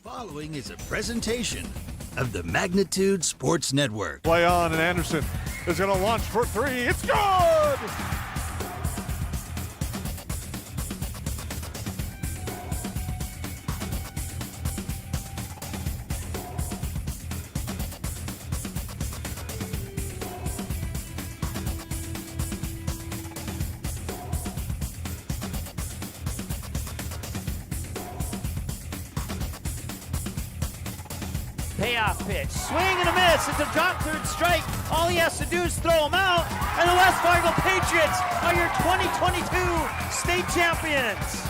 Following is a presentation of the Magnitude Sports Network. Play on, and Anderson is going to launch for three. It's good! Payoff pitch, swing and a miss. It's a drop third strike. All he has to do is throw him out, and the West Fargo Patriots are your 2022 state champions.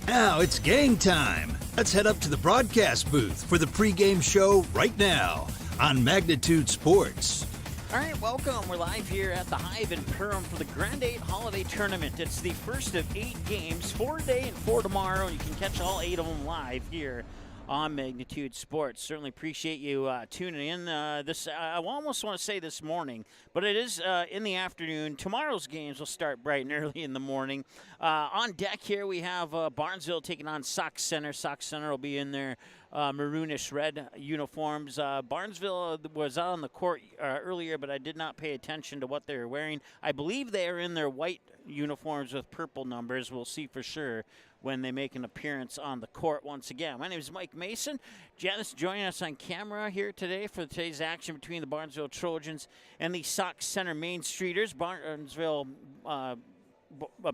Now it's game time. Let's head up to the broadcast booth for the pregame show right now on Magnitude Sports. All right, welcome. We're live here at the Hive in Perham for the Grand8 Holiday Tournament. It's the first of 8 games, 4 today and 4 tomorrow. You can catch all 8 of them live here on Magnitude Sports. Certainly appreciate you tuning in. I almost want to say this morning, but it is in the afternoon. Tomorrow's games will start bright and early in the morning. On deck here we have Barnesville taking on Sauk Center. Sauk Center will be in their maroonish red uniforms. Barnesville was out on the court earlier, but I did not pay attention to what they were wearing. I believe they are in their white uniforms with purple numbers. We'll see for sure when they make an appearance on the court once again. My name is Mike Mason. Janice joining us on camera here today for today's action between the Barnesville Trojans and the Sauk Center Main Streeters. Barnesville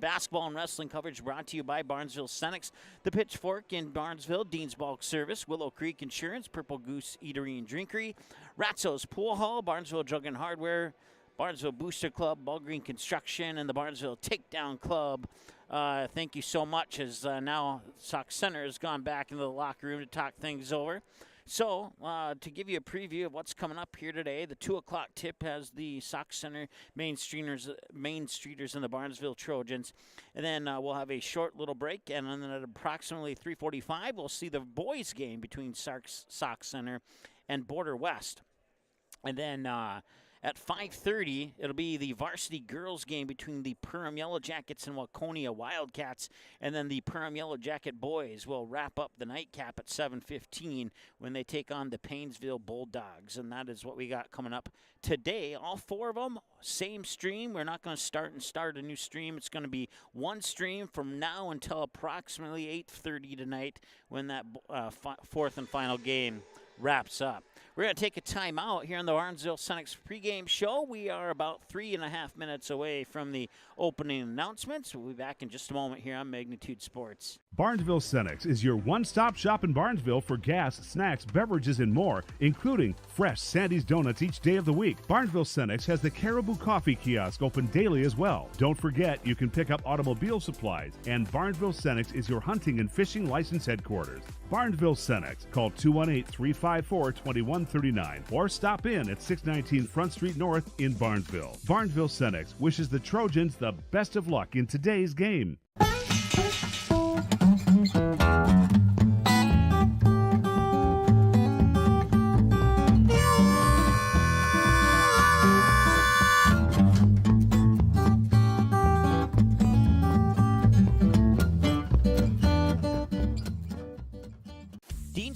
basketball and wrestling coverage brought to you by Barnesville Senex, the Pitchfork in Barnesville, Dean's Bulk Service, Willow Creek Insurance, Purple Goose Eatery and Drinkery, Ratzo's Pool Hall, Barnesville Drug and Hardware, Barnesville Booster Club, Ball Green Construction, and the Barnesville Takedown Club. Thank you so much, as now Sauk Center has gone back into the locker room to talk things over. So, to give you a preview of what's coming up here today, the 2 o'clock tip has the Sauk Center Main Streeters and the Barnesville Trojans. And then we'll have a short little break, and then at approximately 3:45, we'll see the boys' game between Sauk Center and Border West. And then at 5:30, it'll be the varsity girls game between the Perham Yellow Jackets and Waconia Wildcats, and then the Perham Yellow Jacket boys will wrap up the nightcap at 7:15 when they take on the Painesville Bulldogs, and that is what we got coming up today. All 4 of them, same stream. We're not going to start a new stream. It's going to be one stream from now until approximately 8:30 tonight when that fourth and final game wraps up. We're going to take a time out here on the Barnesville Senex pregame show. We are about 3.5 minutes away from the opening announcements. We'll be back in just a moment here on Magnitude Sports. Barnesville Senex is your one-stop shop in Barnesville for gas, snacks, beverages, and more, including fresh Sandy's Donuts each day of the week. Barnesville Senex has the Caribou Coffee Kiosk open daily as well. Don't forget, you can pick up automobile supplies, and Barnesville Senex is your hunting and fishing license headquarters. Barnesville Senex. Call 218-354-2139 or stop in at 619 Front Street North in Barnesville. Barnesville Senex wishes the Trojans the best of luck in today's game.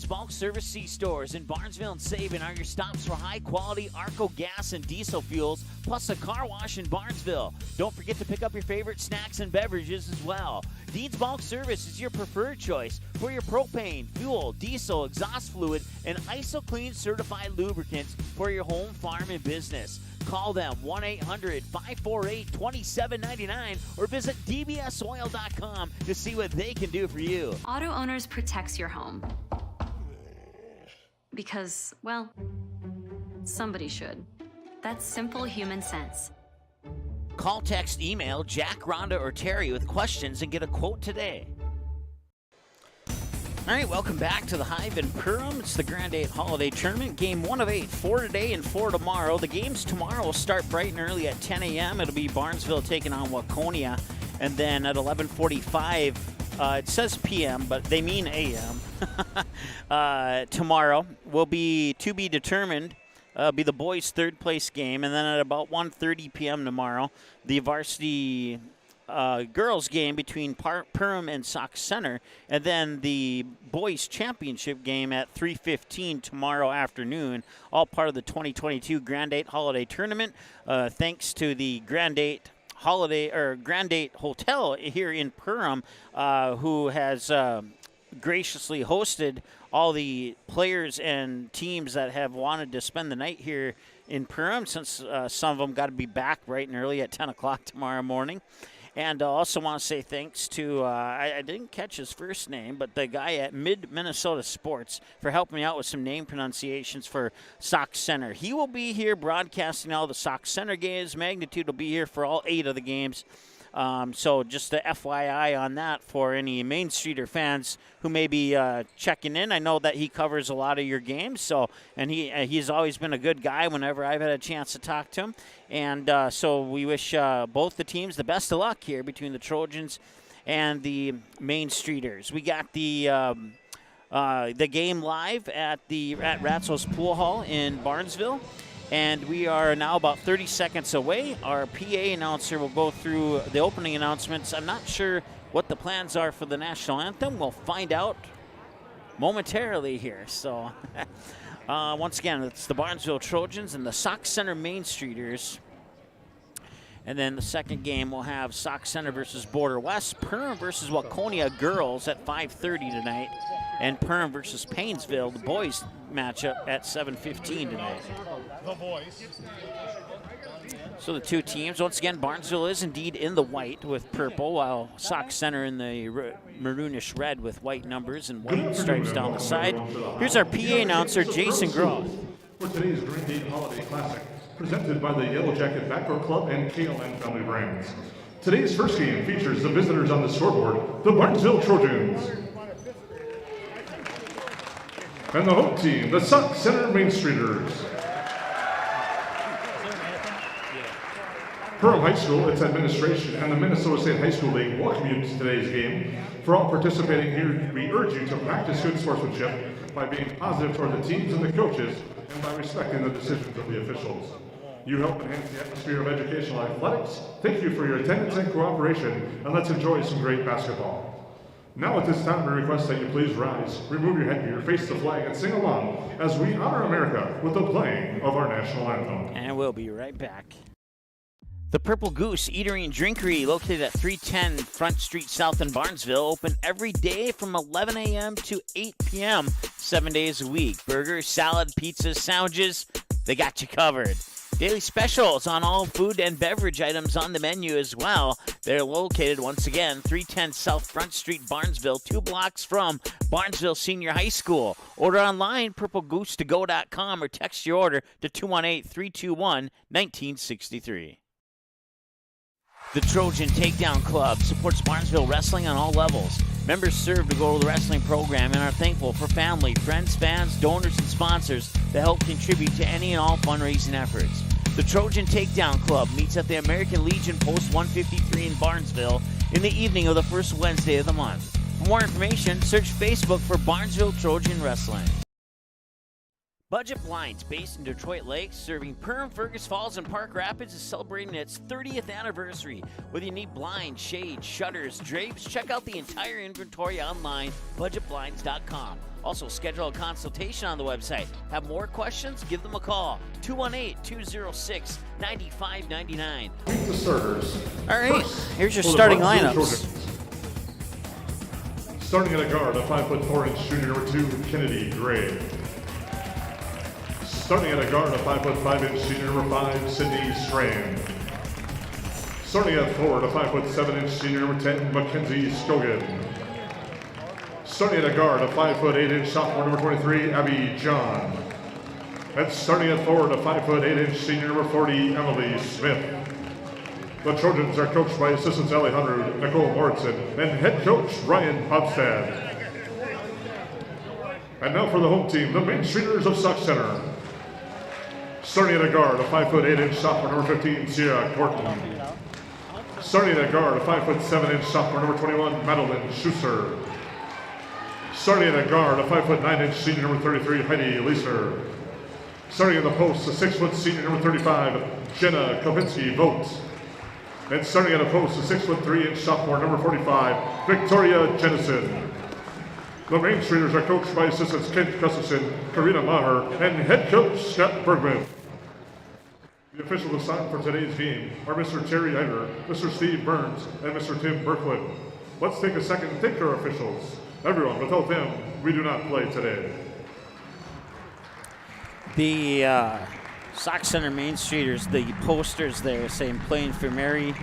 Bulk Service C-Stores in Barnesville and Sabin are your stops for high-quality Arco gas and diesel fuels, plus a car wash in Barnesville. Don't forget to pick up your favorite snacks and beverages as well. Dean's Bulk Service is your preferred choice for your propane, fuel, diesel, exhaust fluid, and ISO-Clean certified lubricants for your home, farm, and business. Call them 1-800-548-2799 or visit dbsoil.com to see what they can do for you. Auto Owners protects your home. Because, well, somebody should. That's simple human sense. Call, text, email Jack, Rhonda, or Terry with questions and get a quote today. All right, welcome back to the Hive in Perham. It's the Grand8 Holiday Tournament. Game 1 of 8, 4 today and 4 tomorrow. The games tomorrow will start bright and early at 10 a.m. It'll be Barnesville taking on Waconia. And then at 11:45, it says p.m., but they mean a.m. Tomorrow will be to be determined. Be the boys' third place game. And then at about 1:30 p.m. tomorrow, the varsity girls game between Perham and Sauk Center, and then the boys championship game at 3:15 tomorrow afternoon, all part of the 2022 Grand8 Holiday Tournament. Thanks to the Grand8 Hotel here in Perham, who has graciously hosted all the players and teams that have wanted to spend the night here in Perham, since some of them got to be back bright and early at 10 o'clock tomorrow morning. And I also want to say thanks to, I didn't catch his first name, but the guy at Mid-Minnesota Sports for helping me out with some name pronunciations for Sauk Center. He will be here broadcasting all the Sauk Center games. Magnitude will be here for all 8 of the games. So just a FYI on that for any Main Streeter fans who may be checking in. I know that he covers a lot of your games, and he's always been a good guy whenever I've had a chance to talk to him. And so we wish both the teams the best of luck here between the Trojans and the Main Streeters. We got the game live at Ratzo's Pool Hall in Barnesville. And we are now about 30 seconds away. Our PA announcer will go through the opening announcements. I'm not sure what the plans are for the national anthem. We'll find out momentarily here. So, once again, it's the Barnesville Trojans and the Sauk Center Main Streeters. And then the second game we'll have Sauk Center versus Border West, Perham versus Waconia girls at 5:30 tonight, and Perham versus Painesville, the boys matchup at 7:15 tonight. So the two teams, once again, Barnesville is indeed in the white with purple, while Sauk Center in the maroonish red with white numbers and white stripes down the side. Here's our PA announcer, Jason Groth. For today's Grand8 Holiday Classic, presented by the Yellow Jacket Backdoor Club and KLN Family Brands. Today's first game features the visitors on the scoreboard, the Barnesville Trojans. And the home team, the Sauk Center Main Streeters. Perham High School, its administration, and the Minnesota State High School League welcome you to today's game. For all participating here, we urge you to practice good sportsmanship by being positive toward the teams and the coaches, and by respecting the decisions of the officials. You help enhance the atmosphere of educational athletics. Thank you for your attendance and cooperation, and let's enjoy some great basketball. Now at this time, we request that you please rise, remove your headgear, face the flag, and sing along as we honor America with the playing of our national anthem. And we'll be right back. The Purple Goose Eatery and Drinkery, located at 310 Front Street South in Barnesville, open every day from 11 a.m. to 8 p.m., 7 days a week. Burgers, salad, pizzas, sandwiches, they got you covered. Daily specials on all food and beverage items on the menu as well. They're located, once again, 310 South Front Street, Barnesville, 2 blocks from Barnesville Senior High School. Order online, purplegoose2go.com, or text your order to 218-321-1963. The Trojan Takedown Club supports Barnesville wrestling on all levels. Members serve to go to the wrestling program and are thankful for family, friends, fans, donors, and sponsors that help contribute to any and all fundraising efforts. The Trojan Takedown Club meets at the American Legion Post 153 in Barnesville in the evening of the first Wednesday of the month. For more information, search Facebook for Barnesville Trojan Wrestling. Budget Blinds, based in Detroit Lakes, serving Perham, Fergus Falls, and Park Rapids, is celebrating its 30th anniversary. Whether you need blinds, shades, shutters, drapes, check out the entire inventory online, budgetblinds.com. Also, schedule a consultation on the website. Have more questions? Give them a call, 218-206-9599. Meet the starters. All right, First, here's your for the starting Barnesville lineups. Trojans. Starting at a guard, a 5'4" junior number 2, Kennedy Gray. Starting at a guard, a 5'5" junior number 5, Sydney Strand. Starting at forward, a 5'7" senior number 10, Mackenzie Scogan. Starting at a guard, a 5'8" sophomore number 23, Abby John. And starting at forward, a 5'8" senior number 40, Emily Smith. The Trojans are coached by assistants Alejandro Nicole Morrison and head coach Ryan Hopstad. And now for the home team, the Main Streeters of Sauk Center. Starting at a guard, a 5'8" sophomore number 15, Sierra Corton. Starting at a guard, a 5'7" sophomore number 21, Madeline Schuster. Starting at a guard, a 5'9" senior number 33, Heidi Leeser. Starting at the post, a 6' senior number 35, Jenna Kovinsky Vogt. And starting at a post, the 6'3" sophomore, number 45, Victoria Jennison. The Main Streeters are coached by assistants Kent Gustafson, Karina Maher, and head coach Scott Bergman. The officials assigned for today's game are Mr. Terry Eider, Mr. Steve Burns, and Mr. Tim Berkwood. Let's take a second and thank our officials. Everyone, without them, we do not play today. The Sauk Center Main Streeters, the posters there saying playing for Mary.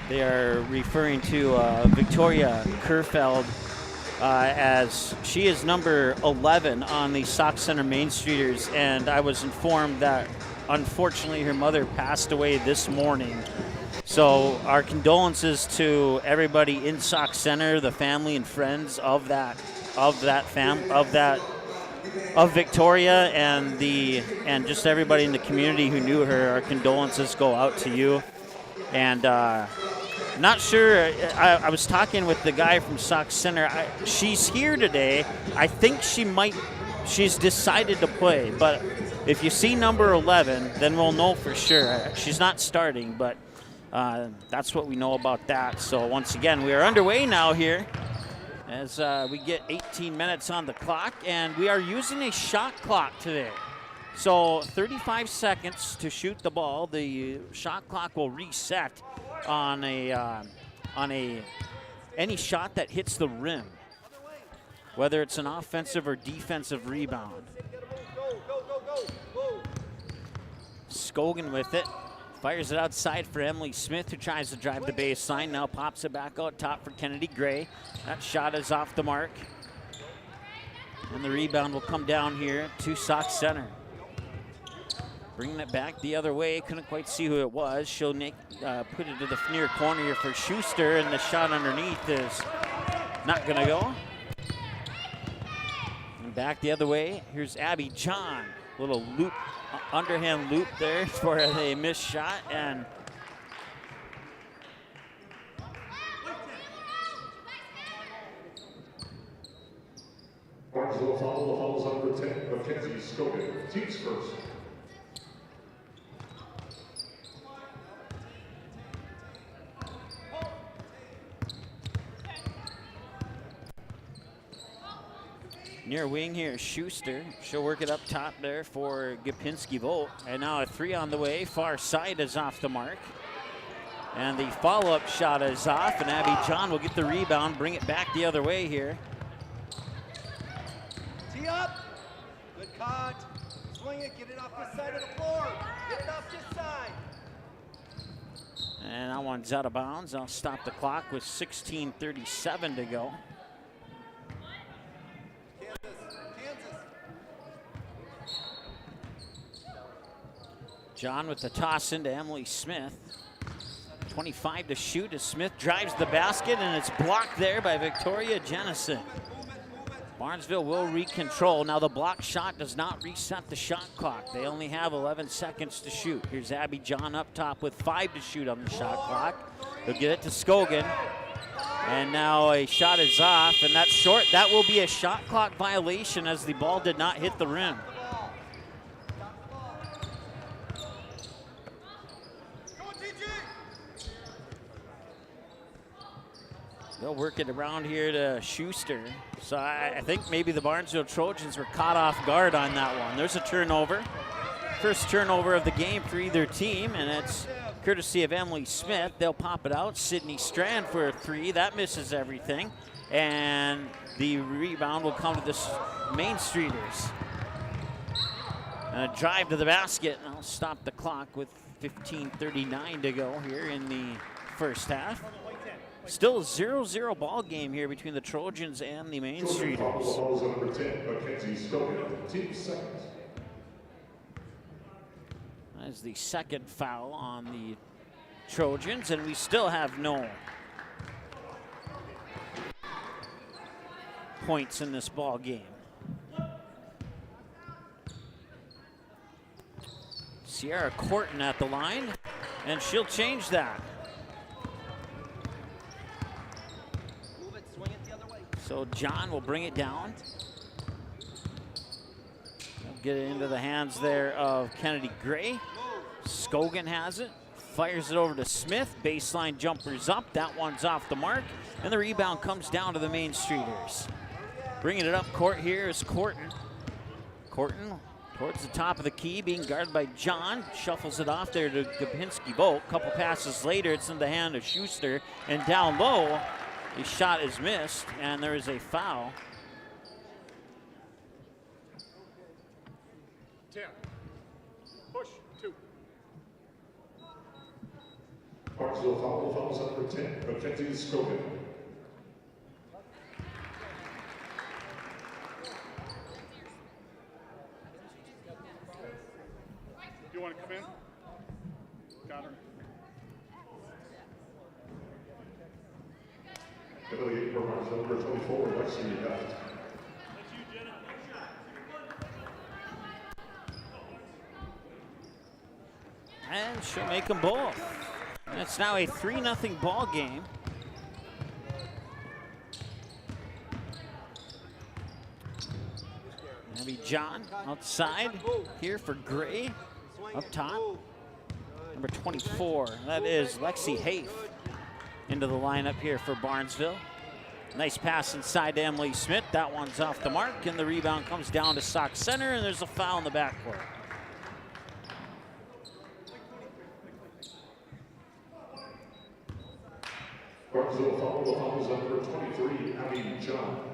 They are referring to Victoria Kerfeld as she is number 11 on the Sauk Center Main Streeters, and I was informed that unfortunately her mother passed away this morning. So our condolences to everybody in Sauk Center, the family and friends of Victoria and just everybody in the community who knew her. Our condolences go out to you. And not sure, I was talking with the guy from Sauk Center. She's here today. I think she's decided to play, but if you see number 11, then we'll know for sure. She's not starting, but that's what we know about that. So once again, we are underway now here as we get 18 minutes on the clock, and we are using a shot clock today. So 35 seconds to shoot the ball. The shot clock will reset on any shot that hits the rim, whether it's an offensive or defensive rebound. Scogan with it. Fires it outside for Emily Smith, who tries to drive the baseline. Now pops it back out top for Kennedy Gray. That shot is off the mark. And the rebound will come down here to Sauk Center. Bringing it back the other way. Couldn't quite see who it was. She'll put it to the near corner here for Schuster, and the shot underneath is not going to go. And back the other way. Here's Abby John. Little loop, underhand loop there for a missed shot, and Barnesville fouls on number 10, Mackenzie Scogan, teams first. near wing here, Schuster. She'll work it up top there for Gapinski-Volt. And now a three on the way. Far side is off the mark. And the follow-up shot is off, and Abby John will get the rebound, bring it back the other way here. Tee up. Good cut. Swing it, get it off this side of the floor. Get it off this side. And that one's out of bounds. I'll stop the clock with 16:37 to go. John with the toss into Emily Smith. 25 to shoot as Smith drives the basket, and it's blocked there by Victoria Jennison. Barnesville will recontrol. Now the block shot does not reset the shot clock. They only have 11 seconds to shoot. Here's Abby John up top with 5 to shoot on the shot clock. They'll get it to Scogan. And now a shot is off, and that's short. That will be a shot clock violation as the ball did not hit the rim. They'll work it around here to Schuster. So I think maybe the Barnesville Trojans were caught off guard on that one. There's a turnover. First turnover of the game for either team, and it's courtesy of Emily Smith. They'll pop it out. Sydney Strand for a three. That misses everything. And the rebound will come to the Main Streeters. And a drive to the basket, and I'll stop the clock with 15:39 to go here in the first half. Still a 0-0 ball game here between the Trojans and the Main Streeters. Number 10, Mackenzie Scogan, team second. That is the second foul on the Trojans, and we still have no points in this ball game. Sierra Corton at the line, and she'll change that. So John will bring it down. They'll get it into the hands there of Kennedy Gray. Scogan has it. fires it over to Smith. Baseline jumpers up. That one's off the mark. And the rebound comes down to the Main Streeters. Bringing it up court here is Corton. Corton towards the top of the key, being guarded by John. Shuffles it off there to Gopinski-Bolt. Couple passes later, it's in the hand of Schuster. And down low, his shot is missed, and there is a foul. 10. Push, 2. Barnesville foul. Fouls on number 10, Mackenzie Scobin. You want to come in? Got her. Affiliate for Barnesville, number 24, Lexi Duff. And she'll make them both. And it's now a 3-0 ball game. Maybe John outside here for Gray. Up top, number 24. That is Lexi Hafe into the lineup here for Barnesville. Nice pass inside to Emily Smith. That one's off the mark, and the rebound comes down to Sauk Center, and there's a foul in the backcourt. Barnesville foul. The foul is on number 23, Abby John.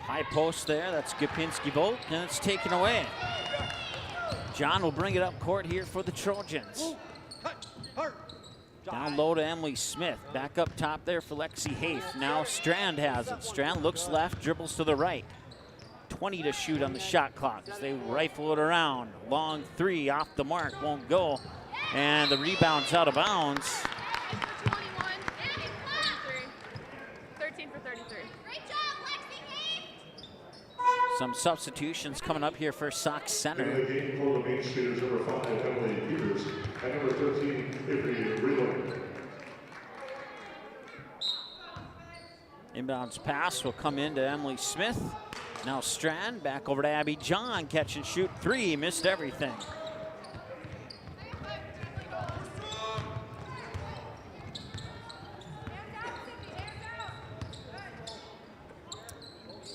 High post there, that's Gopinski-Bolt, and it's taken away. John will bring it up court here for the Trojans. Down low to Emily Smith. Back up top there for Lexi Hafe. Now Strand has it. Strand looks left, dribbles to the right. 20 to shoot on the shot clock as they rifle it around. Long three off the mark, won't go. And the rebound's out of bounds. 21, 13 for 33. Great job, Lexi Hafe! Some substitutions coming up here for Sauk Center. In the game for the Main Streeters, number 5, Emily Peters, and number 13, Avery Reload. Inbounds pass will come into Emily Smith. Now Strand back over to Abby John. Catch and shoot three. Missed everything.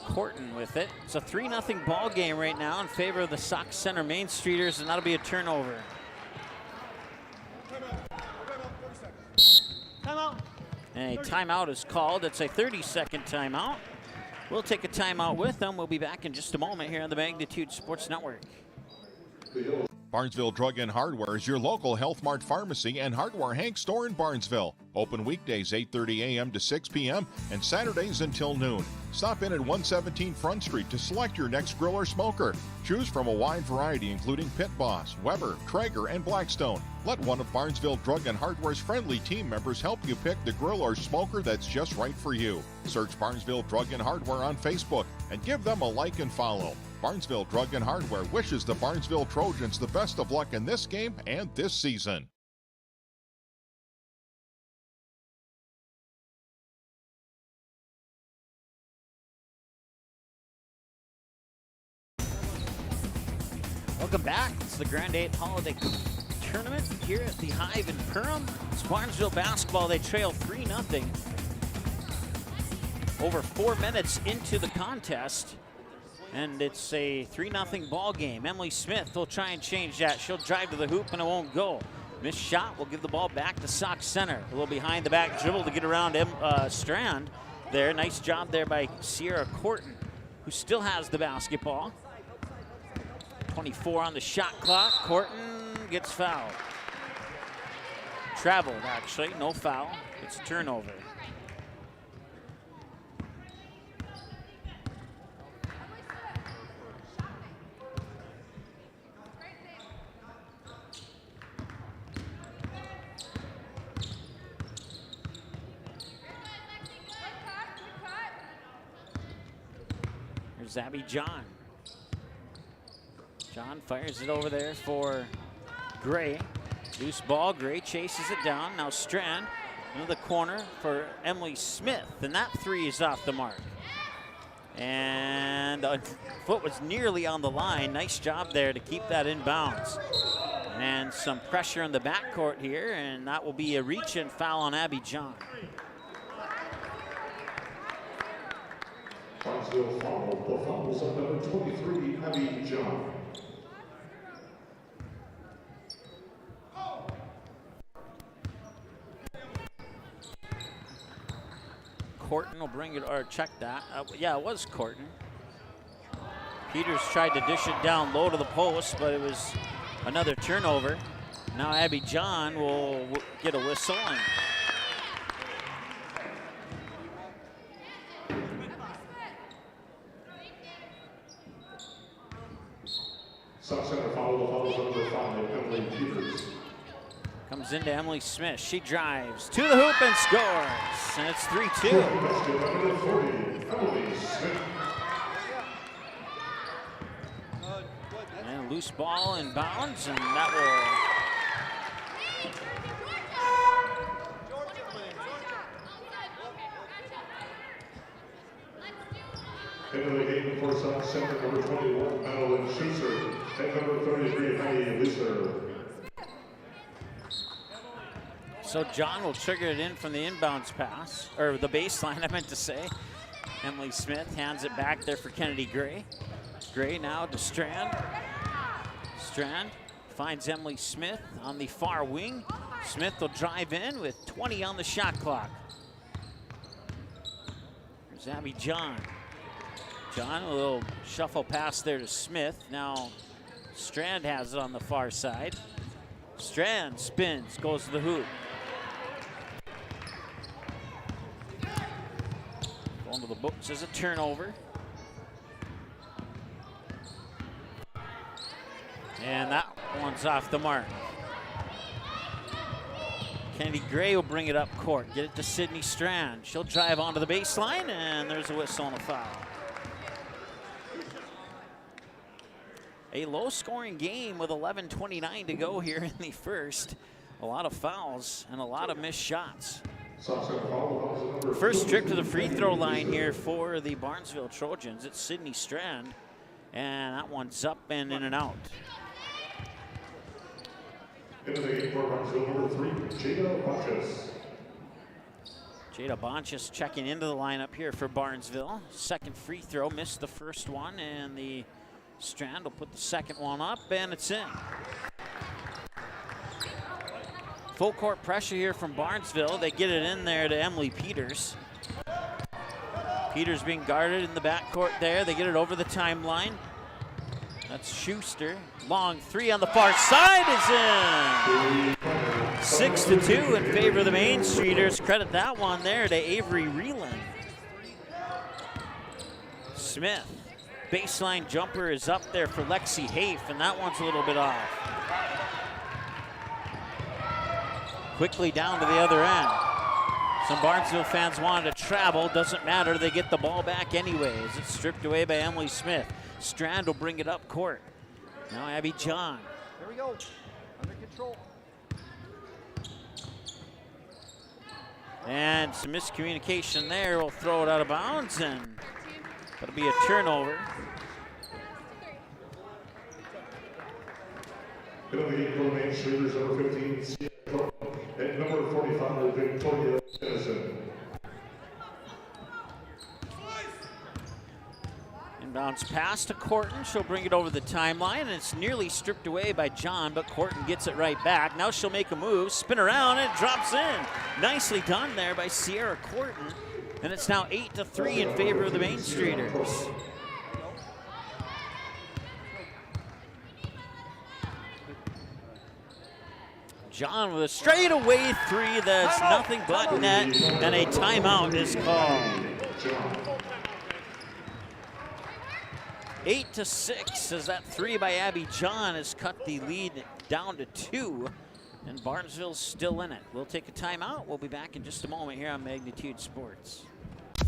Corton with it. It's a 3-0 ball game right now in favor of the Sauk Center Main Streeters, and that'll be a turnover. Timeout. And a timeout is called. It's a 30-second timeout. We'll take a timeout with them. We'll be back in just a moment here on the Magnitude Sports Network. Barnesville Drug and Hardware is your local Health Mart pharmacy and hardware Hank store in Barnesville. Open weekdays 8:30 a.m. to 6 p.m. and Saturdays until noon. Stop in at 117 Front Street to select your next grill or smoker. Choose from a wide variety including Pit Boss, Weber, Traeger, and Blackstone. Let one of Barnesville Drug and Hardware's friendly team members help you pick the grill or smoker that's just right for you. Search Barnesville Drug and Hardware on Facebook and give them a like and follow. Barnesville Drug and Hardware wishes the Barnesville Trojans the best of luck in this game and this season. Welcome back. It's the Grand8 Holiday Tournament here at the Hive in Perham. It's Barnesville basketball. They trail 3-0. Over 4 minutes into the contest. And it's a 3-0 ball game. Emily Smith will try and change that. She'll drive to the hoop and it won't go. Missed shot will give the ball back to Sauk Center. A little behind the back dribble to get around Strand there. Nice job there by Sierra Corton, who still has the basketball. 24 on the shot clock. Corton gets fouled. Traveled, actually. No foul. It's a turnover. Here's Abby John. John fires it over there for Gray. Loose ball, Gray chases it down. Now Strand into the corner for Emily Smith, and that three is off the mark. And the foot was nearly on the line. Nice job there to keep that in bounds. And some pressure in the backcourt here, and that will be a reach-in foul on Abby John. Barnesville foul. The foul's on number 23, Abby John. Corton will bring it, or check that. Yeah, it was Corton. Peters tried to dish it down low to the post, but it was another turnover. Now Abby John will get a whistle. And South center foul. The foul's on number 5, Emily Peters. comes into Emily Smith. She drives to the hoop and scores. And it's 3-2. Number 40, Emily Smith. And loose ball in bounds, and that will. Into the game for South Center, number 21, Madeline Schuster, and number 33, Heidi Leeser. So John will trigger it in from the inbounds pass, or the baseline, I meant to say. Emily Smith hands it back there for Kennedy Gray. Gray now to Strand. Strand finds Emily Smith on the far wing. Smith will drive in with 20 on the shot clock. There's Abby John. John, a little shuffle pass there to Smith. Now Strand has it on the far side. Strand spins, goes to the hoop. Going to the books as a turnover. And that one's off the mark. Kennedy Gray will bring it up court. Get it to Sydney Strand. She'll drive onto the baseline, and there's a whistle and a foul. A low-scoring game with 11:29 to go here in the first. A lot of fouls and a lot of missed shots. First trip to the free throw line here for the Barnesville Trojans. It's Sydney Strand, and that one's up and in and out. Into the game for Barnesville, number 3, Jada Bonchis. Jada Bonchis checking into the lineup here for Barnesville. Second free throw, missed the first one, and the Strand will put the second one up, and it's in. Full court pressure here from Barnesville. They get it in there to Emily Peters. Peters being guarded in the backcourt there. They get it over the timeline. That's Schuster. Long three on the far side is in. 6-2 in favor of the Main Streeters. Credit that one there to Avery Reeland. Smith. Baseline jumper is up there for Lexi Haif, and that one's a little bit off. Quickly down to the other end. Some Barnesville fans wanted to travel. Doesn't matter, they get the ball back anyways. It's stripped away by Emily Smith. Strand will bring it up court. Now Abby John. Here we go. Under control. And some miscommunication there. We'll throw it out of bounds, and it'll be a turnover. Into the game for the Main Streeters, number 15, Sierra, and number 45, Victoria Edison. Inbounds pass to Corton. She'll bring it over the timeline, and it's nearly stripped away by John, but Corton gets it right back. Now she'll make a move, spin around, and it drops in. Nicely done there by Sierra Corton, and it's now 8-3 in favor of the Main Streeters. John with a straightaway three that's nothing but net, and a timeout is called. 8-6 as that three by Abby John has cut the lead down to 2, and Barnesville's still in it. We'll take a timeout. We'll be back in just a moment here on Magnitude Sports.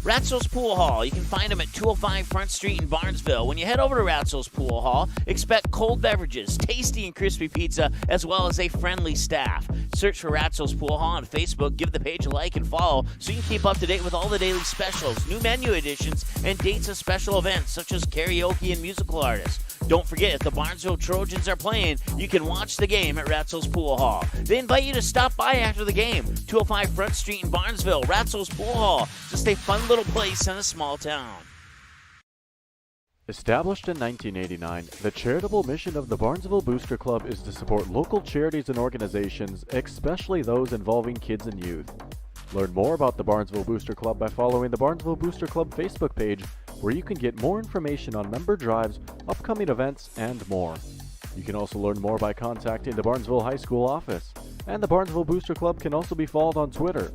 Ratzo's Pool Hall. You can find them at 205 Front Street in Barnesville. When you head over to Ratzo's Pool Hall, expect cold beverages, tasty and crispy pizza, as well as a friendly staff. Search for Ratzo's Pool Hall on Facebook, give the page a like and follow so you can keep up to date with all the daily specials, new menu additions, and dates of special events such as karaoke and musical artists. Don't forget, if the Barnesville Trojans are playing, you can watch the game at Ratzo's Pool Hall. They invite you to stop by after the game. 205 Front Street in Barnesville, Ratzo's Pool Hall. Just a fun little place in a small town. Established in 1989, the charitable mission of the Barnesville Booster Club is to support local charities and organizations, especially those involving kids and youth. Learn more about the Barnesville Booster Club by following the Barnesville Booster Club Facebook page, where you can get more information on member drives, upcoming events, and more. You can also learn more by contacting the Barnesville High School office, and the Barnesville Booster Club can also be followed on Twitter.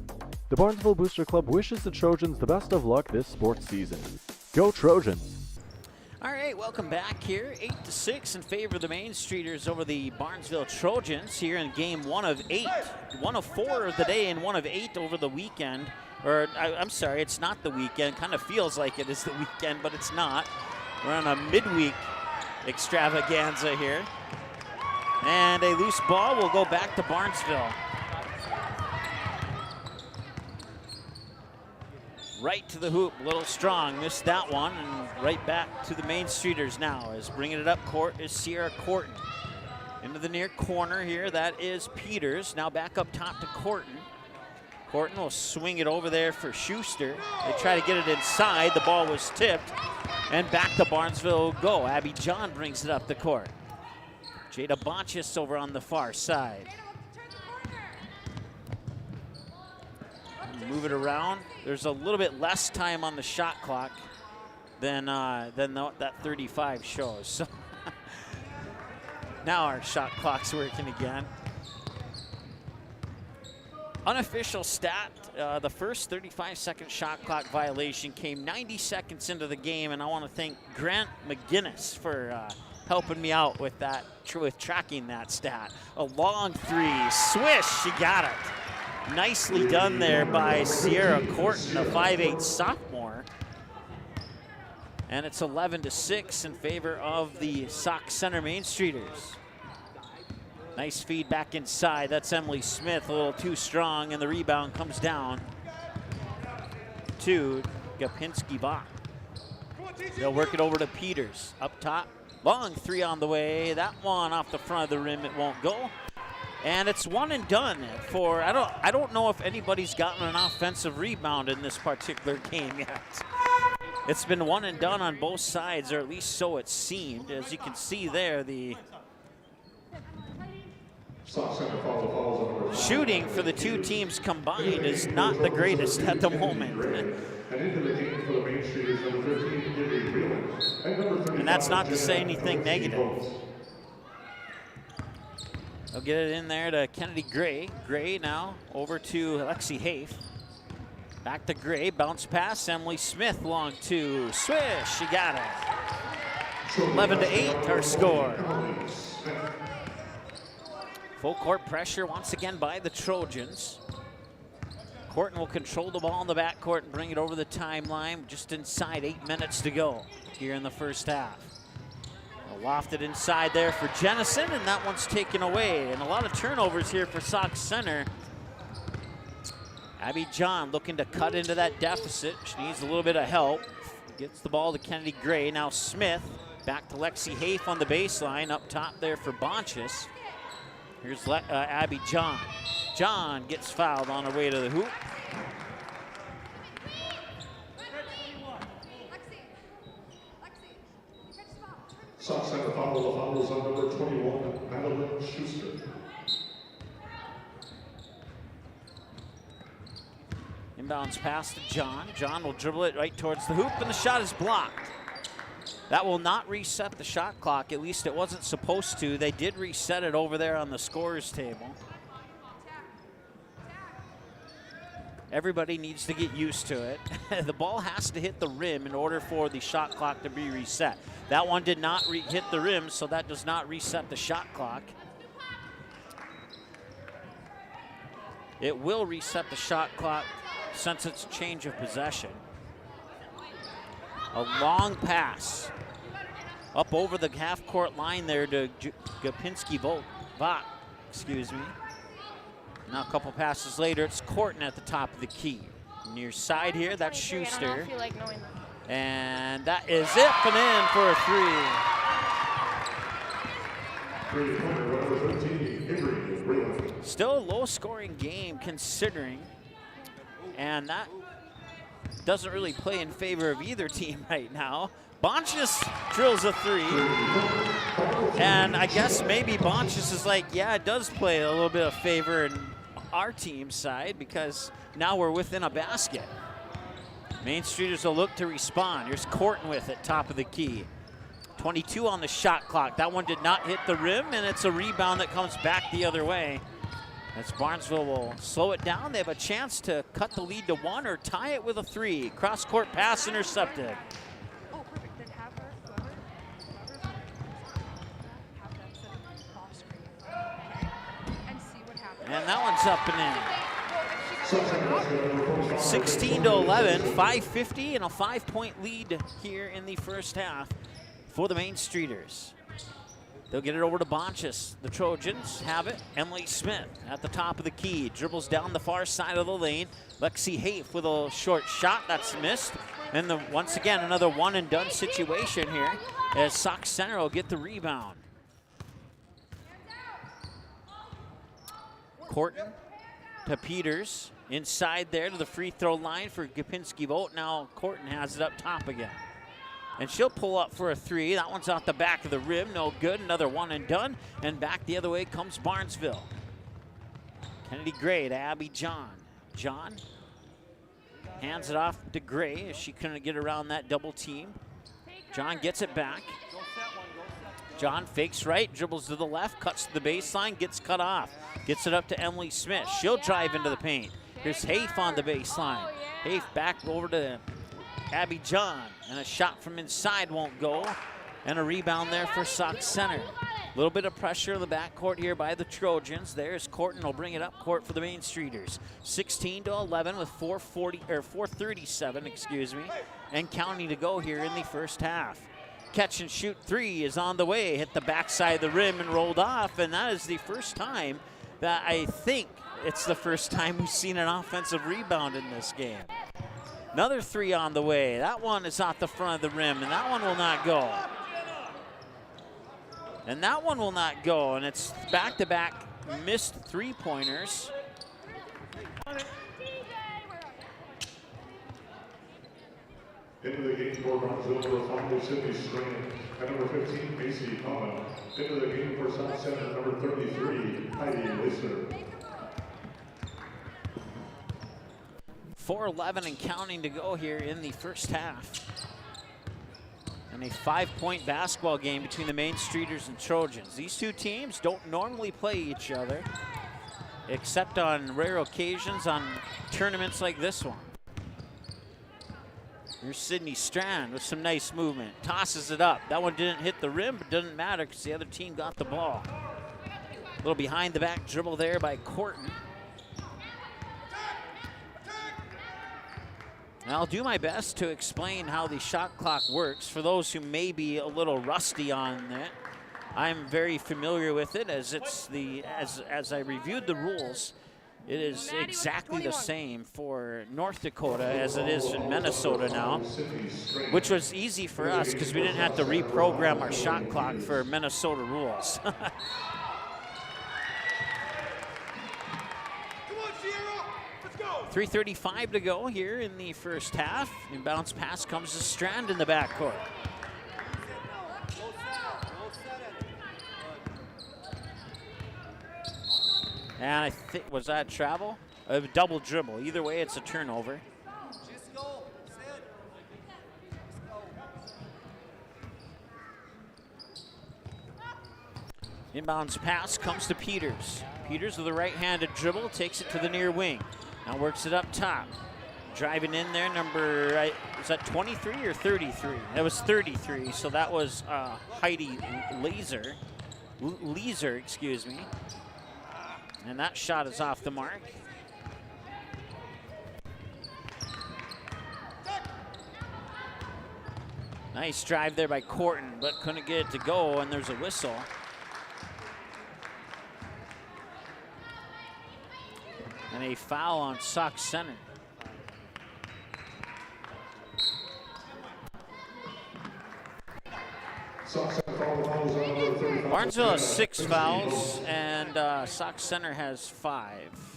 The Barnesville Booster Club wishes the Trojans the best of luck this sports season. Go Trojans! All right, welcome back here. 8-6 in favor of the Main Streeters over the Barnesville Trojans here in game 1 of 8. 1 of 4 of the day and 1 of 8 over the weekend. Or, I'm sorry, it's not the weekend. Kind of feels like it is the weekend, but it's not. We're on a midweek extravaganza here. And a loose ball will go back to Barnesville. Right to the hoop, a little strong, missed that one, and right back to the Main Streeters now. As bringing it up court is Sierra Corton. Into the near corner here, that is Peters. Now back up top to Corton. Corton will swing it over there for Schuster. They try to get it inside, the ball was tipped, and back to Barnesville will go. Abby John brings it up the court. Jada Bonchis over on the far side. Move it around. There's a little bit less time on the shot clock than that 35 shows. So now our shot clock's working again. Unofficial stat, the first 35-second shot clock violation came 90 seconds into the game, and I want to thank Grant McGinnis for helping me out with that, with tracking that stat. A long three, swish, she got it. Nicely done there by Sierra Corton, a 5'8" sophomore. And it's 11-6 in favor of the Sauk Center Main Streeters. Nice feed back inside. That's Emily Smith, a little too strong, and the rebound comes down to Gapinski-Bach. They'll work it over to Peters. Up top, long three on the way. That one off the front of the rim, it won't go. And it's one and done for, I don't know if anybody's gotten an offensive rebound in this particular game yet. It's been one and done on both sides, or at least so it seemed. As you can see there, the shooting for the two teams combined is not the greatest at the moment. And that's not to say anything negative. They'll get it in there to Kennedy Gray. Gray now over to Alexi Hafe. Back to Gray, bounce pass, Emily Smith long two, swish, she got it. 11-8 our score. Full court pressure once again by the Trojans. Corton will control the ball in the backcourt and bring it over the timeline. Just inside 8 minutes to go here in the first half. Lofted inside there for Jennison, and that one's taken away. And a lot of turnovers here for Sauk Center. Abby John looking to cut into that deficit. She needs a little bit of help. Gets the ball to Kennedy Gray. Now Smith back to Lexi Hafe on the baseline. Up top there for Bonchis. Here's Abby John. John gets fouled on her way to the hoop. Sauk Center fouls on number 21, Madeline Schuster. Inbounds pass to John. John will dribble it right towards the hoop, and the shot is blocked. That will not reset the shot clock. At least it wasn't supposed to. They did reset it over there on the scorer's table. Everybody needs to get used to it. The ball has to hit the rim in order for the shot clock to be reset. That one did not hit the rim, so that does not reset the shot clock. It will reset the shot clock since it's a change of possession. A long pass up over the half-court line there to Gapinski Vot, excuse me. Now a couple passes later, it's Corton at the top of the key. Near side here, that's Schuster. And that is it, and in for a three. Still a low-scoring game considering, and that doesn't really play in favor of either team right now. Bonchis drills a three, and I guess maybe Bonchis is like, yeah, it does play a little bit of favor in our team's side because now we're within a basket. Main Streeters will look to respond. Here's Corton with it, top of the key. 22 on the shot clock. That one did not hit the rim, and it's a rebound that comes back the other way. As Barnesville will slow it down, they have a chance to cut the lead to one or tie it with a three. Cross-court pass intercepted. And that one's up and in. 16-11, 5:50, and a 5-point lead here in the first half for the Main Streeters. They'll get it over to Bonchis. The Trojans have it. Emily Smith at the top of the key. Dribbles down the far side of the lane. Lexi Haif with a short shot. That's missed. And once again, another one-and-done situation here as Sox Center will get the rebound. Corton to Peters. Inside there to the free throw line for Gapinski Vogt. Now Corton has it up top again. And she'll pull up for a three. That one's off the back of the rim. No good. Another one and done. And back the other way comes Barnesville. Kennedy Gray to Abby John. John hands it off to Gray as she couldn't get around that double team. John gets it back. John fakes right, dribbles to the left, cuts to the baseline, gets cut off. Gets it up to Emily Smith. She'll drive into the paint. Here's Haif on the baseline. Haif back over to Abby John, and a shot from inside won't go, and a rebound there for Sox Center. A little bit of pressure in the backcourt here by the Trojans. There's Corton, will bring it up court for the Main Streeters. 16-11 with 4:37, excuse me, and counting to go here in the first half. Catch and shoot three is on the way. Hit the backside of the rim and rolled off, and that is the first time that I think it's the first time we've seen an offensive rebound in this game. Another three on the way. That one is off the front of the rim, and that one will not go. And that one will not go, and it's back-to-back missed three-pointers. Into the game for Barnesville for Sydney String, and number 15, Macy Common. Into the game for South Center, number 33, Heidi Lister. 4:11 and counting to go here in the first half. And a 5-point basketball game between the Main Streeters and Trojans. These two teams don't normally play each other, except on rare occasions on tournaments like this one. Here's Sydney Strand with some nice movement. Tosses it up. That one didn't hit the rim, but doesn't matter because the other team got the ball. A little behind the back dribble there by Corton. And I'll do my best to explain how the shot clock works for those who may be a little rusty on it. I'm very familiar with it as it's as I reviewed the rules. It is exactly the same for North Dakota as it is in Minnesota now, which was easy for us because we didn't have to reprogram our shot clock for Minnesota rules. 3:35 to go here in the first half. Inbounds pass comes to Strand in the backcourt. And I think, was that travel? A double dribble. Either way, it's a turnover. Inbounds pass comes to Peters. Peters with a right-handed dribble takes it to the near wing. Now works it up top. Driving in there, number, is that 23 or 33? That was 33, so that was Heidi Leeser, excuse me. And that shot is off the mark. Nice drive there by Corton, but couldn't get it to go, and there's a whistle. And a foul on Sauk Center. Barnesville has 6 fouls, and Sauk Center has 5.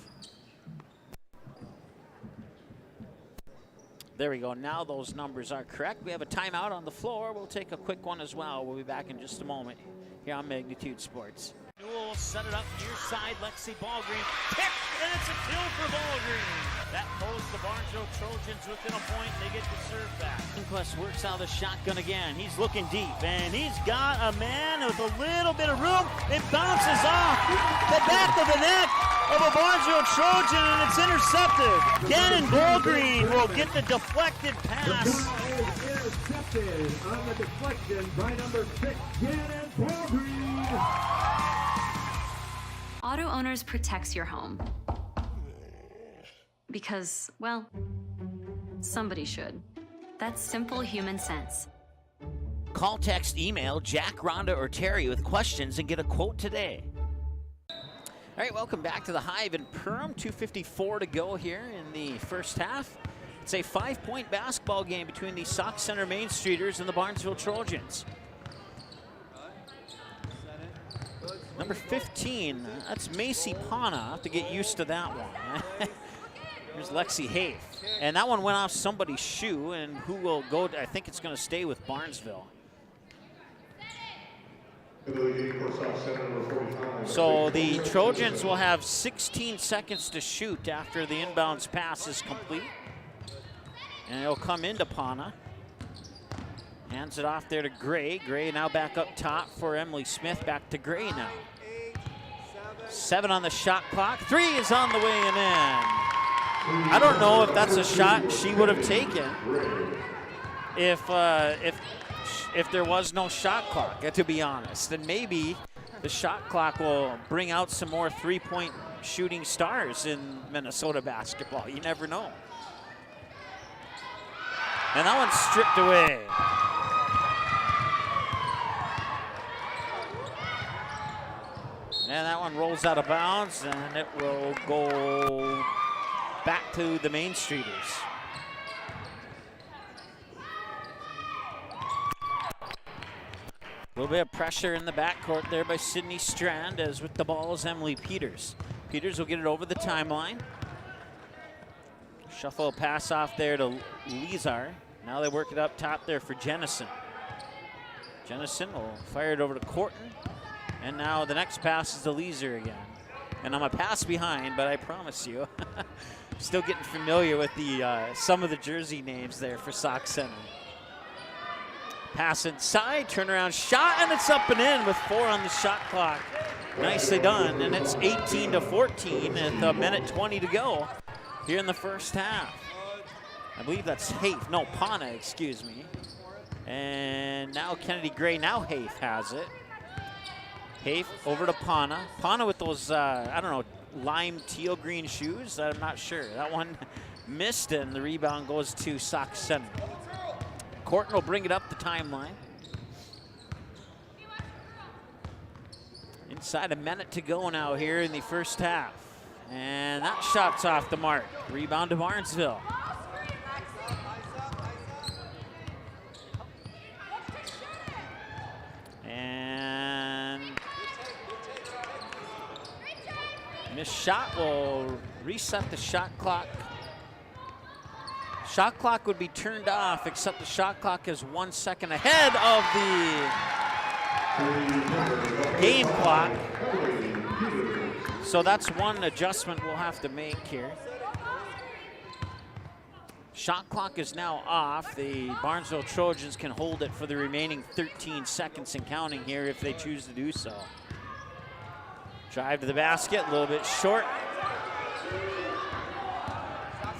There we go. Now those numbers are correct. We have a timeout on the floor. We'll take a quick one as well. We'll be back in just a moment here on Magnitude Sports. Newell set it up near side. Lexi Ballgreen kick, and it's a kill for Ballgreen. That pulls the Barnesville Trojans within a point. They get the serve back. Quest works out the shotgun again. He's looking deep, and he's got a man with a little bit of room. It bounces off the back of the neck of a Barnesville Trojan, and it's intercepted. Gannon Ballgreen will get the deflected pass. Intercepted on the deflection by number 6, Gannon Ballgreen. Auto Owners protects your home. Because, well, somebody should. That's simple human sense. Call, text, email Jack, Rhonda, or Terry with questions and get a quote today. All right, welcome back to the Hive in Perham. 2:54 to go here in the first half. It's a 5-point basketball game between the Sauk Center Main Streeters and the Barnesville Trojans. Number 15, that's Macy Pana. I have to get used to that one. Here's Lexi Hafe. And that one went off somebody's shoe, and who will go, I think it's going to stay with Barnesville. So the Trojans will have 16 seconds to shoot after the inbounds pass is complete. And it'll come into Pana. Hands it off there to Gray. Gray now back up top for Emily Smith. Back to Gray now. 7 on the shot clock. 3 is on the way and in. I don't know if that's a shot she would have taken if there was no shot clock, to be honest. And maybe the shot clock will bring out some more 3-point shooting stars in Minnesota basketball. You never know. And that one's stripped away. And that one rolls out of bounds, and it will go back to the Main Streeters. A little bit of pressure in the backcourt there by Sydney Strand, as with the ball is Emily Peters. Peters will get it over the timeline. Shuffle a pass off there to Lizar. Now they work it up top there for Jennison. Jennison will fire it over to Corton. And now the next pass is to Lizar again. And I'm a pass behind, but I promise you, still getting familiar with the some of the jersey names there for Sauk Center. Pass inside, turnaround shot, and it's up and in with 4 on the shot clock. Nicely done, and it's 18-14 with a minute 20 to go here in the first half. I believe that's Hafe, no, Pana, excuse me. And now Kennedy Gray, now Hafe has it. Hafe over to Pana. Pana with those, I don't know, lime teal green shoes, I'm not sure. That one missed, and the rebound goes to Sauk Center. Corton will bring it up the timeline. Inside a minute to go now here in the first half. And that shot's off the mark. Rebound to Barnesville. And missed shot will reset the shot clock. Shot clock would be turned off, except the shot clock is 1 second ahead of the game clock. So that's one adjustment we'll have to make here. Shot clock is now off. The Barnesville Trojans can hold it for the remaining 13 seconds and counting here if they choose to do so. Drive to the basket, a little bit short.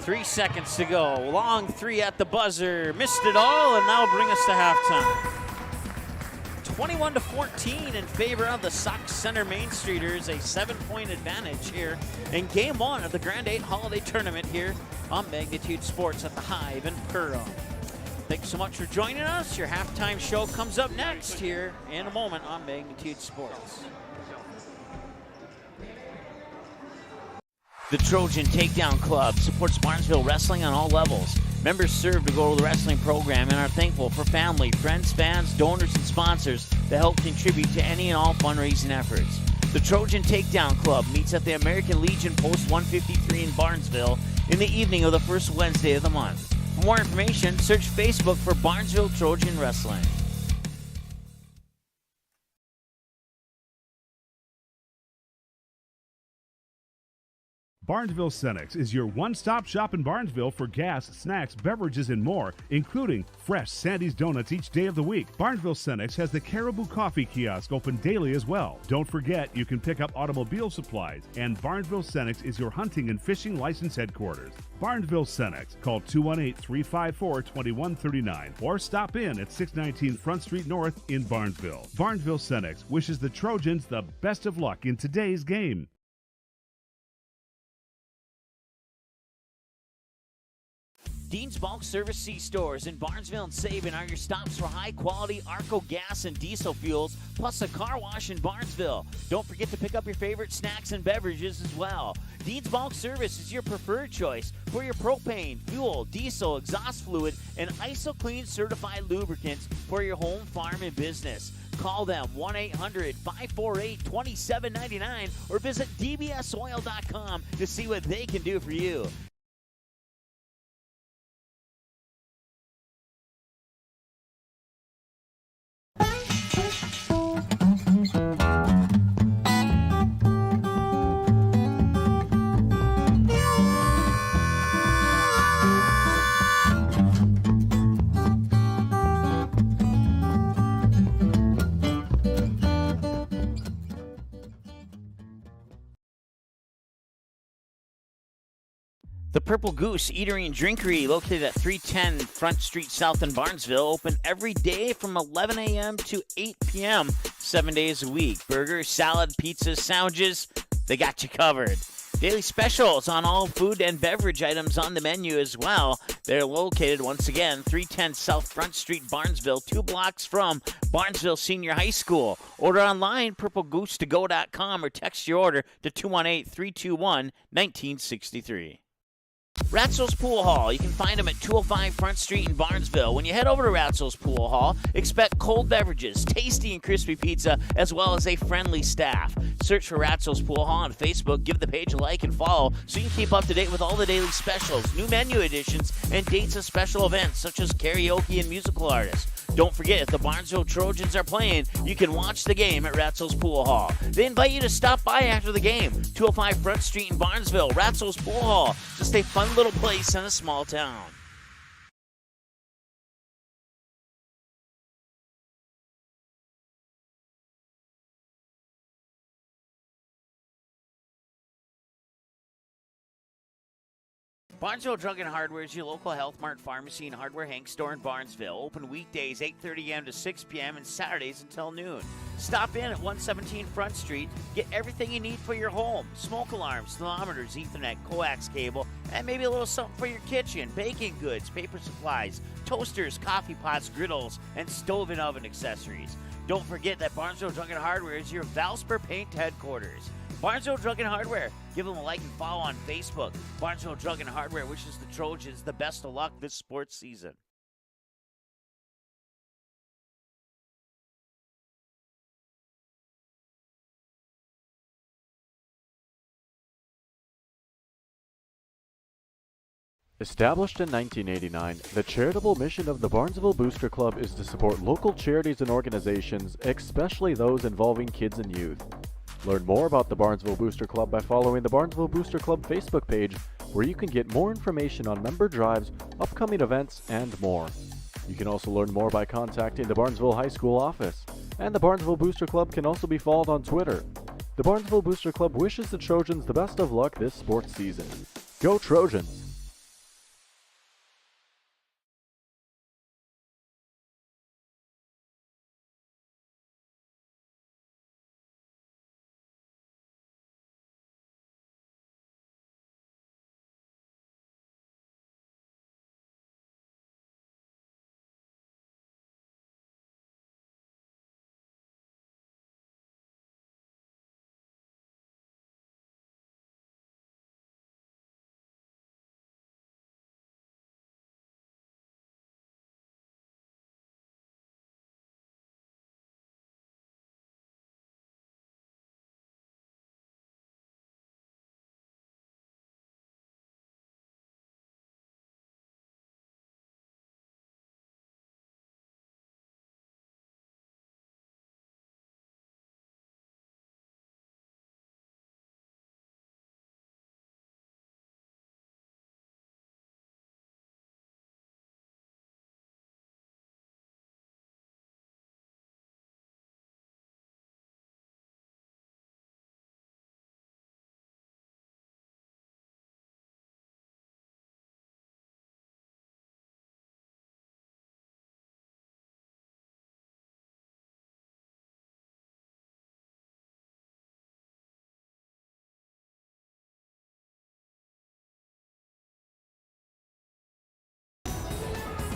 3 seconds to go. Long 3 at the buzzer. Missed it all, and that'll bring us to halftime. 21-14 in favor of the Sauk Center Main Streeters. A 7-point advantage here in Game 1 of the Grand 8 Holiday Tournament here on Magnitude Sports at the Hive in Perham. Thanks so much for joining us. Your halftime show comes up next here in a moment on Magnitude Sports. The Trojan Takedown Club supports Barnesville wrestling on all levels. Members serve to go to the wrestling program and are thankful for family, friends, fans, donors, and sponsors that help contribute to any and all fundraising efforts. The Trojan Takedown Club meets at the American Legion Post 153 in Barnesville in the evening of the first Wednesday of the month. For more information, search Facebook for Barnesville Trojan Wrestling. Barnesville Cenex is your one-stop shop in Barnesville for gas, snacks, beverages, and more, including fresh Sandy's Donuts each day of the week. Barnesville Cenex has the Caribou Coffee Kiosk open daily as well. Don't forget, you can pick up automobile supplies, and Barnesville Cenex is your hunting and fishing license headquarters. Barnesville Cenex. Call 218-354-2139 or stop in at 619 Front Street North in Barnesville. Barnesville Cenex wishes the Trojans the best of luck in today's game. Dean's Bulk Service C-Stores in Barnesville and Sabin are your stops for high-quality Arco gas and diesel fuels, plus a car wash in Barnesville. Don't forget to pick up your favorite snacks and beverages as well. Dean's Bulk Service is your preferred choice for your propane, fuel, diesel, exhaust fluid, and ISO-Clean certified lubricants for your home, farm, and business. Call them 1-800-548-2799 or visit dbsoil.com to see what they can do for you. The Purple Goose Eatery and Drinkery, located at 310 Front Street South in Barnesville, open every day from 11 a.m. to 8 p.m., 7 days a week. Burgers, salad, pizzas, sandwiches, they got you covered. Daily specials on all food and beverage items on the menu as well. They're located, once again, 310 South Front Street, Barnesville, 2 blocks from Barnesville Senior High School. Order online, purplegoose2go.com, or text your order to 218-321-1963. Ratzo's Pool Hall. You can find them at 205 Front Street in Barnesville. When you head over to Ratzo's Pool Hall, expect cold beverages, tasty and crispy pizza, as well as a friendly staff. Search for Ratzo's Pool Hall on Facebook. Give the page a like and follow so you can keep up to date with all the daily specials, new menu additions, and dates of special events such as karaoke and musical artists. Don't forget, if the Barnesville Trojans are playing, you can watch the game at Ratzo's Pool Hall. They invite you to stop by after the game. 205 Front Street in Barnesville, Ratzo's Pool Hall. Just a fun little place in a small town. Barnesville Drug and Hardware is your local Health Mart pharmacy and hardware Hank store in Barnesville. Open weekdays 8:30 a.m. to 6 p.m. and Saturdays until noon. Stop in at 117 Front Street. Get everything you need for your home. Smoke alarms, thermometers, Ethernet, coax cable, and maybe a little something for your kitchen. Baking goods, paper supplies, toasters, coffee pots, griddles, and stove and oven accessories. Don't forget that Barnesville Drug and Hardware is your Valspar Paint headquarters. Barnesville Drug and Hardware. Give them a like and follow on Facebook. Barnesville Drug and Hardware wishes the Trojans the best of luck this sports season. Established in 1989, the charitable mission of the Barnesville Booster Club is to support local charities and organizations, especially those involving kids and youth. Learn more about the Barnesville Booster Club by following the Barnesville Booster Club Facebook page, where you can get more information on member drives, upcoming events, and more. You can also learn more by contacting the Barnesville High School office, and the Barnesville Booster Club can also be followed on Twitter. The Barnesville Booster Club wishes the Trojans the best of luck this sports season. Go Trojans!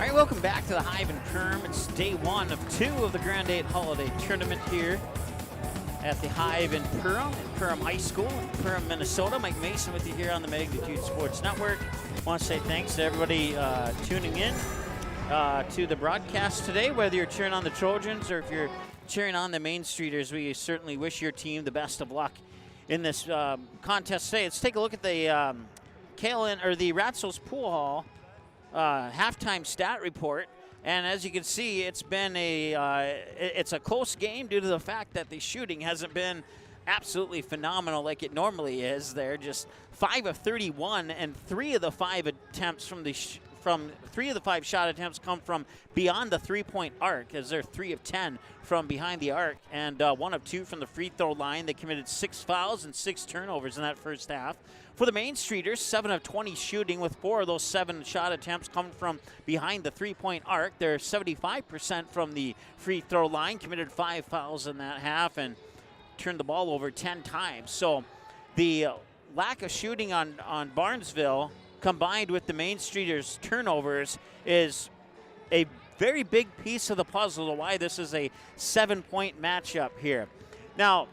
All right, welcome back to the Hive and Perm. It's day 1 of 2 of the Grand8 Holiday Tournament here at the Hive in Perham High School in Perham, Minnesota. Mike Mason with you here on the Magnitude Sports Network. I want to say thanks to everybody tuning in to the broadcast today, whether you're cheering on the Trojans or if you're cheering on the Main Streeters. We certainly wish your team the best of luck in this contest today. Let's take a look at the the Ratsos Pool Hall halftime stat report, and as you can see, it's been it's a close game due to the fact that the shooting hasn't been absolutely phenomenal like it normally is. They're just 5 of 31, and 3 of the 5 attempts from 3 of the 5 shot attempts come from beyond the 3-point arc, as they're 3 of 10 from behind the arc, and 1 of 2 from the free throw line. They committed 6 fouls and 6 turnovers in that first half. For the Main Streeters, 7 of 20 shooting, with 4 of those 7 shot attempts coming from behind the 3-point arc. They're 75% from the free throw line, committed 5 fouls in that half, and turned the ball over 10 times. So the lack of shooting on Barnesville, combined with the Main Streeters' turnovers, is a very big piece of the puzzle to why this is a 7-point matchup here. Now,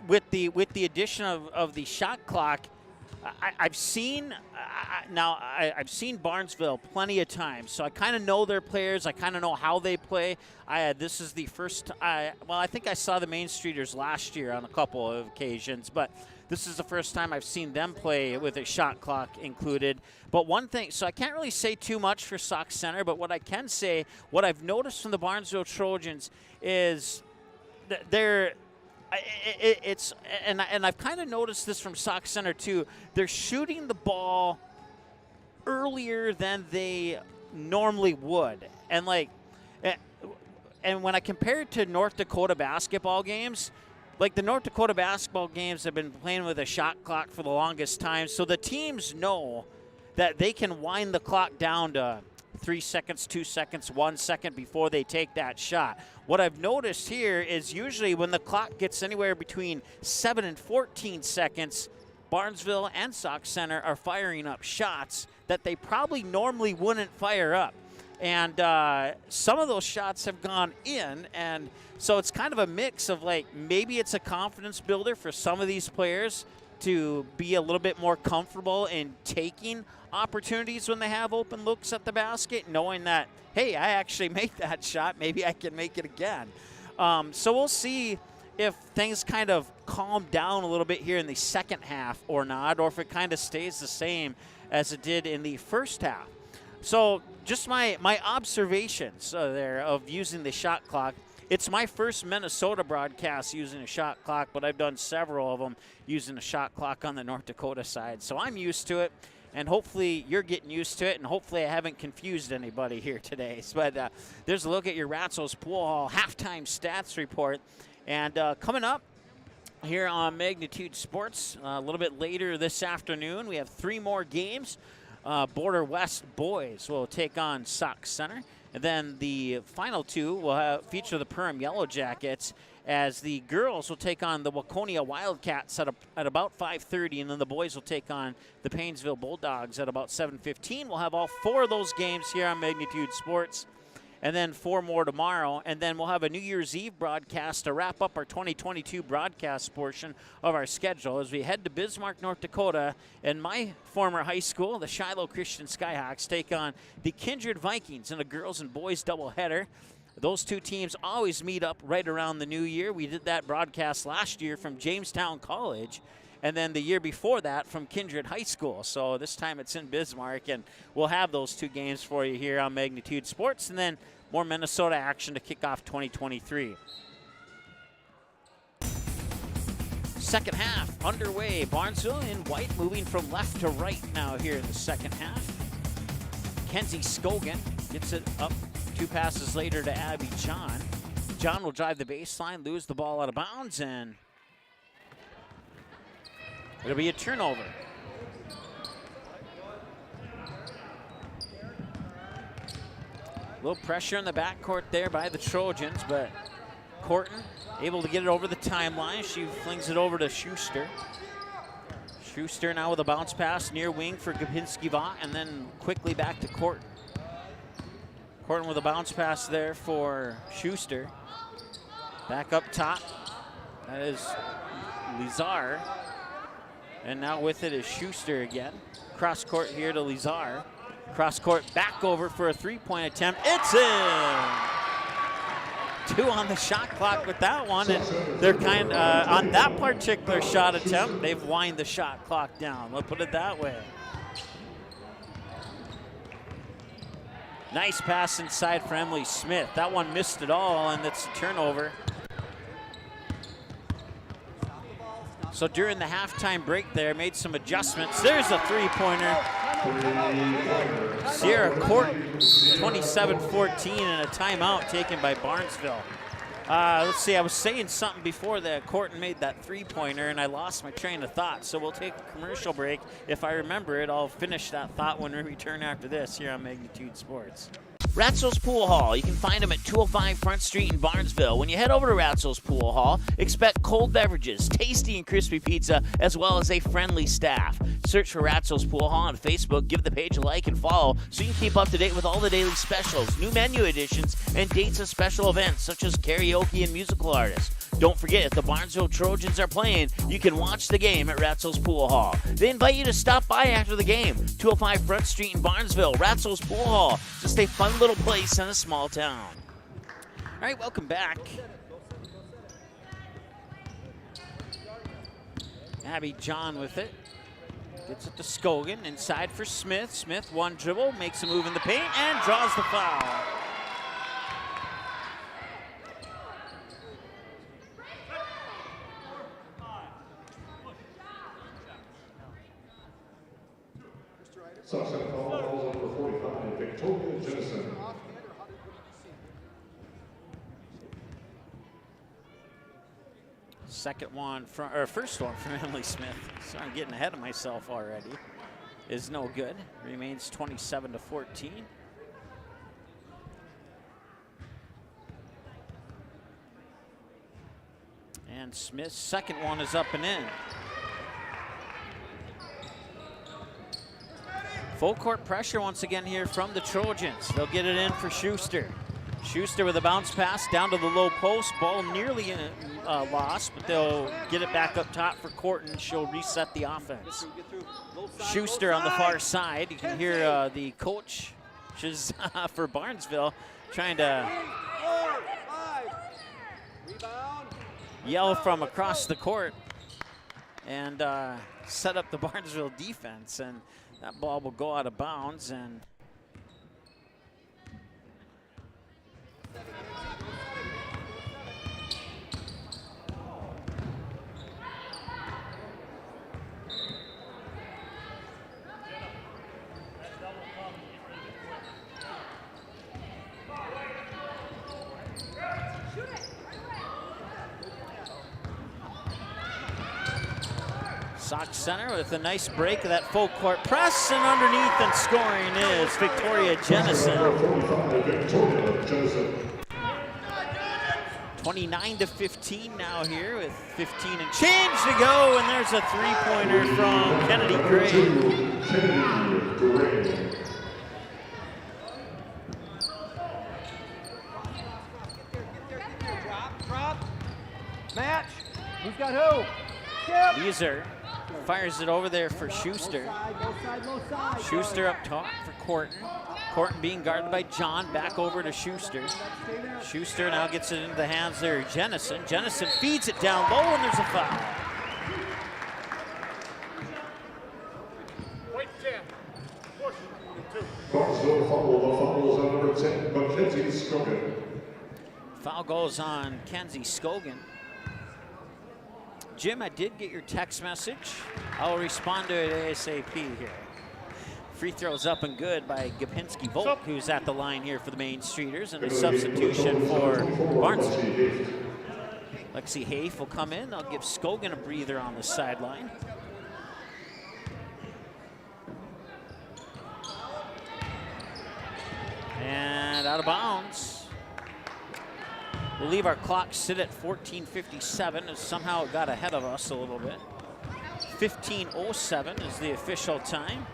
with the addition of the shot clock, I've seen Barnesville plenty of times, so I kind of know their players. I kind of know how they play. This is the first. I think I saw the Main Streeters last year on a couple of occasions, but this is the first time I've seen them play with a shot clock included. But one thing, so I can't really say too much for Sauk Center, but what I can say, what I've noticed from the Barnesville Trojans is that and I've kind of noticed this from Sauk Center too. They're shooting the ball earlier than they normally would, and when I compare it to North Dakota basketball games, like the North Dakota basketball games have been playing with a shot clock for the longest time, so the teams know that they can wind the clock down to 3 seconds, 2 seconds, 1 second before they take that shot. What I've noticed here is usually when the clock gets anywhere between 7 and 14 seconds, Barnesville and Sauk Center are firing up shots that they probably normally wouldn't fire up. And some of those shots have gone in, and so it's kind of a mix of, like, maybe it's a confidence builder for some of these players to be a little bit more comfortable in taking opportunities when they have open looks at the basket, knowing that, hey, I actually made that shot, maybe I can make it again. So we'll see if things kind of calm down a little bit here in the second half or not, or if it kind of stays the same as it did in the first half. So just my observations there of using the shot clock. It's my first Minnesota broadcast using a shot clock, but I've done several of them using a shot clock on the North Dakota side. So I'm used to it, and hopefully you're getting used to it, and hopefully I haven't confused anybody here today. But there's a look at your Ratsos Pool Hall halftime stats report. And coming up here on Magnitude Sports, a little bit later this afternoon, we have 3 more games. Border West boys will take on Sauk Center. And then the final 2 will feature the Perham Yellow Jackets, as the girls will take on the Waconia Wildcats at about 5:30, and then the boys will take on the Paynesville Bulldogs at about 7:15. We'll have all 4 of those games here on Magnitude Sports, and then 4 more tomorrow. And then we'll have a New Year's Eve broadcast to wrap up our 2022 broadcast portion of our schedule as we head to Bismarck, North Dakota, and my former high school, the Shiloh Christian Skyhawks, take on the Kindred Vikings in a girls and boys doubleheader. Those 2 teams always meet up right around the new year. We did that broadcast last year from Jamestown College, and then the year before that from Kindred High School. So this time it's in Bismarck, and we'll have those 2 games for you here on Magnitude Sports, and then more Minnesota action to kick off 2023. Second half underway. Barnesville in white, moving from left to right now here in the second half. Kenzie Scogan gets it up 2 passes later to Abby John. John will drive the baseline, lose the ball out of bounds, and it'll be a turnover. A little pressure in the backcourt there by the Trojans, but Corton able to get it over the timeline. She flings it over to Schuster. Schuster now with a bounce pass near wing for Gapinski-Vaught, and then quickly back to Corton. Corton with a bounce pass there for Schuster. Back up top, that is Lizar. And now with it is Schuster again. Cross court here to Lizar. Cross court back over for a three-point attempt. It's in! 2 on the shot clock with that one, and they're on that particular shot attempt, they've wind the shot clock down. Let's put it that way. Nice pass inside for Emily Smith. That one missed it all, and it's a turnover. So during the halftime break there, made some adjustments. There's a three-pointer. Sierra Corton, 27-14, and a timeout taken by Barnesville. Let's see, I was saying something before that Corton made that three-pointer, and I lost my train of thought. So we'll take a commercial break. If I remember it, I'll finish that thought when we return after this here on Magnitude Sports. Ratzo's Pool Hall. You can find them at 205 Front Street in Barnesville. When you head over to Ratzo's Pool Hall, expect cold beverages, tasty and crispy pizza, as well as a friendly staff. Search for Ratzo's Pool Hall on Facebook, give the page a like and follow so you can keep up to date with all the daily specials, new menu additions, and dates of special events such as karaoke and musical artists. Don't forget, if the Barnesville Trojans are playing, you can watch the game at Ratzo's Pool Hall. They invite you to stop by after the game. 205 Front Street in Barnesville, Ratzo's Pool Hall. Just a fun little place in a small town. All right, welcome back. Abby John with it. Gets it to Scogan, inside for Smith. Smith, one dribble, makes a move in the paint, and draws the foul. Subset call calls over 45, Victoria Jennison. First one from Emily Smith. So I'm getting ahead of myself already. Is no good. Remains 27-14. And Smith's second one is up and in. Full court pressure once again here from the Trojans. They'll get it in for Schuster. Schuster with a bounce pass down to the low post. Ball nearly lost, but they'll get it back up top for Corton. She'll reset the offense. Schuster on the far side. You can hear the coach for Barnesville trying to yell from across the court and set up the Barnesville defense. And that ball will go out of bounds, and Sox center with a nice break of that full court press, and underneath and scoring is Victoria Jennison. 29-15 now here with 15 and change to go, and there's a three-pointer from Kennedy Gray. Drop. Match. Who's got who? Leeser fires it over there for Schuster. Schuster up top for Corton. Corton being guarded by John. Back over to Schuster. Schuster now gets it into the hands there of Jennison. Jennison feeds it down low, and there's a foul. Foul goes on Kenzie Scogan. Jim, I did get your text message. I'll respond to it ASAP here. Free throws up and good by Gapinski-Volk, who's at the line here for the Main Streeters, and a substitution for Barnesville. Lexi Hafe will come in. They'll give Scogan a breather on the sideline. And out of bounds. We'll leave our clock sit at 14:57 as somehow it got ahead of us a little bit. 15:07 is the official time.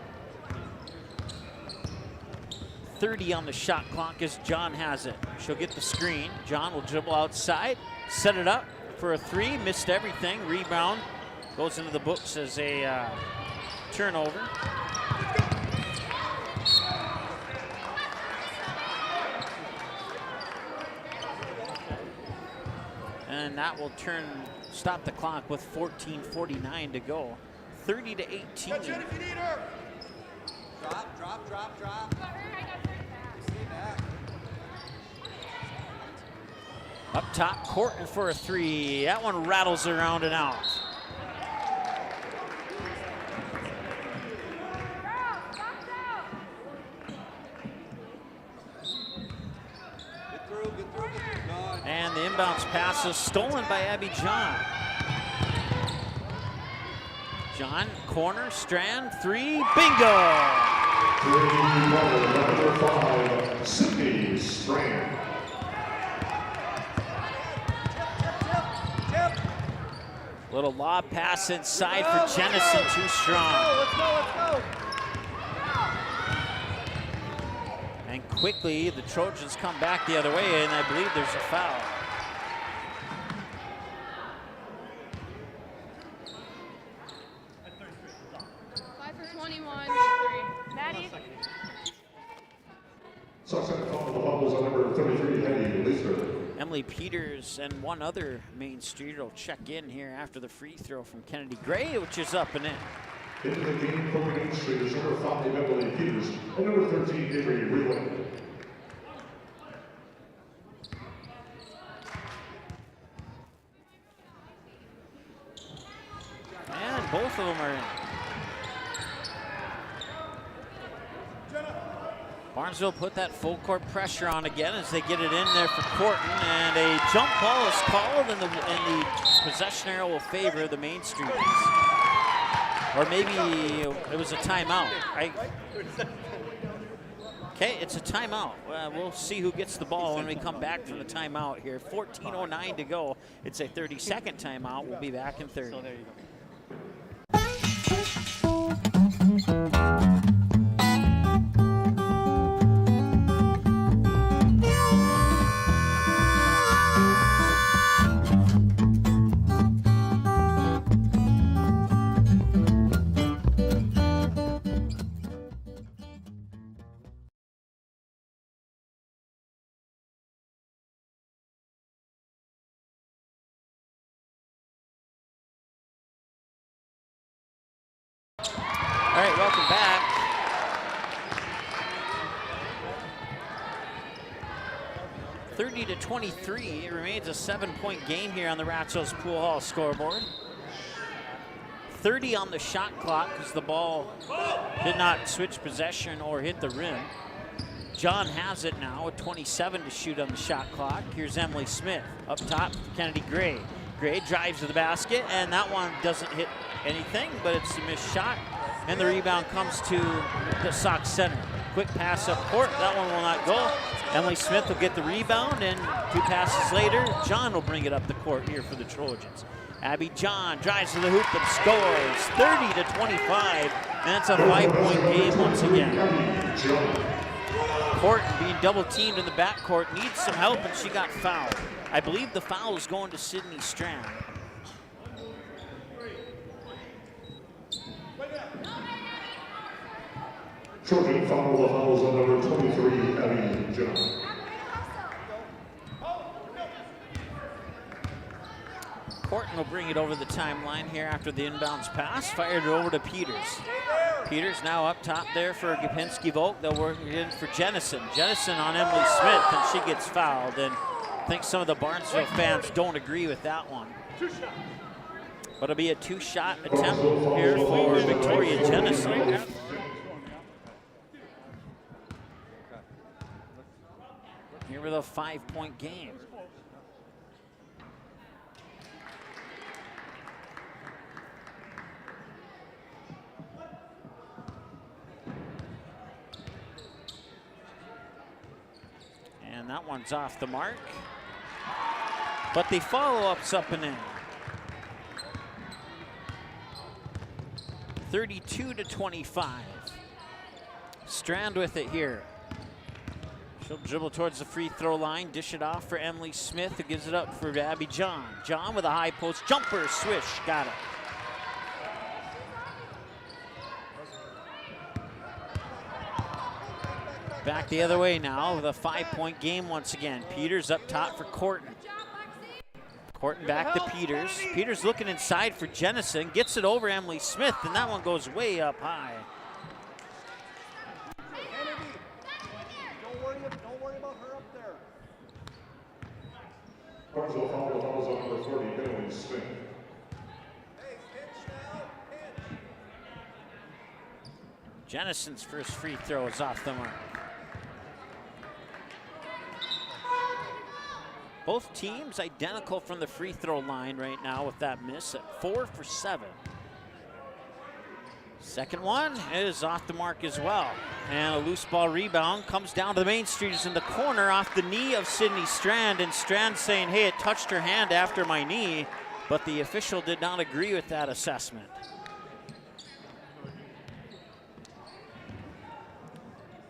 30 on the shot clock as John has it. She'll get the screen. John will dribble outside, set it up for a three, missed everything. Rebound goes into the books as a turnover. And that will stop the clock with 14:49 to go. 30-18. Catch it if you need her. Drop. Stay back. Up top, Courtney for a three. That one rattles around and out. Get through. And the inbounds pass is stolen by Abby John. John, corner, Strand, three, bingo! Number 5, Sydney Strand. Little lob pass inside for Jennison, too strong. Let's go. And quickly, the Trojans come back the other way, and I believe there's a foul. Emily Peters and one other Main Streeter will check in here after the free throw from Kennedy Gray, which is up and in. Into the game for Main Street is number 5, Emily Peters, and number 13, Avery Wheelan. And both of them are in. Barnesville put that full court pressure on again as they get it in there for Corton, and a jump ball is called, and the possession arrow will favor the Main Streeters. Or maybe it was a timeout. Okay, it's a timeout. We'll see who gets the ball when we come back from the timeout here. 14:09 to go. It's a 30-second timeout. We'll be back in 30. So there you go. All right, welcome back. (30-23). It remains a 7-point game here on the Ratsos Pool Hall scoreboard. 30 on the shot clock because the ball did not switch possession or hit the rim. John has it now with 27 to shoot on the shot clock. Here's Emily Smith up top, Kennedy Gray. Gray drives to the basket, and that one doesn't hit anything, but it's a missed shot. And the rebound comes to the Sox center. Quick pass up court, that one will not go. Emily Smith will get the rebound, and 2 passes later, John will bring it up the court here for the Trojans. Abby John drives to the hoop and scores, 30-25, and that's a 5-point game once again. Corton being double teamed in the backcourt, needs some help, and she got fouled. I believe the foul is going to Sydney Strand. Trojan foul, the fouls on number 23, Abby John. Corton will bring it over the timeline here after the inbounds pass. Fired it over to Peters. Peters now up top there for Gapinski-Volk. They'll work it in for Jennison. Jennison on Emily Smith, and she gets fouled. And I think some of the Barnesville fans don't agree with that one. But it'll be a 2-shot attempt here for Victoria Jennison. Here with a 5-point game. And that one's off the mark. But the follow-up's up and in. 32-25. Strand with it here. She'll dribble towards the free throw line, dish it off for Emily Smith, who gives it up for Abby John. John with a high post jumper, swish, got it. Back the other way now with a 5-point game once again. Peters up top for Corton. Corton back to Peters. Peters looking inside for Jennison, gets it over Emily Smith, and that one goes way up high. Don't worry about her up there. Barnesville foul, the foul is on number 40, Emily Smith. Hey, pinch now, pinch. Jennison's first free throw is off the mark. Both teams identical from the free throw line right now with that miss at 4 for 7. Second one is off the mark as well. And a loose ball rebound comes down to the Main Streeters in the corner off the knee of Sydney Strand. And Strand saying, hey, it touched her hand after my knee. But the official did not agree with that assessment.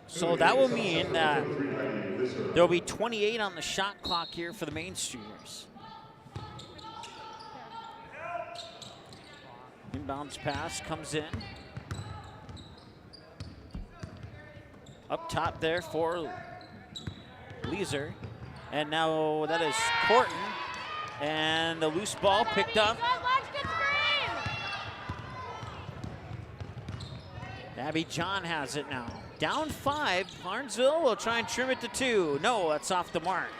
So that will mean that there will be 28 on the shot clock here for the Main Streeters. Inbounds pass comes in. Up top there for Leeser. And now that is Corton. And the loose ball picked up. Abby John has it now. Down 5, Barnesville will try and trim it to 2. No, that's off the mark.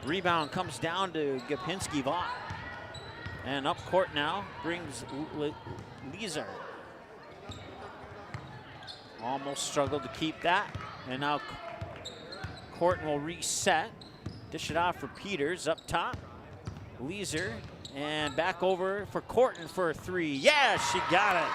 Rebound comes down to Gapinski-Vaught. And up court now brings Leeser. Almost struggled to keep that. And now Corton will reset. Dish it off for Peters up top. Leeser. And back over for Corton for a 3. Yeah, she got it.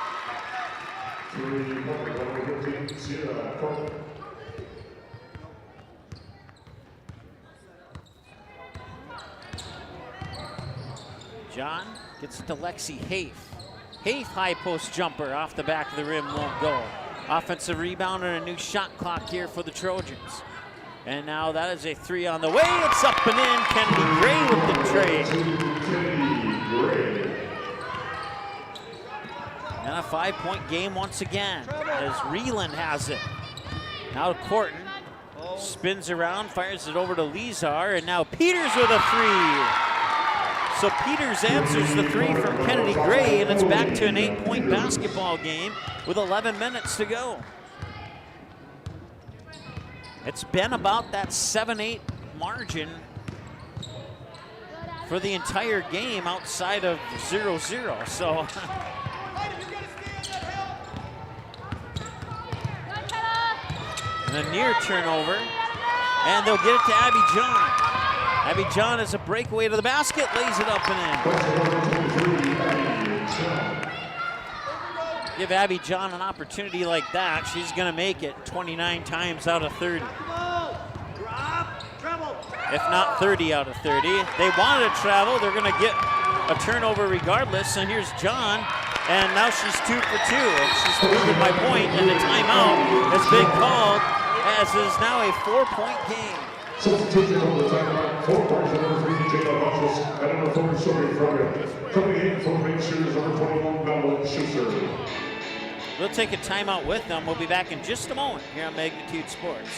John gets it to Lexi Haif. Haif high post jumper off the back of the rim, won't go. Offensive rebound and a new shot clock here for the Trojans. And now that is a 3 on the way. It's up and in. Kennedy Gray with the trade. And a 5-point game once again as Reeland has it. Now to Corton. Spins around, fires it over to Lizar, and now Peters with a 3. So Peters answers the 3 from Kennedy Gray, and it's back to an 8-point basketball game with 11 minutes to go. It's been about that 7-8 margin for the entire game outside of 0-0. So and a near turnover, and they'll get it to Abby John. Abby John has a breakaway to the basket, lays it up and in. Give Abby John an opportunity like that, she's going to make it 29 times out of 30. If not 30 out of 30. They wanted to travel, they're going to get a turnover regardless, and here's John. And now she's 2 for 2, and she's proven my point, and the timeout has been called, as is now a 4-point game. Substitution on the timeout, 4 points for number 3, Jacob Bunches, and number 4, Sophie Frogger. Coming in for Main Streeters, number 21, Madeline Schuster. We'll take a timeout with them. We'll be back in just a moment here on Magnitude Sports.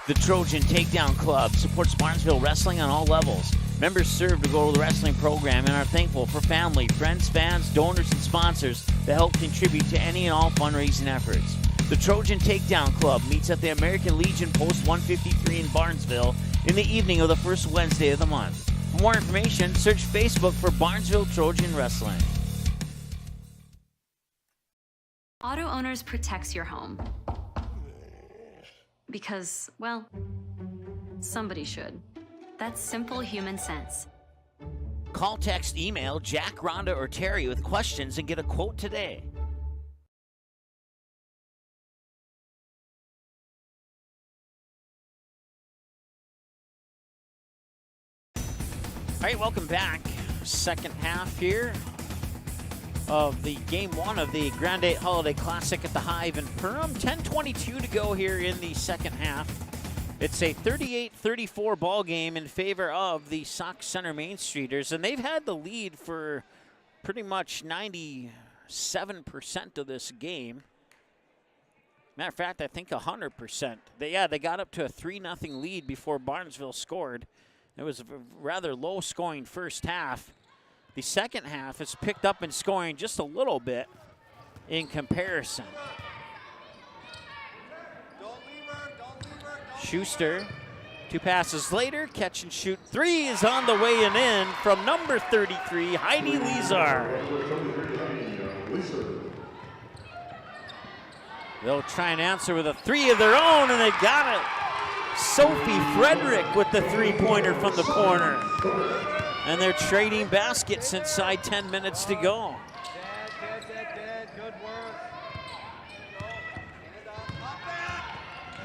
The Trojan Takedown Club supports Barnesville wrestling on all levels. Members serve to go to the wrestling program and are thankful for family, friends, fans, donors, and sponsors that help contribute to any and all fundraising efforts. The Trojan Takedown Club meets at the American Legion Post 153 in Barnesville in the evening of the first Wednesday of the month. For more information, search Facebook for Barnesville Trojan Wrestling. Auto Owners protects your home. Because, well, somebody should. That's simple human sense. Call, text, email Jack, Rhonda, or Terry with questions and get a quote today. All right, welcome back. Second half here. of the Game 1 of the Grand8 Holiday Classic at the Hive in Perham. 10:22 to go here in the second half. It's a 38-34 ball game in favor of the Sauk Center Main Streeters, and they've had the lead for pretty much 97% of this game. Matter of fact, I think 100%. They got up to a 3-0 lead before Barnesville scored. It was a rather low-scoring first half. The second half has picked up in scoring just a little bit in comparison. Schuster, 2 passes later, catch and shoot 3 is on the way and in from number 33, Heidi Lizar. They'll try and answer with a 3 of their own, and they got it. Sophie Frederick with the 3-pointer from the corner. And they're trading baskets inside 10 minutes to go. Good work.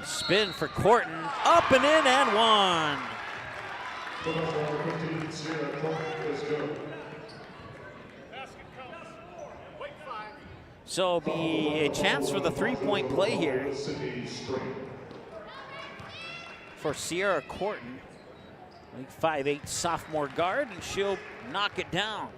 A spin for Corton, up and in and one. So be a chance for the 3-point play here for Sierra Corton. 5'8" sophomore guard, and she'll knock it down.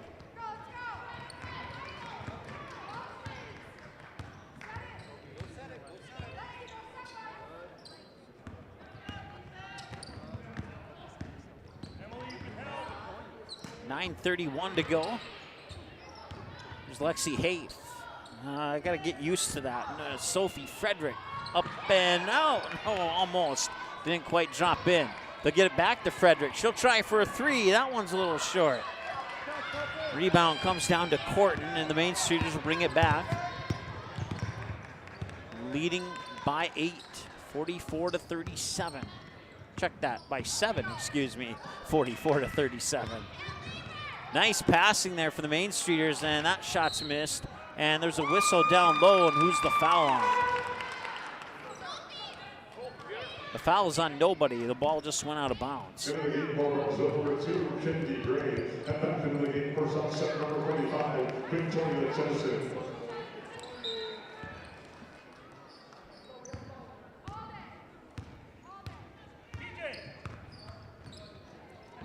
.931 to go. There's Lexi Haith. I got to get used to that. Sophie Frederick up and out. No, almost. Didn't quite drop in. They'll get it back to Frederick. She'll try for a 3. That one's a little short. Rebound comes down to Corton, and the Main Streeters will bring it back. Leading by 8, 44-37. Check that, by 7, excuse me, 44-37. Nice passing there for the Main Streeters, and that shot's missed. And there's a whistle down low, and who's the foul on? The foul is on nobody. The ball just went out of bounds.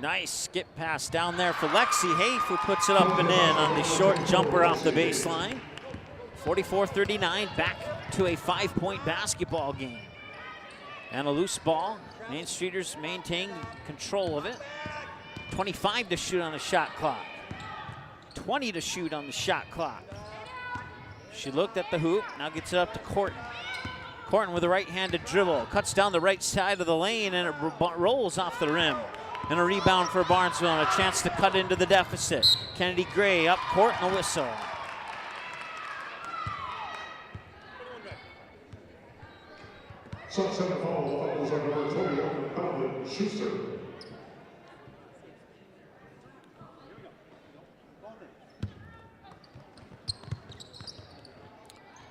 Nice skip pass down there for Lexi Haith, who puts it up and in on the short jumper off the baseline. 44-39, back to a 5-point basketball game. And a loose ball. Main Streeters maintain control of it. 25 to shoot on the shot clock. 20 to shoot on the shot clock. She looked at the hoop, now gets it up to Corton. Corton with a right-handed dribble, cuts down the right side of the lane, and it rolls off the rim. And a rebound for Barnesville, and a chance to cut into the deficit. Kennedy Gray up court and a whistle. Schuster.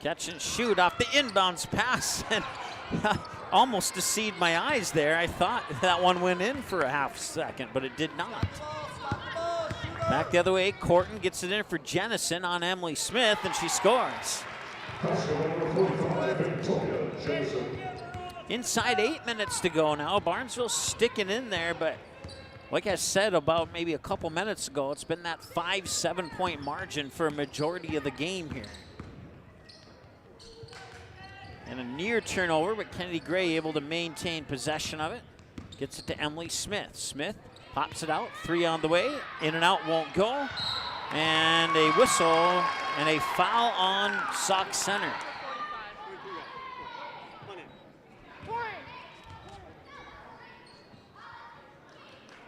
Catch and shoot off the inbounds pass, and almost deceived my eyes there. I thought that one went in for a half second, but it did not. Back the other way, Corton gets it in for Jennison on Emily Smith, and she scores. Inside 8 minutes to go now. Barnesville sticking in there, but like I said about maybe a couple minutes ago, it's been that 5-7 point margin for a majority of the game here. And a near turnover, but Kennedy Gray able to maintain possession of it. Gets it to Emily Smith. Smith pops it out, 3 on the way. In and out won't go. And a whistle and a foul on Sauk Center.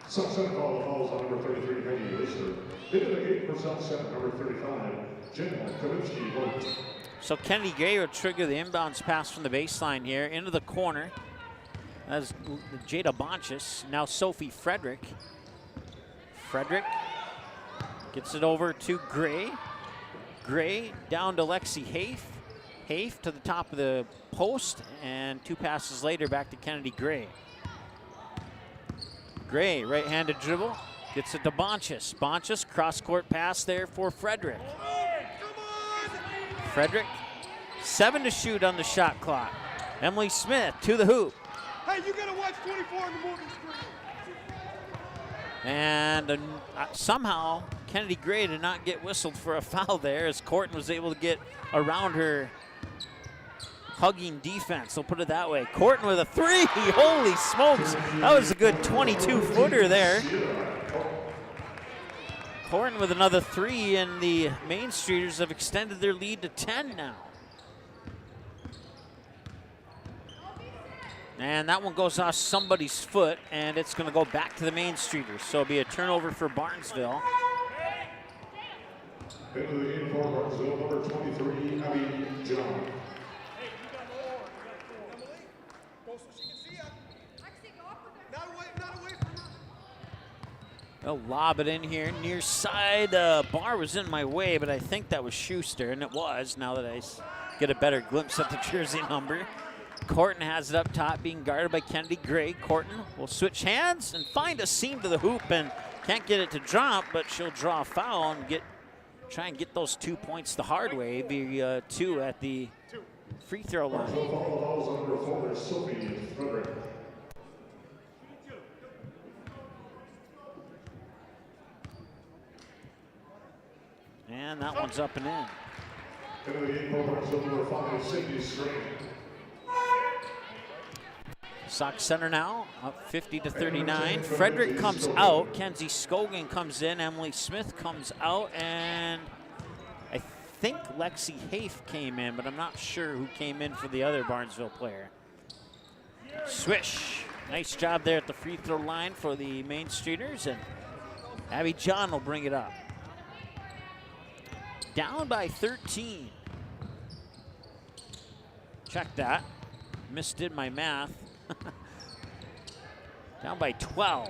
Sauk Center falls on number 33, Heidi Lizar. Into the gate for Sauk Center, number 35, Jenna Kavitsky-Holt. So Kennedy Gray will trigger the inbounds pass from the baseline here into the corner. That's Jada Bonchis. Now Sophie Frederick. Frederick gets it over to Gray. Gray down to Lexi Haith. Haith to the top of the post, and 2 passes later back to Kennedy Gray. Gray, right-handed dribble, gets it to Bonchis. Bonchis, cross-court pass there for Frederick. Frederick, 7 to shoot on the shot clock. Emily Smith to the hoop. Hey, you gotta watch 24 on the movie screen. And somehow Kennedy Gray did not get whistled for a foul there as Corton was able to get around her hugging defense. I'll put it that way. Corton with a 3. Holy smokes. That was a good 22-footer there. Corton with another 3, and the Main Streeters have extended their lead to 10 now. And that one goes off somebody's foot, and it's going to go back to the Main Streeters. So it'll be a turnover for Barnesville. Into the game for Barnesville, number 23, Abby John. They'll lob it in here, near side. Bar was in my way, but I think that was Schuster, and it was, now that I get a better glimpse at the jersey number. Corton has it up top, being guarded by Kennedy Gray. Corton will switch hands and find a seam to the hoop, and can't get it to drop, but she'll draw a foul and try and get those 2 points the hard way. Be 2 at the free throw line. And that one's up and in. Into the game for Barnesville, number 5, Sydney String. Sox center now, up 50 to 39. Frederick comes out. Kenzie Scogan comes in. Emily Smith comes out. And I think Lexi Hafe came in, but I'm not sure who came in for the other Barnesville player. Swish. Nice job there at the free throw line for the Main Streeters. And Abby John will bring it up. Down by 13. Check that. Misdid my math. Down by 12.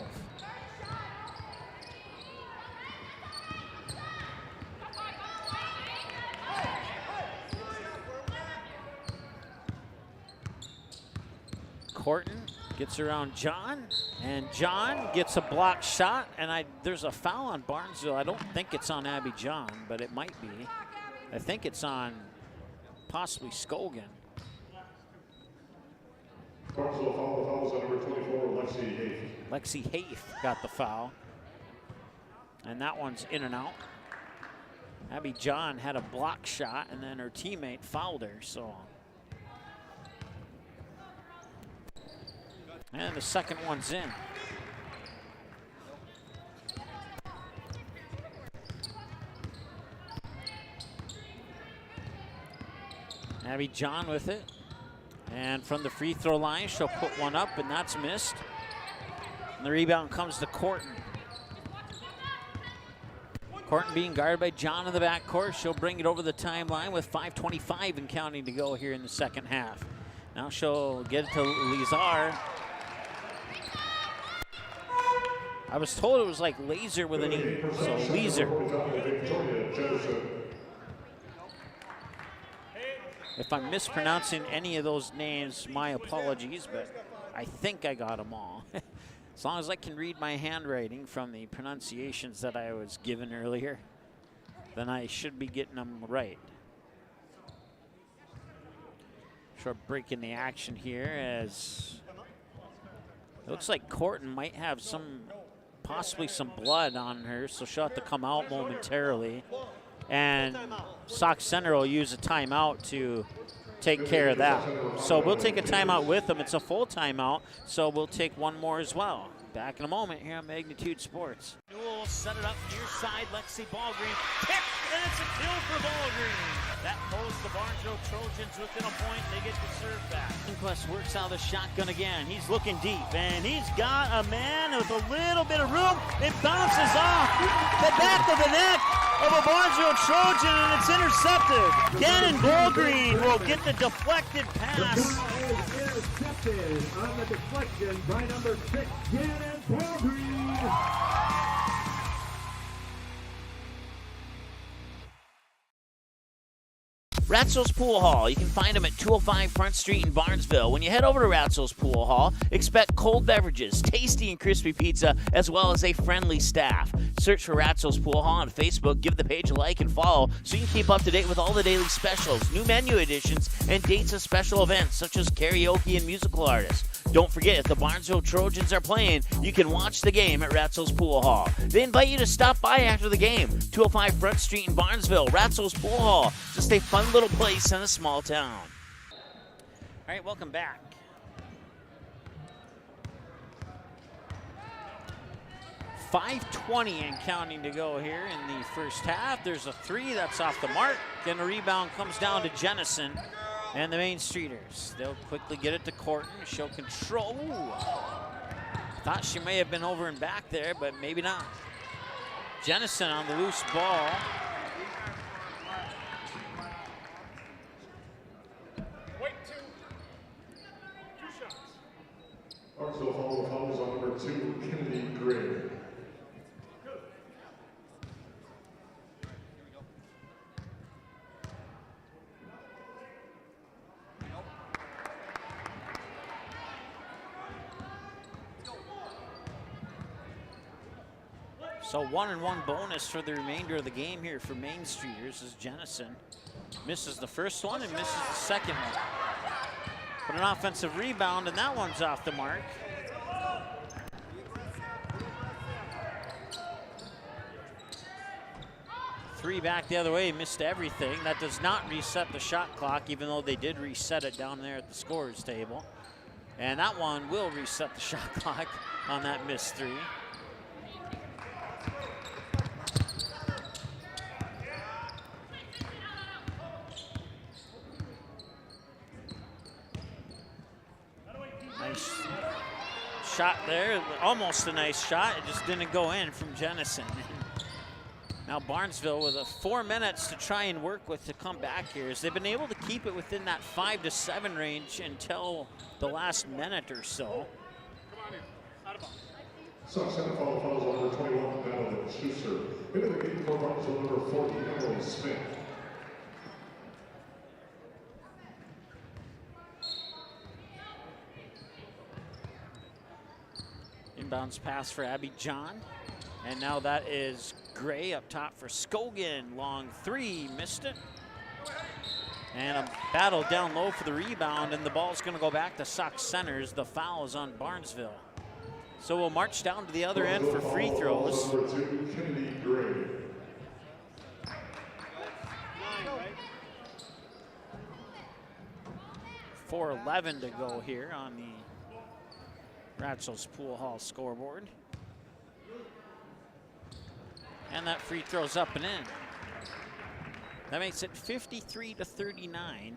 Corton gets around John, and John gets a blocked shot, and there's a foul on Barnesville. I don't think it's on Abby John, but it might be. I think it's on possibly Scogan. Barnesville foul. The foul is on number 24, Lexi Hafe. Lexi Hafe got the foul. And that one's in and out. Abby John had a block shot, and then her teammate fouled her, so. And the second one's in. Abby John with it. And from the free throw line, she'll put one up, and that's missed. And the rebound comes to Corton. Corton being guarded by John in the backcourt. She'll bring it over the timeline with 5:25 and counting to go here in the second half. Now she'll get it to Lizar. I was told it was like laser with an E, so Leeser. If I'm mispronouncing any of those names, my apologies, but I think I got them all. As long as I can read my handwriting from the pronunciations that I was given earlier, then I should be getting them right. Short break in the action here as it looks like Corton might have possibly some blood on her, so she'll have to come out momentarily. And Sox Center will use a timeout to take care of that. So we'll take a timeout with them. It's a full timeout, so we'll take one more as well. Back in a moment here on Magnitude Sports. Newell set it up near side. Lexi Ballgreen kick, and it's a kill for Ballgreen. That pulls the Barnesville Trojans within a point. They get the serve back. Quest works out the shotgun again. He's looking deep, and he's got a man with a little bit of room. It bounces off the back of the neck of a Barnesville Trojan, and it's intercepted. Gannon Ballgreen will get the deflected pass. Intercepted on the deflection by number 6, Gannon Ballgreen. Ratzo's Pool Hall. You can find them at 205 Front Street in Barnesville. When you head over to Ratzo's Pool Hall, expect cold beverages, tasty and crispy pizza, as well as a friendly staff. Search for Ratzo's Pool Hall on Facebook, give the page a like and follow so you can keep up to date with all the daily specials, new menu additions, and dates of special events such as karaoke and musical artists. Don't forget, if the Barnesville Trojans are playing, you can watch the game at Ratzo's Pool Hall. They invite you to stop by after the game. 205 Front Street in Barnesville, Ratzo's Pool Hall. Just a fun little place in a small town. All right, welcome back. .520 and counting to go here in the first half. There's a three that's off the mark, and the rebound comes down to Jennison and the Main Streeters. They'll quickly get it to Corton, show control. Ooh. Thought she may have been over and back there, but maybe not. Jennison on the loose ball. Barnesville fouls on number 2, Kennedy Gray. So 1-and-1 bonus for the remainder of the game here for Main Streeters as Jennison misses the first one and misses the second one. But an offensive rebound, and that one's off the mark. Three back the other way, missed everything. That does not reset the shot clock, even though they did reset it down there at the scorer's table. And that one will reset the shot clock on that missed three. Nice shot there, almost a nice shot. It just didn't go in from Jennison. Now Barnesville with 4 minutes to try and work with to come back here, as they've been able to keep it within that 5 to 7 range until the last minute or so. Sox center foul fouls on number 21, Madeline Schuster. Into the game for Barnesville, number 40, Emily Smith. Inbounds pass for Abby John. And now that is Gray up top for Scogan. Long three, missed it. And a battle down low for the rebound, and the ball's gonna go back to Sox centers. The foul is on Barnesville. So we'll march down to the other end for free throws. Number 2, Kennedy Gray. .411 to go here on the Ratzo's Pool Hall scoreboard. And that free throw's up and in. That makes it 53 to 39.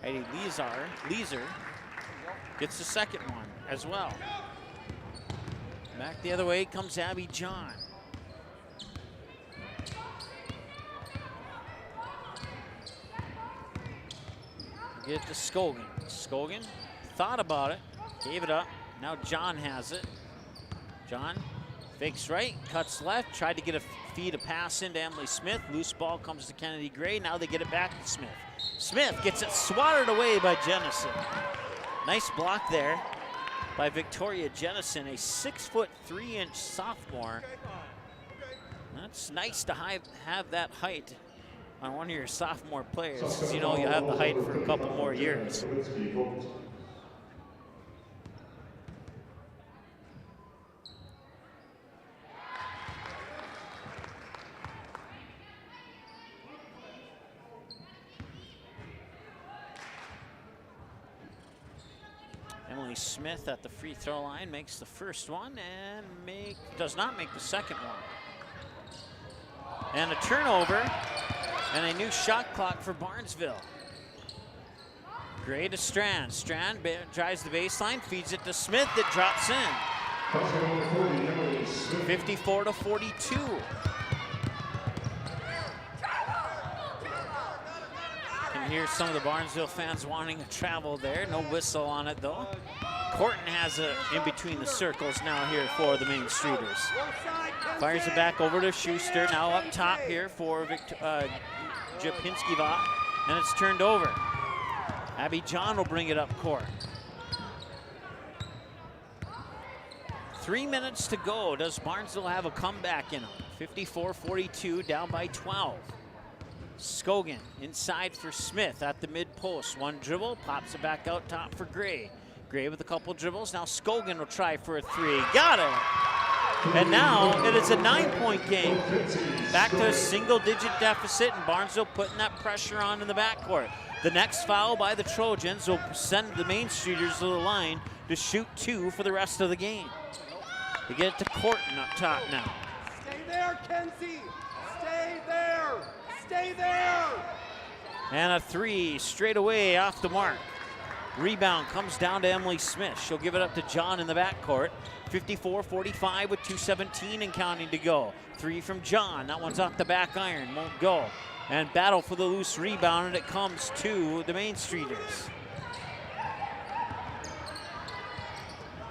Eddie Leeser gets the second one as well. Back the other way comes Abby John. Get to Scogan. Scogan thought about it, gave it up. Now John has it. John fakes right, cuts left, tried to get feed a pass into Emily Smith. Loose ball comes to Kennedy Gray. Now they get it back to Smith. Smith gets it swatted away by Jennison. Nice block there by Victoria Jennison, a 6'3" sophomore. That's nice to have that height on one of your sophomore players, because you know you have the height for a couple more years. Emily Smith at the free throw line makes the first one and does not make the second one. And a turnover and a new shot clock for Barnesville. Gray to Strand. Strand drives the baseline, feeds it to Smith that drops in. 54 to 42. Can hear some of the Barnesville fans wanting to travel there. No whistle on it though. Corton has it in between the circles now here for the Main Streeters. Fires it back over to Schuster, now up top here for Japinski-Vot, and it's turned over. Abby John will bring it up court. 3 minutes to go. Does Barnesville have a comeback in them? 54-42, down by 12. Scogan inside for Smith at the mid post. One dribble, pops it back out top for Gray. Gray with a couple dribbles. Now Scogan will try for a three. Got it! And now it is a 9-point game. Back to a single-digit deficit, and Barnesville putting that pressure on in the backcourt. The next foul by the Trojans will send the Main Streeters to the line to shoot 2 for the rest of the game. They get it to Corton up top now. Stay there, Kenzie. Stay there. Stay there. And a 3 straight away off the mark. Rebound comes down to Emily Smith. She'll give it up to John in the backcourt. 54-45 with 2:17 and counting to go. 3 from John. That one's off the back iron. Won't go. And battle for the loose rebound, and it comes to the Main Streeters.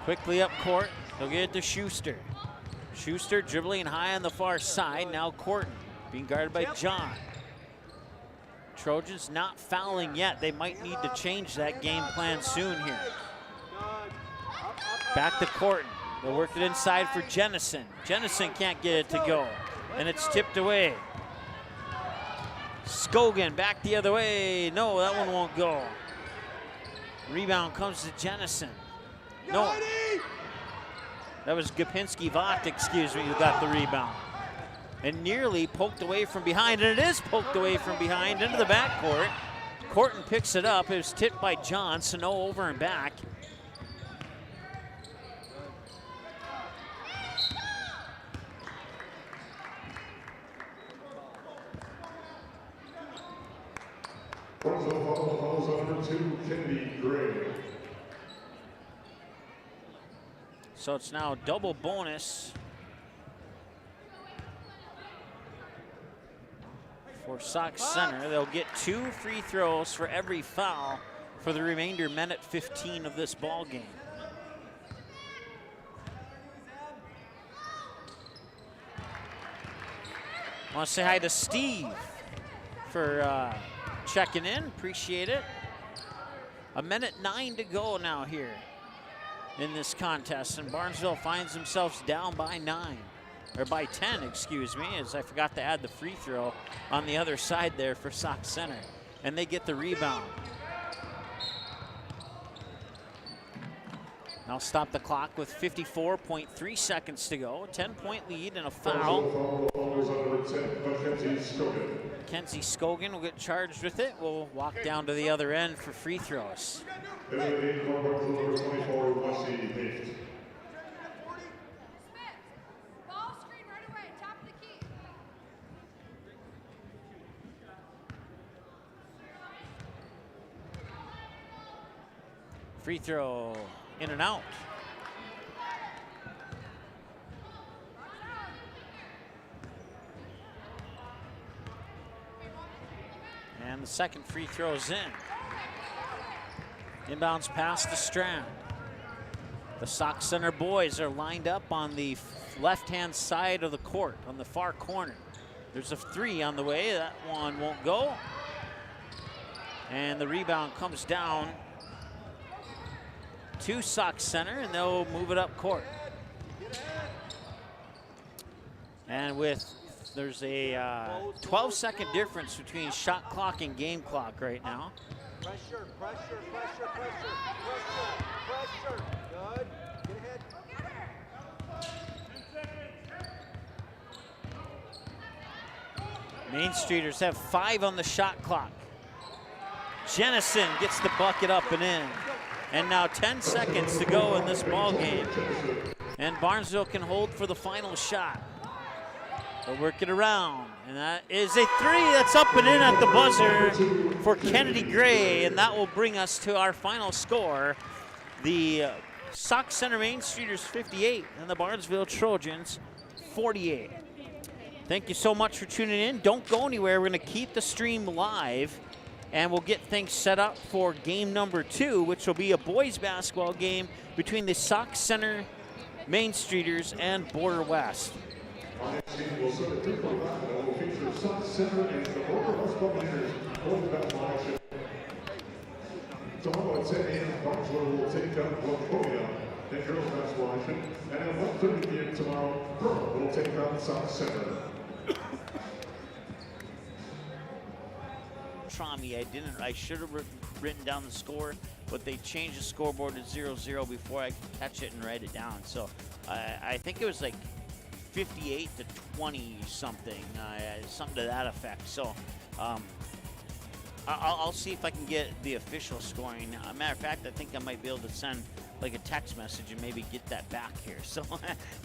Quickly up court. They'll get it to Schuster. Schuster dribbling high on the far side. Now Corton being guarded by John. Trojans not fouling yet. They might need to change that game plan soon here. Back to Corton. They'll work it inside for Jennison. Jennison can't get it to go, and it's tipped away. Scogan back the other way. No, that one won't go. Rebound comes to Jennison. No. That was Gapinski-Vot, excuse me, who got the rebound. And nearly poked away from behind, and it is poked away from behind into the backcourt. Corton picks it up. It was tipped by John. Sano over and back. Falls number 2, Kennedy Gray. So it's now double bonus for Sox Center. They'll get 2 free throws for every foul for the remainder minute 15 of this ball game. I want to say hi to Steve for checking in. Appreciate it. 1:09 to go now here in this contest, and Barnesville finds themselves down by 9, or by 10, excuse me, as I forgot to add the free throw on the other side there for Sox Center, and they get the rebound. Now stop the clock with 54.3 seconds to go. 10-point lead and a foul. Kenzie Scogan will get charged with it. We'll walk down to the other end for free throws. Free throw in and out. And the second free throw is in. Inbounds pass to Strand. The Sox Center boys are lined up on the left-hand side of the court, on the far corner. There's a 3 on the way. That one won't go. And the rebound comes down to Sox Center, and they'll move it up court. And there's a 12-second difference between shot clock and game clock right now. Pressure, pressure, pressure, pressure, pressure, pressure. Good. Get ahead. Main Streeters have 5 on the shot clock. Jennison gets the bucket up and in. And now 10 seconds to go in this ball game. And Barnesville can hold for the final shot. They'll work it around. And that is a 3 that's up and in at the buzzer for Kennedy Gray. And that will bring us to our final score. The Sox Center Main Streeters 58 and the Barnesville Trojans 48. Thank you so much for tuning in. Don't go anywhere. We're going to keep the stream live. and we'll get things set up for game number 2, which will be a boys basketball game between the Sauk Center Main Streeters and Border West. Our next game will start at 3:45 and will feature Sauk Center and the Border West Buccaneers both basketball action. Tomorrow at 10 a.m. Barnesville will take on Waconia in girls basketball action, and at 1:30 p.m. tomorrow, Pearl will take on Sauk Center. I should have written down the score, but they changed the scoreboard to 0-0 before I could catch it and write it down. So I think it was like 58-20 something, something to that effect. So I'll see if I can get the official scoring. Matter of fact, I think I might be able to send like a text message and maybe get that back here. So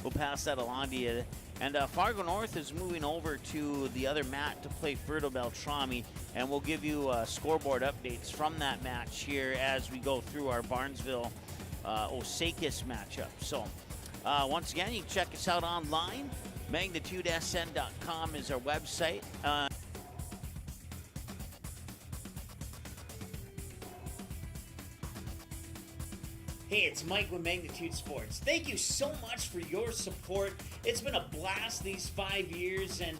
we'll pass that along to you. And Fargo North is moving over to the other mat to play Fertile Beltrami, and we'll give you scoreboard updates from that match here as we go through our Barnesville Osakis matchup. So once again, you can check us out online. MagnitudeSN.com is our website. Hey, it's Mike with Magnitude Sports. Thank you so much for your support. It's been a blast these 5 years, and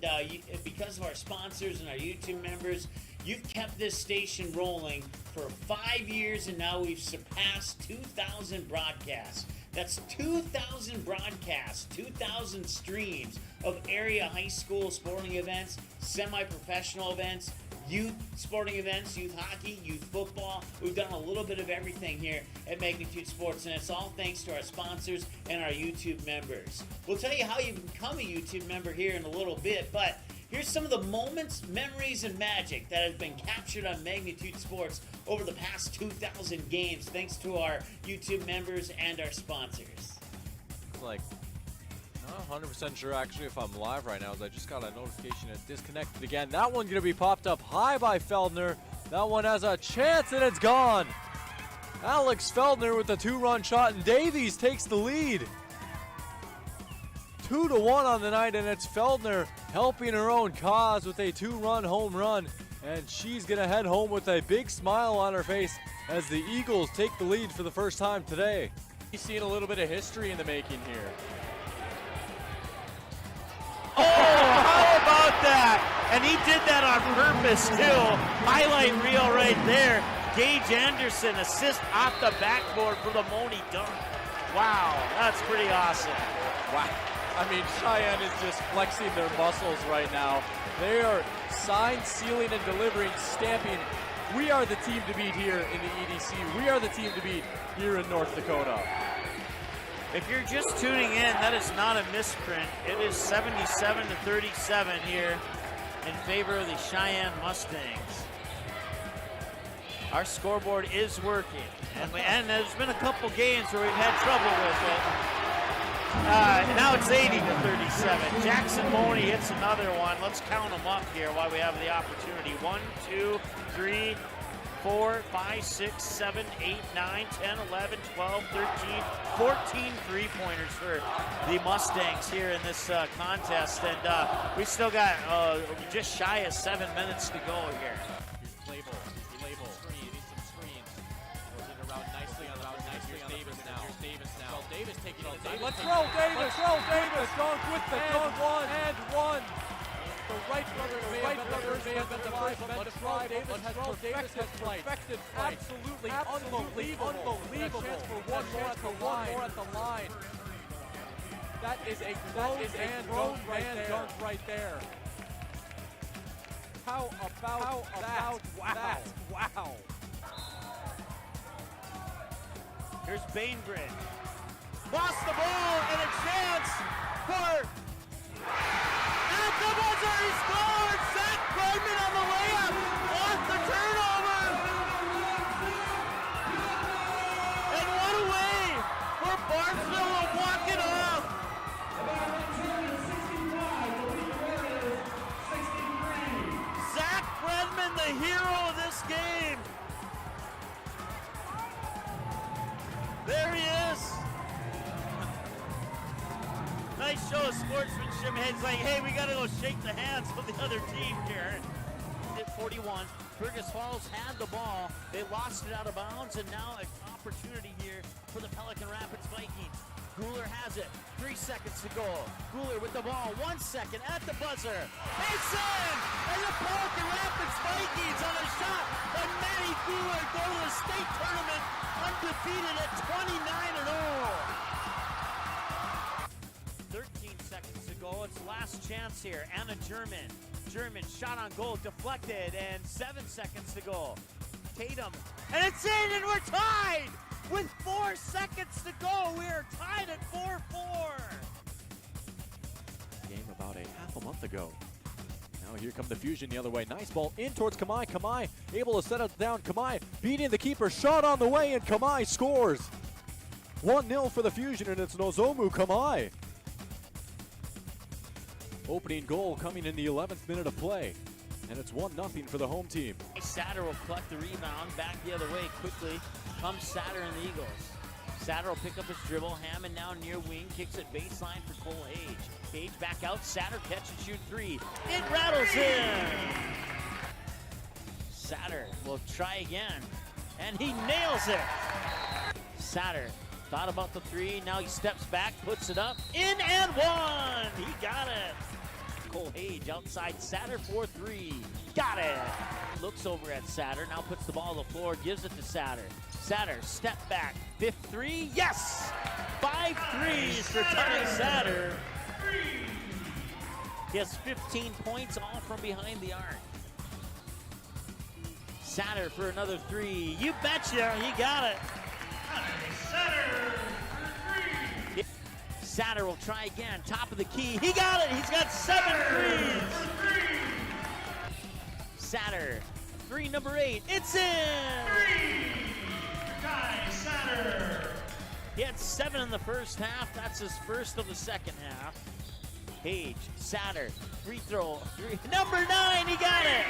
because of our sponsors and our YouTube members, you've kept this station rolling for 5 years, and now we've surpassed 2,000 broadcasts. That's 2,000 broadcasts, 2,000 streams of area high school sporting events, semi-professional events, youth sporting events, youth hockey, youth football. We've done a little bit of everything here at Magnitude Sports, and it's all thanks to our sponsors and our YouTube members. We'll tell you how you can become a YouTube member here in a little bit, but here's some of the moments, memories, and magic that has been captured on Magnitude Sports over the past 2,000 games, thanks to our YouTube members and our sponsors. Like, not 100% sure actually if I'm live right now, as I just got a notification it disconnected again. That one's going to be popped up high by Feldner. That one has a chance and it's gone. Alex Feldner with the 2-run shot, and Davies takes the lead. 2-1 on the night, and it's Feldner helping her own cause with a 2-run home run. And she's going to head home with a big smile on her face as the Eagles take the lead for the first time today. He's seeing a little bit of history in the making here. Oh, how about that? And he did that on purpose, too. Highlight reel right there. Gage Anderson assist off the backboard for the Moni dunk. Wow, that's pretty awesome. Wow. I mean, Cheyenne is just flexing their muscles right now. They are sign, sealing, and delivering, stamping. We are the team to beat here in the EDC. We are the team to beat here in North Dakota. If you're just tuning in, that is not a misprint. It is 77-37 here in favor of the Cheyenne Mustangs. Our scoreboard is working, and there's been a couple games where we've had trouble with it. Now it's 80-37. Jackson Moni hits another one. Let's count them up here while we have the opportunity. 1, 2, 3, 4, 5, 6, 7, 8, 9, 10, 11, 12, 13, 14 three-pointers for the Mustangs here in this contest. And we still got just shy of 7 minutes to go here. Here's Label. Screen. Needs some screens. Goes it around nicely on Davis now. Here's Davis now. Well, Davis taking it. Let's throw Davis. Dunk with the dunk. One. The right brother may have been the first one to try. Davis has perfected flight. Absolutely unbelievable. Chance for one more at the line. That is a grown man dunk right there. How about that? Wow. Here's Bainbridge. Lost the ball and a chance for... At the buzzer, he scored! Zach Bregman on the layup off the turnover! And what a way for Barnesville to walk it off! Zach Bregman, the hero of this game! There he is! Nice show of sportsmanship. It's like, hey, we got to go shake the hands of the other team here. Hit 41. Fergus Falls had the ball. They lost it out of bounds, and now an opportunity here for the Pelican Rapids Vikings. Guler has it. 3 seconds to go. Guler with the ball. 1 second at the buzzer. It's in! And the Pelican Rapids Vikings on a shot. And Matty Guler go to the state tournament undefeated at 29-0. 13 seconds to go. It's last chance here. Anna German. German shot on goal. Deflected. And 7 seconds to go. Tatum. And it's in, and we're tied! With 4 seconds to go, we are tied at 4-4. Game about a half a month ago. Now here come the Fusion the other way. Nice ball in towards Kamai. Kamai able to set it down. Kamai beating the keeper. Shot on the way, and Kamai scores. 1-0 for the Fusion, and it's Nozomu Kamai. Opening goal coming in the 11th minute of play. And it's 1-0 for the home team. Satter will collect the rebound. Back the other way quickly. Comes Satter and the Eagles. Satter will pick up his dribble. Hammond now near wing. Kicks it baseline for Cole Hage. Hage back out. Satter catch and shoot 3. It rattles in. Satter will try again. And he nails it. Satter thought about the 3. Now he steps back. Puts it up. In and 1. He got it. Cole Hage outside Satter for 3. Got it. Looks over at Satter. Now puts the ball on the floor. Gives it to Satter. Satter, step back. 5th 3. Yes! 5 threes for Ty Satter. He has 15 points, all from behind the arc. Satter for another 3. You betcha. He got it. Satter for 3. Satter will try again. Top of the key. He got it. He's got 7 threes. Satter. 3, number 8. It's in. 3. Ty Satter. He had 7 in the first half. That's his first of the second half. Hage. Satter. Free throw. 3. Number 9. He got it.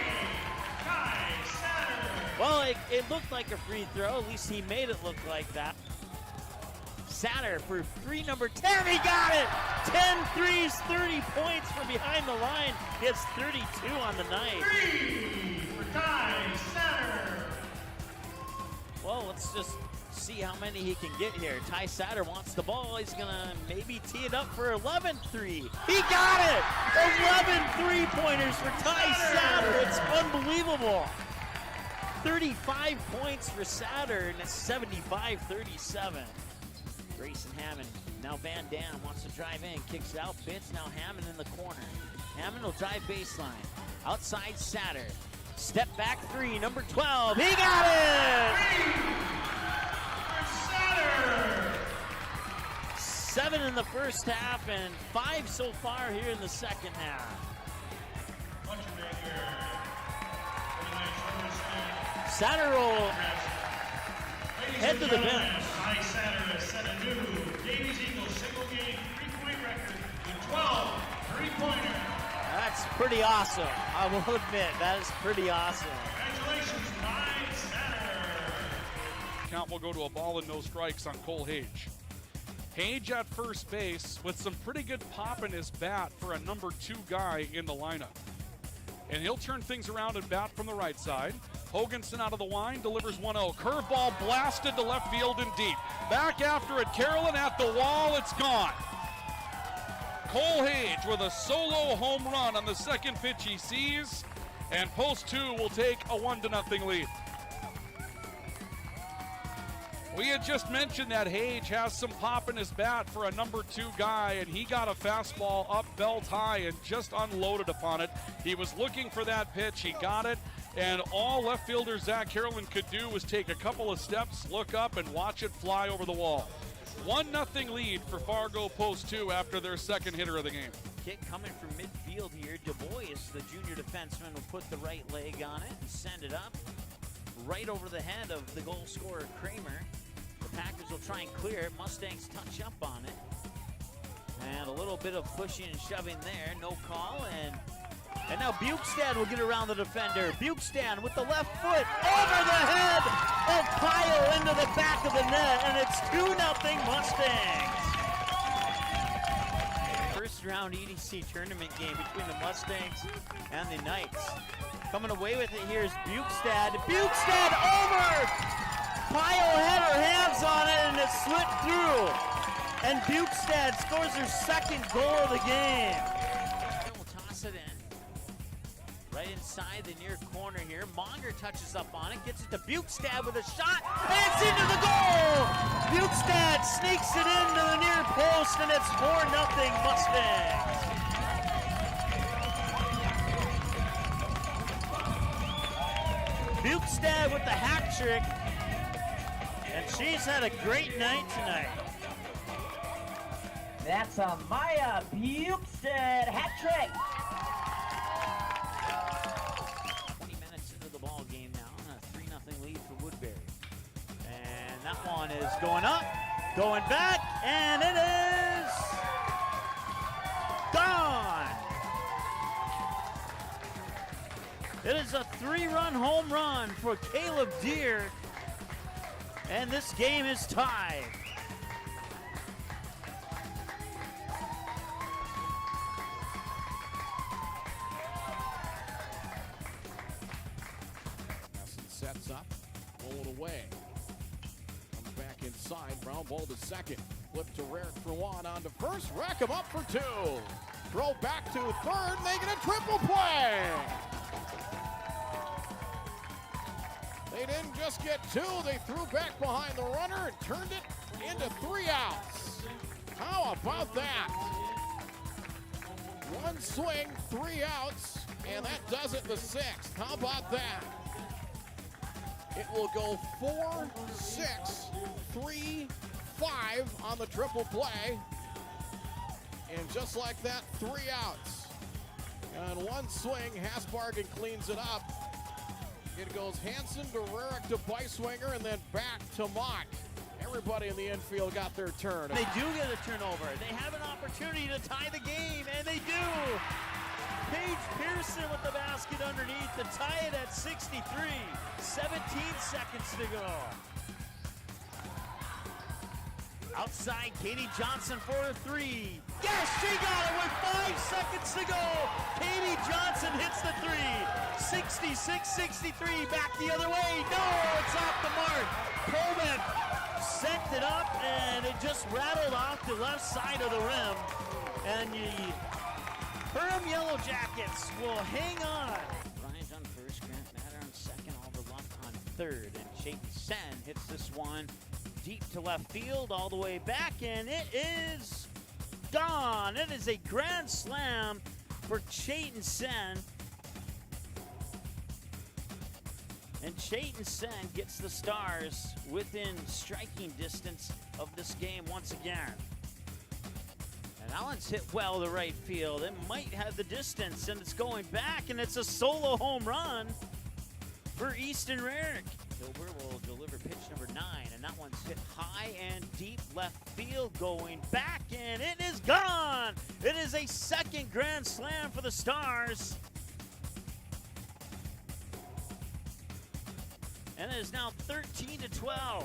Ty Satter. Well, it looked like a free throw. At least he made it look like that. Satter for 3, number 10. He got it! 10 threes, 30 points from behind the line. He has 32 on the night. 3 for Ty Satter. Well, let's just see how many he can get here. Ty Satter wants the ball. He's going to maybe tee it up for 11 3. He got it! 11 3-pointers for Ty Satter. It's unbelievable. 35 points for Satter, and it's 75-37. Grayson Hammond, now Van Dam wants to drive in, kicks it out, Fitz, now Hammond in the corner. Hammond will drive baseline. Outside Satter. Step back 3, number 12. He got it! Satter! 7 in the first half and 5 so far here in the second half. Satter will head to the bench. Ty Satter has set a new Davies Eagles single-game three-point record with 12 three-pointers. That's pretty awesome. I will admit, that is pretty awesome. Congratulations, Ty Satter. Count will go to a ball and no strikes on Cole Hage. Hage at first base with some pretty good pop in his bat for a number 2 guy in the lineup. And he'll turn things around and bat from the right side. Hoganson out of the line, delivers 1-0. Curveball blasted to left field and deep. Back after it, Carolyn at the wall, it's gone. Cole Hage with a solo home run on the second pitch he sees, and Post 2 will take a 1-0 lead. We had just mentioned that Hage has some pop in his bat for a number 2 guy, and he got a fastball up belt high and just unloaded upon it. He was looking for that pitch, he got it, and all left fielder Zach Carolyn could do was take a couple of steps, look up, and watch it fly over the wall. 1-0 lead for Fargo Post 2 after their second hitter of the game. Kick coming from midfield here. Du Bois, the junior defenseman, will put the right leg on it and send it up right over the head of the goal scorer Kramer. The Packers will try and clear it. Mustangs touch up on it. And a little bit of pushing and shoving there. No call. And now Bukestad will get around the defender. Bukestad with the left foot over the head of Pyle into the back of the net. And it's 2-0 Mustangs. First round EDC tournament game between the Mustangs and the Knights. Coming away with it here is Bukestad. Bukestad over! Pyle had her hands on it and it slipped through. And Bukestad scores her second goal of the game. We'll toss it in. Right inside the near corner here. Monger touches up on it, gets it to Bukestad with a shot, and it's into the goal! Bukestad sneaks it into the near post, and it's 4-0 Mustangs. Bukestad with the hat trick, and she's had a great night tonight. That's a Maya Bukestad hat trick. 20 minutes into the ball game now, and a 3-0 lead for Woodbury. And that one is going up, going back, and it is gone. It is a 3-run home run for Caleb Deere, and this game is tied. Sets up, roll it away. Comes back inside, ground ball to second. Flip to Rarick for one, on to first, rack him up for two. Throw back to third, they get a triple play. They didn't just get two, they threw back behind the runner and turned it into 3 outs. How about that? One swing, 3 outs, and that does it the 6th. How about that? It will go 4, 6, 3, 5 on the triple play. And just like that, 3 outs. And one swing, Hasbargen cleans it up. It goes Hansen to Rarick to Beiswinger and then back to Mock. Everybody in the infield got their turn. They do get a turnover. They have an opportunity to tie the game, and they do. Paige Pearson with the basket underneath to tie it at 63. 17 seconds to go. Outside, Katie Johnson for a 3. Yes, she got it with 5 seconds to go. Katie Johnson hits the 3. 66-63, back the other way. No, it's off the mark. Coleman sent it up, and it just rattled off the left side of the rim. And the Perham Yellow Jackets will hang on. Ryan's on first, Grant Matter on second, Oliver Luck on third, and Chayton Sen hits this one deep to left field, all the way back, and it is gone. It is a grand slam for Chayton Sen. And Chayton Sen gets the Stars within striking distance of this game once again. And Allen's hit well to right field. It might have the distance, and it's going back, and it's a solo home run for Easton Rarick. Hilber will deliver pitch number 9, and that one's hit high and deep left field, going back, and it is gone. It is a second grand slam for the Stars. And it is now 13-12.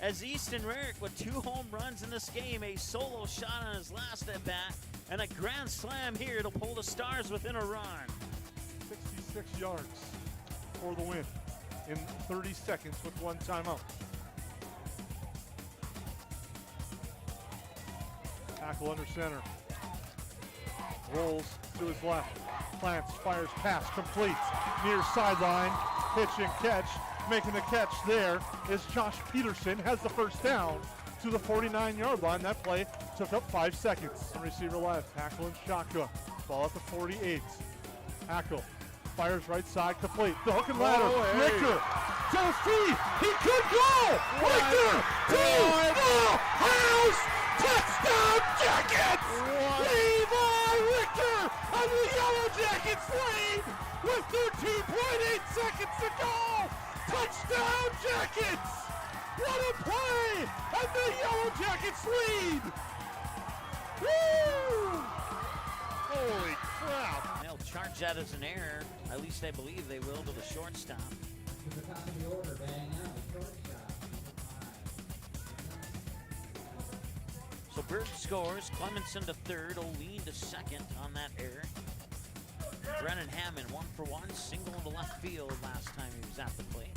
As Easton Rarick with 2 home runs in this game, a solo shot on his last at bat, and a grand slam here to pull the Stars within a run. 66 yards for the win in 30 seconds with 1 timeout. Tackle under center. Rolls to his left. Plants, fires, pass, completes. Near sideline, pitch and catch. Making the catch there is Josh Peterson, has the first down to the 49-yard line. That play took up 5 seconds. Receiver left, Hackle and shotgun. Ball at the 48. Hackle fires right side, complete. The hook and ladder. Richter goes deep. He could go. Richter to the house. Touchdown Jackets! Levi Richter on the Yellow Jackets lead with 13.8 seconds to go. Touchdown Jackets! What a play! And the Yellow Jackets lead! Woo! Holy crap! They'll charge that as an error. At least I believe they will to the shortstop. To the top of the order, batting out, the shortstop. So Berg scores. Clemenson to third. Oline to second on that error. Brennan Hammond 1-for-1. Single into left field last time he was at the plate.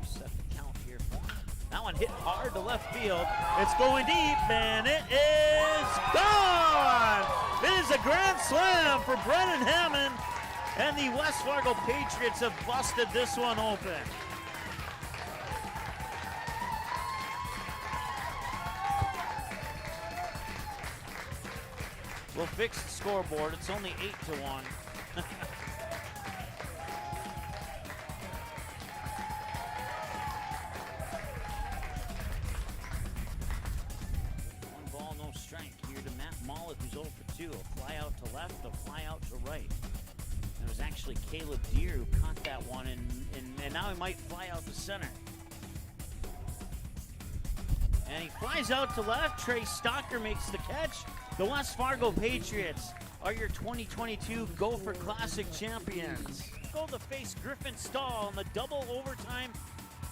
Reset the count here for him. That one hit hard to left field. It's going deep, and it is gone! It is a grand slam for Brennan Hammond, and the West Fargo Patriots have busted this one open. We'll fix the scoreboard. It's only 8-1. Who's 0 for 2. A fly out to left, a fly out to right. And it was actually Caleb Deere who caught that one, and now he might fly out to center. And he flies out to left. Trey Stocker makes the catch. The West Fargo Patriots are your 2022 Gopher Classic champions. Go to face Griffin Stahl in the double overtime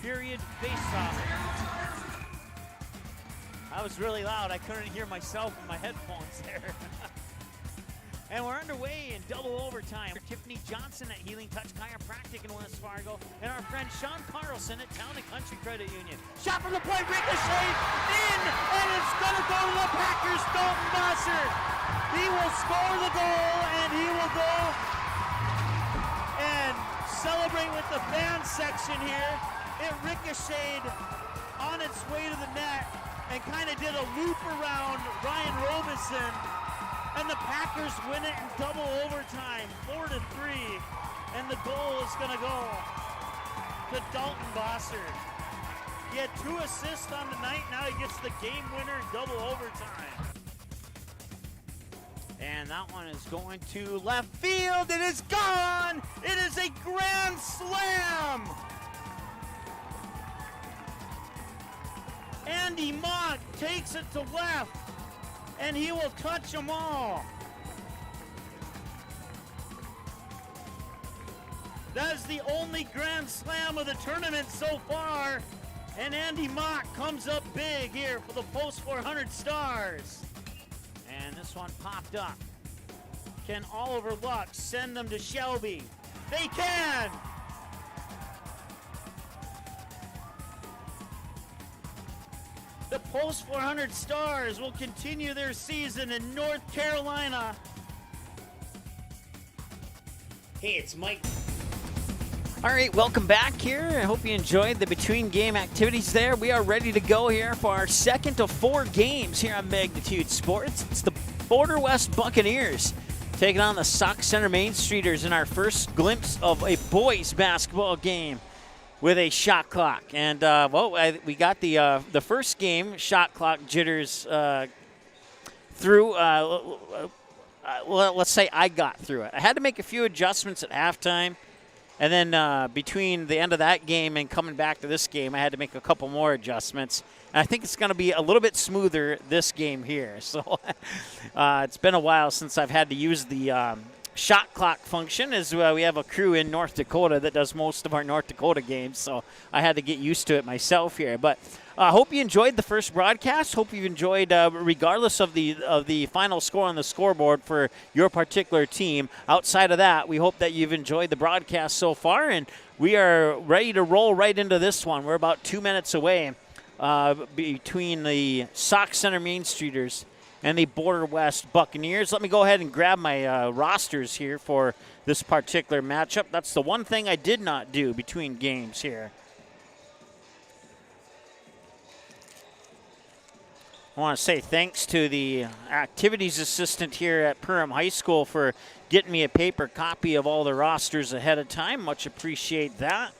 period faceoff. I was really loud. I couldn't hear myself in my headphones there. And we're underway in double overtime. Tiffany Johnson at Healing Touch Chiropractic in West Fargo, and our friend Sean Carlson at Town and Country Credit Union. Shot from the point, ricochet, in, and it's going to go to the Packers. Dalton Bosser. He will score the goal, and he will go and celebrate with the fan section here. It ricocheted on its way to the net and kind of did a loop around Ryan Robinson, and the Packers win it in double overtime, 4-3, and the goal is going to go to Dalton Bosser. He had 2 assists on the night, now he gets the game winner in double overtime. And that one is going to left field. It is gone! It is a grand slam! Andy Mott takes it to left, and he will touch them all. That is the only grand slam of the tournament so far, and Andy Mott comes up big here for the Post 400 Stars. And this one popped up. Can Oliver Lux send them to Shelby? They can! The Post 400 Stars will continue their season in North Carolina. Hey, it's Mike. All right, welcome back here. I hope you enjoyed the between game activities there. We are ready to go here for our second of 4 games here on Magnitude Sports. It's the Border West Buccaneers taking on the Sauk Center Main Streeters in our first glimpse of a boys basketball game with a shot clock. And, we got the first game shot clock jitters through. Let's say I got through it. I had to make a few adjustments at halftime. And then between the end of that game and coming back to this game, I had to make a couple more adjustments. And I think it's going to be a little bit smoother this game here. So it's been a while since I've had to use the shot clock function, as we have a crew in North Dakota that does most of our North Dakota games, so I had to get used to it myself here. But I hope you enjoyed the first broadcast. Hope you enjoyed, regardless of the final score on the scoreboard for your particular team. Outside of that, we hope that you've enjoyed the broadcast so far, and we are ready to roll right into this one. We're about 2 minutes away between the Sauk Center Main Streeters and the Border West Buccaneers. Let me go ahead and grab my rosters here for this particular matchup. That's the one thing I did not do between games here. I want to say thanks to the activities assistant here at Perham High School for getting me a paper copy of all the rosters ahead of time. Much appreciate that.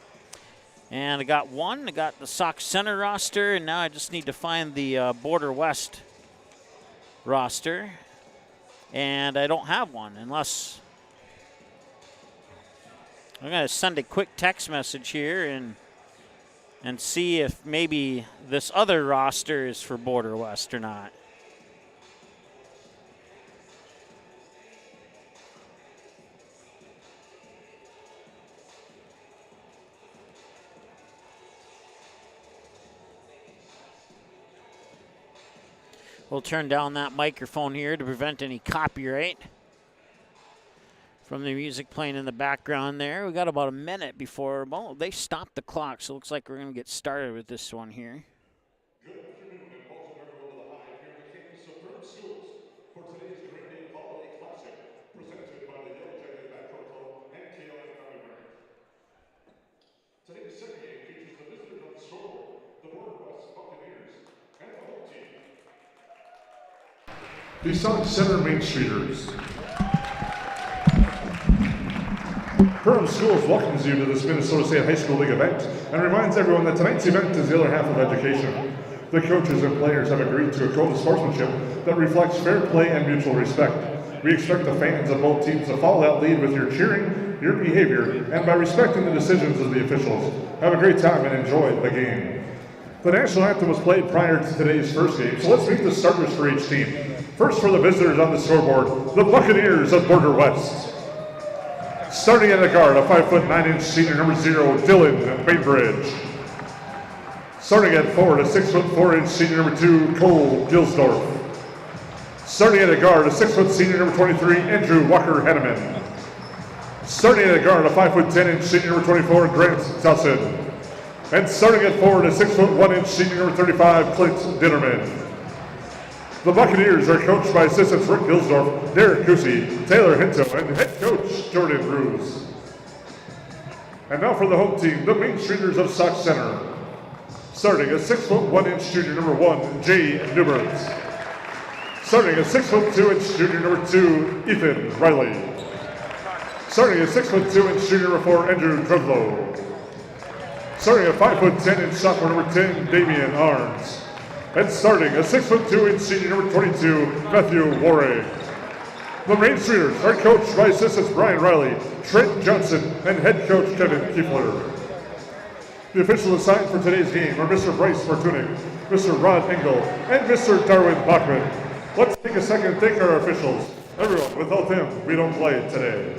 And I got the Sauk Center roster, and now I just need to find the Border West roster, and I don't have one unless I'm going to send a quick text message here and see if maybe this other roster is for Border West or not. We'll turn down that microphone here to prevent any copyright from the music playing in the background there. We got about a minute before, well, they stopped the clock, so it looks like we're going to get started with this one here. Good afternoon and welcome everyone to the Hive here on the campus of Pregame Schools for today's Grand8 Holiday Classic, presented by the Yellow Jacket Backcourt Club and KLF Memory. Today's second game features the visitors on the scoreboard, the Border West Buccaneers, and the home team, the Sauk Center Main Streeters. Pregame Schools welcomes you to this Minnesota State High School League event and reminds everyone that tonight's event is the other half of education. The coaches and players have agreed to a code of sportsmanship that reflects fair play and mutual respect. We expect the fans of both teams to follow that lead with your cheering, your behavior, and by respecting the decisions of the officials. Have a great time and enjoy the game. The national anthem was played prior to today's first game, so let's meet the starters for each team. First for the visitors on the scoreboard, the Buccaneers of Border West. Starting at the guard, a 5'9" senior number 0, Dylan Bainbridge. Starting at forward, a 6'4" senior number 2, Cole Gilsdorf. Starting at a guard, a 6' senior number 23, Andrew Walker-Henneman. Starting at a guard, a 5'10" senior number 24, Grant Dawson. And starting at forward, a 6'1" senior number 35, Clint Ditterman. The Buccaneers are coached by assistants Rick Gilsdorf, Derek Cousy, Taylor Hinto, and head coach Jordan Ruse. And now for the home team, the Main Streeters of Sauk Center. Starting a 6'1" junior number 1, Jay Newbert. Starting a 6'2" junior number 2, Ethan Riley. Starting a 6'2" junior number 4, Andrew Drudlow. Starting a 5'10" sophomore number 10, Damian Arns. And starting a 6'2" senior number 22, Matthew Warray. The Main Streeters are coached by assistants Brian Riley, Trent Johnson, and head coach Kevin Kiefler. The officials assigned for today's game are Mr. Bryce Martunik, Mr. Rod Engel, and Mr. Darwin Bachman. Let's take a second and thank our officials. Everyone, without them, we don't play today.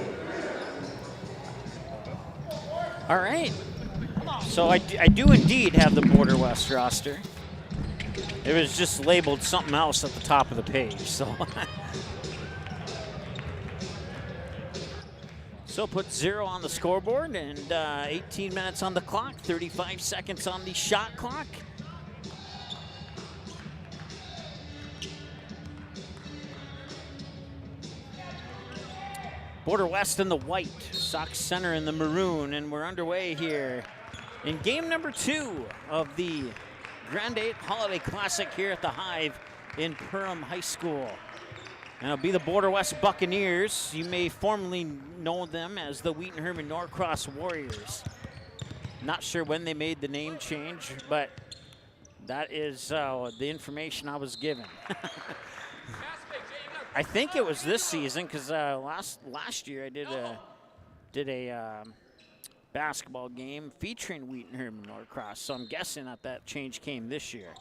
All right. So I do indeed have the Border West roster. It was just labeled something else at the top of the page, so. So put 0 on the scoreboard and 18 minutes on the clock, 35 seconds on the shot clock. Border West in the white, Sauk Center in the maroon, and we're underway here in game number 2 of the Grand8 Holiday Classic here at the Hive in Perham High School. And it'll be the Border West Buccaneers. You may formerly know them as the Wheaton Herman Norcross Warriors. Not sure when they made the name change, but that is the information I was given. I think it was this season because last year I did a basketball game featuring Wheaton Herman Norcross, so I'm guessing that change came this year.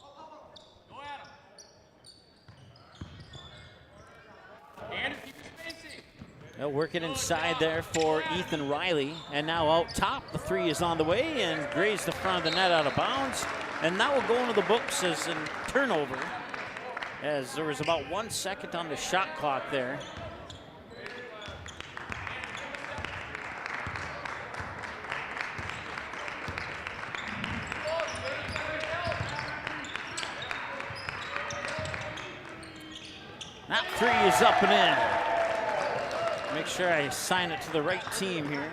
They'll work it inside there for Ethan Riley, and now out top, the 3 is on the way and grazed the front of the net out of bounds, and that will go into the books as a turnover, as there was about 1 second on the shot clock there. That 3 is up and in. Make sure I assign it to the right team here.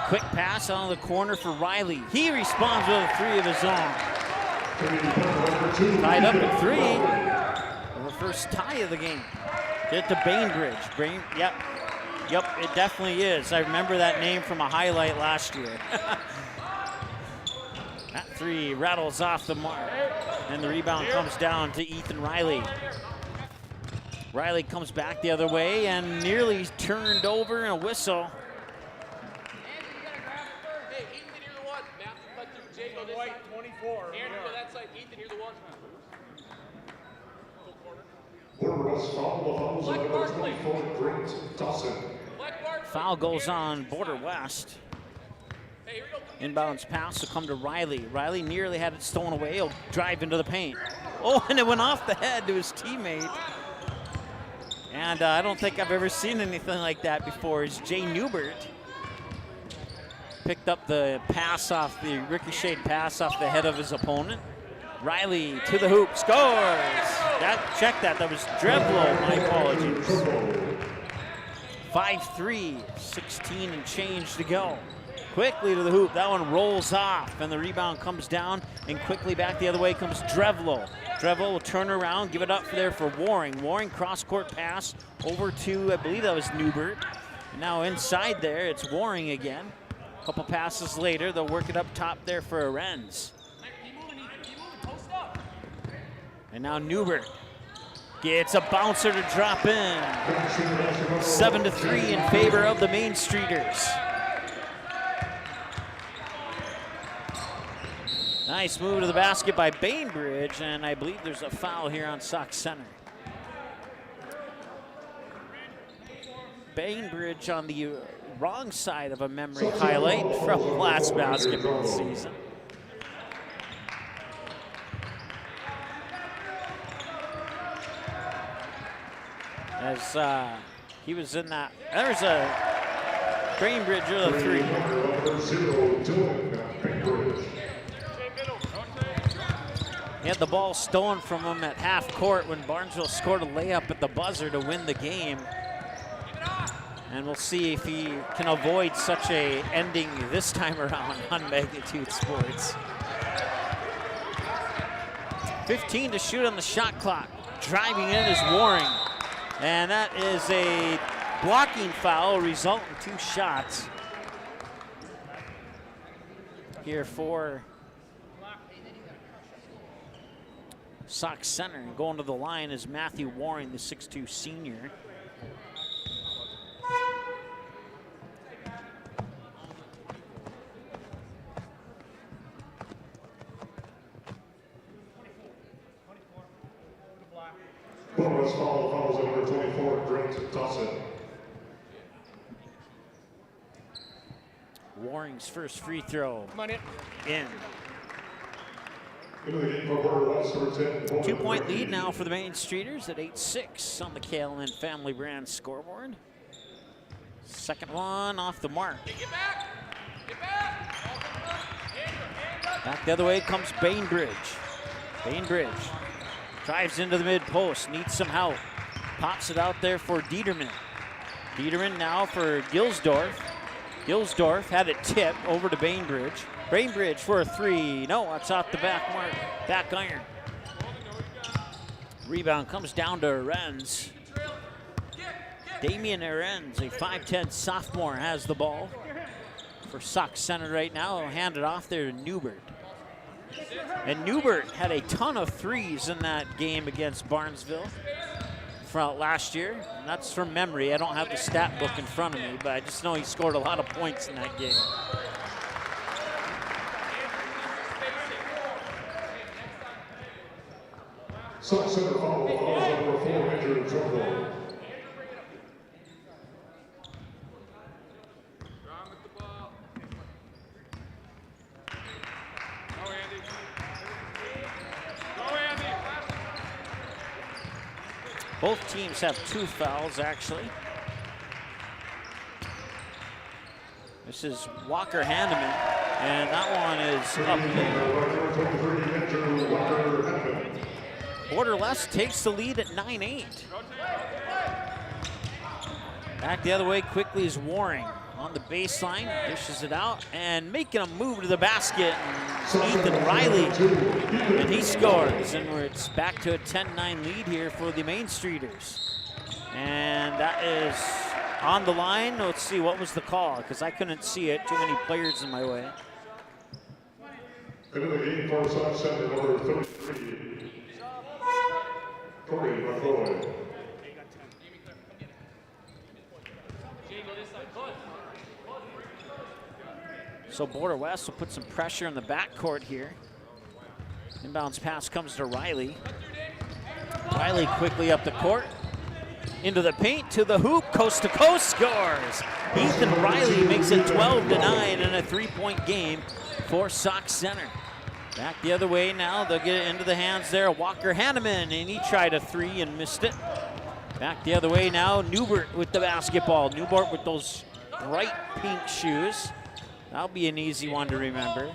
Quick pass out of the corner for Riley. He responds with a 3 of his own. Tied up at 3. The first tie of the game. Get to Bainbridge. Yep, it definitely is. I remember that name from a highlight last year. That 3 rattles off the mark, and the rebound comes down to Ethan Riley. Riley comes back the other way and nearly turned over in a whistle. Hey, Ethan, you're the one. Matt, cut to Jake on this side. 24. Andrew, on that side. Ethan, you're the one. Border West foul on number 24, Grant Dawson. Foul goes on Border West. Inbounds pass will come to Riley. Riley nearly had it stolen away. He'll drive into the paint. Oh, and it went off the head to his teammate. And I don't think I've ever seen anything like that before. As Jay Newbert picked up the ricocheted pass off the head of his opponent. Riley to the hoop, scores! Check that was Drevlo, my apologies. 5-3, 16 and change to go. Quickly to the hoop, that one rolls off, and the rebound comes down, and quickly back the other way comes Drevlo. Drevlo will turn around, give it up there for Waring. Waring cross-court pass over to, I believe that was Newbert. And now inside there, it's Waring again. A couple passes later, they'll work it up top there for Arenz. And now Newbert gets a bouncer to drop in. 7-3 in favor of the Main Streeters. Nice move to the basket by Bainbridge, and I believe there's a foul here on Sauk Center. Bainbridge on the wrong side of a memory highlight from last basketball season. As he was in that, there's a Bainbridge with a three. He had the ball stolen from him at half court when Barnesville scored a layup at the buzzer to win the game. And we'll see if he can avoid such a ending this time around on Magnitude Sports. 15 to shoot on the shot clock. Driving in is Waring. And that is a blocking foul, resulting in 2 shots here for Sauk Center. And going to the line is Matthew Waring, the 6'2 senior. Bonus foul, fouls at number 24, Grant Dawson. Waring's first free throw in. 2-point lead now for the Main Streeters at 8-6 on the KLN Family Brand scoreboard. Second one off the mark. Back the other way comes Bainbridge. Bainbridge drives into the mid post, needs some help. Pops it out there for Dieterman. Dieterman now for Gilsdorf. Gilsdorf had it tipped over to Bainbridge. Bainbridge for a three. No, it's off the back iron. Rebound comes down to Arenz. Damian Arenz, a 5'10 sophomore, has the ball for Sauk Center right now. He'll hand it off there to Newbert. And Newbert had a ton of threes in that game against Barnesville from last year. And that's from memory. I don't have the stat book in front of me, but I just know he scored a lot of points in that game. Sauk Center foul, fouls at number 4, Andrew Drevlo. Both teams have 2 fouls, actually. This is Walker Hanneman, and that one is up. Borderless takes the lead at 9-8. Back the other way quickly is Waring on the baseline, dishes it out, and making a move to the basket. Ethan Riley, and he scores, and it's back to a 10-9 lead here for the Main Streeters. And that is on the line. Let's see, what was the call? Because I couldn't see it, too many players in my way. Into the game for Sauk Center, number 33, Corey McCoy. So Border West will put some pressure in the backcourt here. Inbounds pass comes to Riley. Riley quickly up the court. Into the paint, to the hoop, coast to coast, scores. Ethan Riley makes it 12-9 and a 3-point game for Sauk Center. Back the other way now, they'll get it into the hands there. Walker Hanneman, and he tried a three and missed it. Back the other way now, Newbert with the basketball. Newbert with those bright pink shoes. That'll be an easy one to remember.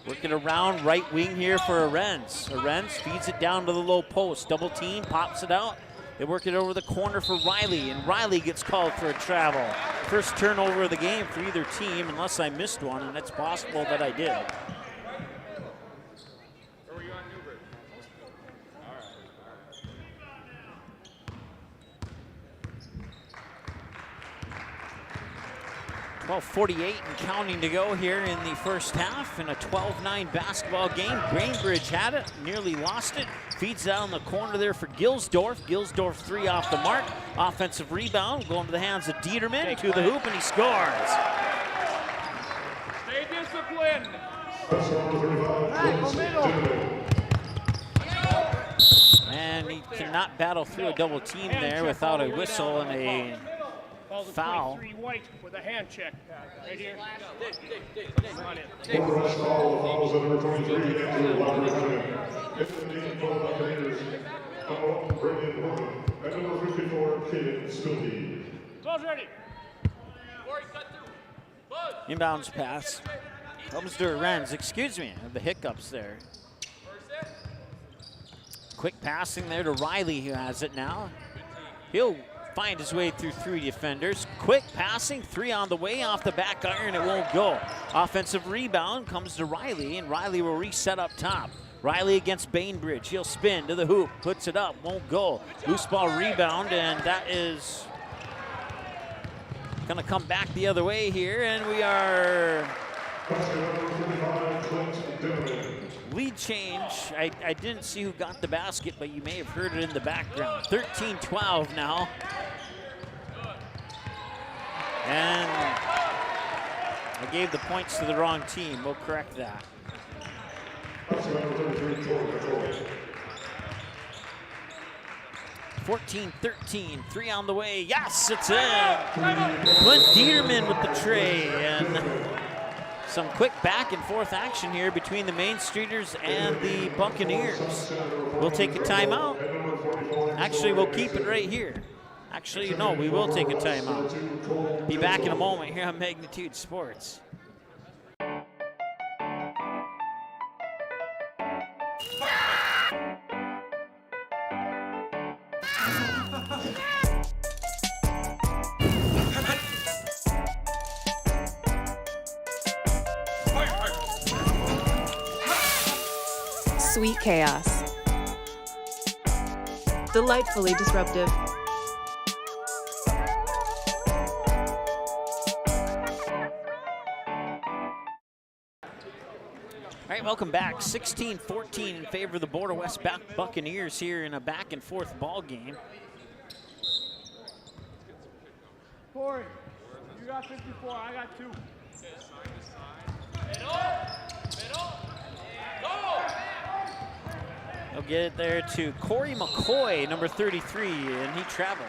Working around right wing here for Arends. Arends feeds it down to the low post. Double team, pops it out. They work it over the corner for Riley, and Riley gets called for a travel. First turnover of the game for either team, unless I missed one, and it's possible that I did. 12:48 and counting to go here in the first half in a 12-9 basketball game. Bainbridge had it, nearly lost it. Feeds down the corner there for Gilsdorf. Gilsdorf three off the mark. Offensive rebound going to the hands of Dieterman to the hoop, and he scores. Stay disciplined. And he cannot battle through a double team there without a whistle and a foul. 23 white with a hand check. Right here. Ready. Inbounds pass. Comes to Arends. Excuse me, the hiccups there. Quick passing there to Riley, who has it now. He'll find his way through three defenders. Quick passing, three on the way, off the back iron, it won't go. Offensive rebound comes to Riley, and Riley will reset up top. Riley against Bainbridge, he'll spin to the hoop, puts it up, won't go. Loose ball rebound, and that is gonna come back the other way here, and we are lead change. I didn't see who got the basket, but you may have heard it in the background. 13-12 now. And I gave the points to the wrong team. We'll correct that. 14-13, three on the way. Yes, it's in. Clint Dieterman with the tray, and some quick back and forth action here between the Main Streeters and the Buccaneers. We'll take a timeout. Actually, we'll keep it right here. Actually, no, we will take a timeout. Be back in a moment here on Magnitude Sports. Sweet chaos. Delightfully disruptive. All right, welcome back. 16-14 in favor of the Border West Buccaneers here in a back and forth ball game. Corey, you got 54, I got 2. They'll get it there to Corey McCoy, number 33, and he travels.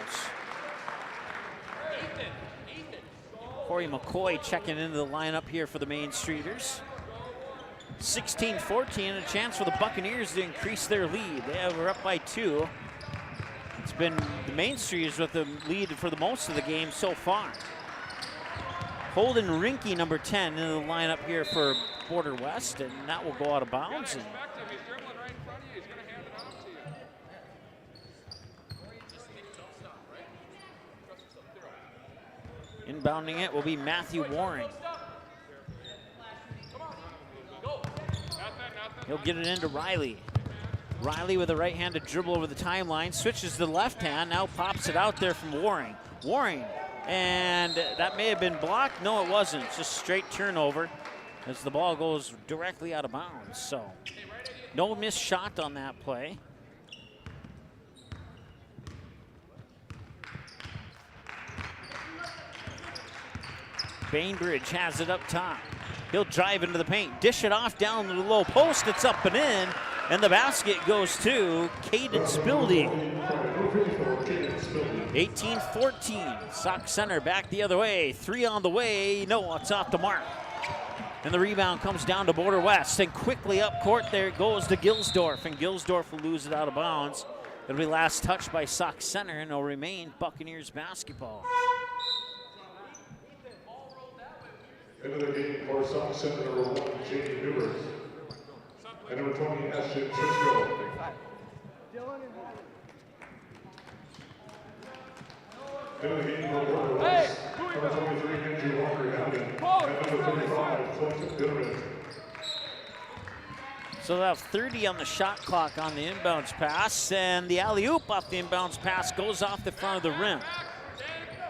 Corey McCoy checking into the lineup here for the Main Streeters. 16-14, and a chance for the Buccaneers to increase their lead. We're up by 2. It's been the Main Streeters with the lead for the most of the game so far. Holden Rinke, number 10, in the lineup here for Border West, and that will go out of bounds. Inbounding it will be Matthew Waring. He'll get it into Riley. Riley with a right-handed dribble over the timeline, switches to the left hand, now pops it out there from Waring. Waring, and that may have been blocked. No, it wasn't. It's just straight turnover as the ball goes directly out of bounds. So no missed shot on that play. Bainbridge has it up top. He'll drive into the paint, dish it off down to the low post. It's up and in, and the basket goes to Caden Spildy. 54, Jaden Spilby. 18-14. Sox Center back the other way. 3 on the way. No, it's off the mark. And the rebound comes down to Border West. And quickly up court there it goes to Gilsdorf. And Gilsdorf will lose it out of bounds. It'll be last touch by Sox Center, and it'll remain Buccaneers basketball. Into the game for Sox Center, number 1, J.D. Newbert. And number 20, Ashton Trisco. Into the game for Border West. Number 23, Andrew Walker Howden. And number 35, Clint Bitterman. So they'll have 30 on the shot clock on the inbounds pass, and the alley-oop off the inbounds pass goes off the front of the rim.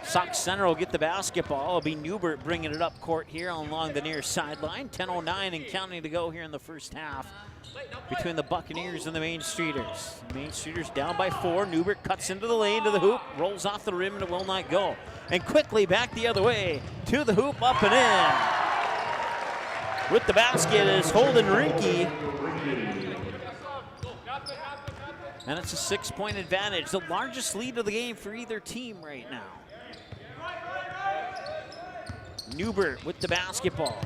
Sox Center will get the basketball. It'll be Newbert bringing it up court here along the near sideline. 10:09 and counting to go here in the first half between the Buccaneers and the Main Streeters. The Main Streeters down by 4. Newbert cuts into the lane to the hoop, rolls off the rim, and it will not go. And quickly back the other way to the hoop, up and in. With the basket is Holden Rinke. And it's a 6-point advantage, the largest lead of the game for either team right now. Newbert with the basketball.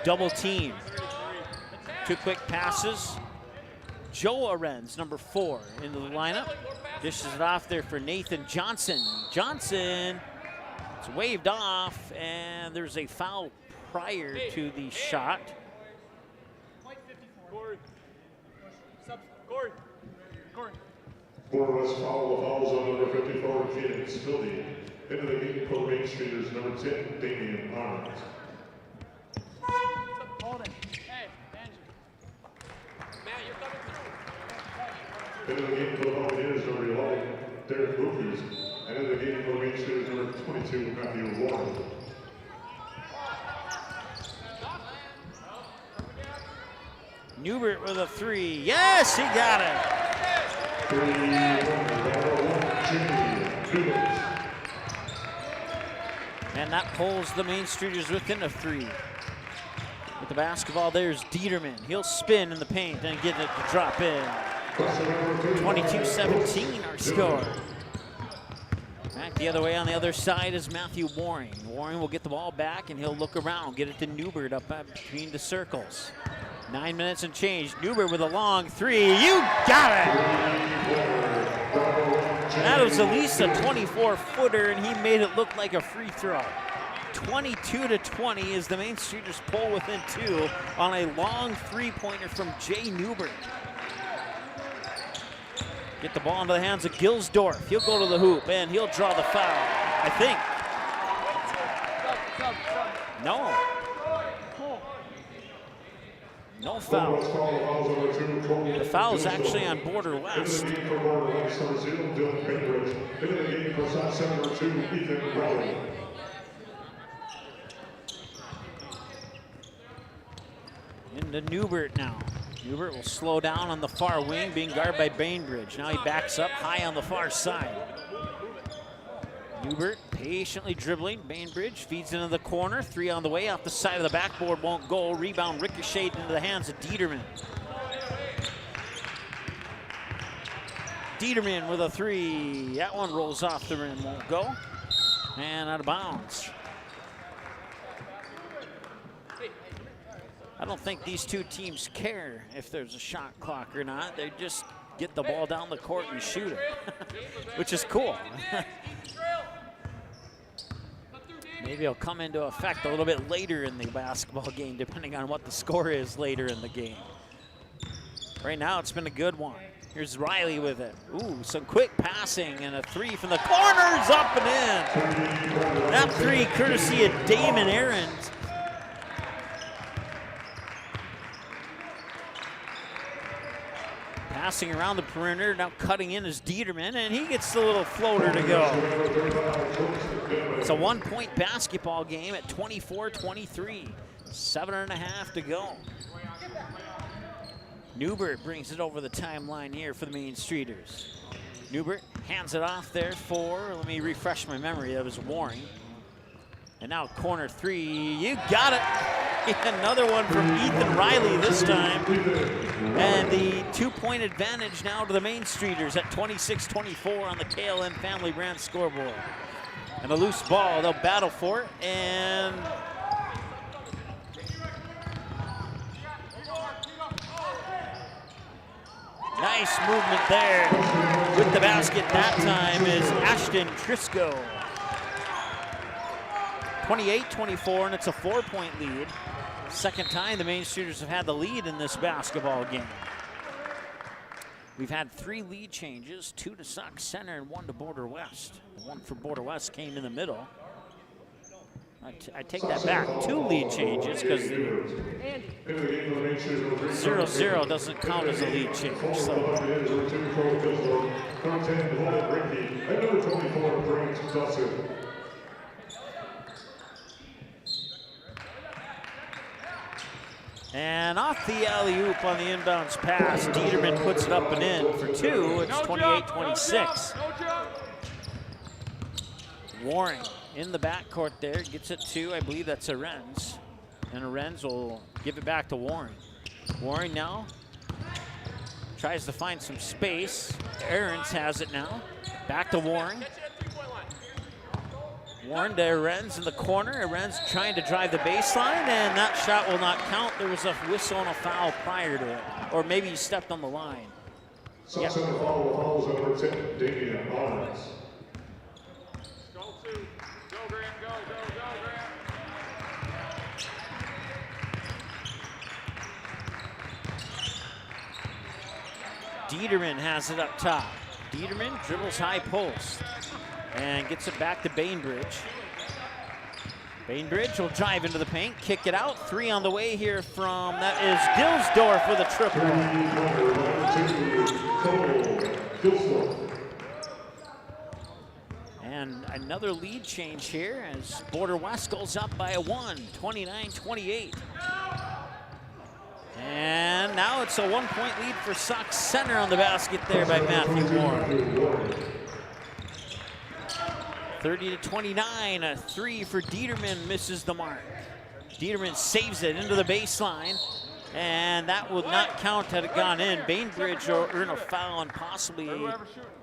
Double team. 2 quick passes. Joe Arends, number 4, into the lineup. Dishes it off there for Nathan Johnson. Johnson, it's waved off, and there's a foul prior to the shot. Border West foul, the fouls on number 54, Jaden Spilby. Into the game for Main Streeters, number 10, Damian Arnold. Into the game for the Buccaneers, number 11, Derek Bookies. And into the game for Main Streeters, number 22, Matthew Warren. Newbert with a 3. Yes, he got it. And that pulls the Main Streeters within a 3. With the basketball, there's Dieterman. He'll spin in the paint and get it to drop in. 22-17 our score. Back the other way on the other side is Matthew Waring. Waring will get the ball back and he'll look around, get it to Newbert up between the circles. 9 minutes and change. Newbert with a long 3. You got it! That was at least a 24-footer, and he made it look like a free throw. 22-20 as the Main Streeters pull within 2 on a long 3-pointer from Jay Newbert. Get the ball into the hands of Gilsdorf. He'll go to the hoop, and he'll draw the foul, I think. No. No foul. The foul is actually on Border West. Into Newbert now. Newbert will slow down on the far wing, being guarded by Bainbridge. Now he backs up high on the far side. Newbert patiently dribbling. Bainbridge feeds into the corner. 3 on the way. Off the side of the backboard, won't go. Rebound ricocheted into the hands of Dieterman. Dieterman with a 3. That one rolls off the rim, won't go. And out of bounds. I don't think these two teams care if there's a shot clock or not. They just get the ball down the court and shoot it, which is cool. Maybe it'll come into effect a little bit later in the basketball game, depending on what the score is later in the game. Right now, it's been a good one. Here's Riley with it. Ooh, some quick passing and a 3 from the corners, up and in. That 3 courtesy of Damon Aarons. Passing around the perimeter, now cutting in is Dieterman, and he gets the little floater to go. It's a 1-point basketball game at 24-23. 7.5 to go. Newbert brings it over the timeline here for the Main Streeters. Newbert hands it off there for, let me refresh my memory, that was Waring. And now corner 3, you got it. Another one from Ethan Riley this time. And the 2-point advantage now to the Main Streeters at 26-24 on the KLN Family Brand scoreboard. And a loose ball, they'll battle for it, and nice movement there. With the basket that time is Ashton Trisco. 28-24, and it's a 4-point lead. Second time the Main Streeters have had the lead in this basketball game. We've had 3 lead changes, 2 to Sauk Center and 1 to Border West. The one for Border West came in the middle. I take that back, 2 lead changes because 0-0 doesn't count as a lead change. So. And off the alley-oop on the inbounds pass, Dieterman puts it up and in for 2. It's 28-26. Waring in the backcourt there, gets it to, I believe that's Arends. And Arends will give it back to Waring. Waring now tries to find some space. Arends has it now. Back to Waring. Warren to Arends in the corner. Arends trying to drive the baseline, and that shot will not count. There was a whistle and a foul prior to it. Or maybe he stepped on the line. Yep. Fouls number 10, Damian Barnes. Go, Grant, go, Grant. Dieterman has it up top. Dieterman dribbles high post and gets it back to Bainbridge. Bainbridge will drive into the paint, kick it out. 3 on the way here from, that is Gilsdorf with a triple. And another lead change here as Border West goes up by a 1, 29-28. And now it's a 1-point lead for Sauk Center on the basket there by Matthew Warren. 30-29, a 3 for Dieterman, misses the mark. Dieterman saves it into the baseline, and that would not count had it gone in. Bainbridge will earn a foul and possibly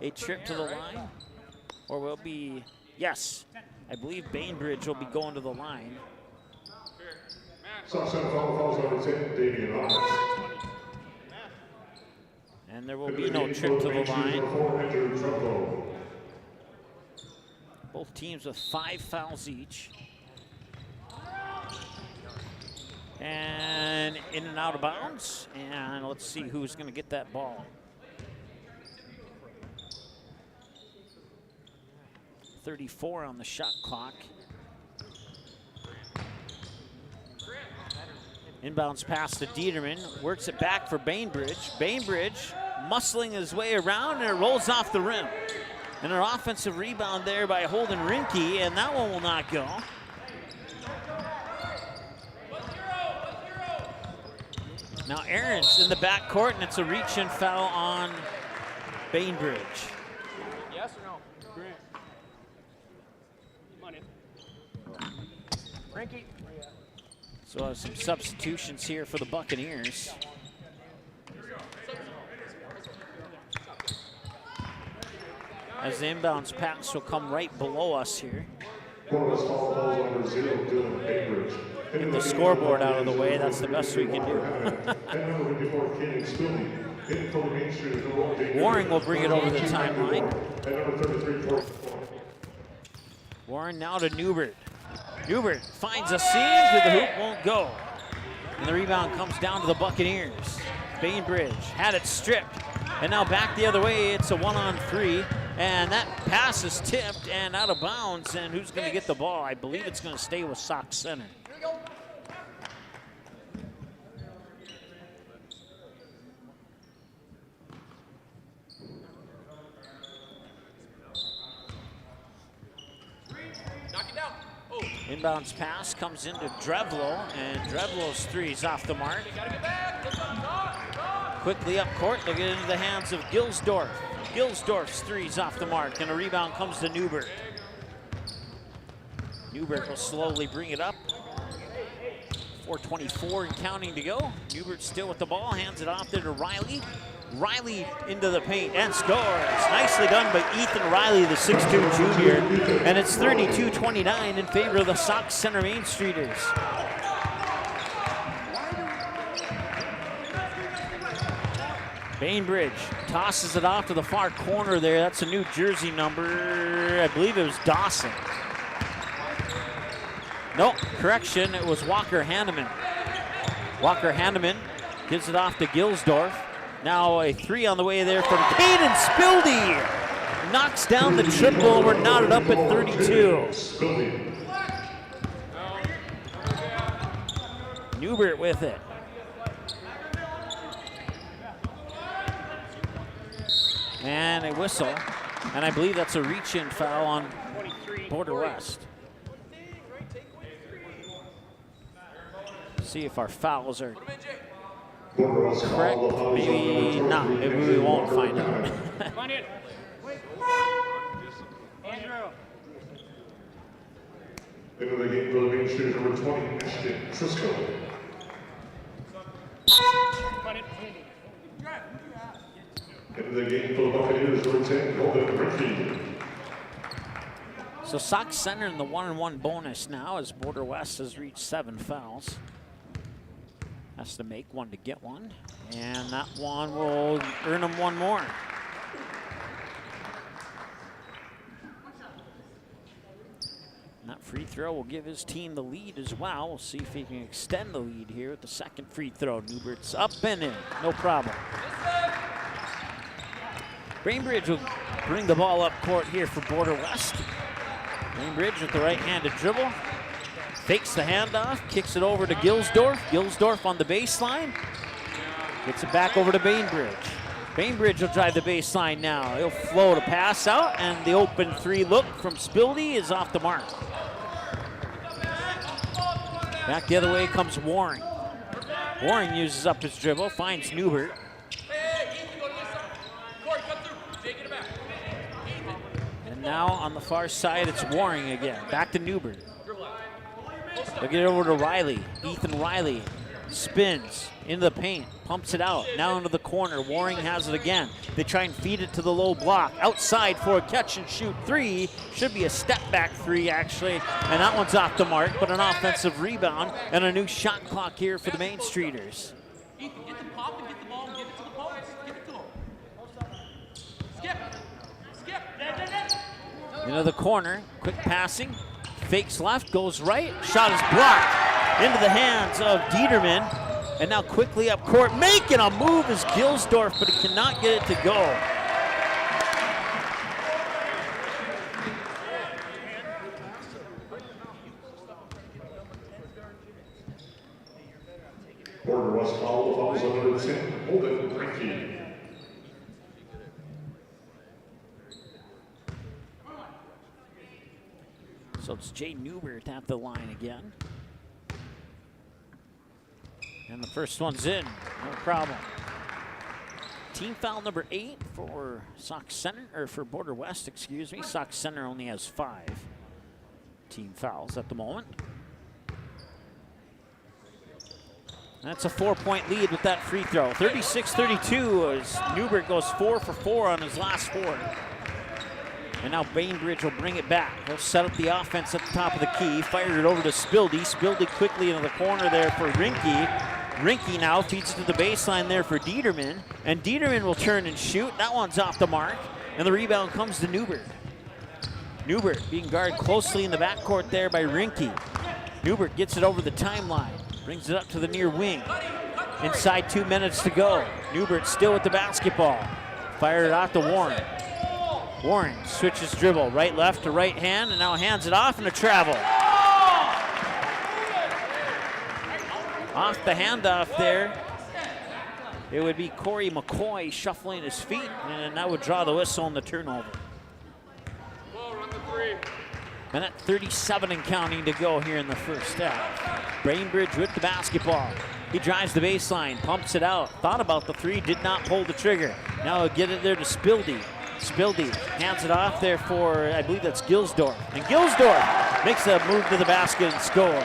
a trip to the line. Or will be, yes, I believe Bainbridge will be going to the line. And there will be no trip to the line. Both teams with 5 fouls each. And in and out of bounds. And let's see who's going to get that ball. 34 on the shot clock. Inbounds pass to Dieterman, works it back for Bainbridge. Bainbridge muscling his way around, and it rolls off the rim. And an offensive rebound there by Holden Rinke, and that one will not go. Now Aaron's in the backcourt, and it's a reach-in foul on Bainbridge. Yes or no? Grant. Money. Rinke. So some substitutions here for the Buccaneers. As the inbounds pass will come right below us here. Get the scoreboard out of the way, that's the best we can do. Warren will bring it over the timeline. Warren now to Newbert. Newbert finds a seam to the hoop, won't go. And the rebound comes down to the Buccaneers. Bainbridge had it stripped. And now back the other way, it's a 1-on-3. And that pass is tipped and out of bounds. And who's going to get the ball? I believe it's going to stay with Sauk Center. Inbounds pass comes into Drevlo, and Drevlo's 3 is off the mark. Quickly up court, they'll get into the hands of Gilsdorf. Gilsdorf's 3 is off the mark, and a rebound comes to Newbert. Newbert will slowly bring it up. 4:24 and counting to go. Newbert still with the ball, hands it off there to Riley. Riley into the paint and scores. Nicely done by Ethan Riley, the 6'2 junior. And it's 32-29 in favor of the Sauk Centre Main Streeters. Bainbridge tosses it off to the far corner there. That's a New Jersey number. I believe it was Dawson. Nope, correction, it was Walker Hanneman. Walker Hanneman gives it off to Gilsdorf. Now a three on the way there from Caden Spildy. Knocks down the triple. We're knotted up at 32. Newbert with it. And a whistle. And I believe that's a reach-in foul on Border West. See if our fouls are correct. Maybe not. Maybe we won't find out. Come on in. Andrew. Into the game for the Main Street, number 20, Ashton Trisco. Into the game for the Buccaneers, number 10, Golden Ricky. So Sauk Centre in the 1-on-1 bonus now as Border West has reached 7 fouls. Has to make one to get one. And that one will earn him one more. And that free throw will give his team the lead as well. We'll see if he can extend the lead here with the second free throw. Newbert's up and in, no problem. Bainbridge will bring the ball up court here for Border West. Bainbridge with the right-handed dribble. Fakes the handoff, kicks it over to Gilsdorf. Gilsdorf on the baseline. Gets it back over to Bainbridge. Bainbridge will drive the baseline now. He'll float a pass out, and the open three look from Spildy is off the mark. Back the other way comes Waring. Waring uses up his dribble, finds Newbert. And now on the far side, it's Waring again. Back to Newbert. They'll get it over to Riley. Ethan Riley spins into the paint, pumps it out, now into the corner. Waring has it again. They try and feed it to the low block. Outside for a catch and shoot three. Should be a step back three, actually. And that one's off the mark, but an offensive rebound and a new shot clock here for the Main Streeters. Ethan, get the pop and get the ball and give it to the post. Give it to him. Skip. Into the corner, quick passing. Fakes left, goes right. Shot is blocked into the hands of Dieterman. And now quickly up court, making a move is Gilsdorf, but he cannot get it to go. Border West foul, fouls under the 10, Holden Ricky. So it's Jay Newbert at the line again. And the first one's in, no problem. Team foul number 8 for Sauk Centre, or for Border West, excuse me. Sauk Centre only has 5 team fouls at the moment. That's a 4-point lead with that free throw. 36-32 as Newbert goes 4 for 4 on his last 4. And now Bainbridge will bring it back. He'll set up the offense at the top of the key. Fired it over to Spildy. Spildy quickly into the corner there for Rinke. Rinke now feeds it to the baseline there for Dieterman. And Dieterman will turn and shoot. That one's off the mark. And the rebound comes to Newbert. Newbert being guarded closely in the backcourt there by Rinke. Newbert gets it over the timeline. Brings it up to the near wing. Inside 2 minutes to go. Newbert still with the basketball. Fired it out to Warren. Warren switches dribble, right, left to right hand, and now hands it off and a travel. Off the handoff there, it would be Corey McCoy shuffling his feet, and that would draw the whistle on the turnover. Minute 37 and counting to go here in the first half. Bainbridge with the basketball. He drives the baseline, pumps it out, thought about the three, did not pull the trigger. Now he'll get it there to Spildy. Spildy hands it off there for, I believe that's Gilsdorf. And Gilsdorf makes a move to the basket and scores.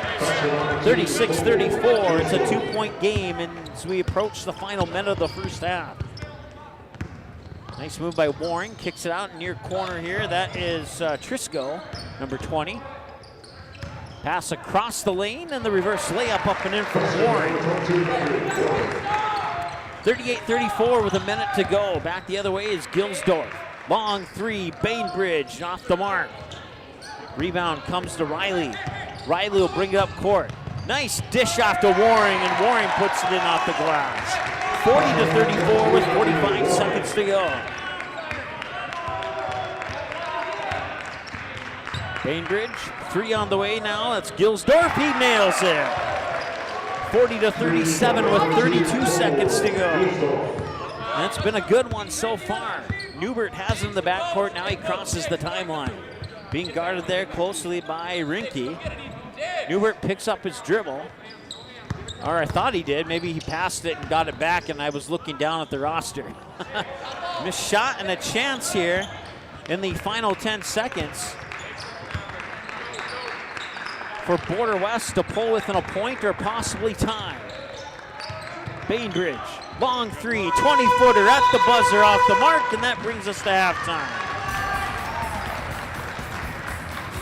36-34, it's a 2-point game as we approach the final minute of the first half. Nice move by Warren, kicks it out near corner here. That is Trisco, number 20. Pass across the lane and the reverse layup up and in from Warren. 38-34 with a minute to go. Back the other way is Gilsdorf. Long three, Bainbridge off the mark. Rebound comes to Riley. Riley will bring it up court. Nice dish off to Waring, and Waring puts it in off the glass. 40-34 with 45 seconds to go. Bainbridge, three on the way now. That's Gilsdorf, he nails it. 40-37 with 32 seconds to go. That's been a good one so far. Newbert has him in the backcourt, now he crosses the timeline. Being guarded there closely by Rinke. Newbert picks up his dribble. Or I thought he did. Maybe he passed it and got it back, and I was looking down at the roster. Missed shot and a chance here in the final 10 seconds for Border West to pull within a point or possibly tie. Bainbridge, long three, 20-footer at the buzzer off the mark, and that brings us to halftime.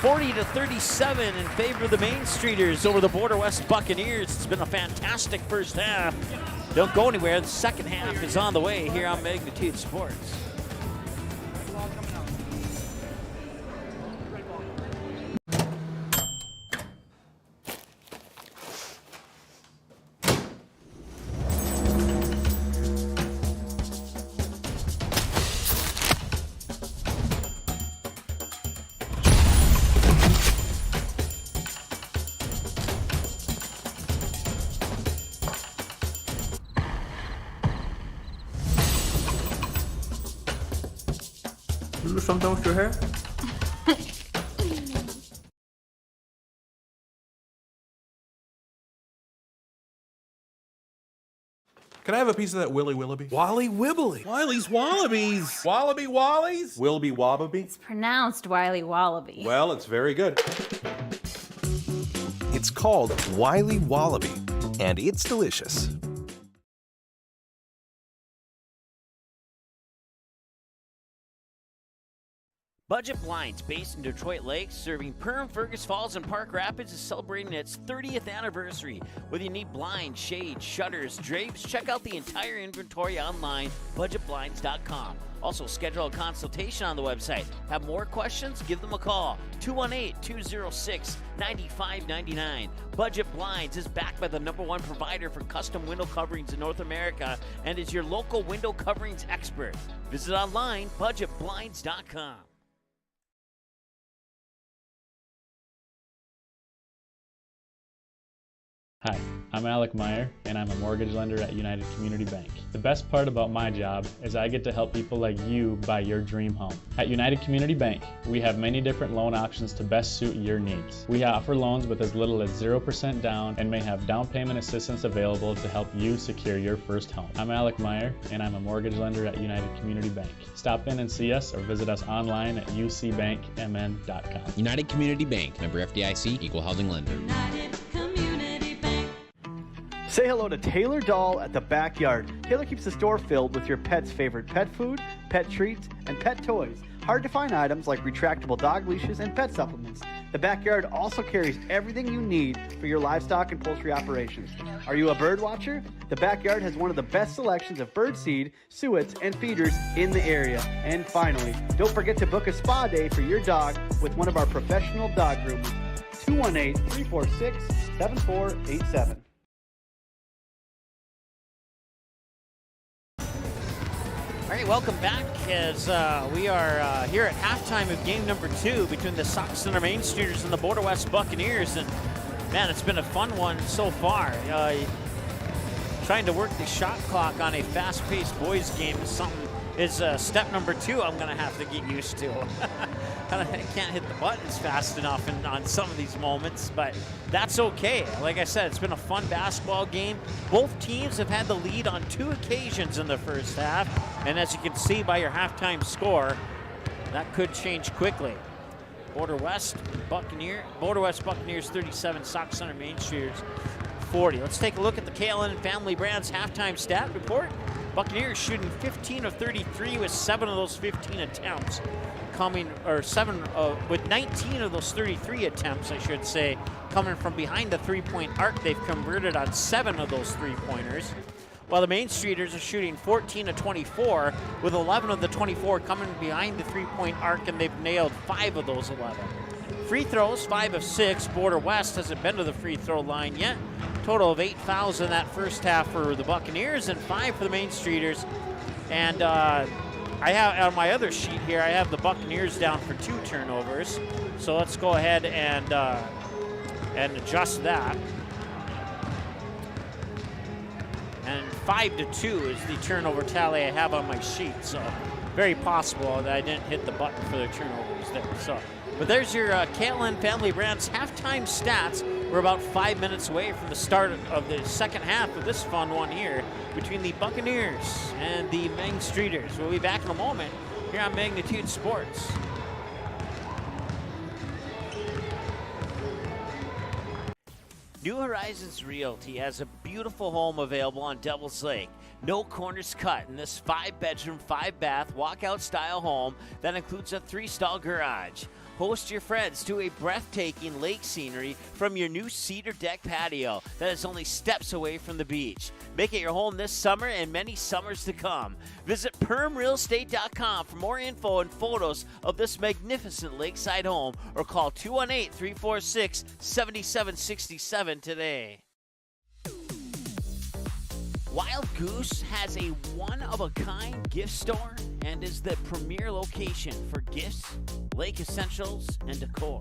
40-37 in favor of the Main Streeters over the Border West Buccaneers. It's been a fantastic first half. Don't go anywhere. The second half is on the way here on Magnitude Sports. Something with your hair? Can I have a piece of that Willy Willoughby? Wally Wibbly. Wiley's Wallabies. Wallaby Wallies? Wilby Wallaby. It's pronounced Wiley Wallaby. Well, it's very good. It's called Wiley Wallaby, and it's delicious. Budget Blinds, based in Detroit Lakes, serving Perham, Fergus Falls, and Park Rapids, is celebrating its 30th anniversary. Whether you need blinds, shades, shutters, drapes, check out the entire inventory online, budgetblinds.com. Also, schedule a consultation on the website. Have more questions? Give them a call, 218-206-9599. Budget Blinds is backed by the #1 provider for custom window coverings in North America and is your local window coverings expert. Visit online, budgetblinds.com. Hi, I'm Alec Meyer, and I'm a mortgage lender at United Community Bank. The best part about my job is I get to help people like you buy your dream home. At United Community Bank, we have many different loan options to best suit your needs. We offer loans with as little as 0% down and may have down payment assistance available to help you secure your first home. I'm Alec Meyer, and I'm a mortgage lender at United Community Bank. Stop in and see us or visit us online at ucbankmn.com. United Community Bank, member FDIC, equal housing lender. Say hello to Taylor Doll at the Backyard. Taylor keeps the store filled with your pet's favorite pet food, pet treats, and pet toys. Hard to find items like retractable dog leashes and pet supplements. The Backyard also carries everything you need for your livestock and poultry operations. Are you a bird watcher? The Backyard has one of the best selections of bird seed, suets, and feeders in the area. And finally, don't forget to book a spa day for your dog with one of our professional dog groomers. 218-346-7487. All right, welcome back as we are here at halftime of game number 2 between the Sauk Center Main Streeters and the Border West Buccaneers. And, man, it's been a fun one so far. Trying to work the shot clock on a fast-paced boys game is something is step number 2 I'm going to have to get used to. I can't hit the buttons fast enough on some of these moments, but that's okay. Like I said, it's been a fun basketball game. Both teams have had the lead on 2 occasions in the first half, and as you can see by your halftime score, that could change quickly. Border West Buccaneers 37, Sauk Center Main Streeters 40. Let's take a look at the KLN Family Brands halftime stat report. Buccaneers shooting 15 of 33 with 7 of those 15 attempts with 19 of those 33 attempts, I should say, coming from behind the three-point arc. They've converted on 7 of those three-pointers, while the Main Streeters are shooting 14 of 24 with 11 of the 24 coming behind the three-point arc, and they've nailed 5 of those 11. Free throws, 5 of 6. Border West hasn't been to the free throw line yet. Total of 8 fouls in that first half for the Buccaneers and 5 for the Main Streeters. And I have on my other sheet here, I have the Buccaneers down for 2 turnovers. So let's go ahead and adjust that. And 5-2 is the turnover tally I have on my sheet. So very possible that I didn't hit the button for the turnovers there. So, but there's your KLN Family Brands halftime stats. We're about 5 minutes away from the start of the second half of this fun one here between the Buccaneers and the Main Streeters. We'll be back in a moment here on Magnitude Sports. New Horizons Realty has a beautiful home available on Devil's Lake. No corners cut in this 5-bedroom, 5-bath, walkout-style home that includes a 3-stall garage. Host your friends to a breathtaking lake scenery from your new cedar deck patio that is only steps away from the beach. Make it your home this summer and many summers to come. Visit permrealestate.com for more info and photos of this magnificent lakeside home, or call 218-346-7767 today. Wild Goose has a one-of-a-kind gift store and is the premier location for gifts, lake essentials, and decor.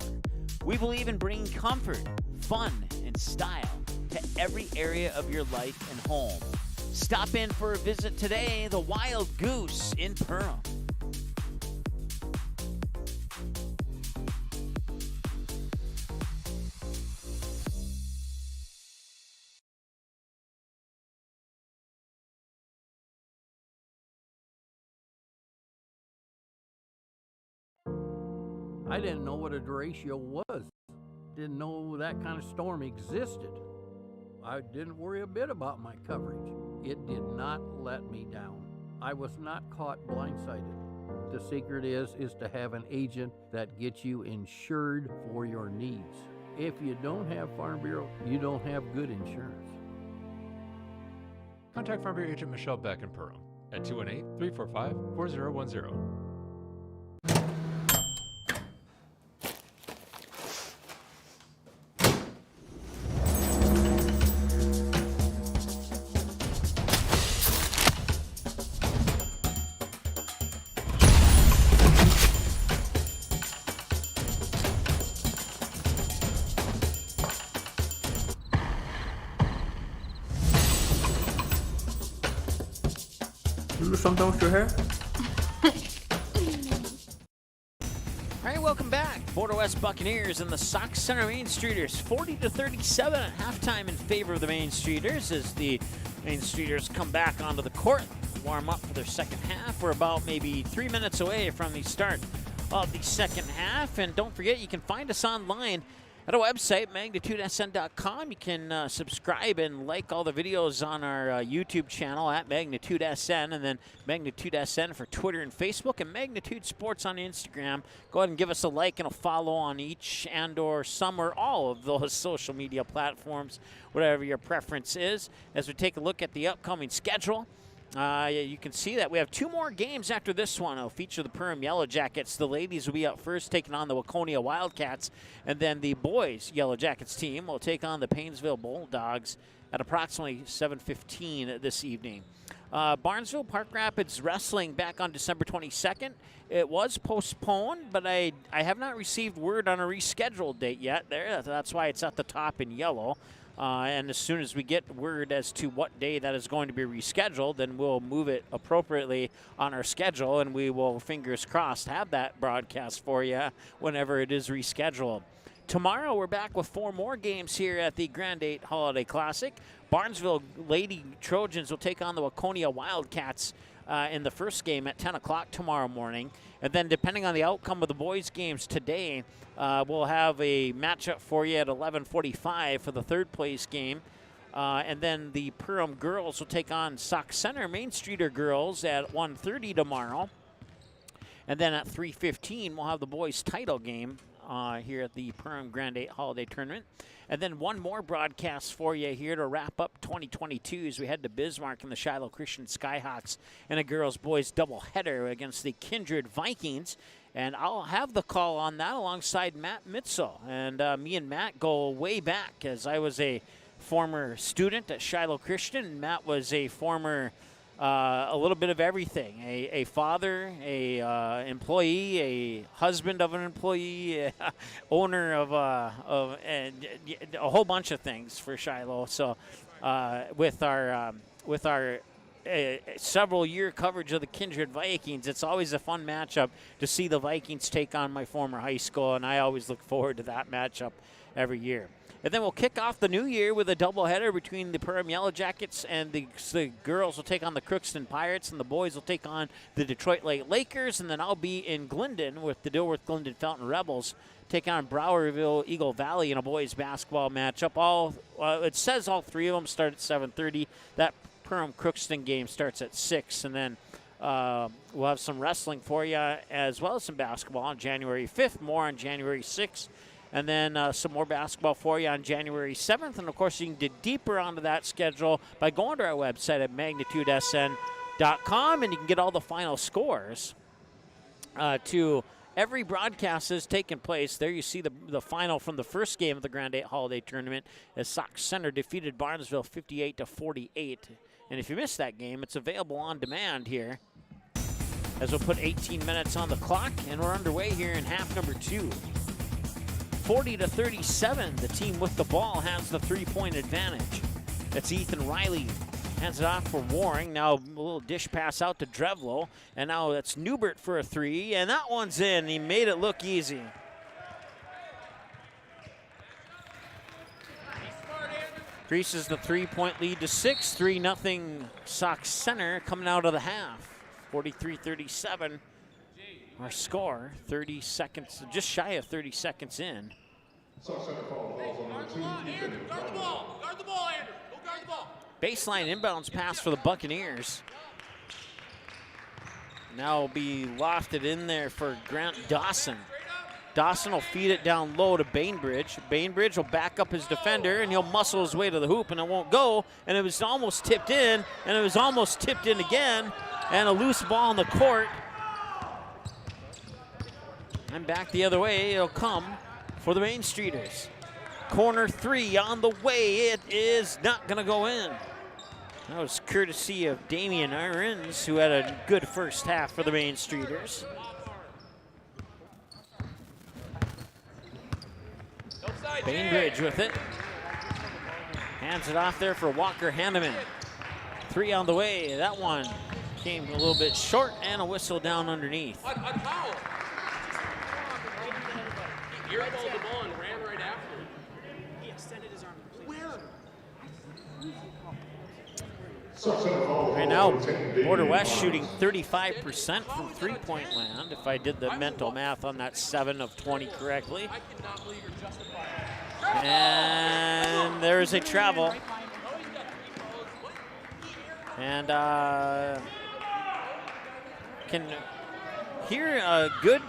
We believe in bringing comfort, fun, and style to every area of your life and home. Stop in for a visit today, the Wild Goose in Perham. I didn't know what a derecho was. Didn't know that kind of storm existed. I didn't worry a bit about my coverage. It did not let me down. I was not caught blindsided. The secret is to have an agent that gets you insured for your needs. If you don't have Farm Bureau, you don't have good insurance. Contact Farm Bureau agent Michelle Beck in Perham at 218-345-4010. Sometimes to her. All right, welcome back. Border West Buccaneers and the Sauk Center Main Streeters 40-37 at halftime in favor of the Main Streeters as the Main Streeters come back onto the court, warm up for their second half. We're about maybe 3 minutes away from the start of the second half. And don't forget, you can find us online at our website, magnitudesn.com. You can subscribe and like all the videos on our YouTube channel at Magnitude SN, and then Magnitude SN for Twitter and Facebook, and Magnitude Sports on Instagram. Go ahead and give us a like and a follow on each and or some or all of those social media platforms, whatever your preference is. As we take a look at the upcoming schedule, you can see that we have 2 more games after this one. It'll feature the Perham Yellow Jackets. The ladies will be up first, taking on the Waconia Wildcats, and then the boys Yellow Jackets team will take on the Painesville Bulldogs at approximately 7:15 this evening. Barnesville Park Rapids Wrestling back on December 22nd. It was postponed, but I have not received word on a rescheduled date yet. That's why it's at the top in yellow. And as soon as we get word as to what day that is going to be rescheduled, then we'll move it appropriately on our schedule, and we will, fingers crossed, have that broadcast for you whenever it is rescheduled. Tomorrow, we're back with 4 more games here at the Grand8 Holiday Classic. Barnesville Lady Trojans will take on the Waconia Wildcats in the first game at 10 o'clock tomorrow morning. And then depending on the outcome of the boys' games today, we'll have a matchup for you at 11:45 for the third place game. And then the Perham girls will take on Sauk Center Main Streeter girls at 1:30 tomorrow. And then at 3:15, we'll have the boys' title game here at the Perham Grand8 Holiday Tournament. And then one more broadcast for you here to wrap up 2022 as we head to Bismarck and the Shiloh Christian Skyhawks in a girls-boys doubleheader against the Kindred Vikings. And I'll have the call on that alongside Matt Mitzel. And me and Matt go way back, as I was a former student at Shiloh Christian, and Matt was a former a little bit of everything, a father, a employee, a husband of an employee, owner of a whole bunch of things for Shiloh. So with our several year coverage of the Kindred Vikings, it's always a fun matchup to see the Vikings take on my former high school, and I always look forward to that matchup every year. And then we'll kick off the new year with a doubleheader between the Perham Yellow Jackets, and the girls will take on the Crookston Pirates, and the boys will take on the Detroit Lake Lakers. And then I'll be in Glendon with the Dilworth Glendon Fountain Rebels, taking on Browerville Eagle Valley in a boys basketball matchup. It says all 3 of them start at 7:30. That Perham Crookston game starts at 6, and then we'll have some wrestling for you as well as some basketball on January 5th, more on January 6th. And then some more basketball for you on January 7th. And, of course, you can dig deeper onto that schedule by going to our website at magnitudesn.com, and you can get all the final scores to every broadcast that's taken place. There you see the final from the first game of the Grand8 Holiday Tournament as Sauk Center defeated Barnesville 58-48. And if you missed that game, it's available on demand here as we'll put 18 minutes on the clock, and we're underway here in half number 2. 40-37, the team with the ball has the 3-point advantage. That's Ethan Riley. Hands it off for Waring. Now a little dish pass out to Drevlo. And now that's Newbert for a 3. And that one's in. He made it look easy. Increases the 3-point lead to 6. 3-0 Sauk Center coming out of the half. 43-37. Our score, 30 seconds, just shy of 30 seconds in. Guard the ball, Andrew. Guard the ball, Andrew. Go guard the ball. Baseline inbounds pass for the Buccaneers. Now will be lofted in there for Grant Dawson. Dawson will feed it down low to Bainbridge. Bainbridge will back up his defender, and he'll muscle his way to the hoop, and it won't go. And it was almost tipped in, and it was almost tipped in again. And a loose ball in the court. And back the other way, it'll come for the Main Streeters. Corner 3 on the way. It is not going to go in. That was courtesy of Damian Irons, who had a good first half for the Main Streeters. Bainbridge with it. Hands it off there for Walker Hanneman. 3 on the way. That one came a little bit short, and a whistle down underneath. He airballed the ball and ran right after it. He extended his arm. Where? Right now, Border West shooting 35% from three-point land, if I did the mental math on that 7 of 20 correctly. And there's a travel. And can hear a good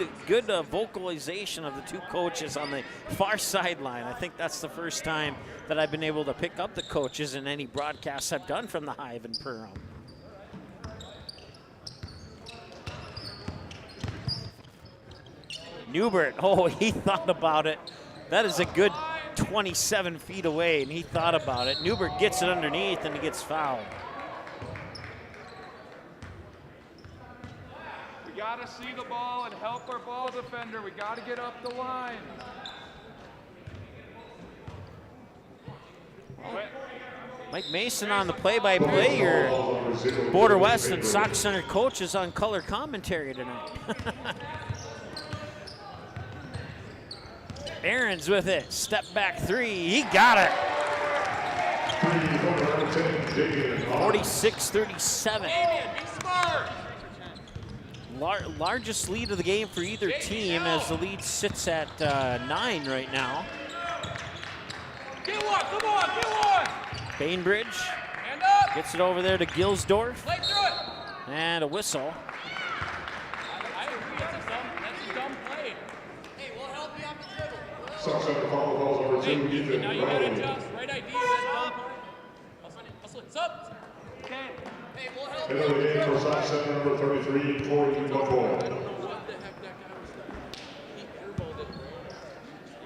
vocalization of the two coaches on the far sideline. I think that's the first time that I've been able to pick up the coaches in any broadcasts I've done from the Hive in Perham. Newbert, oh, he thought about it. That is a good 27 feet away, and he thought about it. Newbert gets it underneath, and he gets fouled. We got to see the ball and help our ball defender. We got to get up the line. Mike Mason on the play-by-play. Your Border West and Sauk Center coaches on color commentary tonight. Aaron's with it. Step back three. He got it. 46-37. Largest lead of the game for either team as the lead sits at 9 right now. Get one, come on, get one! Bainbridge gets it over there to Gilsdorf. And a whistle. I agree, that's a dumb play. Hey, we'll help you off the dribble. Hey, now you gotta adjust. Right idea, that dumb play. Hustle it, sub. Okay. Hey, we'll help you. Into the game for Sauk Center, number 33, Corey McCoy. I don't know what the heck that guy was doing. He airballed it.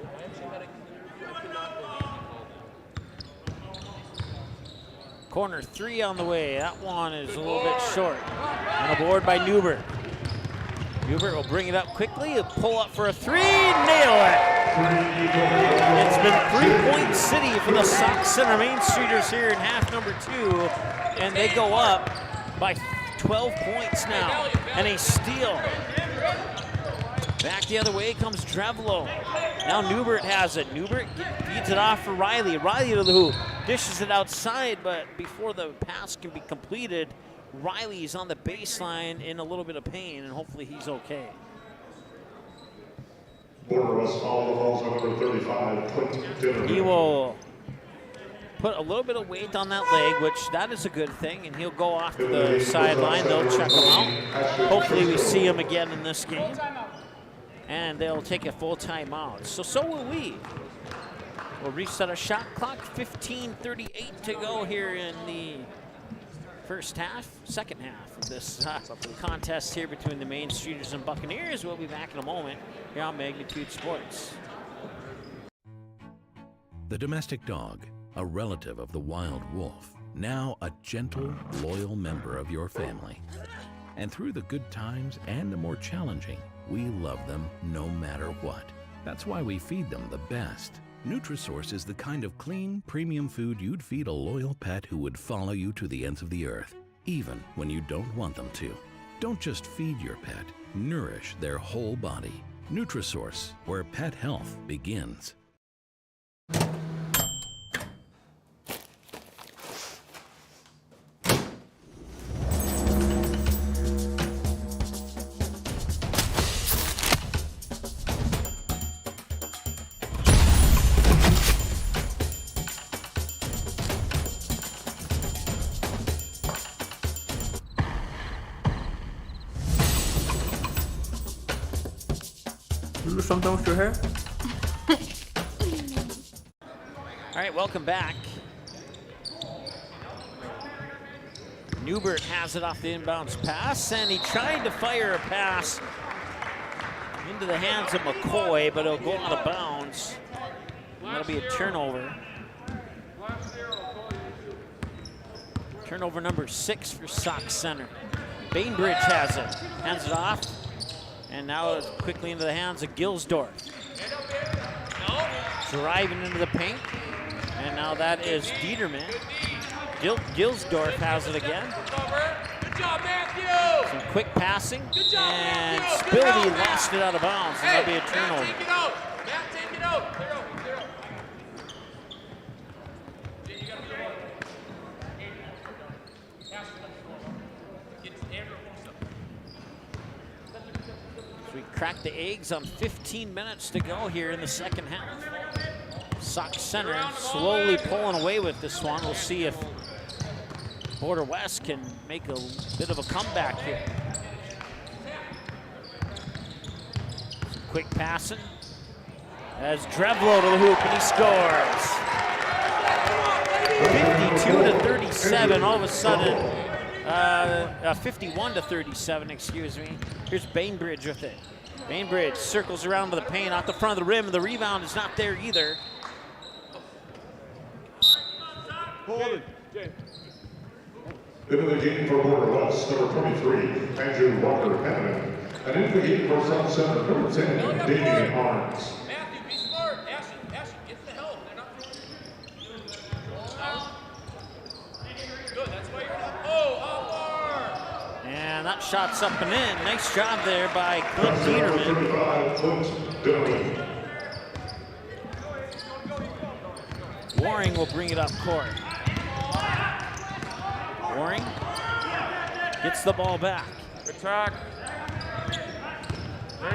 I actually had a clear view. I could not believe he called it. Corner three on the way. That one is a little bit short. And a board by Newbert. Newbert will bring it up quickly. He'll pull up for a three. Nail it. It's been 3-point city for the Sauk Center Main Streeters here in half number 2. And they go up by 12 points now. And a steal. Back the other way comes Drevlo. Now Newbert has it. Newbert feeds it off for Riley. Riley to the hoop. Dishes it outside, but before the pass can be completed, Riley's on the baseline in a little bit of pain, and hopefully he's okay. Border West foul the balls on number 35, Clint. He will put a little bit of weight on that leg, which that is a good thing, and he'll go off to the sideline. They'll check him out. Hopefully we see him again in this game. And they'll take a full timeout. So will we. We'll reset our shot clock. 15:38 to go here in the second half of this contest here between the Main Streeters and Buccaneers. We'll be back in a moment here on Magnitude Sports. The domestic dog, a relative of the wild wolf, now a gentle, loyal member of your family. And through the good times and the more challenging, we love them no matter what. That's why we feed them the best. Nutrisource is the kind of clean, premium food you'd feed a loyal pet who would follow you to the ends of the earth, even when you don't want them to. Don't just feed your pet, nourish their whole body. Nutrisource, where pet health begins. Something with your hair? All right, welcome back. Newbert has it off the inbounds pass, and he tried to fire a pass into the hands of McCoy, but it'll go out of bounds. That'll be a turnover. Turnover number 6 for Sauk Center. Bainbridge has it, hands it off. And now it's quickly into the hands of Gilsdorf. Driving into the paint. And now that is Dieterman. Gilsdorf has it again. Good job, Matthew! Some quick passing. Good job, and Matthew! Spildy lost it out of bounds. And that'll be a turnover. Matt, take it out! Matt, take it out! Clear out, clear out. We cracked the eggs on 15 minutes to go here in the second half. Sauk Center slowly pulling away with this one. We'll see if Border West can make a bit of a comeback here. Some quick passing as Drevlo to the hoop, and he scores. 52-37, all of a sudden. 51-37, excuse me. Here's Bainbridge with it. Bainbridge circles around to the paint, off the front of the rim, and the rebound is not there either. Into the game for Border West, number 23, Andrew Walker-Penman. And into the game for Sauk Center, number 10, Damian Arns. Matthew, be smart. Ashton, get the help. They're not Shots up and in. Nice job there by Clint Dieterman. Waring will bring it up court. Waring gets the ball back. Good track.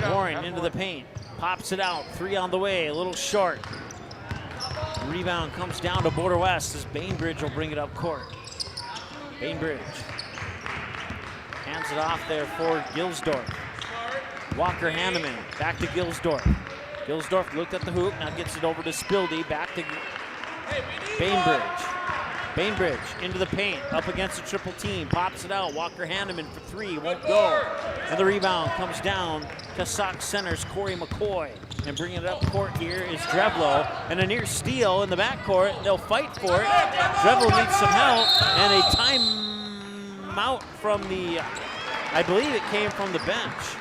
Waring into the paint. Pops it out. 3 on the way. A little short. Rebound comes down to Border West as Bainbridge will bring it up court. Bainbridge hands it off there for Gilsdorf. Walker Hanneman back to Gilsdorf. Gilsdorf looked at the hoop, now gets it over to Spildy, back to Bainbridge. Bainbridge into the paint, up against a triple team, pops it out. Walker Hanneman for 3, won't go. And the rebound comes down to Sox Center's Corey McCoy. And bringing it up court here is Drevlo. And a near steal in the backcourt. They'll fight for it. Drevlo needs some help. And a timeout from the, I believe it came from the bench.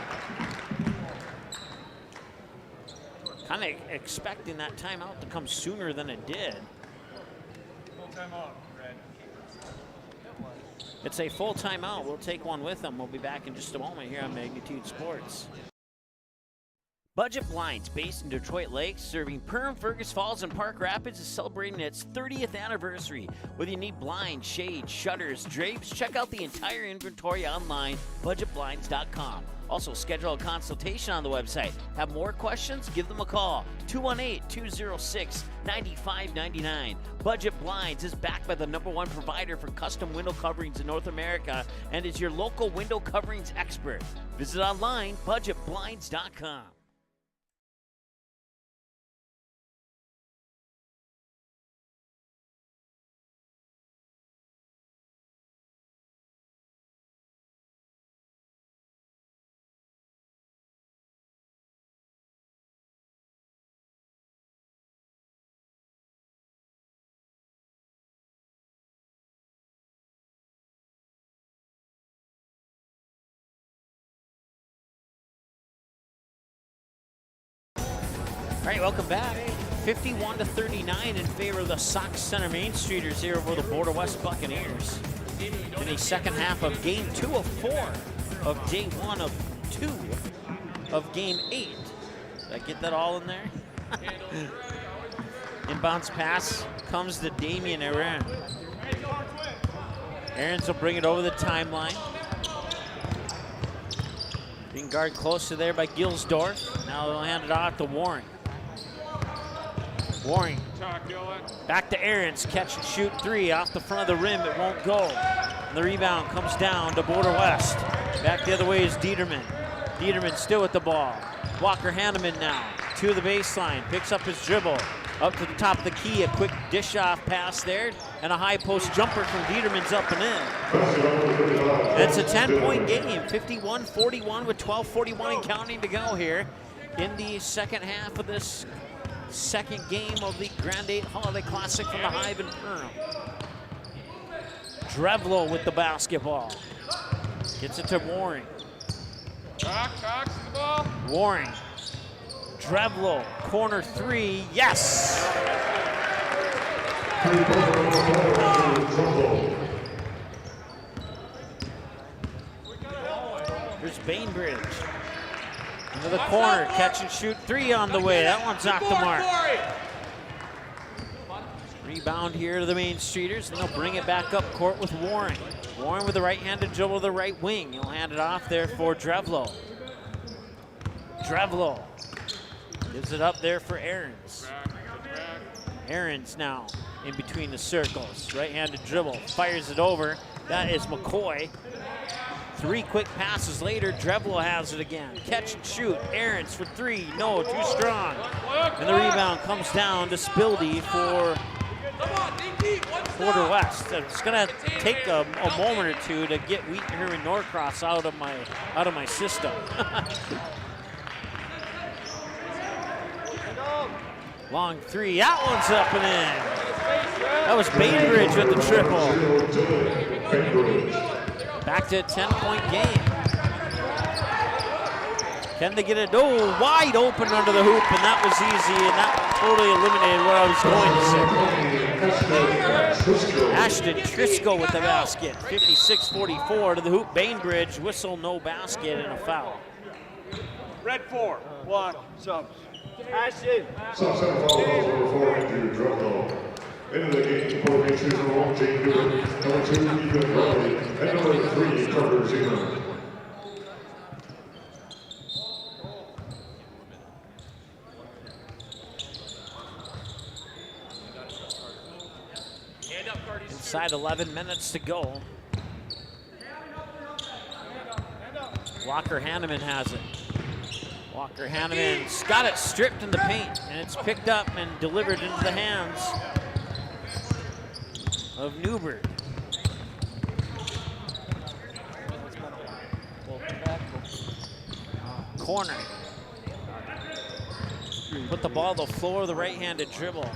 Kind of expecting that timeout to come sooner than it did. It's a full timeout. We'll take one with them. We'll be back in just a moment here on Magnitude Sports. Budget Blinds, based in Detroit Lakes, serving Perham, Fergus Falls, and Park Rapids, is celebrating its 30th anniversary. Whether you need blinds, shades, shutters, drapes, check out the entire inventory online, budgetblinds.com. Also, schedule a consultation on the website. Have more questions? Give them a call. 218-206-9599. Budget Blinds is backed by the #1 provider for custom window coverings in North America and is your local window coverings expert. Visit online, budgetblinds.com. All right, welcome back. 51-39 in favor of the Sox Center Main Streeters here over the Border West Buccaneers. In the second half of game 2 of 4 of day 1 of 2 of game 8. Did I get that all in there? Inbounds pass comes to Damian Aaron. Aarons will bring it over the timeline. Being guarded close to there by Gilsdorf. Now they'll hand it off to Waring. Waring back to Aarons, catch and shoot 3 off the front of the rim, it won't go. And the rebound comes down to Border West. Back the other way is Dieterman. Dieterman still with the ball. Walker Hanneman now to the baseline, picks up his dribble. Up to the top of the key, a quick dish off pass there, and a high post jumper from Dieterman's up and in. And it's a 10-point game, 51-41 with 12:41 and counting to go here in the second half of this second game of the Grand8 Holiday Classic from the Hive in Perham. Drevlo with the basketball. Gets it to Waring. Waring. Drevlo, corner 3, yes! Here's Bainbridge. Into the corner, catch and shoot 3 on the way. That one's off the mark. Rebound here to the Main Streeters, and they'll bring it back up court with Waring. Waring with the right-handed dribble to the right wing. He'll hand it off there for Drevlo. Drevlo gives it up there for Aarons. Aarons now in between the circles. Right-handed dribble, fires it over. That is McCoy. 3 quick passes later, Drevlo has it again. Catch and shoot, Aarons for 3, no, too strong. And the rebound comes down to Spildy for Border West. It's gonna take a moment or two to get Wheaton Herman Norcross out of my system. Long 3, that one's up and in. That was Bainbridge with the triple. Back to a 10-point game. Can they get it? Oh, wide open under the hoop, and that was easy, and that totally eliminated what I was going to say. Ashton Trisco with the basket, 56-44 to the hoop. Bainbridge, whistle, no basket, and a foul. Red 4, 1, subs. Ashton. Sub 7 foul, number 4, Andrew Drucko. Into the game for Main Street number 1, Jane Dewar. Number 2, Ethan Riley. And number 3, Carter Ziegler. Inside 11 minutes to go. Walker Hanneman has it. Walker Hanneman's got it stripped in the paint, and it's picked up and delivered into the hands of Newbert. Corner. Put the ball to the floor, the right-handed dribble.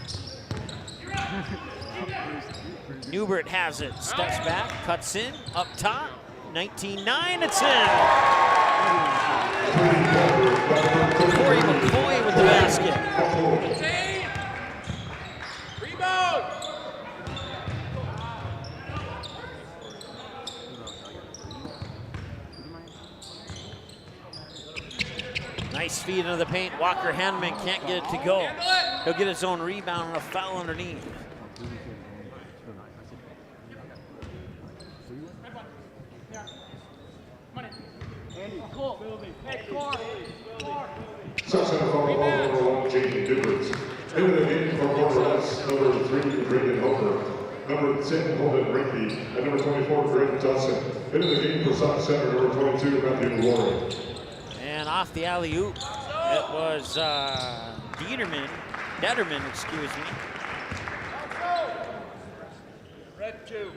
Newbert has it, steps back, cuts in, up top, 19-9, it's in. Corey McCoy with the basket. Rebound. Nice feed into the paint. Walker Hanneman can't get it to go. He'll get his own rebound and a foul underneath. Section foul, number 1, Jaden Dibberts. Into the game for Border West, number 3, Braden Helper. Number 10, Holden Rigby. And number 24, Greg Dawson. Into the game for South Center, number 22, Matthew Warren. And off the alley-oop, it was Detterman, excuse me. Red 2.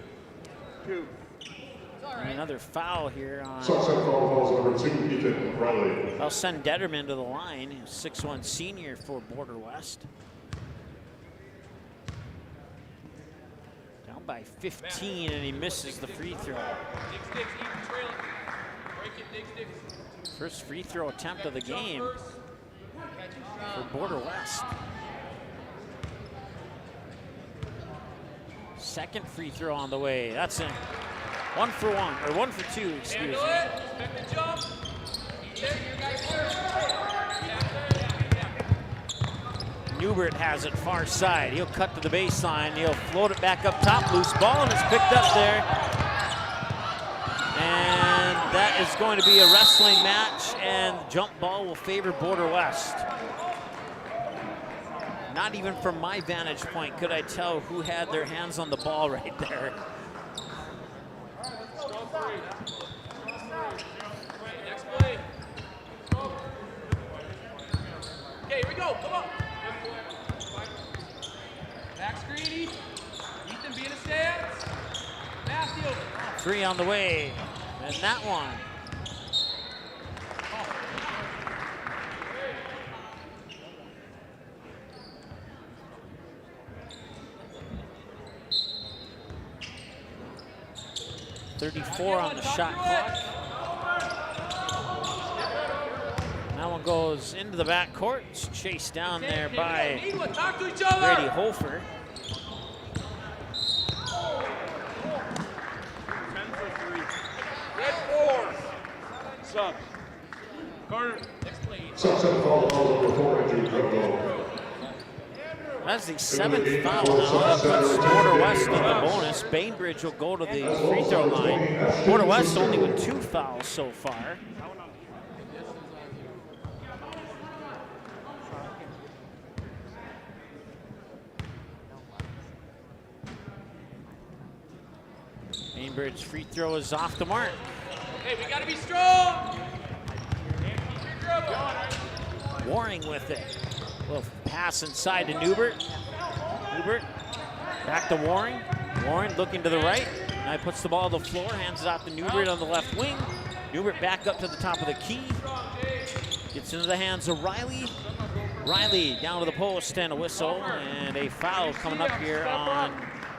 And another foul here on. South Center foul falls number 2, Ethan Riley. I'll send Detterman to the line, 6'1" senior for Border West. Down by 15, and he misses the free throw. First free throw attempt of the game for Border West. Second free throw on the way. That's in. 1 for 1, or 1 for 2, excuse me. Newbert has it far side. He'll cut to the baseline. He'll float it back up top. Loose ball, and it's picked up there. And that is going to be a wrestling match, and jump ball will favor Border West. Not even from my vantage point could I tell who had their hands on the ball right there. Next play. Okay, here we go. Come on. Back screen, Ethan be in a stance. Matthew. 3 on the way. And that one. .34 on the shot clock. That one goes into the backcourt. It's chased down there by Brady Hofer. 10 for 3. Red 4. Subs. Carter. South Center foul number 4, Andrew Drucko. That's the 7th foul now. That puts Border West in the bonus. Bainbridge will go to the free throw line. Border West only with 2 fouls so far. Bainbridge free throw is off the mark. Hey, we gotta be strong. Warring with it. Little pass inside to Newbert. Newbert back to Warring. Warring looking to the right. Now he puts the ball on the floor, hands it out to Newbert on the left wing. Newbert back up to the top of the key. Gets into the hands of Riley. Riley down to the post and a whistle, and a foul coming up here on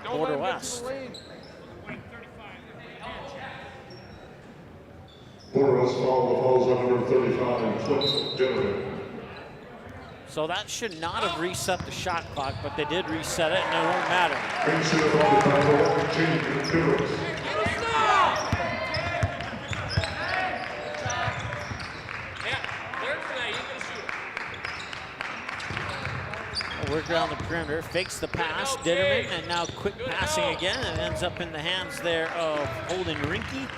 Border West. Border West foul, the foul's on number 35, Clint Dinnerman. So that should not have reset the shot clock, but they did reset it, and it won't matter. Work around the perimeter, fakes the pass, Ditterman, and now quick passing again, and ends up in the hands there of Holden Rinke.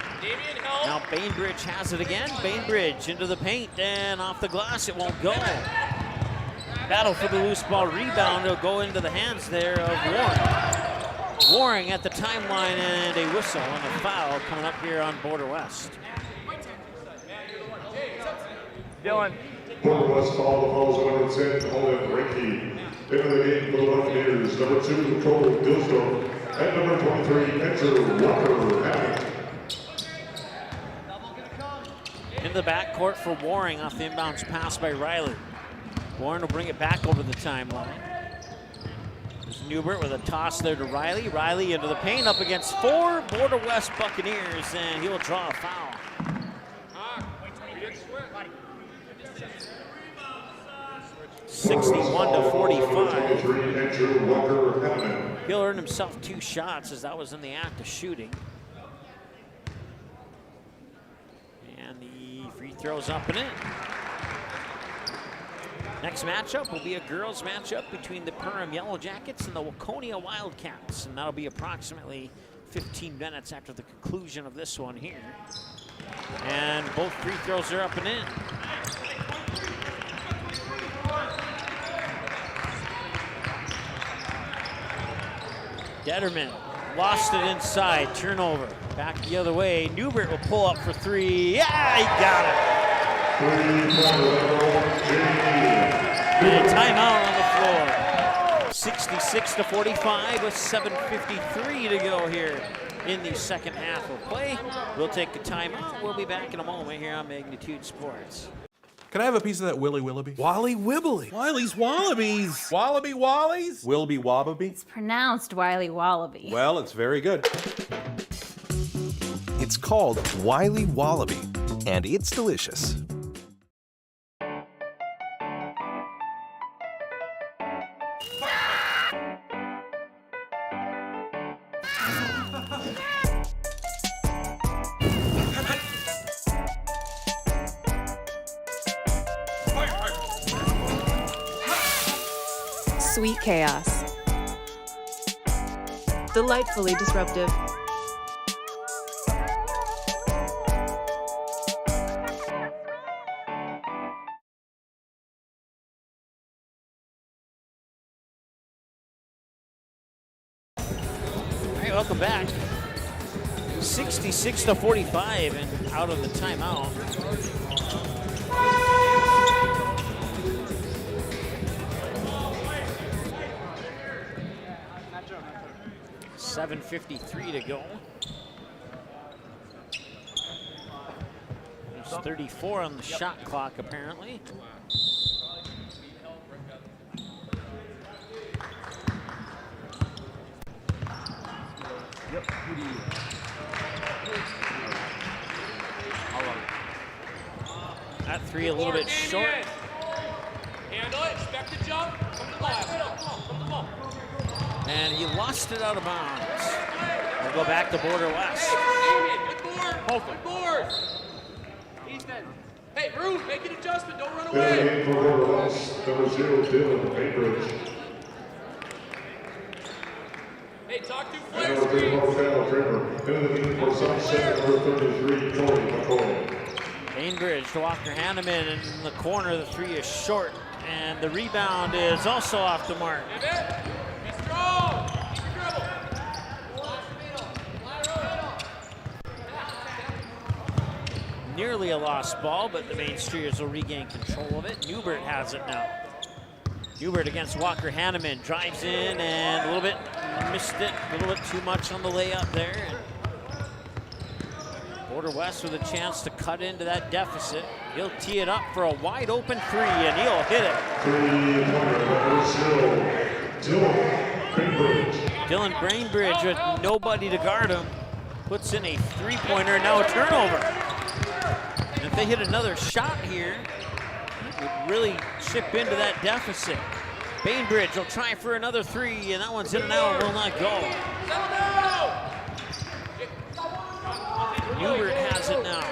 Now Bainbridge has it again. Bainbridge into the paint, and off the glass, it won't go. Battle for the loose ball rebound. It'll go into the hands there of Waring. Waring at the timeline, and a whistle and a foul coming up here on Border West. Dylan. Border West foul, the foul's on number 10, Holden Rinke. Into the game for the Buccaneers, number 2, Cole Dilsdorf, and number 23, Andrew Walker. In the backcourt for Waring off the inbounds pass by Riley. Warren will bring it back over the timeline. There's Newbert with a toss there to Riley. Riley into the paint up against 4 Border West Buccaneers, and he'll draw a foul. 61-45. He'll earn himself 2 shots as that was in the act of shooting. And the free throw's up and in. Next matchup will be a girls matchup between the Perham Yellow Jackets and the Waconia Wildcats, and that'll be approximately 15 minutes after the conclusion of this one here. And both free throws are up and in. Detterman lost it inside, turnover. Back the other way, Newbert will pull up for 3. Yeah, he got it. And a timeout on the floor. 66-45 with 7:53 to go here in the second half of play. We'll take a timeout. We'll be back in a moment here on Magnitude Sports. Can I have a piece of that Willy Willoughby? Wally Wibbly. Wiley's Wallabies. Wallaby Wallies. Wilby Wababy. It's pronounced Wiley Wallaby. Well, it's very good. It's called Wiley Wallaby, and it's delicious. Sweet chaos. Delightfully disruptive. All right, welcome back. 66-45 and out of the timeout. 7:53 to go. There's 34 on the shot clock, apparently. Yep. That 3 a little bit short. Handle it, expect to jump. Come to the left. Come to the ball. And he lost it out of bounds. We'll go back to Border West. Good board. Good board. Ethan. Hey, Ruth, make an adjustment. Don't run away. For Border West, number 0, Dylan Bainbridge. Hey, talk to And number 3, Marcel Trimmer. Into the team for Sunset, number 33, Cody McCoy. Bainbridge to Walker Hanneman in the corner. The 3 is short, and the rebound is also off the mark. Be strong. Keep your dribble. Nearly a lost ball, but the Main Streeters will regain control of it. Newbert has it now. Newbert against Walker Hanneman, drives in and a little bit missed it, a little bit too much on the layup there. And Border West with a chance to cut into that deficit. He'll tee it up for a wide open 3 and he'll hit it. Dylan Bainbridge with nobody to guard him. Puts in a 3-pointer, now a turnover. they hit another shot here, it would really chip into that deficit. Bainbridge will try for another three, and that one's in and out, will not go. Hubert has it now.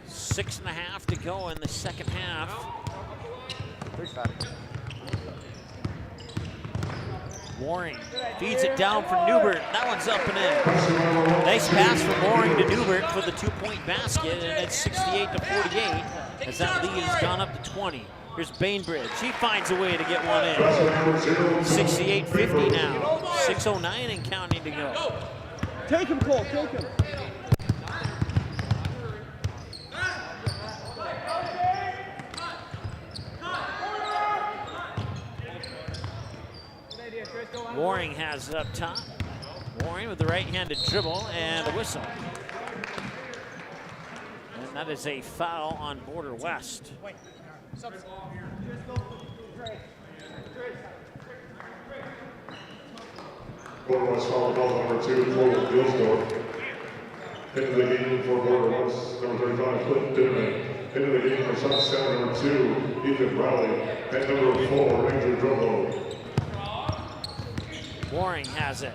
6.5 to go in the second half. Waring feeds it down for Newbert. That one's up and in. Nice pass from Waring to Newbert for the 2-point basket, and it's 68 to 48 as that lead has gone up to 20. Here's Bainbridge. He finds a way to get one in. 68-50 now. 6:09 and counting to go. Take him, Cole, take him. Waring has it up top. Waring with the right-handed dribble and a whistle. And that is a foul on Border West. Border West foul ball number 2, Cole Gilsdorf. Into the game for Border West, number 35, Clint Dinman. Into the game for South Center, number 2, Ethan Riley. And number 4, Ranger Drumbo. Waring has it.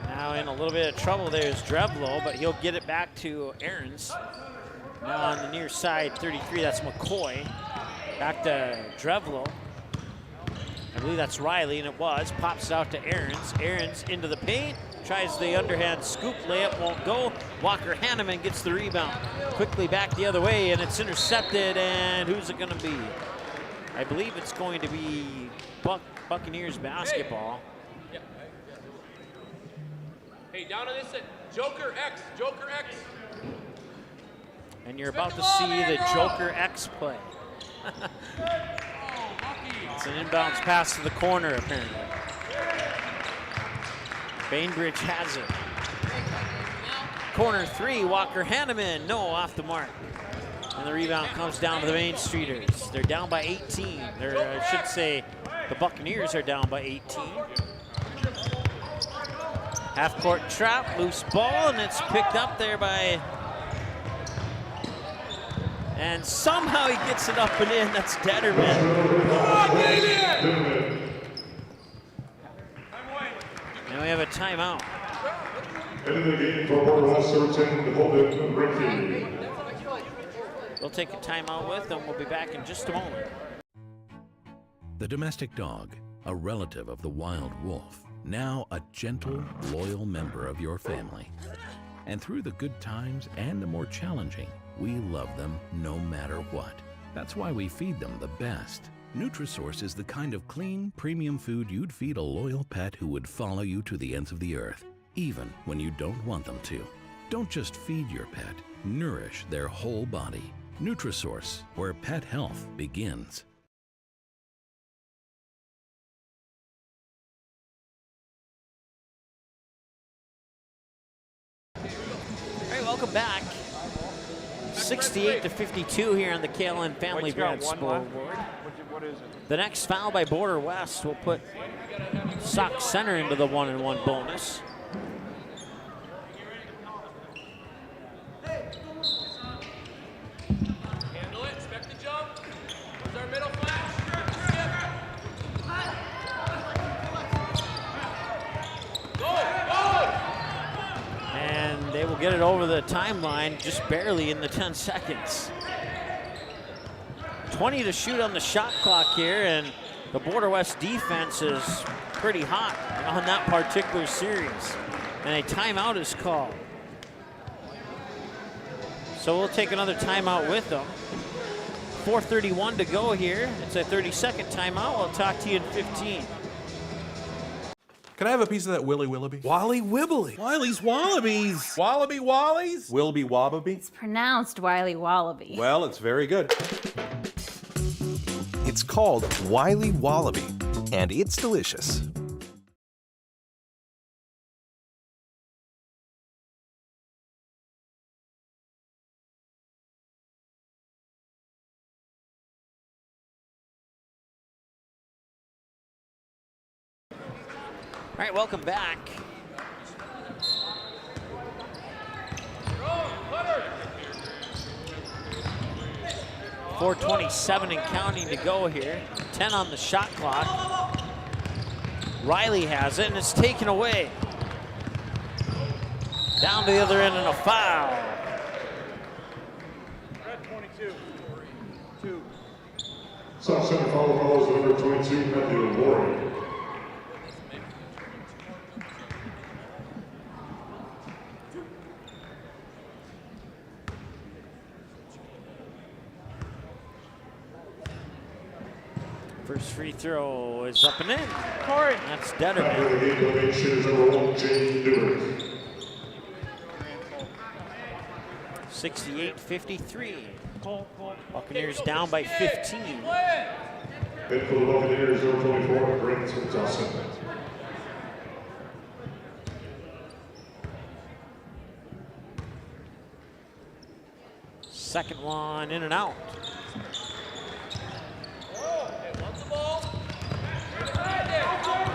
Now in a little bit of trouble there is Drevlo, but he'll get it back to Aarons. Now on the near side, 33, that's McCoy. Back to Drevlo. I believe that's Riley, and it was. Pops it out to Aarons. Aarons into the paint. Tries the underhand scoop, layup won't go. Walker Hanneman gets the rebound. Quickly back the other way, and it's intercepted, and who's it gonna be? I believe it's going to be Buccaneers basketball. Hey, hey down on this side. Joker X, Joker X. And you're about to see the Joker X play. It's an inbounds pass to the corner, apparently. Bainbridge has it. Corner 3, Walker Hanneman, no, off the mark. And the rebound comes down to the Main Streeters. They're down by 18. I should say the Buccaneers are down by 18. Half-court trap, loose ball, and it's picked up there by... And somehow he gets it up and in. That's Detterman. And we have a timeout. End of the game for Border West, 13, Holden Ricky. We'll take a timeout with them. We'll be back in just a moment. The domestic dog, a relative of the wild wolf, now a gentle, loyal member of your family. And through the good times and the more challenging, we love them no matter what. That's why we feed them the best. Nutrisource is the kind of clean, premium food you'd feed a loyal pet who would follow you to the ends of the earth, even when you don't want them to. Don't just feed your pet, nourish their whole body. Nutrisource, where pet health begins. All right, welcome back. 68 to 52 here on the KLN Family Brand scoreboard. What is it? The next foul by Border West will put Sock Center into the 1-and-1 bonus. Handle it, expect the jump. Where's our middle flash? And they will get it over the timeline just barely in the 10 seconds. 20 to shoot on the shot clock here, and the Border West defense is pretty hot on that particular series. And a timeout is called. So we'll take another timeout with them. 4:31 to go here. It's a 30-second timeout. We'll talk to you in 15. Can I have a piece of that Willy Willoughby? Wally Wibbly. Wiley's Wallabies. Wallaby Wallies? Wilby Wababy? It's pronounced Wiley Wallaby. Well, it's very good. It's called Wiley Wallaby, and it's delicious. All right, welcome back. 4:27 and counting to go here. 10 on the shot clock. Riley has it, and it's taken away. Down to the other end and a foul. Red 22. 2. Sox center foul calls number 22, Matthew Warren. First free throw is up and in. That's Detterman. 68-53. Buccaneers down by 15. And for the Buccaneers, number 24, Brent Dawson. Second one in and out.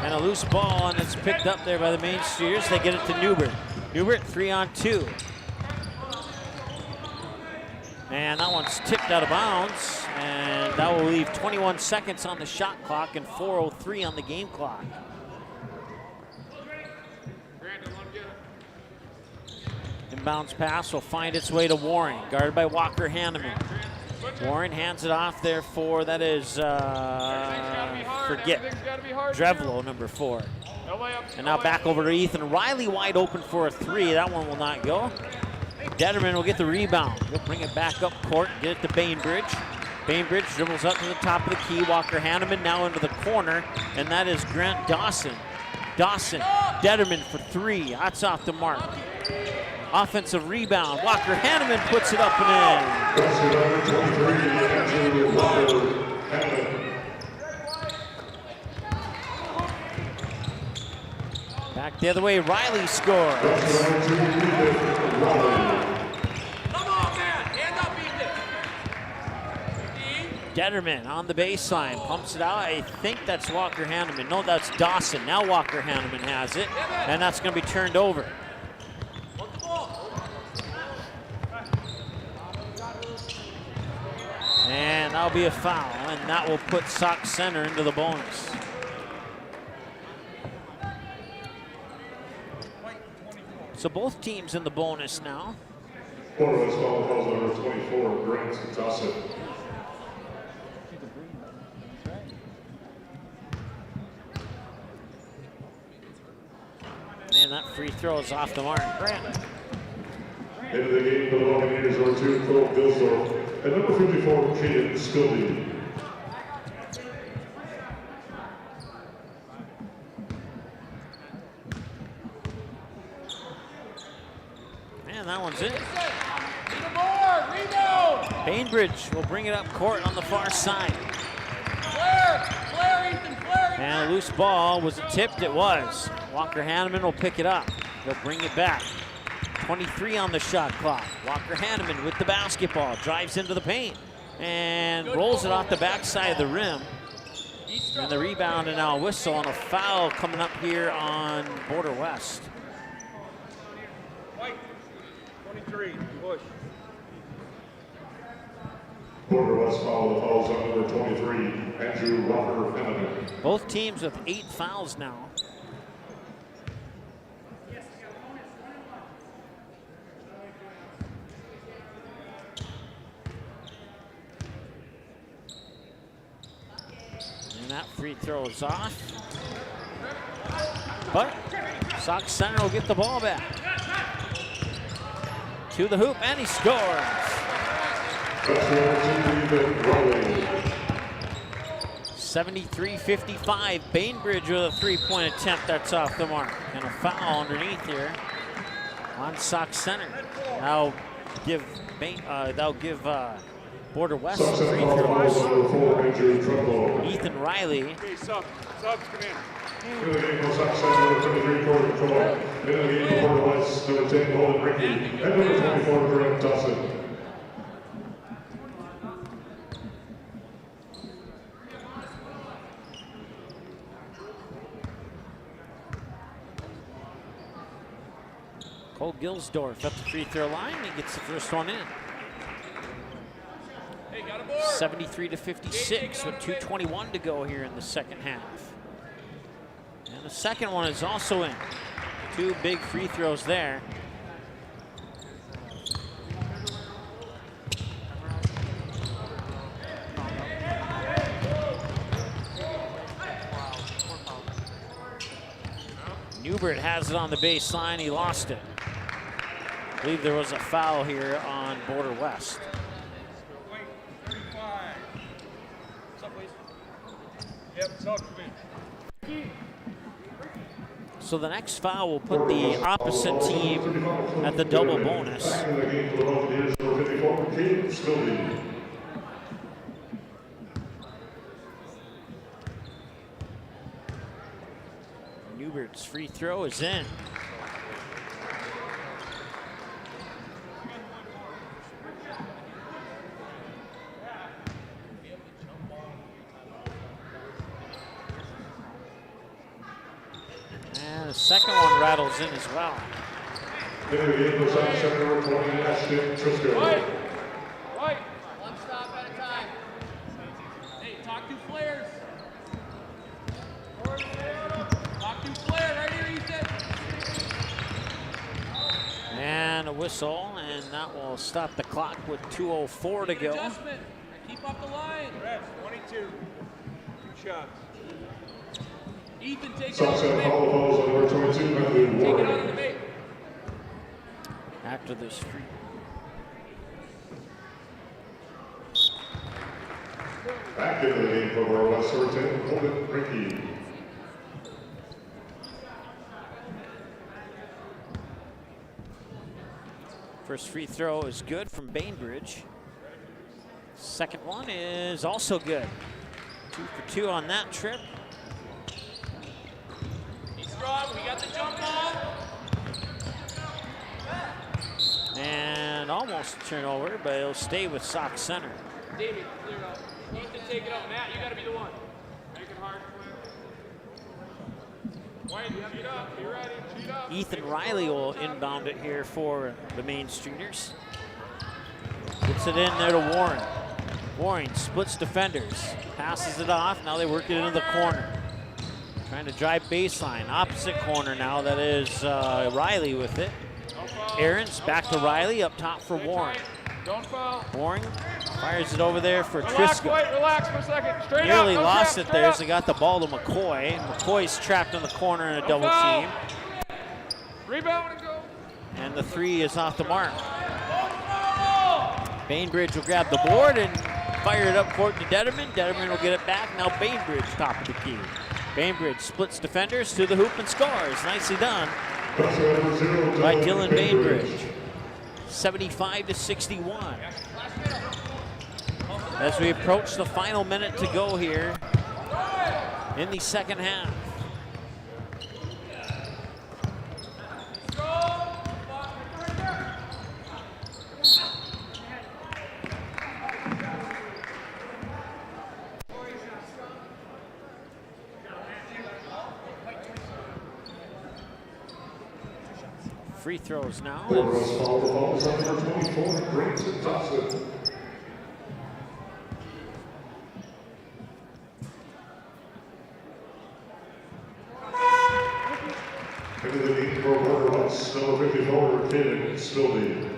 And a loose ball, and it's picked up there by the Main Streeters. They get it to Newbert. Newbert 3-on-2. And that one's tipped out of bounds, and that will leave 21 seconds on the shot clock and 4:03 on the game clock. Inbounds pass will find its way to Warren, guarded by Walker Hanneman. Warren hands it off there for, that is, Drevlo, number 4. And now back over to Ethan Riley, wide open for a 3. That one will not go. Detterman will get the rebound. He'll bring it back up court, get it to Bainbridge. Bainbridge dribbles up to the top of the key. Walker Hanneman now into the corner, and that is Grant Dawson. Dawson, Detterman for 3. That's off the mark. Offensive rebound. Walker Hanneman puts it up and in. Back the other way, Riley scores. Detterman on the baseline, pumps it out. I think that's Walker Hanneman. No, that's Dawson. Now Walker Hanneman has it, and that's going to be turned over. And that'll be a foul, and that will put Sox Center into the bonus. So both teams in the bonus now. Forward foul calls number 24, Grant Dawson. And that free throw is off the mark. Grant. Into the game for the Buccaneers, number 2, Cole Gilsdorf, and number 54, Caden Spilby. And that one's it. Bainbridge will bring it up court on the far side. And a loose ball. Was it tipped? It was. Walker Hanneman will pick it up. He'll bring it back. 23 on the shot clock. Walker Hanneman with the basketball. Drives into the paint. And rolls it off the backside of the rim. And the rebound and now a whistle and a foul coming up here on Border West. White, 23, push. Border West foul, the fouls on number 23, Andrew Walker Hanneman. Both teams with 8 fouls now. And that free throw is off. But Sox Center will get the ball back. To the hoop, and he scores. 73-55. Bainbridge with a 3-point attempt. That's off the mark. And a foul underneath here on Sox Center. That'll give Border West some free throws. Ethan Riley. Okay, subs come in. In the game for Sox Center, number 23, Corey Control. In the game for Border West, number 10, Holden Ricky. And number 24, Grant Dawson. Cole Gilsdorf up the free throw line. He gets the first one in. Hey, got a board. 73-56 with 2:21 to go here in the second half. And the second one is also in. 2 big free throws there. Newbert has it on the baseline. He lost it. I believe there was a foul here on Border West. So the next foul will put the opposite team at the double bonus. Newbert's free throw is in. And the second one rattles in as well. Right. One stop at a time. Hey, talk to flares. Talk to flare right here, Ethan. And a whistle, and that will stop the clock with 2:04 to go. Adjustment. Keep up the line. Rest, 22. 2 shots. Ethan, take it out of the make. Take it out of the make. After this free. Back into the game for our West Sorton, Holden Ricky. First free throw is good from Bainbridge. Second one is also good. 2 for 2 on that trip. He's strong. We got the jump ball. And almost a turnover, but it'll stay with Sock Center. David, clear out. Ethan, take it out. Matt, you got to be the one. Make it hard. Wayne, cheat up. Be ready. Cheat up. Ethan Riley will inbound it here for the Main Streeters. Gets it in there to Warren. Warren splits defenders. Passes it off. Now they work it into the corner. Trying to drive baseline. Opposite corner now. That is Riley with it. Aarons back to Riley. Up top for Warren. Don't foul. Warren fires it over there for Relax, Trisco. wait, relax for a second. Straight Nearly up, no lost trap, it there as straight they got the ball to McCoy. McCoy's trapped in the corner in a double foul. team. Rebound and go. And the 3 is off the mark. Bainbridge will grab the board and fire it up court to Detterman. Detterman will get it back. Now Bainbridge top of the key. Bainbridge splits defenders to the hoop and scores. Nicely done by Dylan Bainbridge. 75-61. As we approach the final minute to go here in the second half. Free throws now.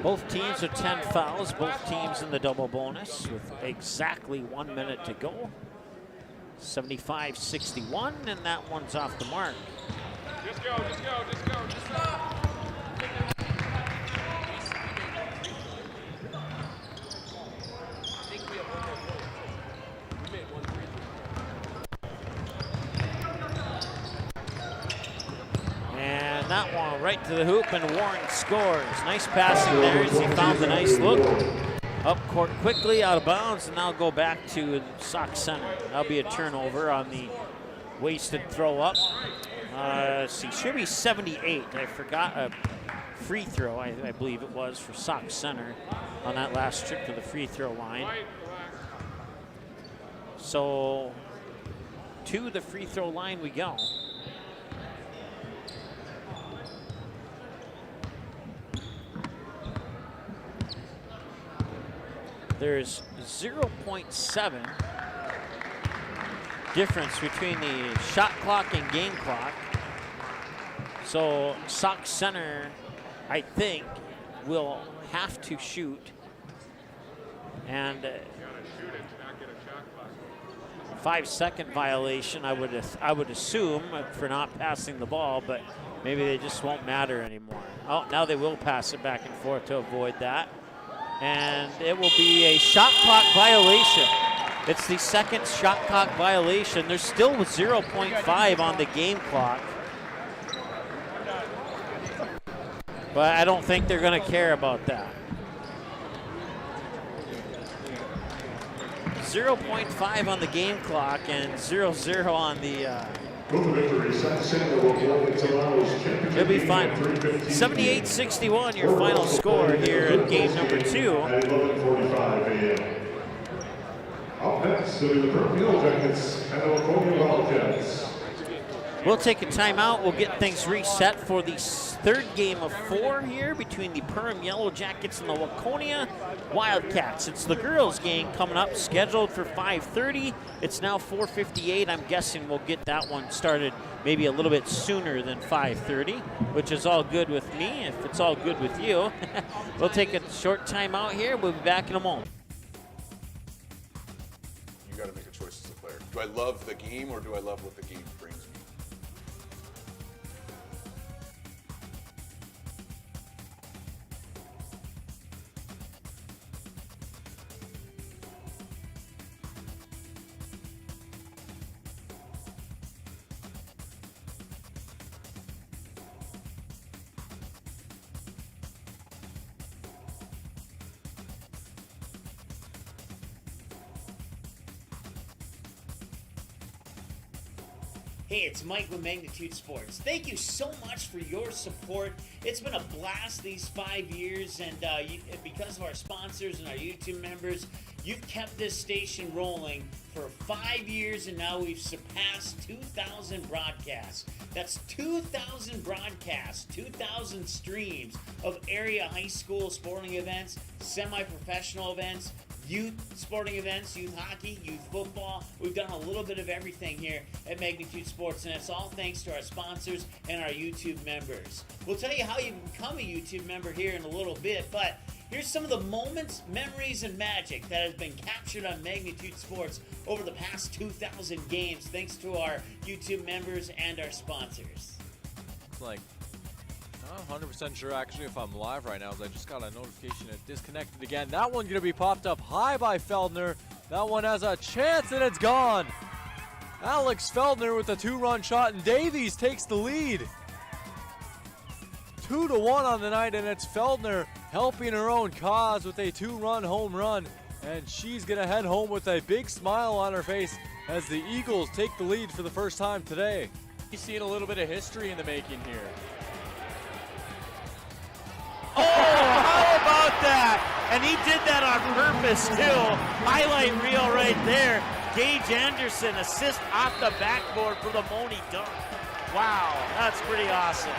Both teams are 10 fouls, both teams in the double bonus with exactly 1 minute to go. 75-61, and that one's off the mark. Just go, just go, just go, just stop. And that one right to the hoop, and Warren scores. Nice passing there as he found the nice look. Up court quickly, out of bounds, and now go back to Sock Center. That'll be a turnover on the wasted throw up. Let's see, should be 78. I forgot a free throw, I believe it was, for Sock Center on that last trip to the free throw line. So to the free throw line we go. There's 0.7 difference between the shot clock and game clock. So Sauk Center, I think, will have to shoot. And 5-second violation, I would assume, for not passing the ball, but maybe they just won't matter anymore. Oh, now they will pass it back and forth to avoid that. And it will be a shot clock violation. It's the second shot clock violation. There's still 0.5 on the game clock. But I don't think they're going to care about that. 0.5 on the game clock and 0-0 on the... It'll be final. 78-61, your final score here in game number 2. At 11:45 a.m. Up next will be the Perham Yellow Jackets and the Laconia Wildcats. We'll take a timeout. We'll get things reset for the third game of 4 here between the Perham Yellow Jackets and the Waconia Wildcats. It's the girls' game coming up, scheduled for 5:30. It's now 4:58. I'm guessing we'll get that one started maybe a little bit sooner than 5:30, which is all good with me if it's all good with you. We'll take a short timeout here. We'll be back in a moment. You got to make a choice as a player. Do I love the game or do I love what the game brings me? Hey, it's Mike with Magnitude Sports. Thank you so much for your support. It's been a blast these 5 years, and because of our sponsors and our YouTube members, you've kept this station rolling for 5 years, and now we've surpassed 2,000 broadcasts. That's 2,000 broadcasts, 2,000 streams of area high school sporting events, semi-professional events, youth sporting events, youth hockey, youth football. We've done a little bit of everything here at Magnitude Sports, and it's all thanks to our sponsors and our YouTube members. We'll tell you how you can become a YouTube member here in a little bit, but here's some of the moments, memories, and magic that has been captured on Magnitude Sports over the past 2,000 games, thanks to our YouTube members and our sponsors. It's like, not 100% sure actually if I'm live right now, as I just got a notification it disconnected again. That one's going to be popped up high by Feldner. That one has a chance and it's gone. Alex Feldner with a 2-run shot, and Davies takes the lead. 2-1 on the night, and it's Feldner helping her own cause with a 2-run home run. And she's going to head home with a big smile on her face as the Eagles take the lead for the first time today. He's seeing a little bit of history in the making here. Oh, how about that? And he did that on purpose, too. Highlight reel right there. Gage Anderson, assist off the backboard for the Moni dunk. Wow, that's pretty awesome.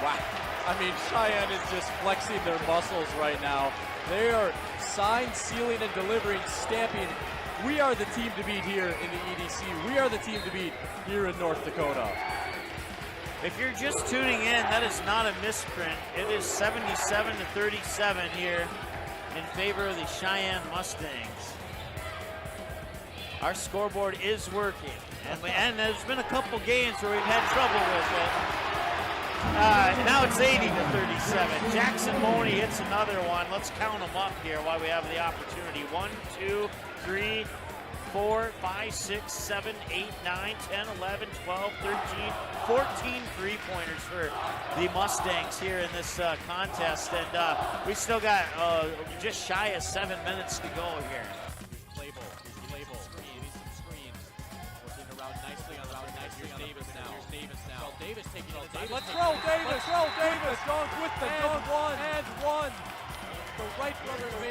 Wow. I mean, Cheyenne is just flexing their muscles right now. They are sign, sealing, and delivering, stamping. We are the team to beat here in the EDC. We are the team to beat here in North Dakota. If you're just tuning in, that is not a misprint. It is 77-37 here in favor of the Cheyenne Mustangs. Our scoreboard is working, and there's been a couple games where we've had trouble with it. Now it's 80-37. Jackson Moni hits another one. Let's count them up here while we have the opportunity. 1, 2, 3, 4, 5, 6, 7, 8, 9, 10, 11, 12, 13, 14 three-pointers for the Mustangs here in this contest. And we still got just shy of 7 minutes to go here. Label. Screen. Some screens. Working around nicely on Here's Davis now. Davis taking all time. Let's roll Davis. Dunk with the dunk. One. The right brother may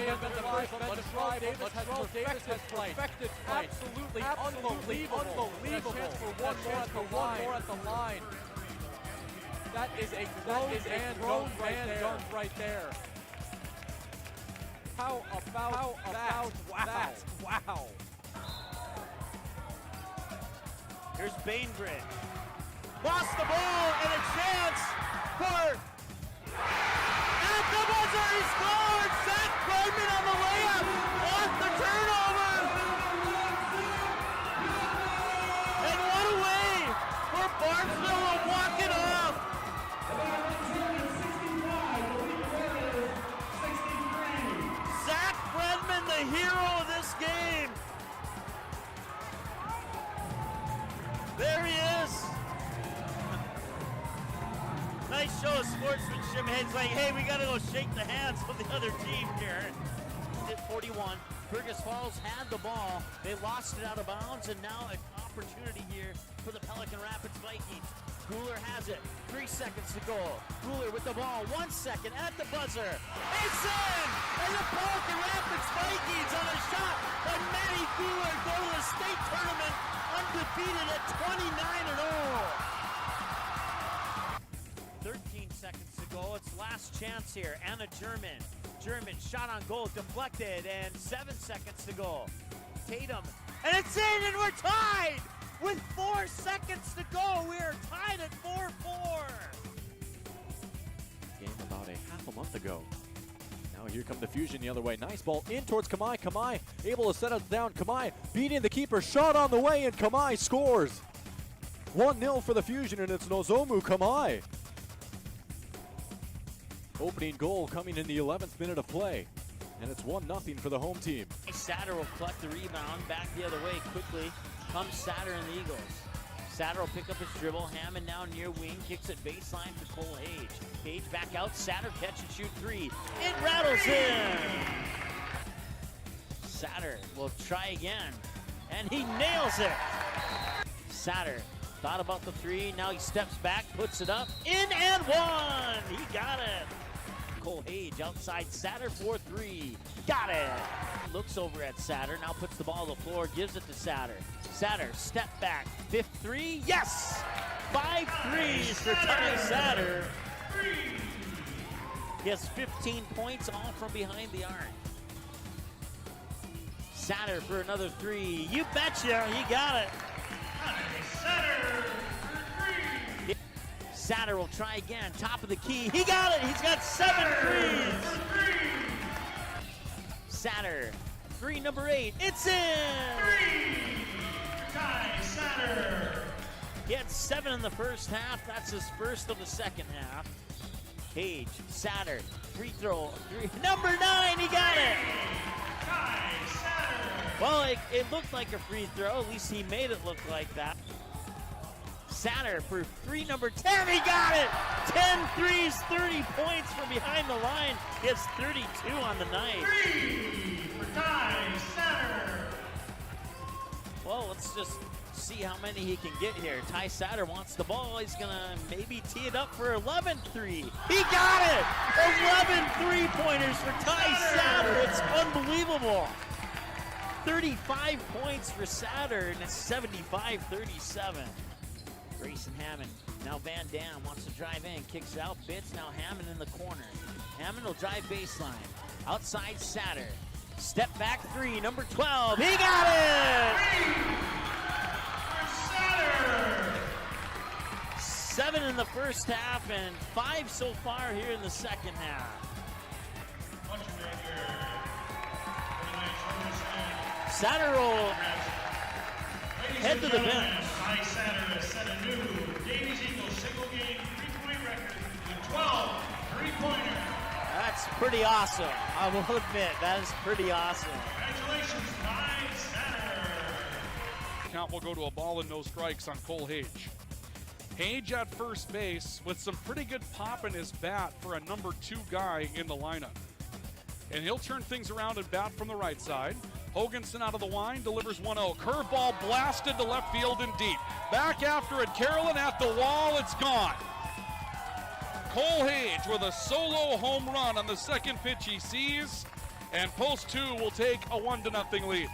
have been the first one. Let's roll. Davis has perfected play. Absolutely unbelievable. Chance for one more at the line. That is a grown man dunk right there. How about that? Wow. Here's Bainbridge. Lost the ball and a chance for... At the buzzer, he scored! Zach Bregman on the layup! Off the turnover! And what a way for Barnesville to walk it off! Zach Bregman, the hero of this game! There he is! Nice show of sportsmanship. It's like, hey, we got to go shake the hands of the other team here. At 41, Fergus Falls had the ball. They lost it out of bounds, and now an opportunity here for the Pelican Rapids Vikings. Guler has it. 3 seconds to go. Guler with the ball. 1 second at the buzzer. It's in! And the Pelican Rapids Vikings on a shot by Matty Guler go to the state tournament undefeated at 29-0. 13 seconds to go. It's last chance here. Anna German. German shot on goal, deflected, and 7 seconds to go. Tatum, and it's in, and we're tied with 4 seconds to go. We are tied at 4-4. Game about a half a month ago. Now here come the Fusion the other way. Nice ball in towards Kamai. Kamai able to set it down. Kamai beating the keeper. Shot on the way, and Kamai scores. 1-0 for the Fusion, and it's Nozomu Kamai. Opening goal coming in the 11th minute of play. And it's 1-0 for the home team. Satter will collect the rebound. Back the other way quickly. Comes Satter and the Eagles. Satter will pick up his dribble. Hammond now near wing. Kicks it baseline for Cole Hage. Hage back out. Satter catch and shoot 3. It rattles in. Satter will try again. And he nails it. Satter thought about the 3. Now he steps back. Puts it up. In and 1. He got it. Cole Hage outside Satter for 3. Got it. Looks over at Satter. Now puts the ball on the floor. Gives it to Satter. Satter, step back. 5th 3. Yes! 5 threes for Ty Satter. He has 15 points, all from behind the arc. Satter for another 3. You betcha. He got it. Satter will try again. Top of the key. He got it. He's got 7 threes. Satter. 3, number 8. It's in. 3. Ty Satter. He had 7 in the first half. That's his first of the second half. Hage. Satter. Free throw. 3. Number 9. He got it. Ty Satter. Well, it looked like a free throw. At least he made it look like that. Satter for 3, number 10. He got it! 10 threes, 30 points from behind the line. He has 32 on the night. 3 for Ty Satter. Well, let's just see how many he can get here. Ty Satter wants the ball. He's going to maybe tee it up for 11 3. He got it! 11 3-pointers for Ty Satter. It's unbelievable. 35 points for Satter, and it's 75-37. Grayson Hammond, now Van Dam wants to drive in, kicks it out, Bitts, now Hammond in the corner. Hammond will drive baseline, outside Satter. Step back 3, number 12, he got it! 7 in the first half and 5 so far here in the second half. Satter will head to the bench. Ty Satter has set a new Davies Eagles single game 3-point record with 12 3-pointers. That's pretty awesome. I will admit, that is pretty awesome. Congratulations, Ty Satter. Count will go to a ball and no strikes on Cole Hage. Hage at first base with some pretty good pop in his bat for a number 2 guy in the lineup. And he'll turn things around and bat from the right side. Hoganson out of the line, delivers 1-0. Curveball blasted to left field and deep. Back after it, Carolyn at the wall, it's gone. Cole Hage with a solo home run on the second pitch he sees, and Post 2 will take a 1-0 lead.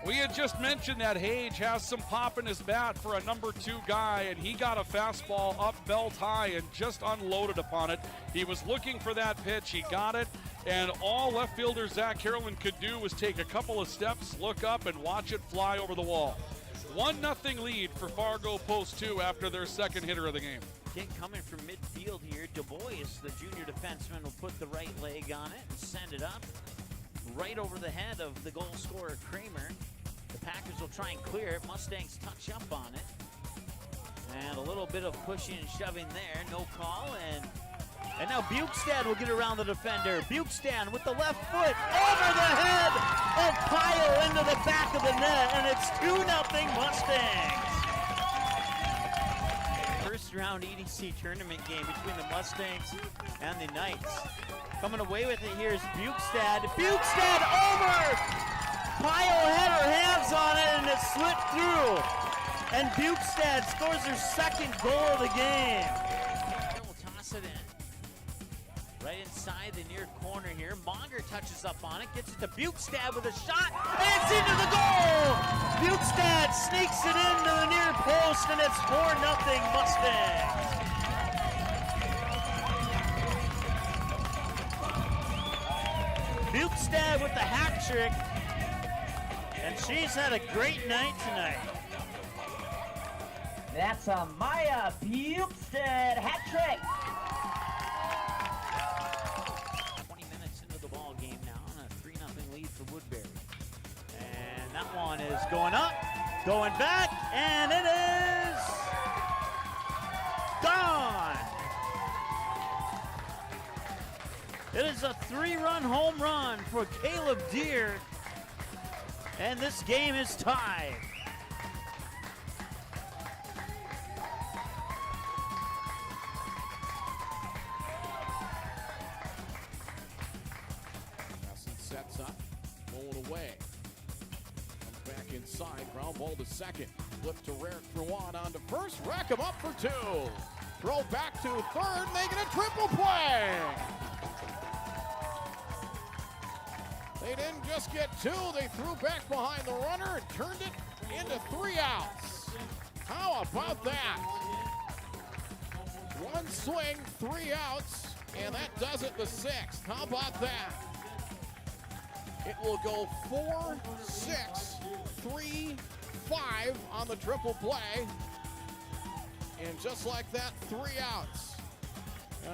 We had just mentioned that Hage has some pop in his bat for a number 2 guy, and he got a fastball up belt high and just unloaded upon it. He was looking for that pitch. He got it, and all left fielder Zach Carolyn could do was take a couple of steps, look up, and watch it fly over the wall. 1-0 lead for Fargo Post 2 after their second hitter of the game. Kick coming from midfield here. Du Bois, the junior defenseman, will put the right leg on it and send it up right over the head of the goal scorer Kramer. The Packers will try and clear it. Mustangs touch up on it. And a little bit of pushing and shoving there. No call. And now Bukestad will get around the defender. Bukestad with the left foot over the head of Pyle into the back of the net. And it's 2-0 Mustangs. First round EDC tournament game between the Mustangs and the Knights. Coming away with it here is Bukestad. Bukestad over! Pyle had her hands on it and it slipped through. And Bukestad scores her second goal of the game. We'll toss it in. Right inside the near corner here. Monger touches up on it, gets it to Bukestad with a shot, and it's into the goal! Bukestad sneaks it into the near post, and it's 4-0 Mustangs. Bukestad with the hat trick. And she's had a great night tonight. That's a Maya Bukestad hat trick. 20 minutes into the ball game now on a 3-0 lead for Woodbury. And that one is going up, going back, and it is gone. It is a 3-run home run for Caleb Deere. And this game is tied. Nelson sets up, going away. Comes back inside, ground ball to second. Flip to Rarick for one, on to first, rack him up for 2. Throw back to third, making a triple play. They didn't just get 2, they threw back behind the runner and turned it into 3 outs. How about that? 1 swing, 3 outs, and that does it the 6th. How about that? It will go 4, 6, 3, 5 on the triple play. And just like that, 3 outs.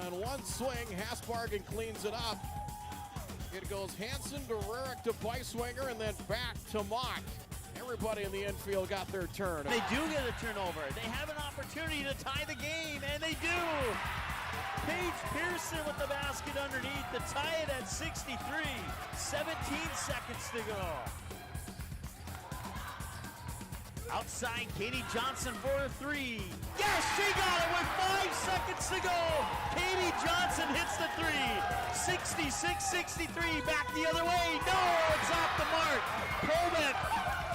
And 1 swing, Hasbargen cleans it up. It goes Hansen to Rarick to Beiswinger, and then back to Mock. Everybody in the infield got their turn. They do get a turnover. They have an opportunity to tie the game, and they do. Paige Pearson with the basket underneath to tie it at 63. 17 seconds to go. Outside, Katie Johnson for a 3. Yes, she got it with 5 seconds to go. Katie Johnson hits the 3. 66-63, back the other way. No, it's off the mark. Colbeck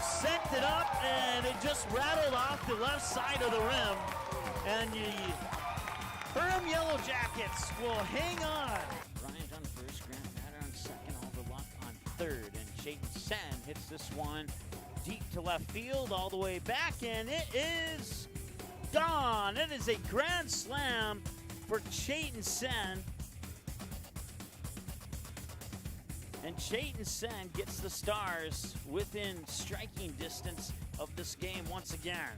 sent it up, and it just rattled off the left side of the rim. And the Perham Yellow Jackets will hang on. Bryant on first, Grant Matter on second, Overlock on third, and Chayton Sen hits this one deep to left field, all the way back, and it is gone. It is a grand slam for Chayton Sen. And Chayton Sen gets the Stars within striking distance of this game once again.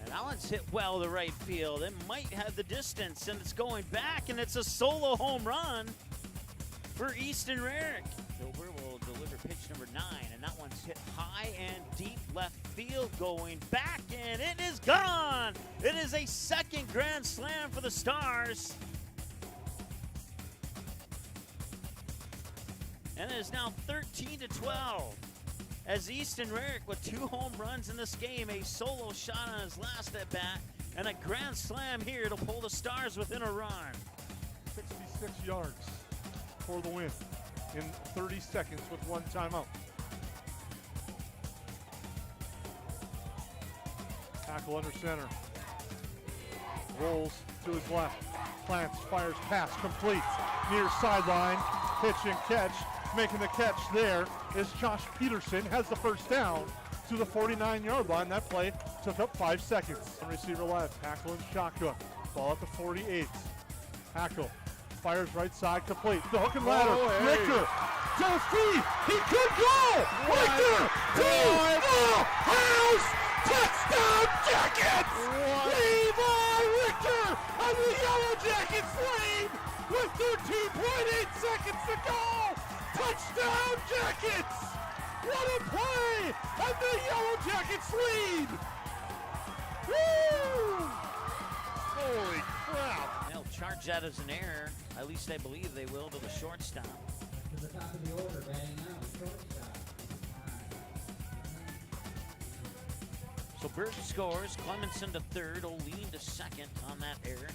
And that one's hit well to right field. It might have the distance, and it's going back, and it's a solo home run for Easton Rarick. Silver will deliver pitch number 9, and that one's hit high and deep left field, going back, and it is gone. It is a second grand slam for the Stars. And it is now 13-12 as Easton Rarick with 2 home runs in this game, a solo shot on his last at bat, and a grand slam here to pull the Stars within a run. 66 yards for the win in 30 seconds with 1 timeout. Tackle under center. Rolls to his left. Plants, fires, pass, complete. Near sideline. Pitch and catch. Making the catch there is Josh Peterson, has the first down to the 49-yard line. That play took up 5 seconds. Receiver left, Hackle and shotgun. Ball at the 48. Hackle fires right side, complete. The hook and ladder. Richter to his feet. He could go. Richter to the house. Touchdown Jackets. Levi Richter on the Yellow Jackets lead with 13.8 seconds to go. Touchdown Jackets. What a play! And the Yellow Jackets lead! Woo! Holy crap! They'll charge that as an error. At least I believe they will to the shortstop. To the top of the order, batting now, shortstop. So Berg scores. Clemenson to third. O'Lean to second on that error.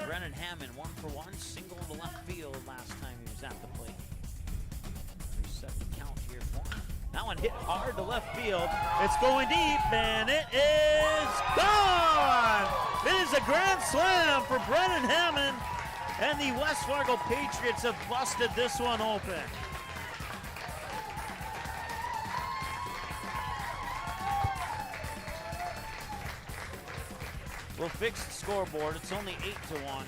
Brennan Hammond 1 for 1. Single to left field last time he was at the plate. Reset the count here for him. That one hit hard to left field. It's going deep, and it is gone! It is a grand slam for Brennan Hammond, and the West Fargo Patriots have busted this one open. We'll fix the scoreboard. It's only 8-1.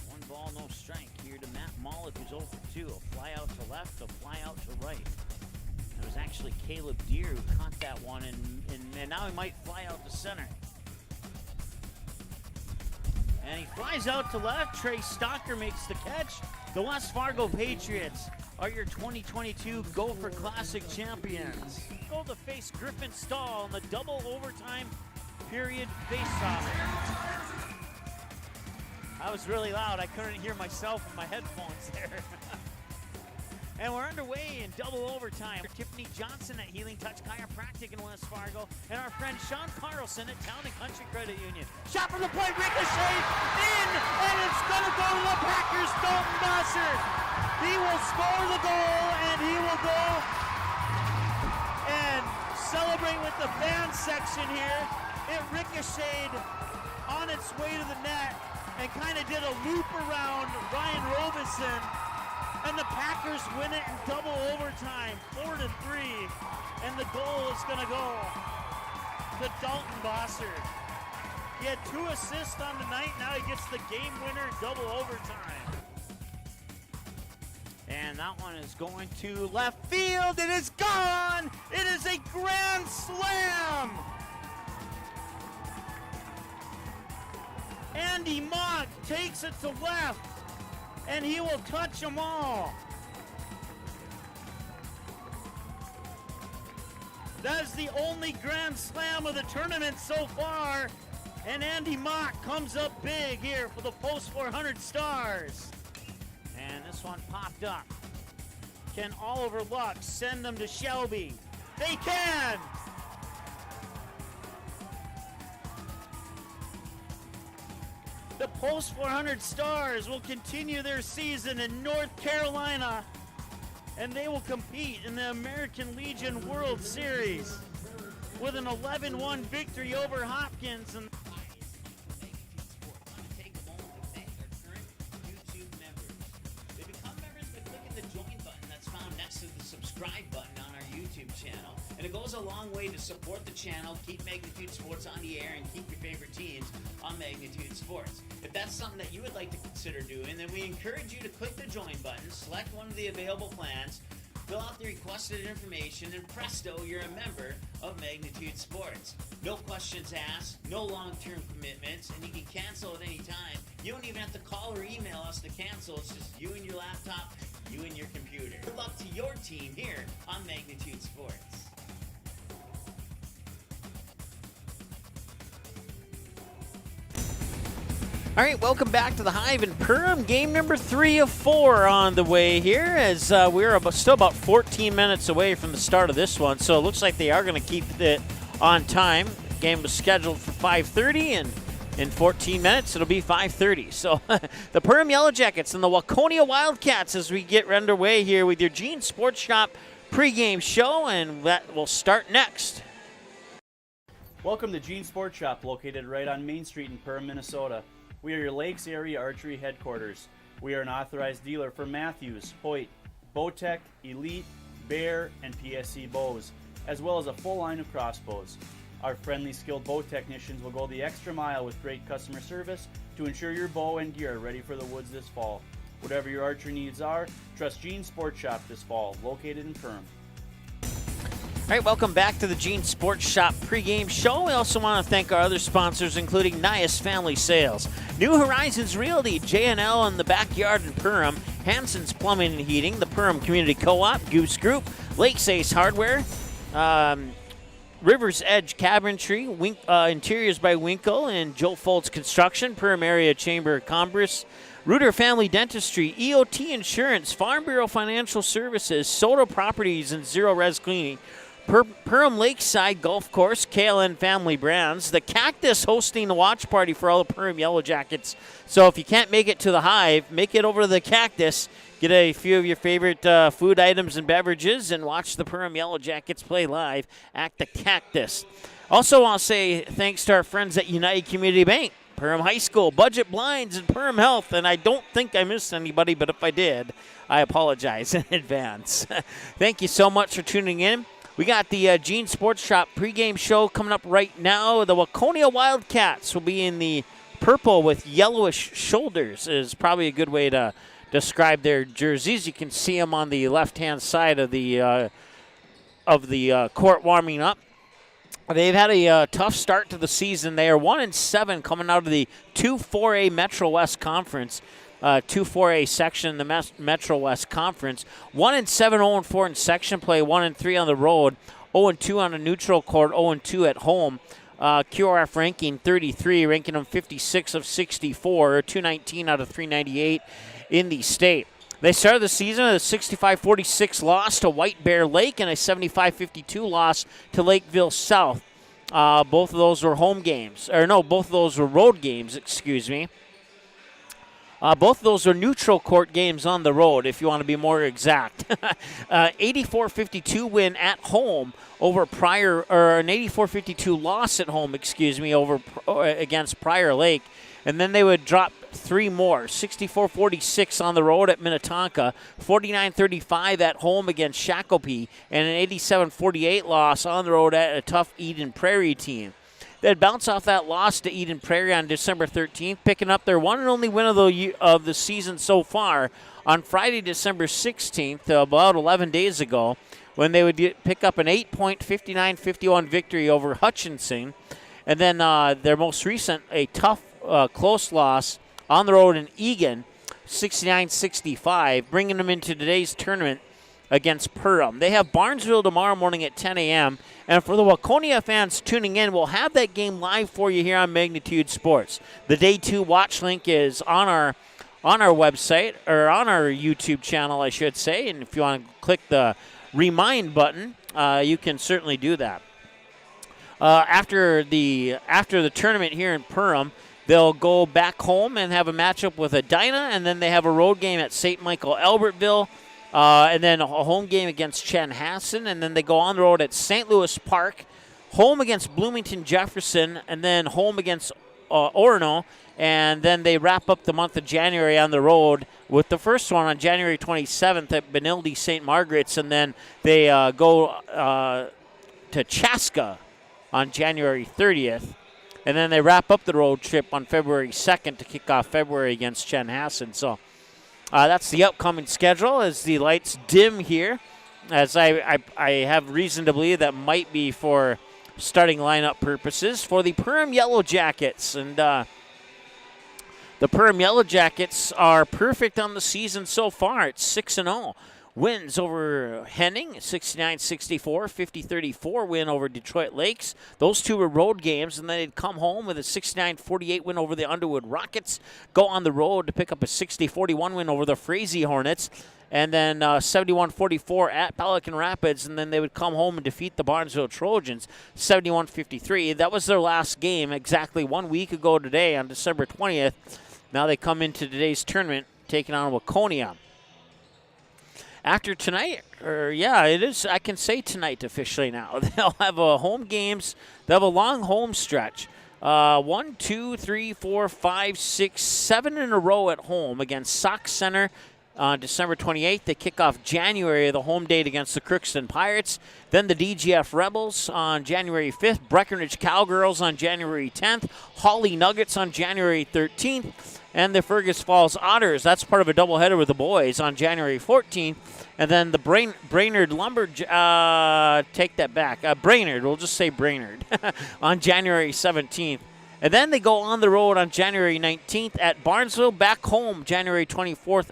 One ball, no strike here to Matt Mollett, who's 0 for 2. A fly out to left, a fly out to right. It was actually Caleb Deere who caught that one, and now he might fly out to center. And he flies out to left. Trey Stocker makes the catch. The West Fargo Patriots are your 2022 Gopher Classic champions. Go to face Griffin Stahl in the double overtime period faceoff. I was really loud. I couldn't hear myself with my headphones there. And we're underway in double overtime. Tiffany Johnson at Healing Touch Chiropractic in West Fargo, and our friend Sean Carlson at Town and Country Credit Union. Shot from the point, ricochet, in, and it's gonna go to the Packers, Dalton Bosser. He will score the goal, and he will go and celebrate with the fan section here. It ricocheted on its way to the net and kind of did a loop around Ryan Robeson. And the Packers win it in double overtime, 4-3. And the goal is going to go to Dalton Bosser. He had 2 assists on the night. Now he gets the game winner in double overtime. And that one is going to left field. It is gone. It is a grand slam. Andy Mock takes it to left, and he will touch them all. That is the only grand slam of the tournament so far, and Andy Mock comes up big here for the Post 400 Stars. And this one popped up. Can Oliver Luck send them to Shelby? They can! The Post 400 Stars will continue their season in North Carolina, and they will compete in the American Legion World Series with an 11-1 victory over Hopkins. And subscribe button on our YouTube channel, and it goes a long way to support the channel, keep Magnitude Sports on the air, and keep your favorite teams on Magnitude Sports. If that's something that you would like to consider doing, then we encourage you to click the join button, select one of the available plans, fill out the requested information, and presto, you're a member of Magnitude Sports. No questions asked, no long-term commitments, and you can cancel at any time. You don't even have to call or email us to cancel. It's just you and your laptop, you and your computer. Good luck to your team here on Magnitude Sports. All right, welcome back to the Hive in Perham. Game number 3 of 4 on the way here, as we're still about 14 minutes away from the start of this one. So it looks like they are going to keep it on time. The game was scheduled for 5:30, and in 14 minutes it'll be 5:30. So the Perham Yellow Jackets and the Waconia Wildcats as we get underway here with your Gene Sports Shop pregame show, and that will start next. Welcome to Gene Sports Shop, located right on Main Street in Perham, Minnesota. We are your Lakes Area Archery headquarters. We are an authorized dealer for Matthews, Hoyt, Bowtech, Elite, Bear, and PSC bows, as well as a full line of crossbows. Our friendly, skilled bow technicians will go the extra mile with great customer service to ensure your bow and gear are ready for the woods this fall. Whatever your archery needs are, trust Gene Sports Shop this fall, located in Perham. All right, welcome back to the Gene Sports Shop pregame show. We also want to thank our other sponsors, including Nias Family Sales, New Horizons Realty, J&L in the Backyard in Perham, Hanson's Plumbing and Heating, the Perham Community Co-op, Goose Group, Lakes Ace Hardware, River's Edge Cabinetry, Interiors by Winkle, and Joe Foltz Construction, Perham Area Chamber of Commerce, Reuter Family Dentistry, EOT Insurance, Farm Bureau Financial Services, Soda Properties, and Zero Res Cleaning, Perham Lakeside Golf Course, KLN Family Brands, the Cactus hosting the watch party for all the Perham Yellow Jackets. So if you can't make it to the Hive, make it over to the Cactus, get a few of your favorite food items and beverages, and watch the Perham Yellow Jackets play live at the Cactus. Also, I'll say thanks to our friends at United Community Bank, Perham High School, Budget Blinds, and Perham Health. And I don't think I missed anybody, but if I did, I apologize in advance. Thank you so much for tuning in. We got the Gene Sports Shop pregame show coming up right now. The Waconia Wildcats will be in the purple with yellowish shoulders is probably a good way to describe their jerseys. You can see them on the left-hand side of the court warming up. They've had a tough start to the season. They are 1-7 coming out of the 2-4A Metro West Conference. 2-4A section in the Metro West Conference. 1-7, 0-4 in section play, 1-3 on the road, 0-2 on a neutral court, 0-2 at home. QRF ranking 33, ranking them 56 of 64, 219 out of 398 in the state. They started the season with a 65-46 loss to White Bear Lake and a 75-52 loss to Lakeville South. Both of those were home games. Both of those were road games, excuse me. Both of those are neutral court games on the road, if you want to be more exact. 84-52 win at home over an 84-52 loss at home, against Prior Lake. And then they would drop three more, 64-46 on the road at Minnetonka, 49-35 at home against Shakopee, and an 87-48 loss on the road at a tough Eden Prairie team. They'd bounce off that loss to Eden Prairie on December 13th, picking up their one and only win of the season so far on Friday, December 16th, about 11 days ago, when they would pick up an 8-point 59-51 victory over Hutchinson. And then their most recent, a tough, close loss on the road in Egan, 69-65, bringing them into today's tournament against Perham. They have Barnesville tomorrow morning at 10 a.m., and for the Waconia fans tuning in, we'll have that game live for you here on Magnitude Sports. The Day 2 watch link is on our website, or on our YouTube channel, I should say, and if you want to click the Remind button, you can certainly do that. After the tournament here in Perham, they'll go back home and have a matchup with Edina, and then they have a road game at St. Michael Albertville, and then a home game against Chanhassen, and then they go on the road at St. Louis Park, home against Bloomington Jefferson, and then home against Orono, and then they wrap up the month of January on the road with the first one on January 27th at Benilde St. Margaret's, and then they go to Chaska on January 30th, and then they wrap up the road trip on February 2nd to kick off February against Chanhassen. So that's the upcoming schedule as the lights dim here, as I have reason to believe that might be for starting lineup purposes for the Perham Yellow Jackets. And the Perham Yellow Jackets are perfect on the season so far. It's 6-0. Wins over Henning, 69-64, 50-34 win over Detroit Lakes. Those two were road games, and then they'd come home with a 69-48 win over the Underwood Rockets, go on the road to pick up a 60-41 win over the Frazee Hornets, and then 71-44 at Pelican Rapids, and then they would come home and defeat the Barnesville Trojans, 71-53. That was their last game exactly 1 week ago today on December 20th. Now they come into today's tournament taking on Waconia. after tonight, it is. I can say tonight officially now. They'll have home games. They'll have a long home stretch. 1, 2, 3, 4, 5, 6, 7 in a row at home against Sauk Center on December 28th. They kick off January, the home date against the Crookston Pirates. Then the DGF Rebels on January 5th. Breckenridge Cowgirls on January 10th. Hawley Nuggets on January 13th. And the Fergus Falls Otters, that's part of a doubleheader with the boys on January 14th. And then the Brainerd take that back. Brainerd, we'll just say Brainerd, on January 17th. And then they go on the road on January 19th at Barnesville, back home January 24th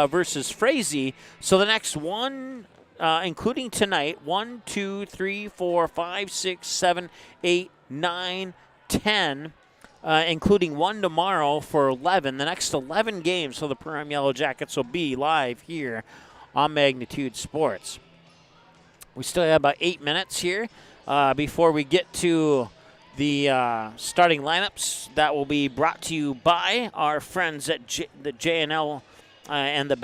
versus Frazee. So the next one, including tonight, 1, 2, 3, 4, 5, 6, 7, 8, 9, 10, including one tomorrow for 11. The next 11 games for the Perham Yellow Jackets will be live here on Magnitude Sports. We still have about 8 minutes here before we get to the starting lineups that will be brought to you by our friends at the JNL and the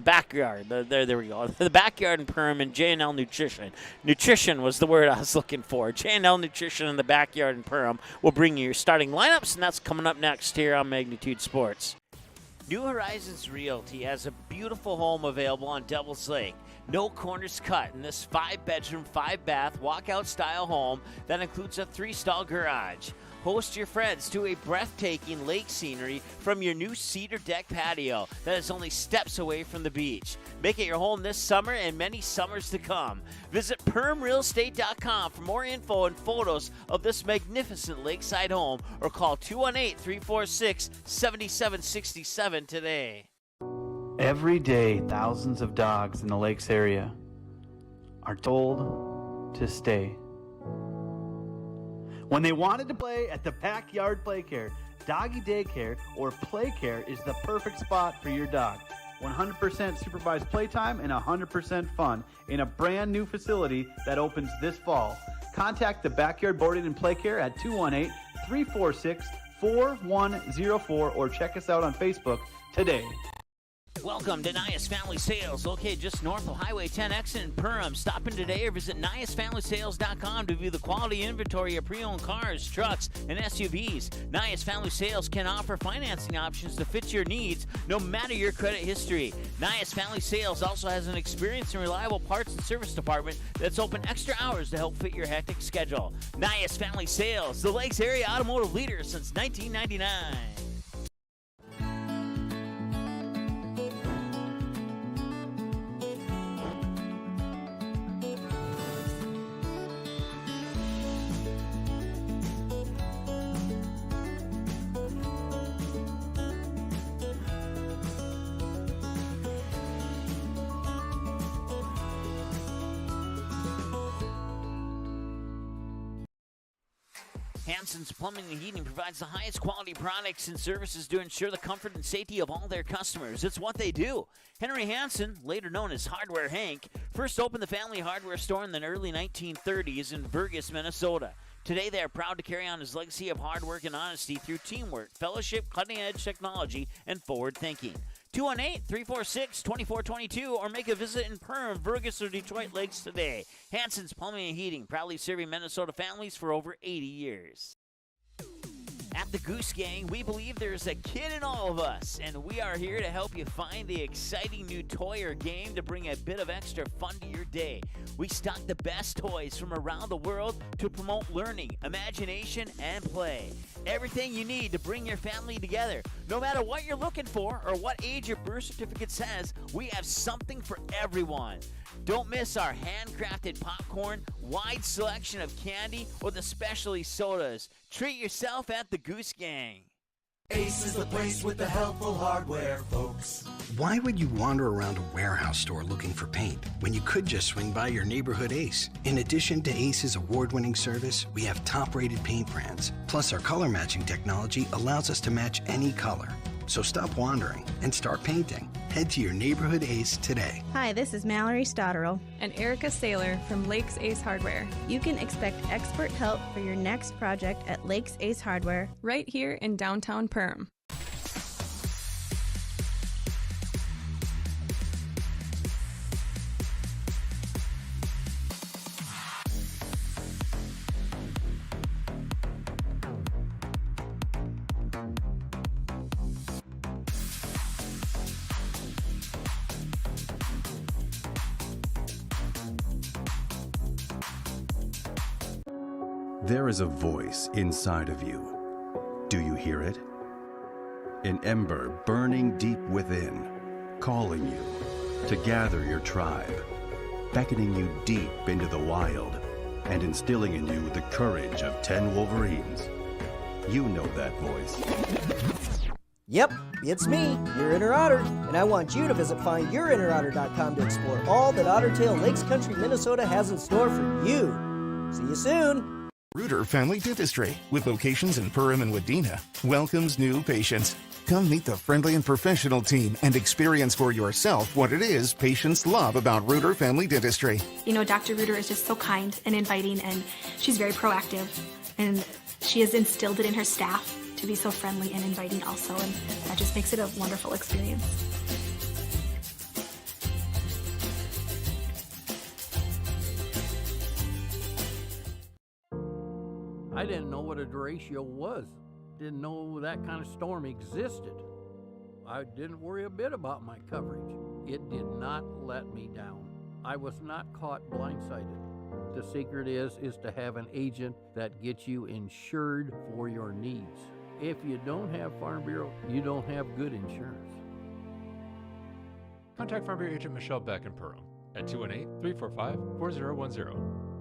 Backyard. There we go. The Backyard and Perham and JNL Nutrition. Nutrition was the word I was looking for. JNL Nutrition and the Backyard and Perham will bring you your starting lineups, and that's coming up next here on Magnitude Sports. New Horizons Realty has a beautiful home available on Devil's Lake. No corners cut in this 5-bedroom, 5-bath, walkout-style home that includes a 3-stall garage. Host your friends to a breathtaking lake scenery from your new cedar deck patio that is only steps away from the beach. Make it your home this summer and many summers to come. Visit PermRealEstate.com for more info and photos of this magnificent lakeside home, or call 218-346-7767 today. Every day, thousands of dogs in the lakes area are told to stay. When they wanted to play at the Backyard Playcare, Doggy Daycare, or Playcare is the perfect spot for your dog. 100% supervised playtime and 100% fun in a brand new facility that opens this fall. Contact the Backyard Boarding and Playcare at 218-346-4104 or check us out on Facebook today. Welcome to Nias Family Sales, located just north of Highway 10 exit in Perham. Stop in today or visit NiasFamilySales.com to view the quality inventory of pre-owned cars, trucks, and SUVs. Nias Family Sales can offer financing options to fit your needs, no matter your credit history. Nias Family Sales also has an experienced and reliable parts and service department that's open extra hours to help fit your hectic schedule. Nias Family Sales, the Lakes area automotive leader since 1999. Hansen's Plumbing and Heating provides the highest quality products and services to ensure the comfort and safety of all their customers. It's what they do. Henry Hansen, later known as Hardware Hank, first opened the family hardware store in the early 1930s in Burgess, Minnesota. Today, they are proud to carry on his legacy of hard work and honesty through teamwork, fellowship, cutting-edge technology, and forward thinking. 218-346-2422 or make a visit in Perham, Burgess, or Detroit Lakes today. Hansen's Plumbing and Heating, proudly serving Minnesota families for over 80 years. At the Goose Gang, we believe there's a kid in all of us, and we are here to help you find the exciting new toy or game to bring a bit of extra fun to your day. We stock the best toys from around the world to promote learning, imagination, and play. Everything you need to bring your family together. No matter what you're looking for or what age your birth certificate says, we have something for everyone. Don't miss our handcrafted popcorn, wide selection of candy, or the specialty sodas. Treat yourself at the Goose Gang. Ace is the place with the helpful hardware, folks. Why would you wander around a warehouse store looking for paint when you could just swing by your neighborhood Ace? In addition to Ace's award-winning service, we have top-rated paint brands. Plus, our color matching technology allows us to match any color. So stop wandering and start painting. Head to your neighborhood Ace today. Hi, this is Mallory Stotterell and Erica Saylor from Lakes Ace Hardware. You can expect expert help for your next project at Lakes Ace Hardware, right here in downtown Perham. There is a voice inside of you. Do you hear it? An ember burning deep within, calling you to gather your tribe, beckoning you deep into the wild, and instilling in you the courage of 10 Wolverines. You know that voice. Yep, it's me, your inner otter, and I want you to visit findyourinnerotter.com to explore all that Ottertail Lakes Country, Minnesota has in store for you. See you soon. Reuter Family Dentistry, with locations in Purim and Wadena, welcomes new patients. Come meet the friendly and professional team and experience for yourself what it is patients love about Reuter Family Dentistry. You know, Dr. Reuter is just so kind and inviting, and she's very proactive, and she has instilled it in her staff to be so friendly and inviting also, and that just makes it a wonderful experience. I didn't know what a derecho was. Didn't know that kind of storm existed. I didn't worry a bit about my coverage. It did not let me down. I was not caught blindsided. The secret is to have an agent that gets you insured for your needs. If you don't have Farm Bureau, you don't have good insurance. Contact Farm Bureau agent Michelle Beck in Perham at 218-345-4010.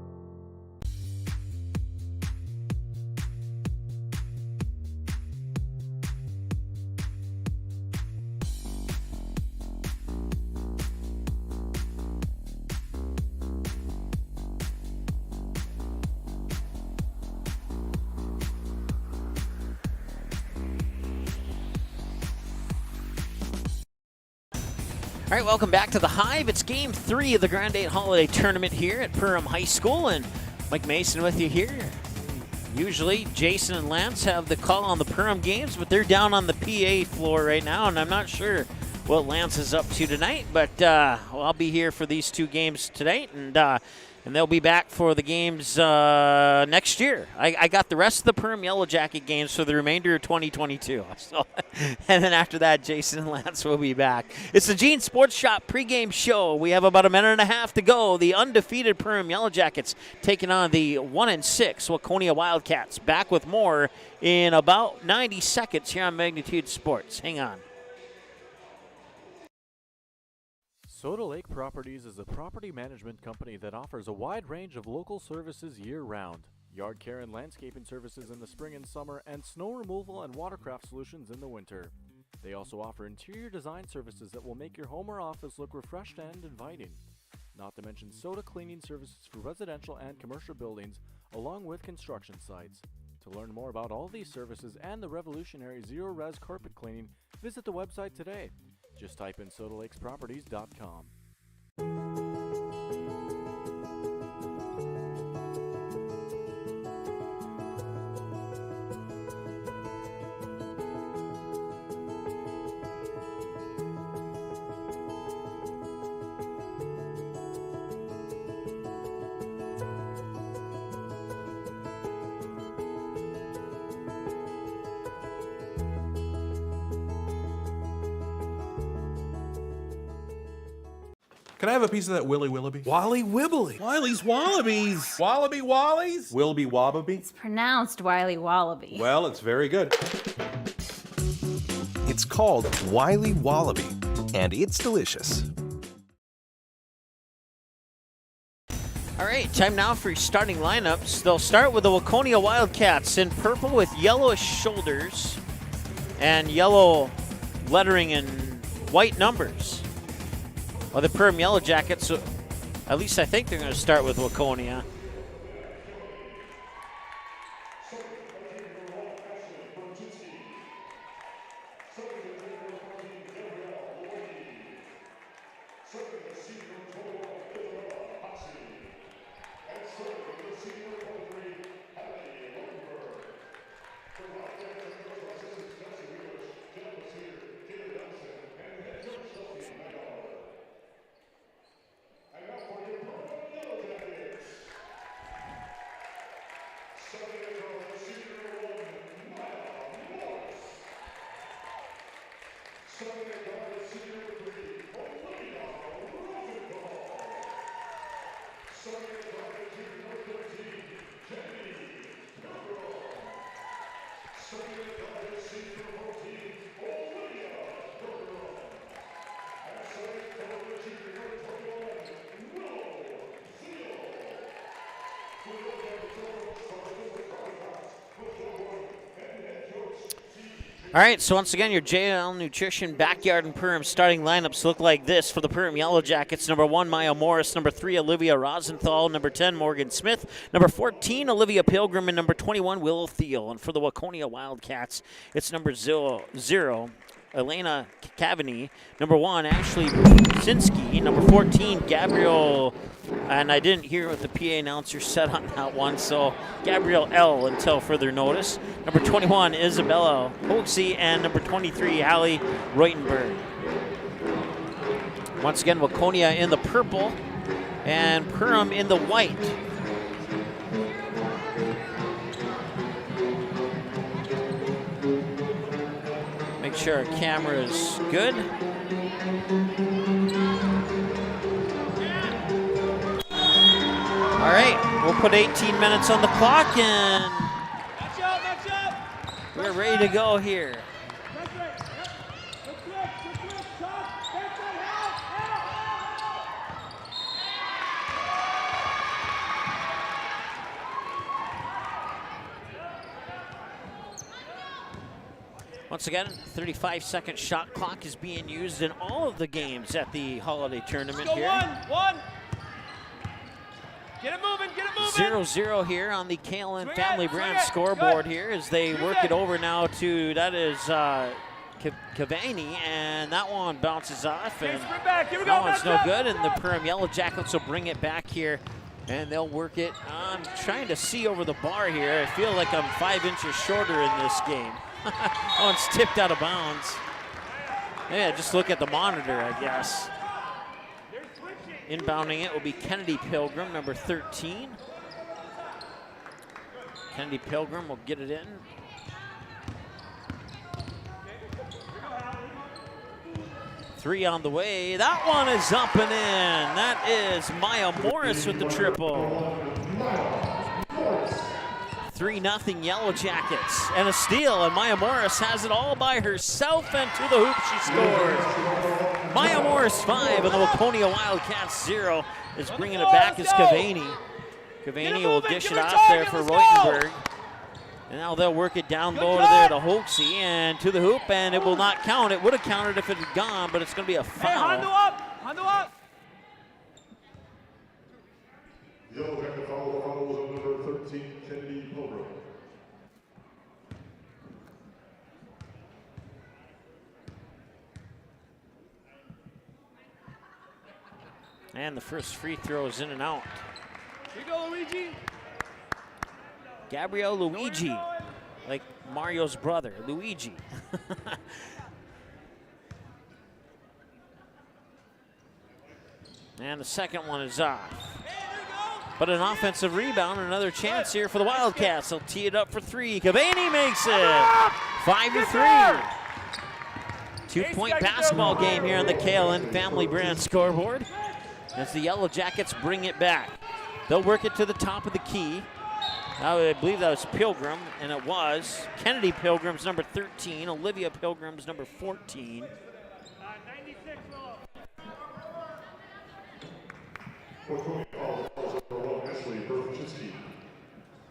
All right, welcome back to the Hive. It's Game 3 of the Grand8 Holiday Tournament here at Perham High School, and Mike Mason with you here. Usually, Jason and Lance have the call on the Perham games, but they're down on the PA floor right now, and I'm not sure what Lance is up to tonight, but I'll be here for these two games tonight, and they'll be back for the games next year. I got the rest of the Perham Yellow Jacket games for the remainder of 2022. So, and then after that, Jason and Lance will be back. It's the Gene Sports Shop pregame show. We have about a minute and a half to go. The undefeated Perham Yellow Jackets taking on the 1-6 Waconia Wildcats. Back with more in about 90 seconds here on Magnitude Sports. Hang on. Soda Lake Properties is a property management company that offers a wide range of local services year-round. Yard care and landscaping services in the spring and summer, and snow removal and watercraft solutions in the winter. They also offer interior design services that will make your home or office look refreshed and inviting. Not to mention soda cleaning services for residential and commercial buildings, along with construction sites. To learn more about all these services and the revolutionary zero-res carpet cleaning, visit the website today. Just type in SodaLakesProperties.com. Can I have a piece of that Willy Willoughby? Wally Wibbly. Wiley's Wallabies. Wallaby Wallies? Wilby Wababy? It's pronounced Wiley Wallaby. Well, it's very good. It's called Wiley Wallaby, and it's delicious. All right, time now for your starting lineups. They'll start with the Waconia Wildcats in purple with yellowish shoulders and yellow lettering and white numbers. Well, the Perham Yellow Jackets, at least I think they're going to start with Waconia. All right, so once again, your JL Nutrition Backyard and Perham starting lineups look like this. For the Perham Yellow Jackets, number 1, Maya Morris. Number 3, Olivia Rosenthal. Number 10, Morgan Smith. Number 14, Olivia Pilgrim. And number 21, Willow Thiel. And for the Waconia Wildcats, it's number 0, Elena Cavani. Number 1, Ashley Brzezinski. Number 14, Gabrielle, and I didn't hear what the PA announcer said on that one, so Gabrielle L. until further notice. Number 21, Isabella Hoaxie, and number 23, Hallie Reutenberg. Once again, Waconia in the purple and Perham in the white. Make sure our camera is good. All right, we'll put 18 minutes on the clock and we're ready to go here. Once again, 35-second shot clock is being used in all of the games at the holiday tournament here. One. Get it moving, 0-0 here on the KLN Family Brand scoreboard here as they work it over now to, that is Cavani, and that one bounces off, and that one's no good, and the Perham Yellow Jackets will bring it back here, and they'll work it. I'm trying to see over the bar here. I feel like I'm 5 inches shorter in this game. Oh, it's tipped out of bounds. Yeah, just look at the monitor, I guess. Inbounding it will be Kennedy Pilgrim, number 13. Kennedy Pilgrim will get it in. Three on the way. That one is up and in. That is Maya Morris with the triple. 3-0 Yellow Jackets. And a steal, and Maya Morris has it all by herself, and to the hoop she scores. Maya Morris 5, and the Waconia Wildcats 0 is bringing it back as Cavani. Cavani will dish it off there for Reutenberg. And now they'll work it down low there to Hoaxie, and to the hoop, and it will not count. It would have counted if it had gone, but it's going to be a foul. Hey, Hondo up! Yellow Jacket follows on number 13, Kennedy Pilgrim. And the first free throw is in and out. Here you go, Luigi. Gabriel Luigi, like Mario's brother, Luigi. And the second one is off. But an offensive rebound, another chance here for the Wildcats. They'll tee it up for 3. Cavani makes it. 5-3. 2-point basketball game here on the KLN Family Brand scoreboard as the Yellow Jackets bring it back. They'll work it to the top of the key. I believe that was Pilgrim, and it was. Kennedy Pilgrim's number 13, Olivia Pilgrim's number 14.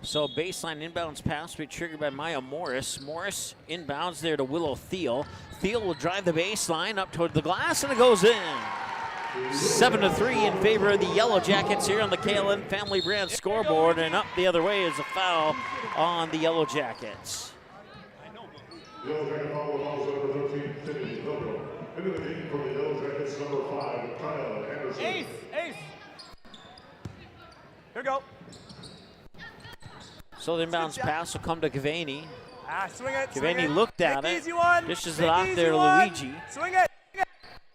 So baseline inbounds pass will be triggered by Maya Morris. Morris inbounds there to Willow Thiel. Thiel will drive the baseline up toward the glass, and it goes in. 7-3 in favor of the Yellow Jackets here on the KLN Family Brand scoreboard, and up the other way is a foul on the Yellow Jackets. Yellow Jacket follows number 13, Kennedy Pilgrim. Into the game for the Yellow Jackets, number 5, Kyle Anderson. Ace! Here we go. So the inbounds pass will come to Cavani. Swing it. Cavani looked at it, Easy one. dishes it off there to Luigi. Swing it.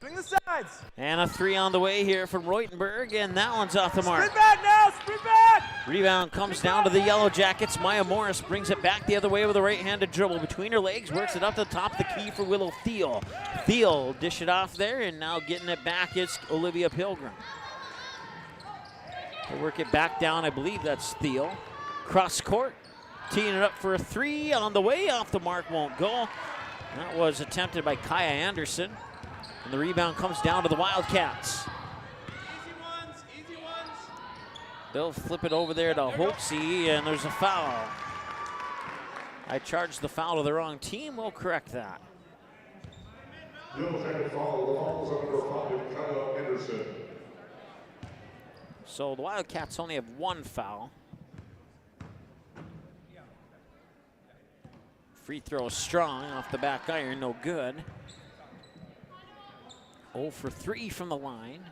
Swing the sides. And a 3 on the way here from Reutenberg, and that one's off the mark. Sprint back now, sprint back. Rebound comes down to the Yellow Jackets. Maya Morris brings it back the other way with a right-handed dribble between her legs, works it up to the top of the key for Willow Thiel. Thiel dish it off there, and now getting it back is Olivia Pilgrim. They work it back down, I believe that's Thiel. Cross court, teeing it up for a 3 on the way, off the mark, won't go. That was attempted by Kaya Anderson. And the rebound comes down to the Wildcats. Easy ones. They'll flip it over there to Hoaxie, and there's a foul I charged the foul to the wrong team. We'll correct that. The second foul, the foul is on number 5, Kyle Anderson. So the Wildcats only have one foul. Free throw strong off the back iron, no good. 0 for 3 from the line.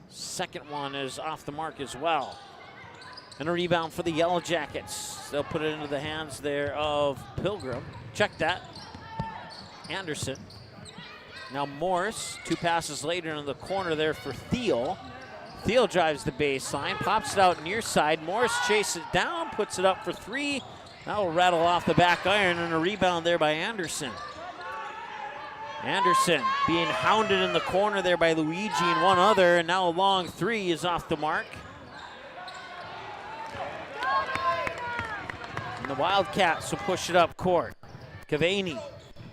Second one is off the mark as well. And a rebound for the Yellow Jackets. They'll put it into the hands there of Pilgrim. Check that. Anderson. Now Morris, 2 passes later in the corner there for Thiel. Thiel drives the baseline, pops it out near side. Morris chases it down, puts it up for 3. That will rattle off the back iron, and a rebound there by Anderson. Anderson being hounded in the corner there by Luigi and one other, and now a long 3 is off the mark. And the Wildcats will push it up court. Cavani,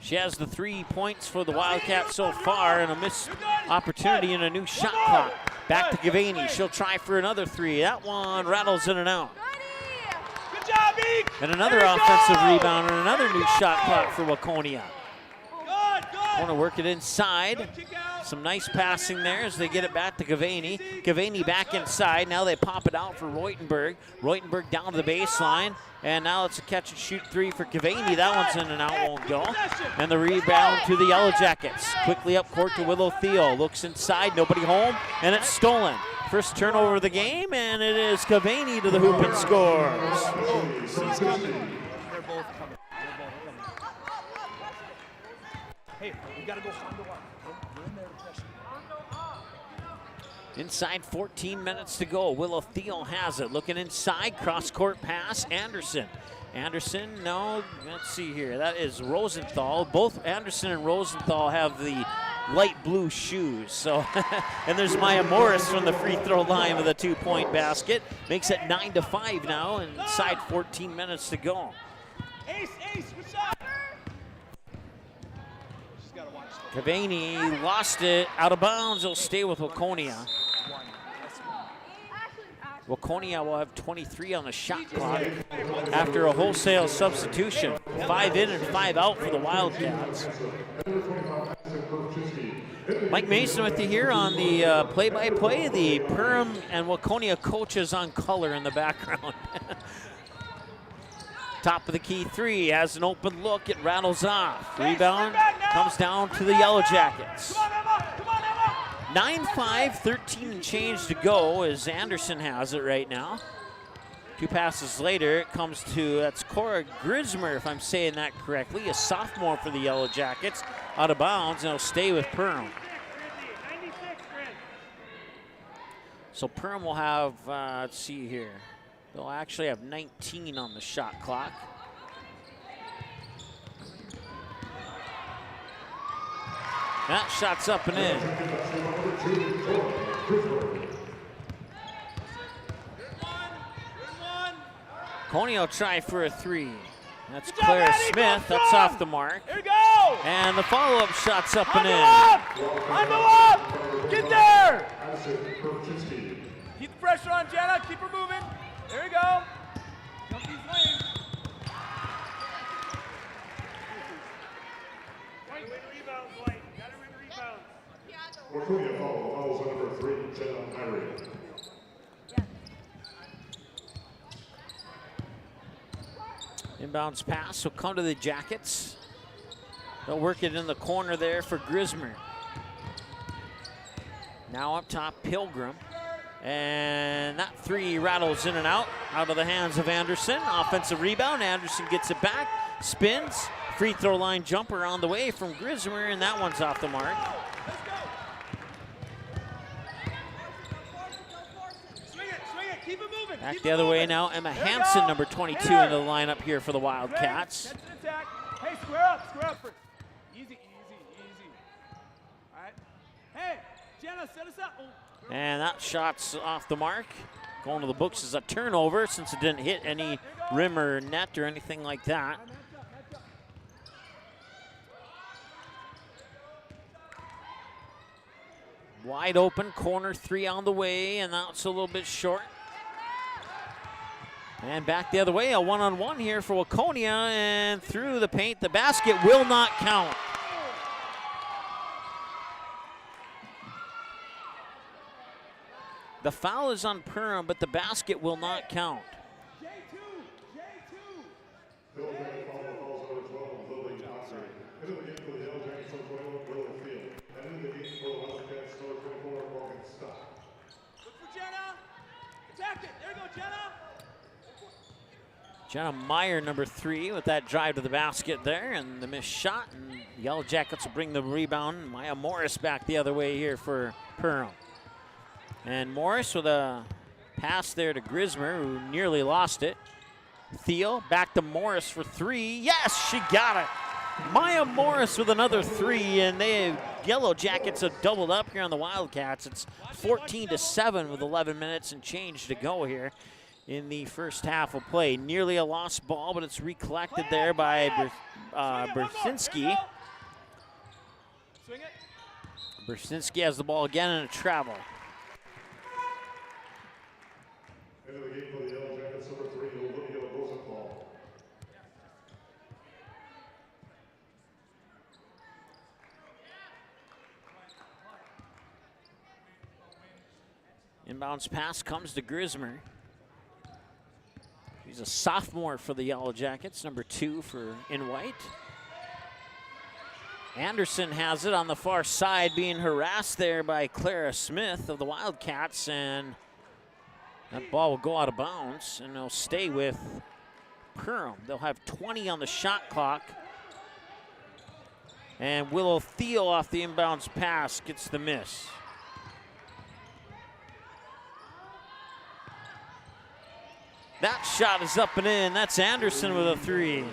she has the 3 points for the Wildcats so far, and a missed opportunity and a new shot clock. Back to Cavani, she'll try for another 3. That one rattles in and out. Good job, Eek. And another offensive rebound and another new shot clock for Waconia. Want to work it inside. Some nice passing there as they get it back to Cavani. Cavani back inside. Now they pop it out for Reutenberg. Reutenberg down to the baseline. And now it's a catch and shoot 3 for Cavani. That one's in and out, won't go. And the rebound to the Yellow Jackets. Quickly up court to Willow Thiel. Looks inside, nobody home, and it's stolen. First turnover of the game, and it is Cavani to the hoop and scores. They're both coming. Hey, we gotta go Hondo up. We're in there to pressure. Inside 14 minutes to go. Willow Thiel has it. Looking inside, cross-court pass, Anderson. Anderson, no, let's see here. That is Rosenthal. Both Anderson and Rosenthal have the light blue shoes. So, and there's Maya Morris from the free throw line with a 2-point basket. Makes it 9-5 now, and inside 14 minutes to go. Ace, good shot. Cavani lost it out of bounds. He'll stay with Waconia. Waconia will have 23 on the shot clock after a wholesale substitution. 5 in and 5 out for the Wildcats. Mike Mason with you here on the play-by-play. The Perham and Waconia coaches on color in the background. Top of the key 3, has an open look, it rattles off. Rebound comes down to the Yellow Jackets. 9-5, 13 and change to go as Anderson has it right now. 2 passes later, it comes to, that's Cora Grismer, if I'm saying that correctly, a sophomore for the Yellow Jackets, out of bounds, and he'll stay with Perham. So Perham will have, let's see here. They'll actually have 19 on the shot clock. That shot's up and in. Coney will try for a 3. That's Claire Smith. That's off the mark. Here we go. And the follow-up shot's up and in. Up! Get there! Keep the pressure on Jenna. Keep her moving. There we go. Jump these lanes. White, win rebounds, White. Gotta win rebounds. Waconia fouls on number 3, Jenna Myrie. Inbounds pass will come to the Jackets. They'll work it in the corner there for Grismer. Now up top, Pilgrim. And that 3 rattles in and out of the hands of Anderson. Offensive rebound, Anderson gets it back, spins, free throw line jumper on the way from Grismer, and that one's off the mark. Swing it, keep it moving. Back the other way now, Emma Hansen, number 22 in the lineup here for the Wildcats. Catch an attack. Hey, square up first. Easy. All right. Hey, Jenna, set us up. And that shot's off the mark. Going to the books as a turnover since it didn't hit any rim or net or anything like that. Wide open, corner 3 on the way, and that's a little bit short. And back the other way, a one-on-one here for Waconia, and through the paint, the basket will not count. The foul is on Perham, but the basket will not count. Jenna Meyer, number 3, with that drive to the basket there, and the missed shot, and the Yellow Jackets will bring the rebound. Maya Morris back the other way here for Perham. And Morris with a pass there to Grismer, who nearly lost it. Thiel back to Morris for 3. Yes, she got it. Maya Morris with another 3, and the Yellow Jackets have doubled up here on the Wildcats. It's 14-7 with 11 minutes and change to go here in the first half of play. Nearly a lost ball, but it's recollected there by Brzezinski. Brzezinski has the ball again and a travel. Into the game for the Yellow Jackets, number 3, Olivia Rosenthal. Inbounds pass comes to Grismer. She's a sophomore for the Yellow Jackets, number 2 for in white. Anderson has it on the far side, being harassed there by Clara Smith of the Wildcats, and that ball will go out of bounds, and they'll stay with Perham. They'll have 20 on the shot clock. And Willow Thiel off the inbounds pass gets the miss. That shot is up and in. That's Anderson with a 3.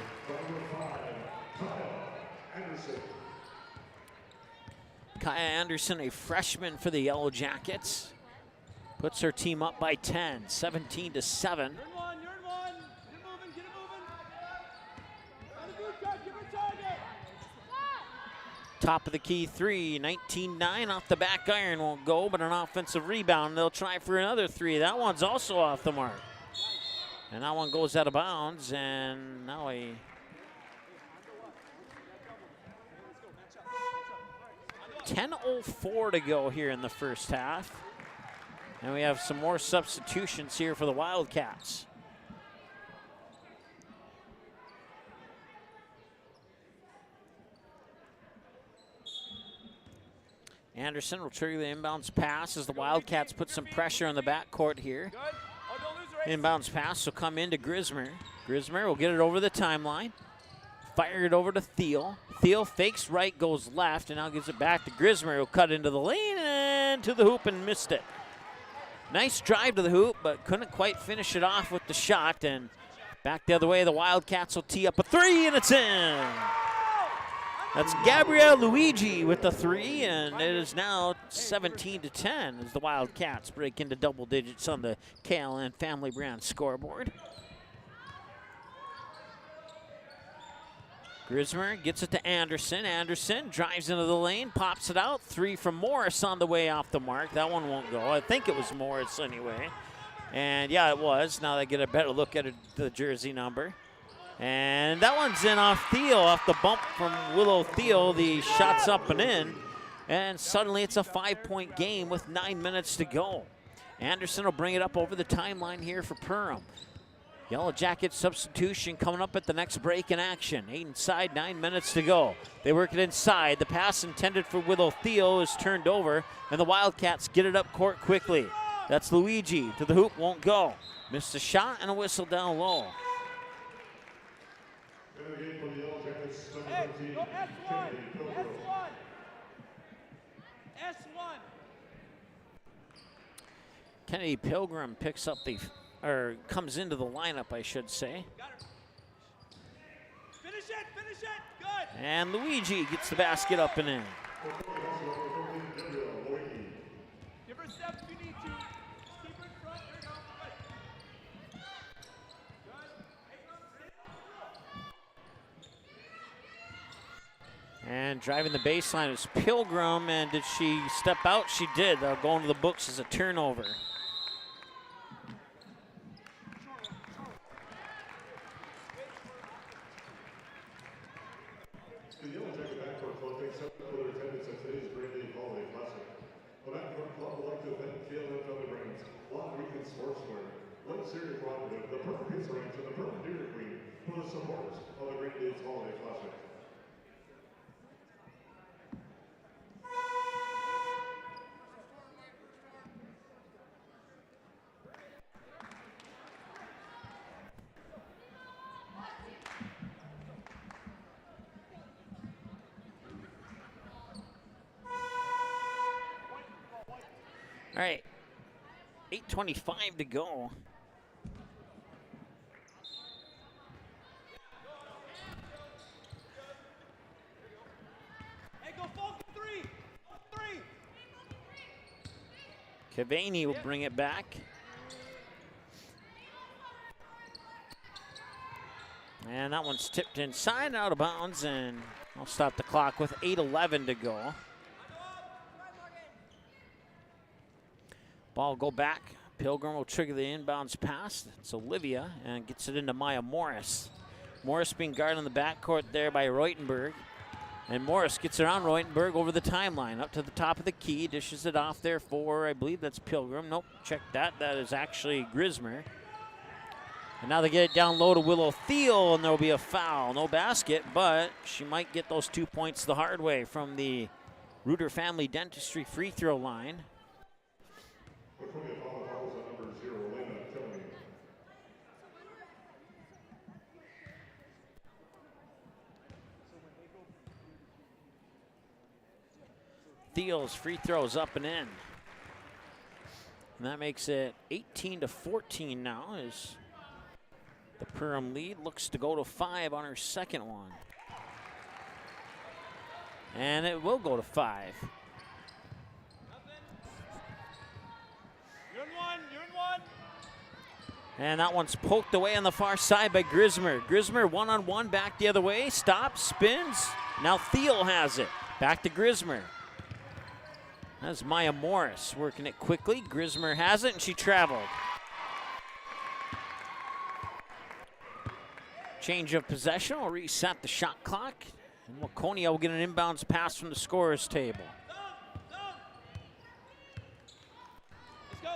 Kaya Anderson, a freshman for the Yellow Jackets, puts her team up by 10, 17-7. Top of the key 3, 19-9 off the back iron, won't go, but an offensive rebound. They'll try for another 3. That one's also off the mark. And that one goes out of bounds, and now a .10:04 to go here in the first half. And we have some more substitutions here for the Wildcats. Anderson will trigger the inbounds pass as the Wildcats put some pressure on the backcourt here. Inbounds pass will come into Grismer. Grismer will get it over the timeline. Fire it over to Thiel. Thiel fakes right, goes left, and now gives it back to Grismer. He'll cut into the lane and to the hoop and missed it. Nice drive to the hoop, but couldn't quite finish it off with the shot. And back the other way, the Wildcats will tee up a 3, and it's in. That's Gabrielle Luigi with the 3, and it is now 17-10 as the Wildcats break into double digits on the KLN Family Brand scoreboard. Grismer gets it to Anderson. Anderson drives into the lane, pops it out. 3 from Morris on the way off the mark. That one won't go. I think it was Morris anyway. And yeah, it was. Now they get a better look at the jersey number. And that one's in off Thiel, off the bump from Willow Thiel. The shot's up and in. And suddenly it's a 5-point game with 9 minutes to go. Anderson will bring it up over the timeline here for Perham. Yellow Jacket substitution coming up at the next break in action. 8 inside, 9 minutes to go. They work it inside. The pass intended for Willow Thiel is turned over, and the Wildcats get it up court quickly. That's Luigi to the hoop, won't go. Missed a shot and a whistle down low. Kennedy Pilgrim picks up the, or comes into the lineup, I should say. Finish it, good. And Luigi gets the basket up and in. Give her steps if you need to. Just keep her in front. There you go. Good. And driving the baseline is Pilgrim, and did she step out? She did. They'll go into the books as a turnover. the support of the Grand8 Holiday Classic. All right, 8:25 to go. Hey, go Falcon 3! 3! Cavani will bring it back. And that one's tipped inside, out of bounds, and I'll stop the clock with 8:11 to go. Ball go back. Pilgrim will trigger the inbounds pass. It's Olivia and gets it into Maya Morris. Morris being guarded in the backcourt there by Reutenberg. And Morris gets around Reutenberg over the timeline, up to the top of the key, dishes it off there for, I believe that's Pilgrim. Nope, check that. That is actually Grismer. And now they get it down low to Willow Thiel, and there will be a foul. No basket, but she might get those 2 points the hard way from the Reuter Family Dentistry free throw line. Thiel's free throws up and in. And that makes it 18-14 now as the Perham lead looks to go to 5 on her second one. And it will go to 5. You're in one, you're in one. And that one's poked away on the far side by Grismer. Grismer one-on-one back the other way, stops, spins. Now Thiel has it. Back to Grismer. That's Maya Morris working it quickly. Grismer has it, and she traveled. Change of possession will reset the shot clock. And Waconia will get an inbounds pass from the scorer's table. Let's go.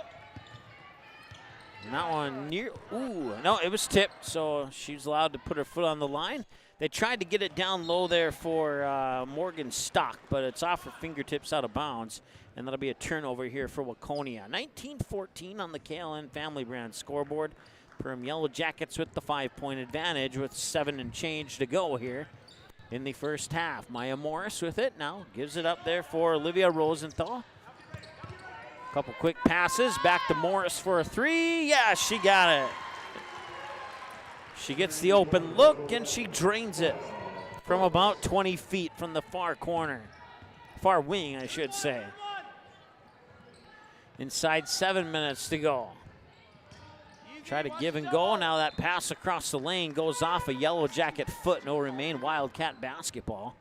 And that one near, ooh, no, it was tipped, so she's allowed to put her foot on the line. They tried to get it down low there for Morgan Stock, but it's off her fingertips out of bounds, and that'll be a turnover here for Waconia. 19-14 on the KLN Family Brand scoreboard. Perham Yellow Jackets with the 5-point advantage with 7 and change to go here in the first half. Maya Morris with it now, gives it up there for Olivia Rosenthal. Couple quick passes, back to Morris for a 3. Yeah, she got it. She gets the open look, and she drains it from about 20 feet from the far corner. Far wing, I should say. Inside 7 minutes to go. Try to give and go. Now that pass across the lane goes off a Yellow Jacket foot, and it'll remain Wildcat basketball.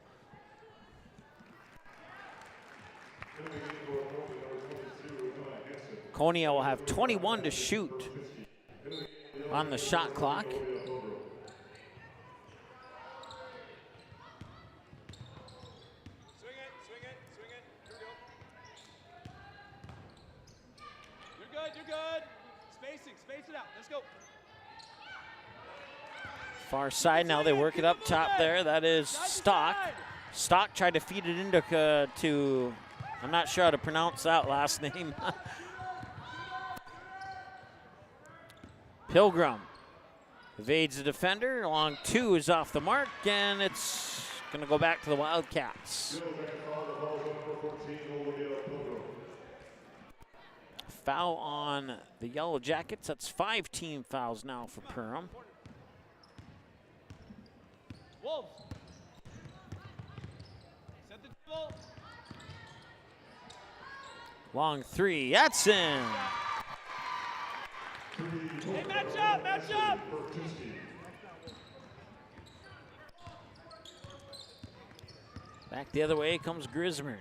Konya will have 21 to shoot on the shot clock. You're good. Space it out. Let's go. Far side now, they work it up top there. That is Stock. Stock tried to feed it into, I'm not sure how to pronounce that last name. Pilgrim evades the defender. Long 2 is off the mark, and it's going to go back to the Wildcats. Foul on the Yellow Jackets. That's 5 team fouls now for Perham. Wolves. Set the dribble. Long 3. That's in. Hey, match up, match up. Back the other way comes Grismer.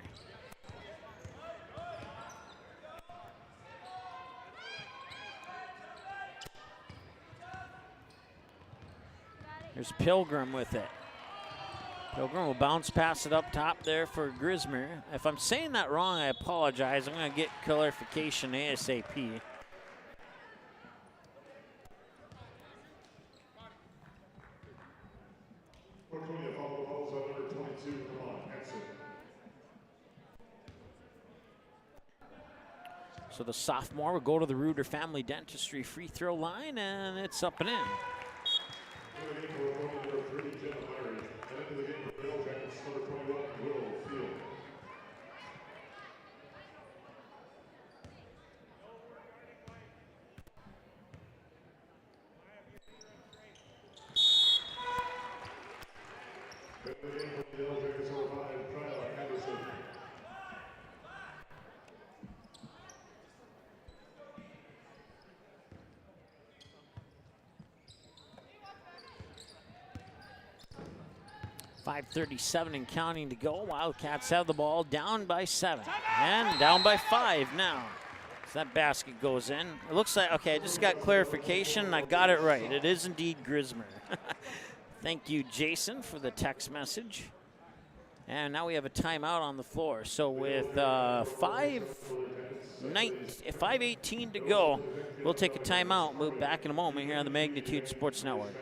There's Pilgrim with it. Pilgrim will bounce pass it up top there for Grismer. If I'm saying that wrong, I apologize. I'm going to get clarification ASAP. So the sophomore will go to the Reuter Family Dentistry free throw line, and it's up and in. 5:37 and counting to go. Wildcats have the ball, down by 7 and down by 5 now. So that basket goes in. It looks like, okay, I just got clarification. I got it right. It is indeed Grismer. Thank you, Jason, for the text message. And now we have a timeout on the floor. So with 5:18 to go, we'll take a timeout. Move back in a moment here on the Magnitude Sports Network.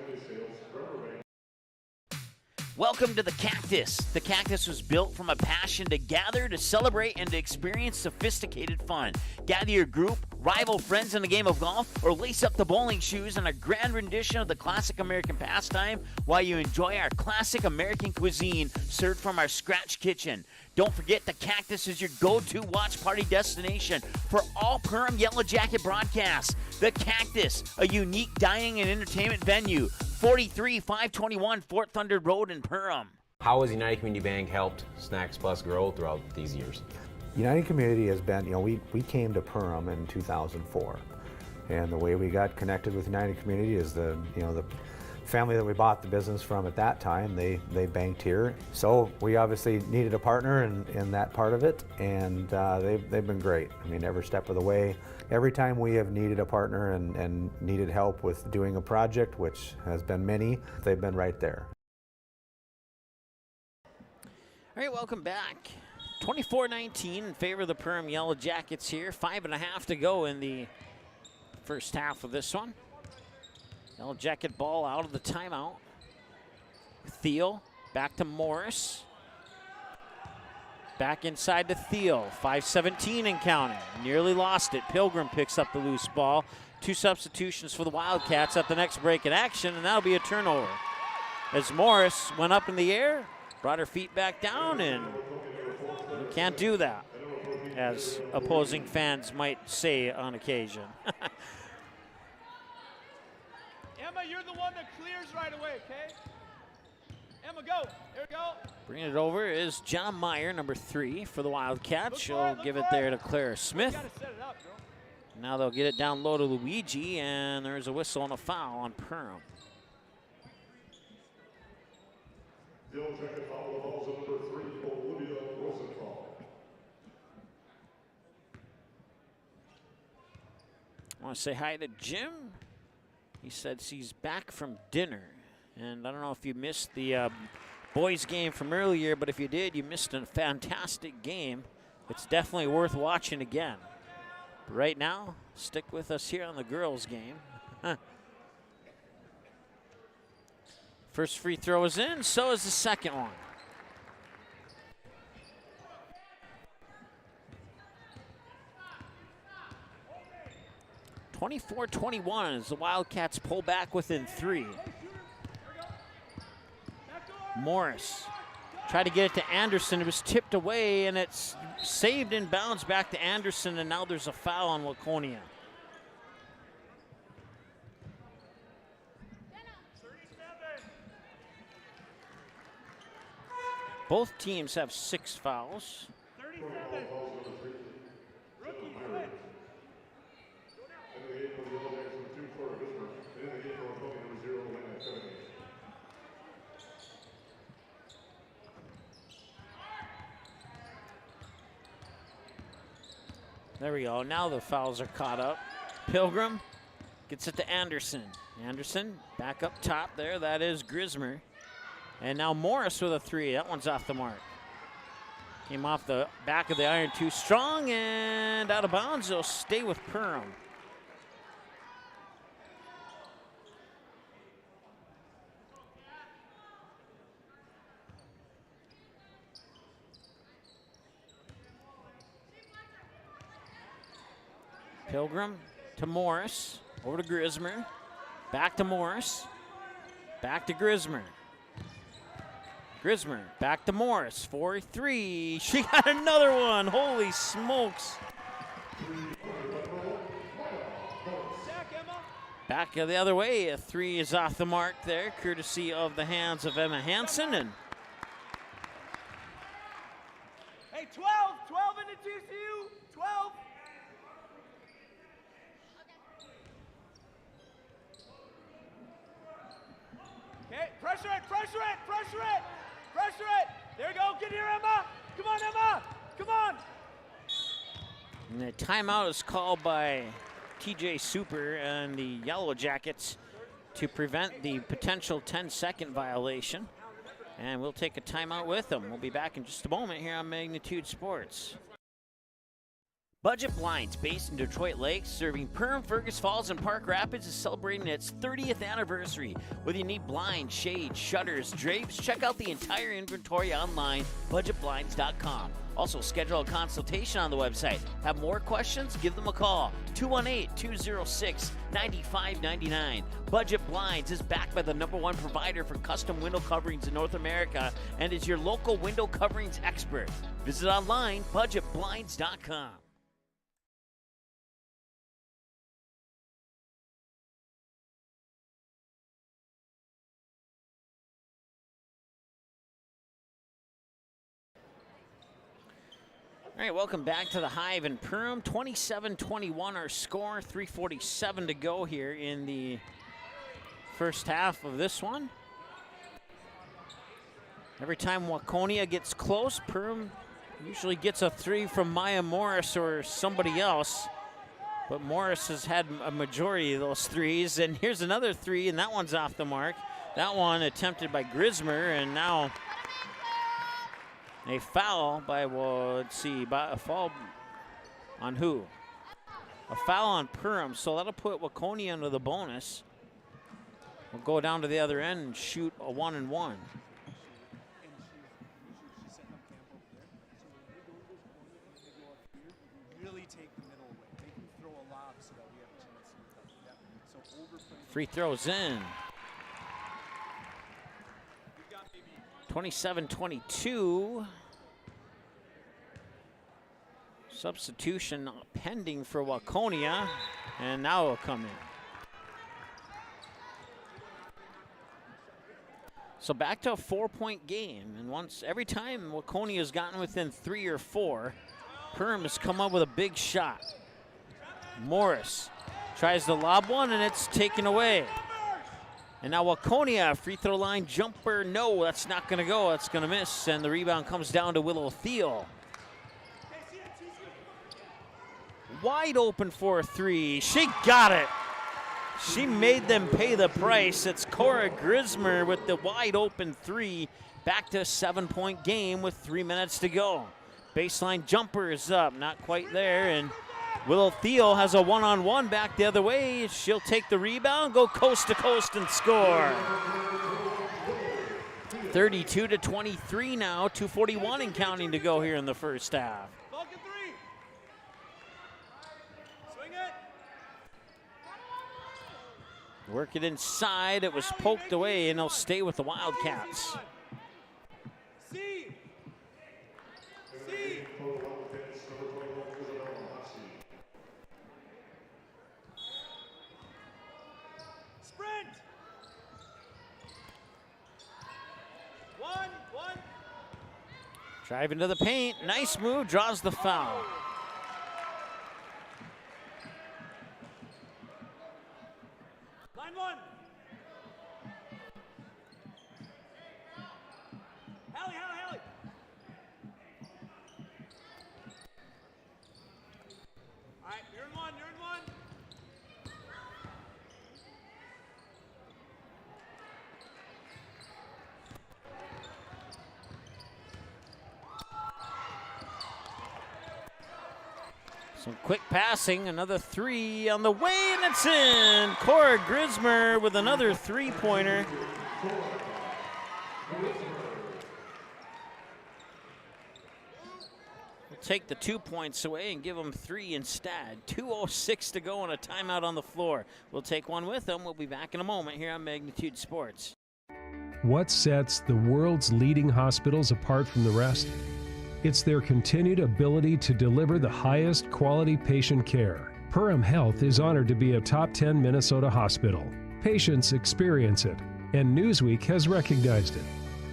Welcome to the Cactus. The Cactus was built from a passion to gather, to celebrate, and to experience sophisticated fun. Gather your group, rival friends in a game of golf, or lace up the bowling shoes in a grand rendition of the classic American pastime while you enjoy our classic American cuisine served from our scratch kitchen. Don't forget, the Cactus is your go-to watch party destination for all Perham Yellow Jacket broadcasts. The Cactus, a unique dining and entertainment venue. 43-521 Fort Thunder Road in Perham. How has United Community Bank helped Snacks Plus grow throughout these years? United Community has been, we came to Perham in 2004. And the way we got connected with United Community is the family that we bought the business from at that time, they banked here. So we obviously needed a partner in that part of it, and they've been great. I mean, every step of the way. Every time we have needed a partner and needed help with doing a project, which has been many, they've been right there. All right, welcome back. 24-19 in favor of the Perham Yellow Jackets here. 5.5 to go in the first half of this one. Yellow Jacket ball out of the timeout. Thiel back to Morris. Back inside to Thiel. 5:17 and counting. Nearly lost it. Pilgrim picks up the loose ball. 2 substitutions for the Wildcats at the next break in action, and that'll be a turnover. As Morris went up in the air, brought her feet back down, and you can't do that, as opposing fans might say on occasion. Emma, you're the one that clears right away, okay? Emma, go. Here we go. Bringing it over is John Meyer, number 3 for the Wildcats. She'll give it there to Clara Smith. Now they'll get it down low to Luigi, and there's a whistle and a foul on Perham. I want to say hi to Jim. He said he's back from dinner. And I don't know if you missed the boys game from earlier, but if you did, you missed a fantastic game. It's definitely worth watching again. But right now, stick with us here on the girls game. First free throw is in, so is the second one. (24-21) as the Wildcats pull back within 3. Morris tried to get it to Anderson. It was tipped away, and it's saved in bounds back to Anderson, and now there's a foul on Waconia. Both teams have 6 fouls. 37. Rookie switch. There we go. Now the fouls are caught up. Pilgrim gets it to Anderson. Anderson back up top there. That is Grismer. And now Morris with a 3. That one's off the mark. Came off the back of the iron too strong and out of bounds. They'll stay with Perham. Pilgrim to Morris. Over to Grismer. Back to Morris. Back to Grismer. Grismer back to Morris. 4-3. She got another one. Holy smokes. Back the other way. A 3 is off the mark there, courtesy of the hands of Emma Hansen. And Hey, 12 into TCU. 12. Okay, pressure it. There you go, get here, Emma. Come on, Emma, come on. And the timeout is called by TJ Super and the Yellow Jackets to prevent the potential 10-second violation. And we'll take a timeout with them. We'll be back in just a moment here on Magnitude Sports. Budget Blinds, based in Detroit Lakes, serving Perham, Fergus Falls, and Park Rapids, is celebrating its 30th anniversary. Whether you need blinds, shades, shutters, drapes, check out the entire inventory online, budgetblinds.com. Also, schedule a consultation on the website. Have more questions? Give them a call, 218-206-9599. Budget Blinds is backed by the #1 provider for custom window coverings in North America and is your local window coverings expert. Visit online, budgetblinds.com. All right, welcome back to the Hive in Perham. 27-21 our score, 3:47 to go here in the first half of this one. Every time Waconia gets close, Perham usually gets a 3 from Maya Morris or somebody else. But Morris has had a majority of those 3s. And here's another 3, and that one's off the mark. That one attempted by Grismer, and now a foul by, well, let's see, a foul on who? A foul on Perham, so that'll put Waconia into the bonus. We'll go down to the other end and shoot a 1-and-1. Really take the middle away. Make him throw a lob so that we have a chance to so overplaying. Free throws in. 27-22. Substitution pending for Waconia, and now it'll come in. So back to a 4-point game, and every time Waconia's gotten within 3 or 4, Perham has come up with a big shot. Morris tries the lob one, and it's taken away. And now Waconia, free throw line jumper, no, that's not gonna go, that's gonna miss, and the rebound comes down to Willow Thiel. Wide open for a 3, she got it. She made them pay the price. It's Cora Grismer with the wide open 3, back to a 7-point game with 3 minutes to go. Baseline jumper is up, not quite there, and Willow Thiel has a 1-on-1 back the other way. She'll take the rebound, go coast to coast and score. 32-23 now, 2:41 and counting to go here in the first half. Vulcan 3. Swing it. Work it inside, it was poked away, and they'll stay with the Wildcats. C. Sprint. 1. Drive into the paint, nice move, draws the foul. Line 1. Hallie. All right, you're in one. Some quick passing, another 3 on the way, and it's in. Cora Grismer with another 3-pointer. We'll take the 2 points away and give them 3 instead. 2:06 to go and a timeout on the floor. We'll take one with them. We'll be back in a moment here on Magnitude Sports. What sets the world's leading hospitals apart from the rest? It's their continued ability to deliver the highest quality patient care. Perham Health is honored to be a top 10 Minnesota hospital. Patients experience it, and Newsweek has recognized it.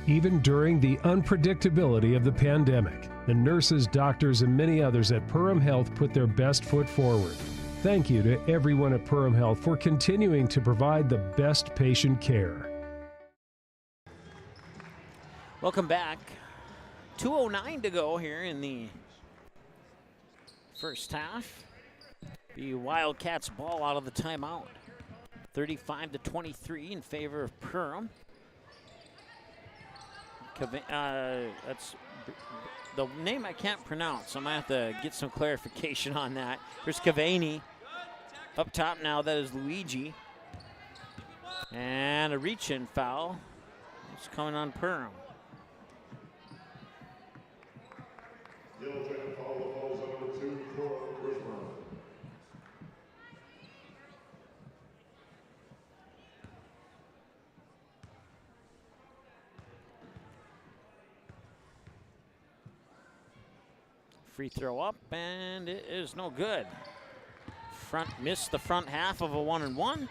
Even during the unpredictability of the pandemic, the nurses, doctors, and many others at Perham Health put their best foot forward. Thank you to everyone at Perham Health for continuing to provide the best patient care. Welcome back. 2:09 to go here in the first half. The Wildcats ball out of the timeout. 35-23 in favor of Perham. That's the name I can't pronounce. I might have to get some clarification on that. Here's Cavani up top now. That is Luigi. And a reach-in foul. It's coming on Perham. Free throw up, and it is no good. Missed the front half of a 1-and-1.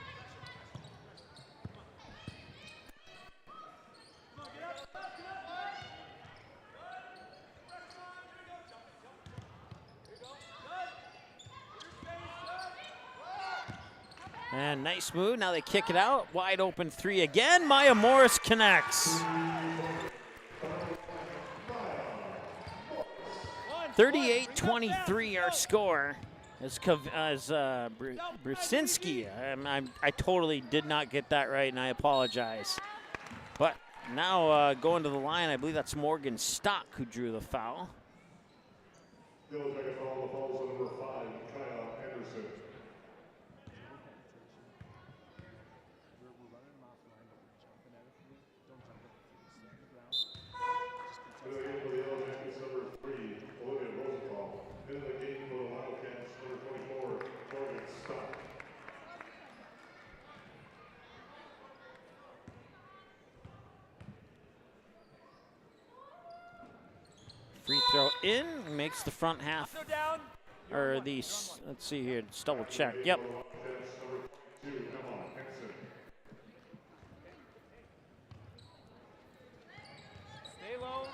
And nice move. Now they kick it out. Wide open 3 again. Maya Morris connects. 38-23 our score. As Brzezinski. I totally did not get that right, and I apologize. But now going to the line, I believe that's Morgan Stock who drew the foul. Free throw in, makes the front half, or the, let's see here, let's double check, yep. Stay low.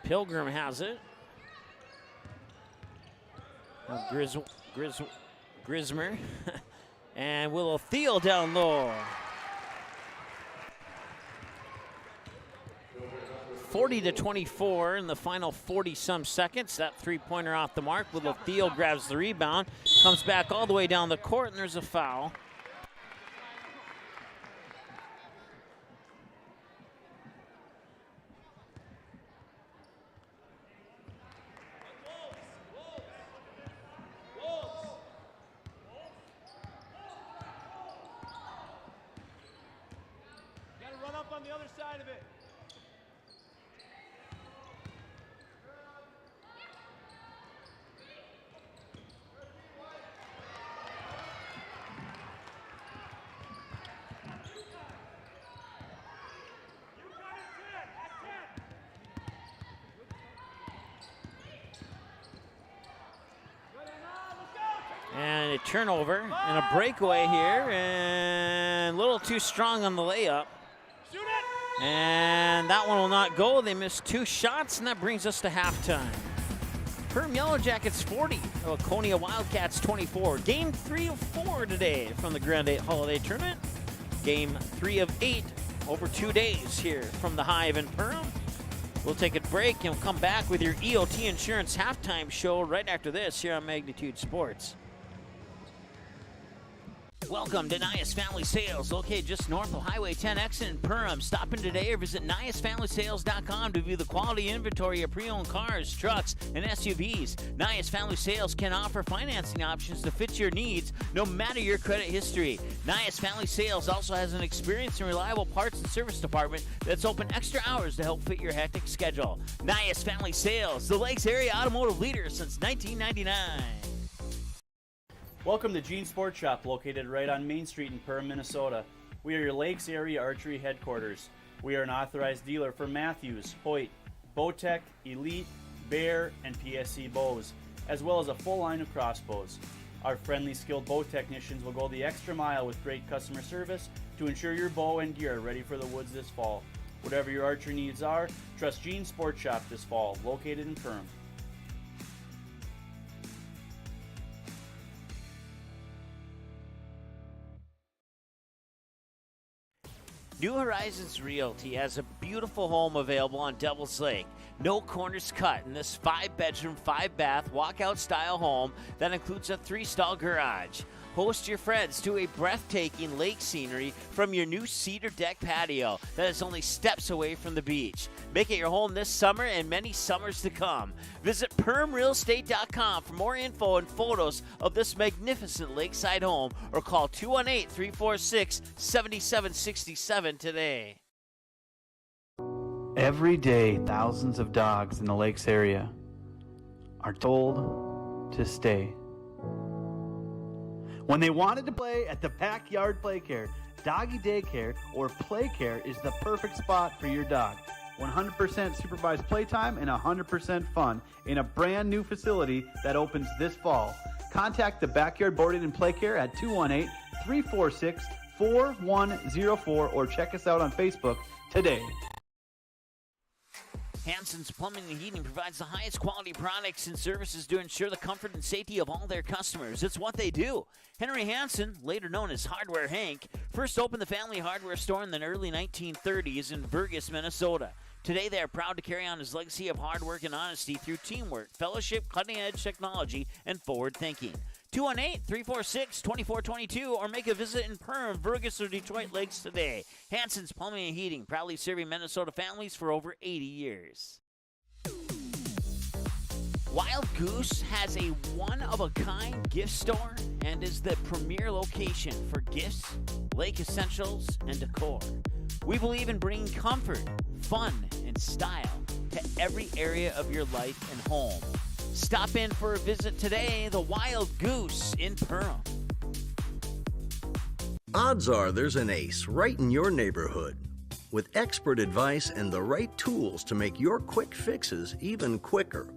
Pilgrim has it. Grismer and Willow Thiel down low. 40-24 in the final 40-some seconds. That three-pointer off the mark. Willow Thiel grabs the rebound, comes back all the way down the court, and there's a foul. On the other side of it. And a turnover and a breakaway here, and a little too strong on the layup. And that one will not go. They missed 2 shots, and that brings us to halftime. Perham Yellow Jackets 40, Laconia Wildcats 24. Game 3 of 4 today from the Grand8 Holiday Tournament. Game 3 of 8 over 2 days here from the Hive in Perham. We'll take a break and we'll come back with your EOT Insurance halftime show right after this here on Magnitude Sports. Welcome to Nias Family Sales, located just north of Highway 10 exit in Perham. Stop in today or visit NiasFamilySales.com to view the quality inventory of pre-owned cars, trucks, and SUVs. Nias Family Sales can offer financing options to fit your needs, no matter your credit history. Nias Family Sales also has an experienced and reliable parts and service department that's open extra hours to help fit your hectic schedule. Nias Family Sales, the Lakes Area automotive leader since 1999. Welcome to Gene Sports Shop, located right on Main Street in Perham, Minnesota. We are your Lakes Area Archery headquarters. We are an authorized dealer for Matthews, Hoyt, Bowtech, Elite, Bear, and PSC bows, as well as a full line of crossbows. Our friendly, skilled bow technicians will go the extra mile with great customer service to ensure your bow and gear are ready for the woods this fall. Whatever your archery needs are, trust Gene Sports Shop this fall, located in Perham. New Horizons Realty has a beautiful home available on Devil's Lake. No corners cut in this 5-bedroom, 5-bath, walkout-style home that includes a 3-stall garage. Host your friends to a breathtaking lake scenery from your new cedar deck patio that is only steps away from the beach. Make it your home this summer and many summers to come. Visit PermRealEstate.com for more info and photos of this magnificent lakeside home, or call 218-346-7767 today. Every day, thousands of dogs in the Lakes area are told to stay. When they wanted to play at the Backyard Playcare, Doggy Daycare, or Playcare is the perfect spot for your dog. 100% supervised playtime and 100% fun in a brand new facility that opens this fall. Contact the Backyard Boarding and Playcare at 218-346-4104 or check us out on Facebook today. Hanson's Plumbing and Heating provides the highest quality products and services to ensure the comfort and safety of all their customers. It's what they do. Henry Hanson, later known as Hardware Hank, first opened the family hardware store in the early 1930s in Burgess, Minnesota. Today, they are proud to carry on his legacy of hard work and honesty through teamwork, fellowship, cutting-edge technology, and forward thinking. 218-346-2422 or make a visit in Perham, Burgess, or Detroit Lakes today. Hanson's Plumbing and Heating, proudly serving Minnesota families for over 80 years. Wild Goose has a one-of-a-kind gift store and is the premier location for gifts, lake essentials, and decor. We believe in bringing comfort, fun, and style to every area of your life and home. Stop in for a visit today, the Wild Goose in Perham. Odds are there's an ace right in your neighborhood. With expert advice and the right tools to make your quick fixes even quicker.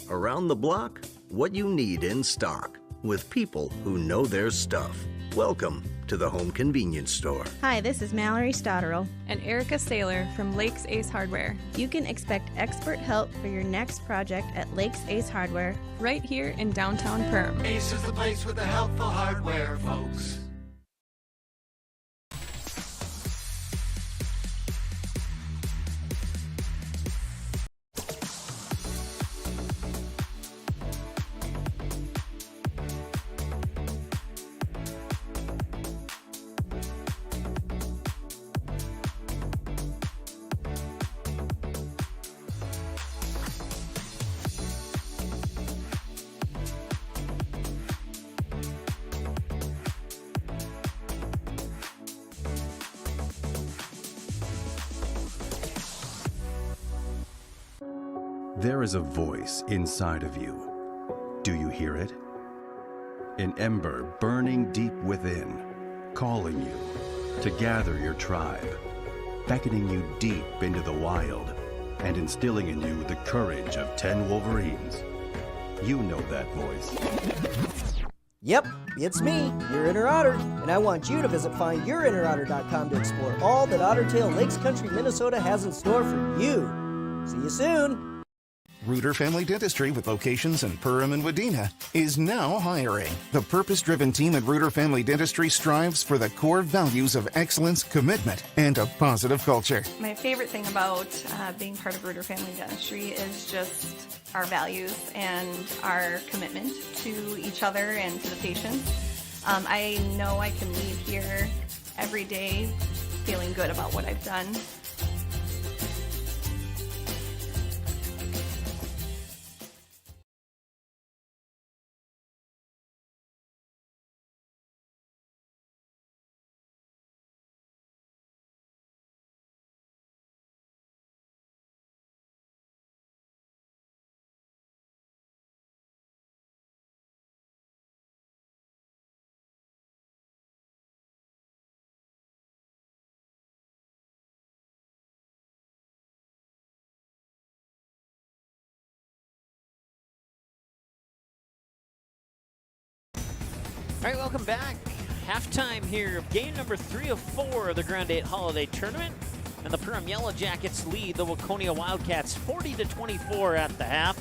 Around the block, what you need in stock, with people who know their stuff. Welcome to the Home Convenience Store. Hi, this is Mallory Stotterell and Erica Saylor from Lakes Ace Hardware. You can expect expert help for your next project at Lakes Ace Hardware, right here in downtown Perham. Ace is the place with the helpful hardware, folks. There is a voice inside of you. Do you hear it? An ember burning deep within, calling you to gather your tribe, beckoning you deep into the wild, and instilling in you the courage of 10 Wolverines. You know that voice. Yep, it's me, your inner otter, and I want you to visit findyourinnerotter.com to explore all that Otter Tail Lakes Country, Minnesota has in store for you. See you soon. Reuter Family Dentistry, with locations in Perham and Wadena, is now hiring. The purpose-driven team at Reuter Family Dentistry strives for the core values of excellence, commitment, and a positive culture. My favorite thing about being part of Reuter Family Dentistry is just our values and our commitment to each other and to the patients. I know I can leave here every day feeling good about what I've done. All right, welcome back. Halftime here of game number 3 of 4 of the Grand8 Holiday Tournament. And the Perham Yellow Jackets lead the Waconia Wildcats 40-24 at the half.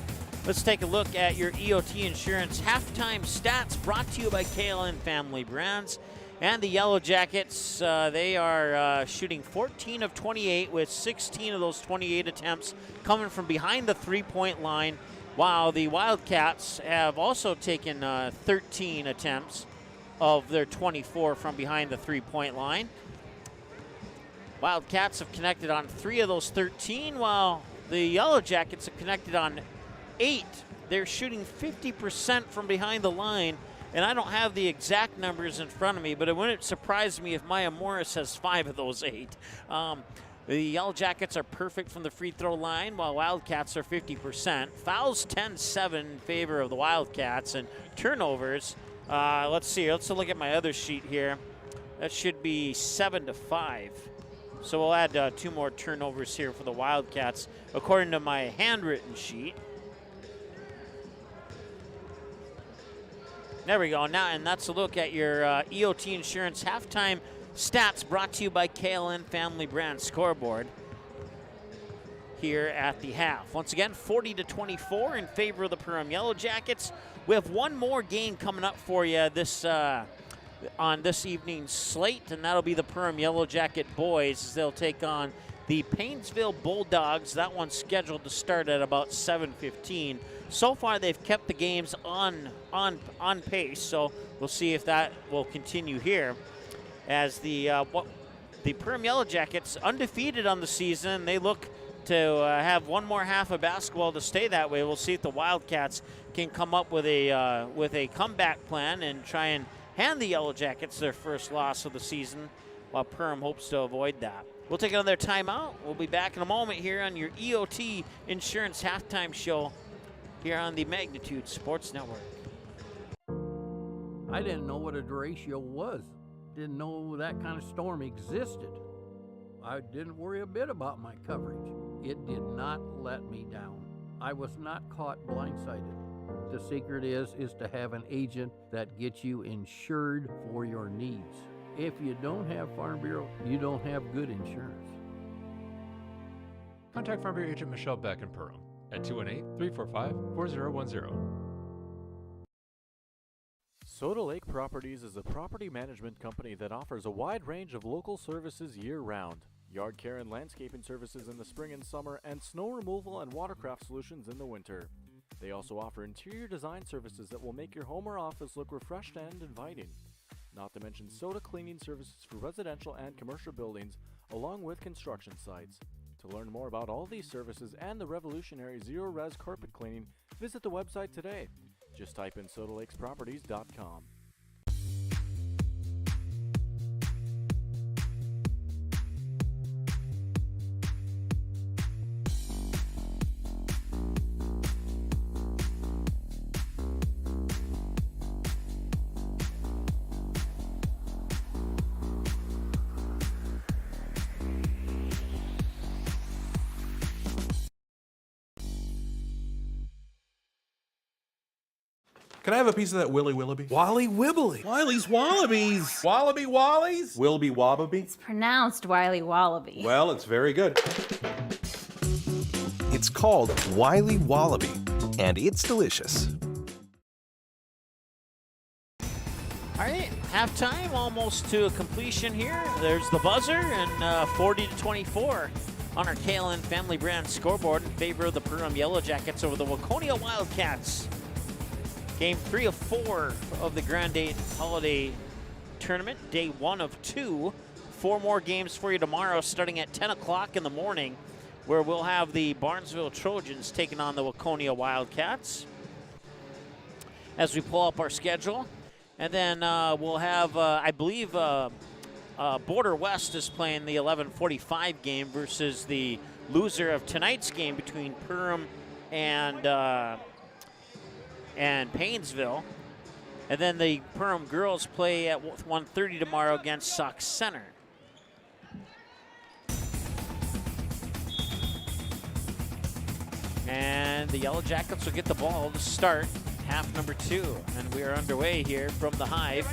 Let's take a look at your EOT Insurance halftime stats brought to you by KLN Family Brands. And the Yellow Jackets, they are shooting 14 of 28 with 16 of those 28 attempts coming from behind the three-point line, while the Wildcats have also taken 13 attempts of their 24 from behind the three-point line. Wildcats have connected on 3 of those 13, while the Yellow Jackets have connected on 8. They're shooting 50% from behind the line, and I don't have the exact numbers in front of me, but it wouldn't surprise me if Maya Morris has 5 of those 8. The Yellow Jackets are perfect from the free throw line, while Wildcats are 50%. Fouls 10-7 in favor of the Wildcats, and turnovers, let's see, let's look at my other sheet here. That should be 7-5. So we'll add 2 more turnovers here for the Wildcats, according to my handwritten sheet. There we go. Now, and that's a look at your EOT Insurance halftime stats brought to you by KLN Family Brand scoreboard here at the half. Once again, 40-24 in favor of the Perham Yellow Jackets. We have one more game coming up for you this on this evening's slate, and that'll be the Perham Yellow Jacket boys. They'll take on the Painesville Bulldogs. That one's scheduled to start at about 7:15. So far, they've kept the games on pace, so we'll see if that will continue here. As the Perham Yellow Jackets, undefeated on the season, they look to have one more half of basketball to stay that way. We'll see if the Wildcats can come up with a comeback plan and try and hand the Yellow Jackets their first loss of the season, while Perham hopes to avoid that. We'll take another timeout. We'll be back in a moment here on your EOT Insurance halftime show here on the Magnitude Sports Network. I didn't know what a derecho was. Didn't know that kind of storm existed. I didn't worry a bit about my coverage. It did not let me down. I was not caught blindsided. The secret is to have an agent that gets you insured for your needs. If you don't have Farm Bureau, you don't have good insurance. Contact Farm Bureau agent Michelle Beck in Perham at 218-345-4010. Soda Lake Properties is a property management company that offers a wide range of local services year-round. Yard care and landscaping services in the spring and summer, and snow removal and watercraft solutions in the winter. They also offer interior design services that will make your home or office look refreshed and inviting. Not to mention soda cleaning services for residential and commercial buildings, along with construction sites. To learn more about all these services and the revolutionary zero-res carpet cleaning, visit the website today. Just type in sodalakesproperties.com. Can I have a piece of that Willy Willoughby? Wally Wibbly. Wiley's Wallabies. Wallaby Wallies. Wilby Wobbaby. It's pronounced Wiley Wallaby. Well, it's very good. It's called Wiley Wallaby, and it's delicious. All right, halftime almost to a completion here. There's the buzzer, and 40-24 on our KLN Family Brand scoreboard in favor of the Perham Yellow Jackets over the Waconia Wildcats. Game 3 of 4 of the Grand8 Holiday Tournament, day 1 of 2. 4 more games for you tomorrow starting at 10 o'clock in the morning, where we'll have the Barnesville Trojans taking on the Waconia Wildcats as we pull up our schedule. And then we'll have, I believe, Border West is playing the 11:45 game versus the loser of tonight's game between Perham and Paynesville. And then the Perham girls play at 1:30 tomorrow against Sauk Center. And the Yellow Jackets will get the ball to start half number 2. And we are underway here from the Hive.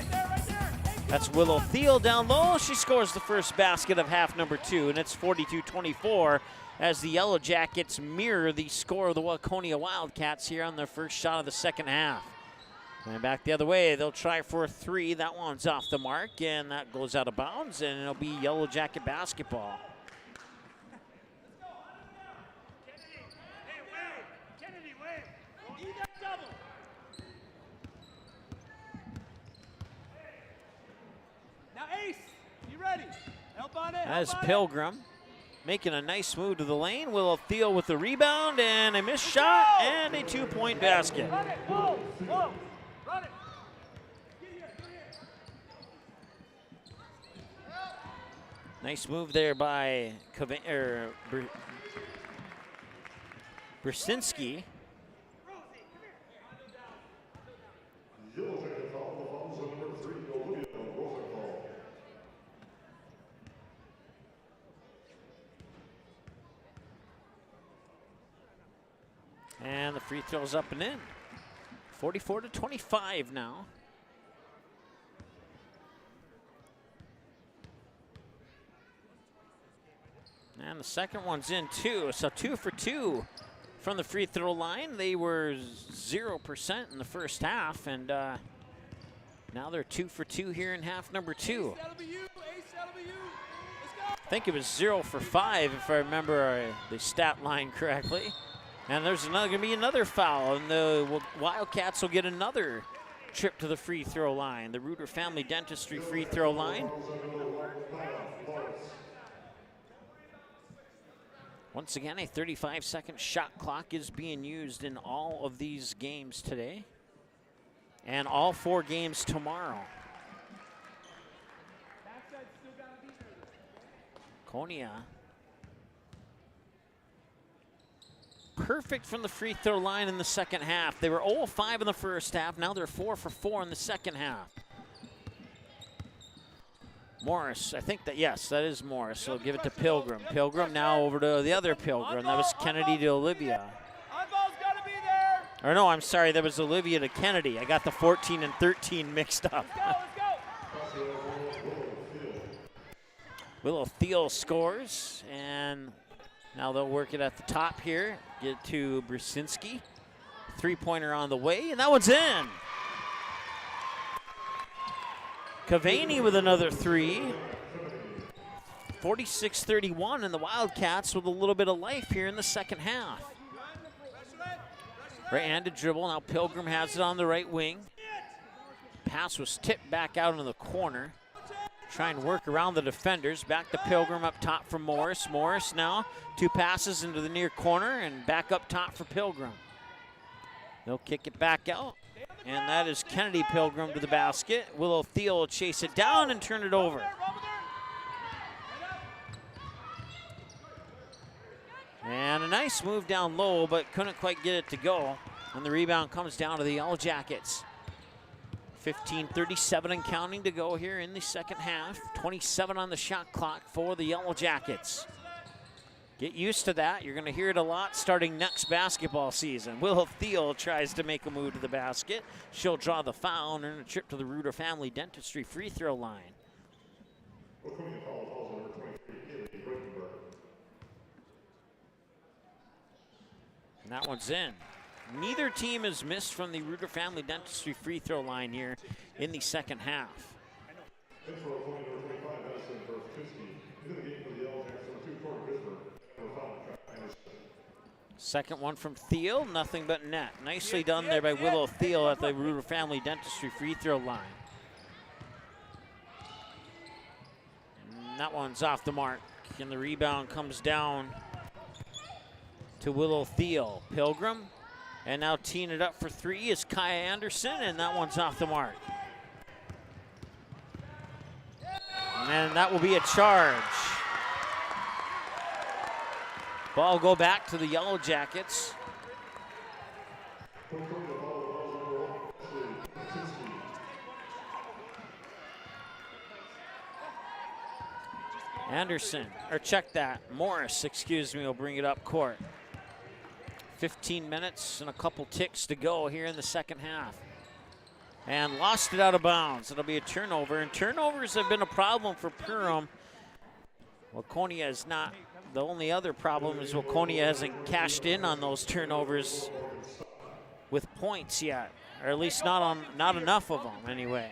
That's Willow Thiel down low. She scores the first basket of half number 2, and it's 42-24 as the Yellow Jackets mirror the score of the Waconia Wildcats here on their first shot of the second half. And back the other way, they'll try for a 3. That one's off the mark, and that goes out of bounds, and it'll be Yellow Jacket basketball. As Pilgrim making a nice move to the lane. Willow Thiel with the rebound and a missed shot and a 2-point basket. Nice move there by Brzezinski. And the free throw's up and in. 44-25 now. And the second one's in too. So 2 for 2 from the free throw line. They were 0% in the first half, and now they're 2 for 2 here in half number 2. I think it was 0 for 5 if I remember the stat line correctly. And there's going to be another foul, and the Wildcats will get another trip to the free throw line, the Reuter Family Dentistry free throw line. Once again, a 35-second shot clock is being used in all of these games today, and all 4 games tomorrow. Konya. Perfect from the free throw line in the second half. They were 0-5 in the first half. Now they're 4 for 4 in the second half. Morris, I think that, yes, that is Morris. So give it to Pilgrim. Pilgrim now over to the other Pilgrim. That was Kennedy to Olivia. Or no, I'm sorry, that was Olivia to Kennedy. I got the 14 and 13 mixed up. Willow Thiel scores, and now they'll work it at the top here. Get it to Brzezinski. 3-pointer on the way, and that one's in. Cavani with another 3. 46-31, and the Wildcats with a little bit of life here in the second half. Right-handed dribble. Now Pilgrim has it on the right wing. Pass was tipped back out into the corner. Try and work around the defenders. Back to Pilgrim up top for Morris. Morris now 2 passes into the near corner and back up top for Pilgrim. They'll kick it back out. And that is Kennedy Pilgrim to the basket. Willow Thiel will chase it down and turn it over. And a nice move down low, but couldn't quite get it to go. And the rebound comes down to the Yellow Jackets. 15:37 and counting to go here in the second half. 27 on the shot clock for the Yellow Jackets. Get used to that. You're going to hear it a lot starting next basketball season. Willow Thiel tries to make a move to the basket. She'll draw the foul and earn a trip to the Reuter Family Dentistry free throw line. And that one's in. Neither team has missed from the Reuter Family Dentistry free throw line here in the second half. Second one from Thiel, nothing but net. Nicely done there by Willow Thiel at the Ruder Family Dentistry free throw line. And that one's off the mark, and the rebound comes down to Willow Thiel. Pilgrim, and now teeing it up for three is Kaya Anderson, and that one's off the mark. And that will be a charge. Ball go back to the Yellow Jackets. Anderson, or check that, Morris, excuse me, will bring it up court. 15 minutes and a couple ticks to go here in the second half. And lost it out of bounds. It'll be a turnover, and turnovers have been a problem for Perham. Waconia is not. The only other problem is Waconia hasn't cashed in on those turnovers with points yet, or at least not enough of them anyway.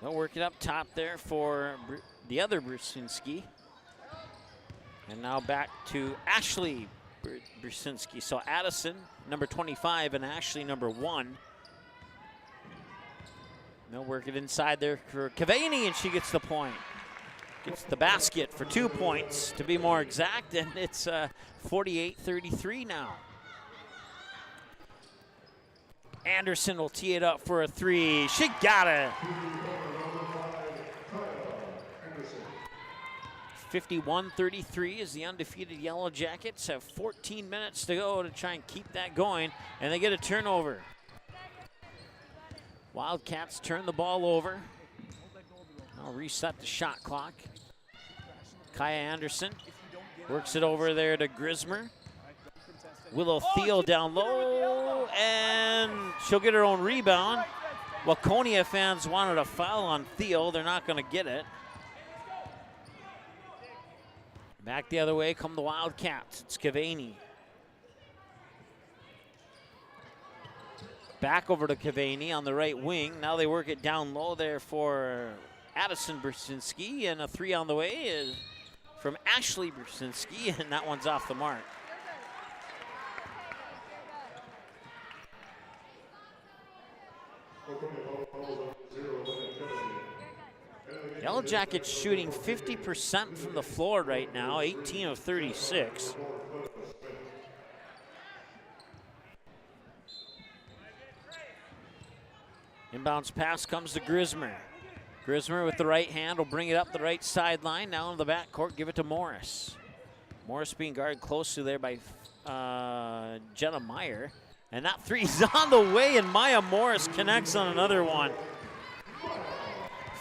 They'll work it up top there for the other Brzezinski. And now back to Ashley Brzezinski. So Addison, number 25, and Ashley, number 1. They'll work it inside there for Cavani, and she gets the point. Gets the basket for 2 points, to be more exact, and it's 48-33 now. Anderson will tee it up for a three. She got it. 51-33 is the undefeated Yellow Jackets. Have 14 minutes to go to try and keep that going, and they get a turnover. Wildcats turn the ball over. I'll reset the shot clock. Kaya Anderson works it over there to Grismer. Willow Thiel down low, and she'll get her own rebound. Waconia fans wanted a foul on Thiel. They're not going to get it. Back the other way come the Wildcats. It's Cavani. Back over to Cavani on the right wing. Now they work it down low there for Addison Brzezinski, and a three on the way is from Ashley Brzezinski, and that one's off the mark. Yellow Jackets shooting 50% from the floor right now, 18 of 36. Inbounds pass comes to Grismer. Grismer with the right hand will bring it up the right sideline. Now in the backcourt, give it to Morris. Morris being guarded closely there by Jenna Meyer. And that three's on the way, and Maya Morris connects on another one.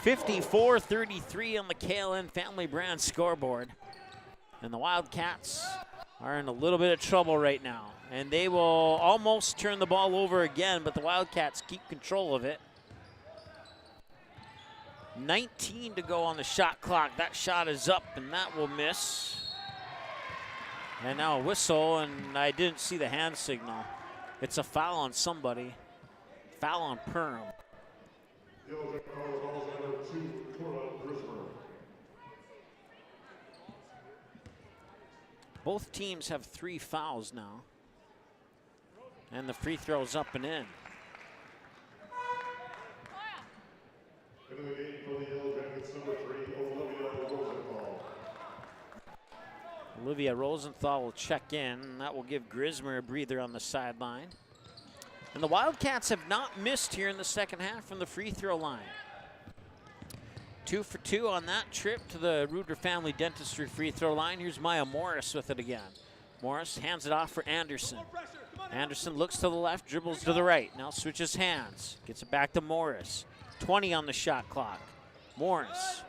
54-33 on the KLN Family Brand scoreboard. And the Wildcats are in a little bit of trouble right now. And they will almost turn the ball over again, but the Wildcats keep control of it. 19 to go on the shot clock. That shot is up, and that will miss. And now a whistle, and I didn't see the hand signal. It's a foul on somebody. Foul on Perham. Both teams have 3 fouls now. And the free throw's up and in. Olivia Rosenthal will check in, and that will give Grismer a breather on the sideline. And the Wildcats have not missed here in the second half from the free throw line. 2 for 2 on that trip to the Ruder Family Dentistry free throw line. Here's Maya Morris with it again. Morris hands it off for Anderson. Anderson looks to the left, dribbles to the right. Now switches hands, gets it back to Morris. 20 on the shot clock. Morris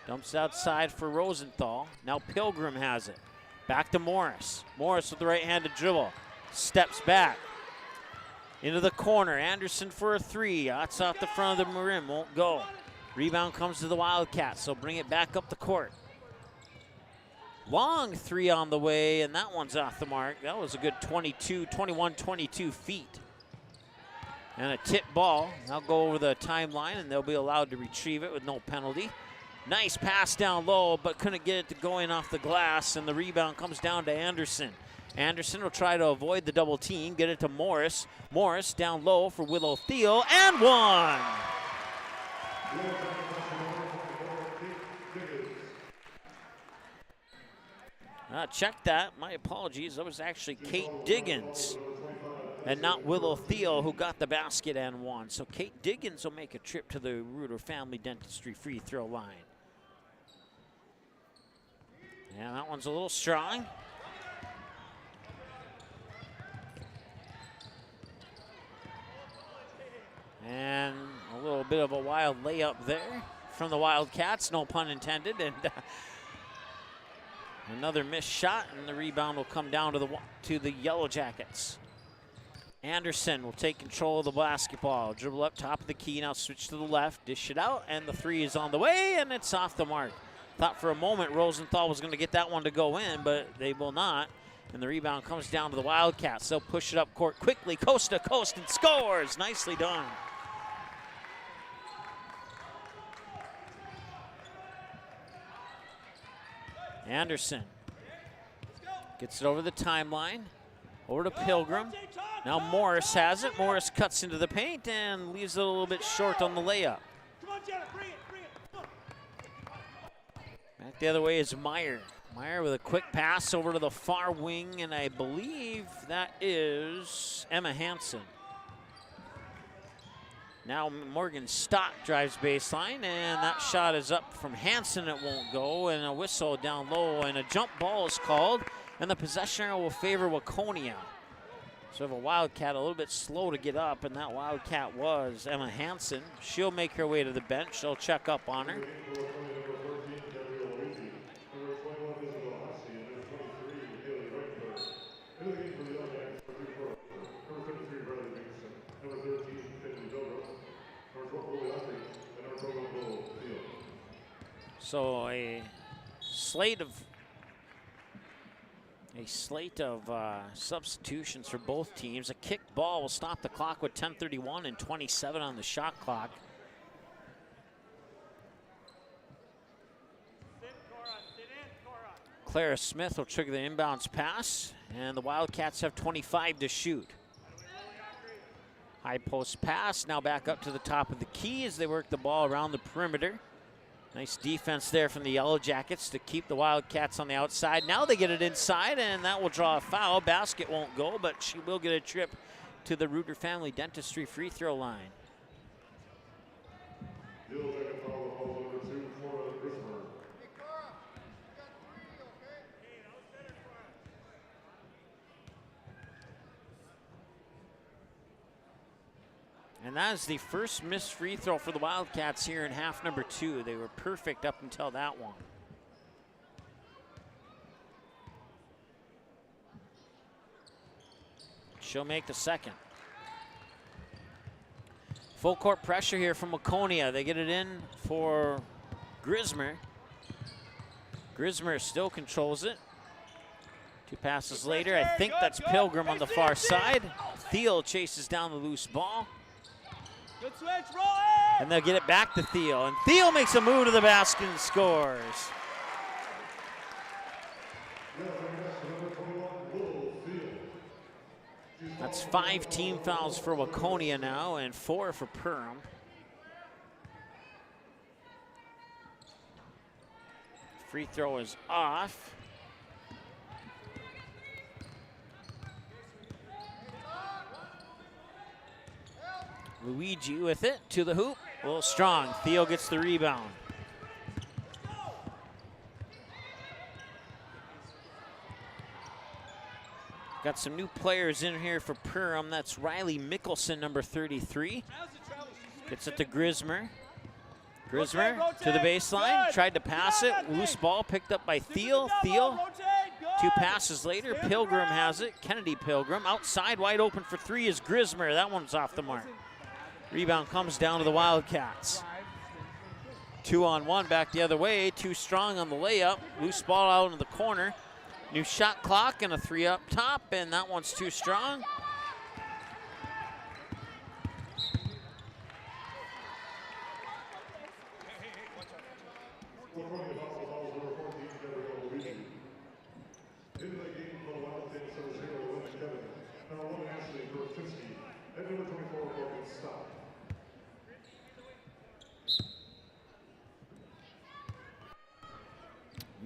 dumps outside for Rosenthal. Now Pilgrim has it. Back to Morris. Morris with the right-handed dribble. Steps back. Into the corner. Anderson for a three. That's off the front of the rim. Won't go. Rebound comes to the Wildcats. So bring it back up the court. Long three on the way, and that one's off the mark. That was a good 21-22 feet. And a tip ball. They'll go over the timeline, and they'll be allowed to retrieve it with no penalty. Nice pass down low, but couldn't get it to go in off the glass, and the rebound comes down to Anderson. Anderson will try to avoid the double team, get it to Morris. Morris down low for Willow Thiel, and one! Check that. My apologies. That was actually Kate Diggins and not Willow Thiel who got the basket and won. So Kate Diggins will make a trip to the Reuter Family Dentistry free throw line. Yeah, that one's a little strong. And a little bit of a wild layup there from the Wildcats, no pun intended. And another missed shot, and the rebound will come down to the Yellow Jackets. Anderson will take control of the basketball. Dribble up top of the key, now switch to the left, dish it out, and the three is on the way, and it's off the mark. Thought for a moment Rosenthal was going to get that one to go in, but they will not. And the rebound comes down to the Wildcats. They'll push it up court quickly, coast to coast, and scores. Nicely done. Anderson gets it over the timeline, over to Pilgrim. Now Morris has it. Morris cuts into the paint and leaves it a little bit short on the layup. Back the other way is Meyer. Meyer with a quick pass over to the far wing, and I believe that is Emma Hansen. Now Morgan Stott drives baseline, and that shot is up from Hansen. It won't go, and a whistle down low, and a jump ball is called, and the possession will favor Waconia. So we have a Wildcat a little bit slow to get up, and that Wildcat was Emma Hansen. She'll make her way to the bench. They'll check up on her. So a slate of substitutions for both teams. A kick ball will stop the clock with 10:31 and 27 on the shot clock. Clara Smith will trigger the inbounds pass, and the Wildcats have 25 to shoot. High post pass, now back up to the top of the key as they work the ball around the perimeter. Nice defense there from the Yellow Jackets to keep the Wildcats on the outside. Now they get it inside, and that will draw a foul. Basket won't go, but she will get a trip to the Reuter Family Dentistry free throw line. And that is the first missed free throw for the Wildcats here in half number 2. They were perfect up until that one. She'll make the second. Full court pressure here from Waconia. They get it in for Grismer. Grismer still controls it. 2 passes later, I think that's Pilgrim on the far side. Thiel chases down the loose ball. Good switch, roll it! And they'll get it back to Thiel. And Thiel makes a move to the basket and scores. That's 5 team fouls for Waconia now and 4 for Perham. Free throw is off. Luigi with it to the hoop. A little strong. Thiel gets the rebound. Got some new players in here for Perham. That's Riley Mickelson, number 33. Gets it to Grismer. Grismer to the baseline. Tried to pass it. Loose ball picked up by Thiel. Thiel. 2 passes later. Pilgrim has it. Kennedy Pilgrim. Outside, wide open for 3 is Grismer. That one's off the mark. Rebound comes down to the Wildcats. 2-on-1 back the other way. Too strong on the layup. Loose ball out into the corner. New shot clock and a 3 up top, and that one's too strong.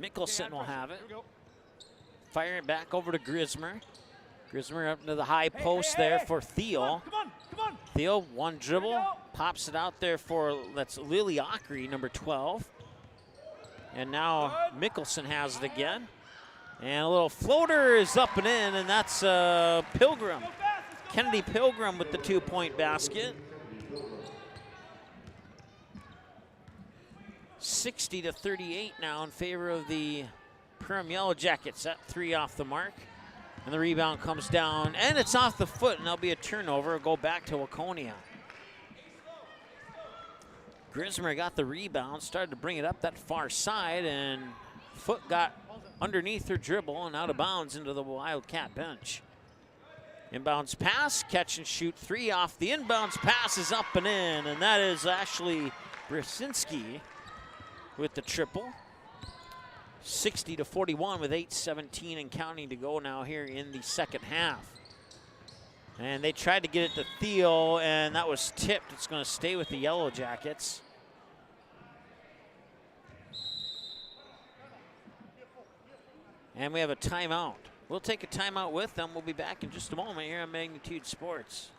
Mickelson will have it. Fire it back over to Grismer. Grismer up into the high post there for Thiel. Thiel, one dribble, pops it out there for, that's Lily Ockery, number 12. And now Mickelson has it again. And a little floater is up and in, and that's Pilgrim. Kennedy Pilgrim with the 2-point basket. 60-38 now in favor of the Perham Yellow Jackets. That 3 off the mark. And the rebound comes down, and it's off the foot, and there'll be a turnover. It'll go back to Waconia. Grismer got the rebound, started to bring it up that far side, and foot got underneath her dribble and out of bounds into the Wildcat bench. Inbounds pass, catch and shoot 3 off the inbounds pass is up and in, and that is actually Brzezinski with the triple. 60-41 with 8:17 and counting to go now here in the second half. And they tried to get it to Thiel, and that was tipped. It's going to stay with the Yellow Jackets. And we have a timeout. We'll take a timeout with them. We'll be back in just a moment here on Magnitude Sports.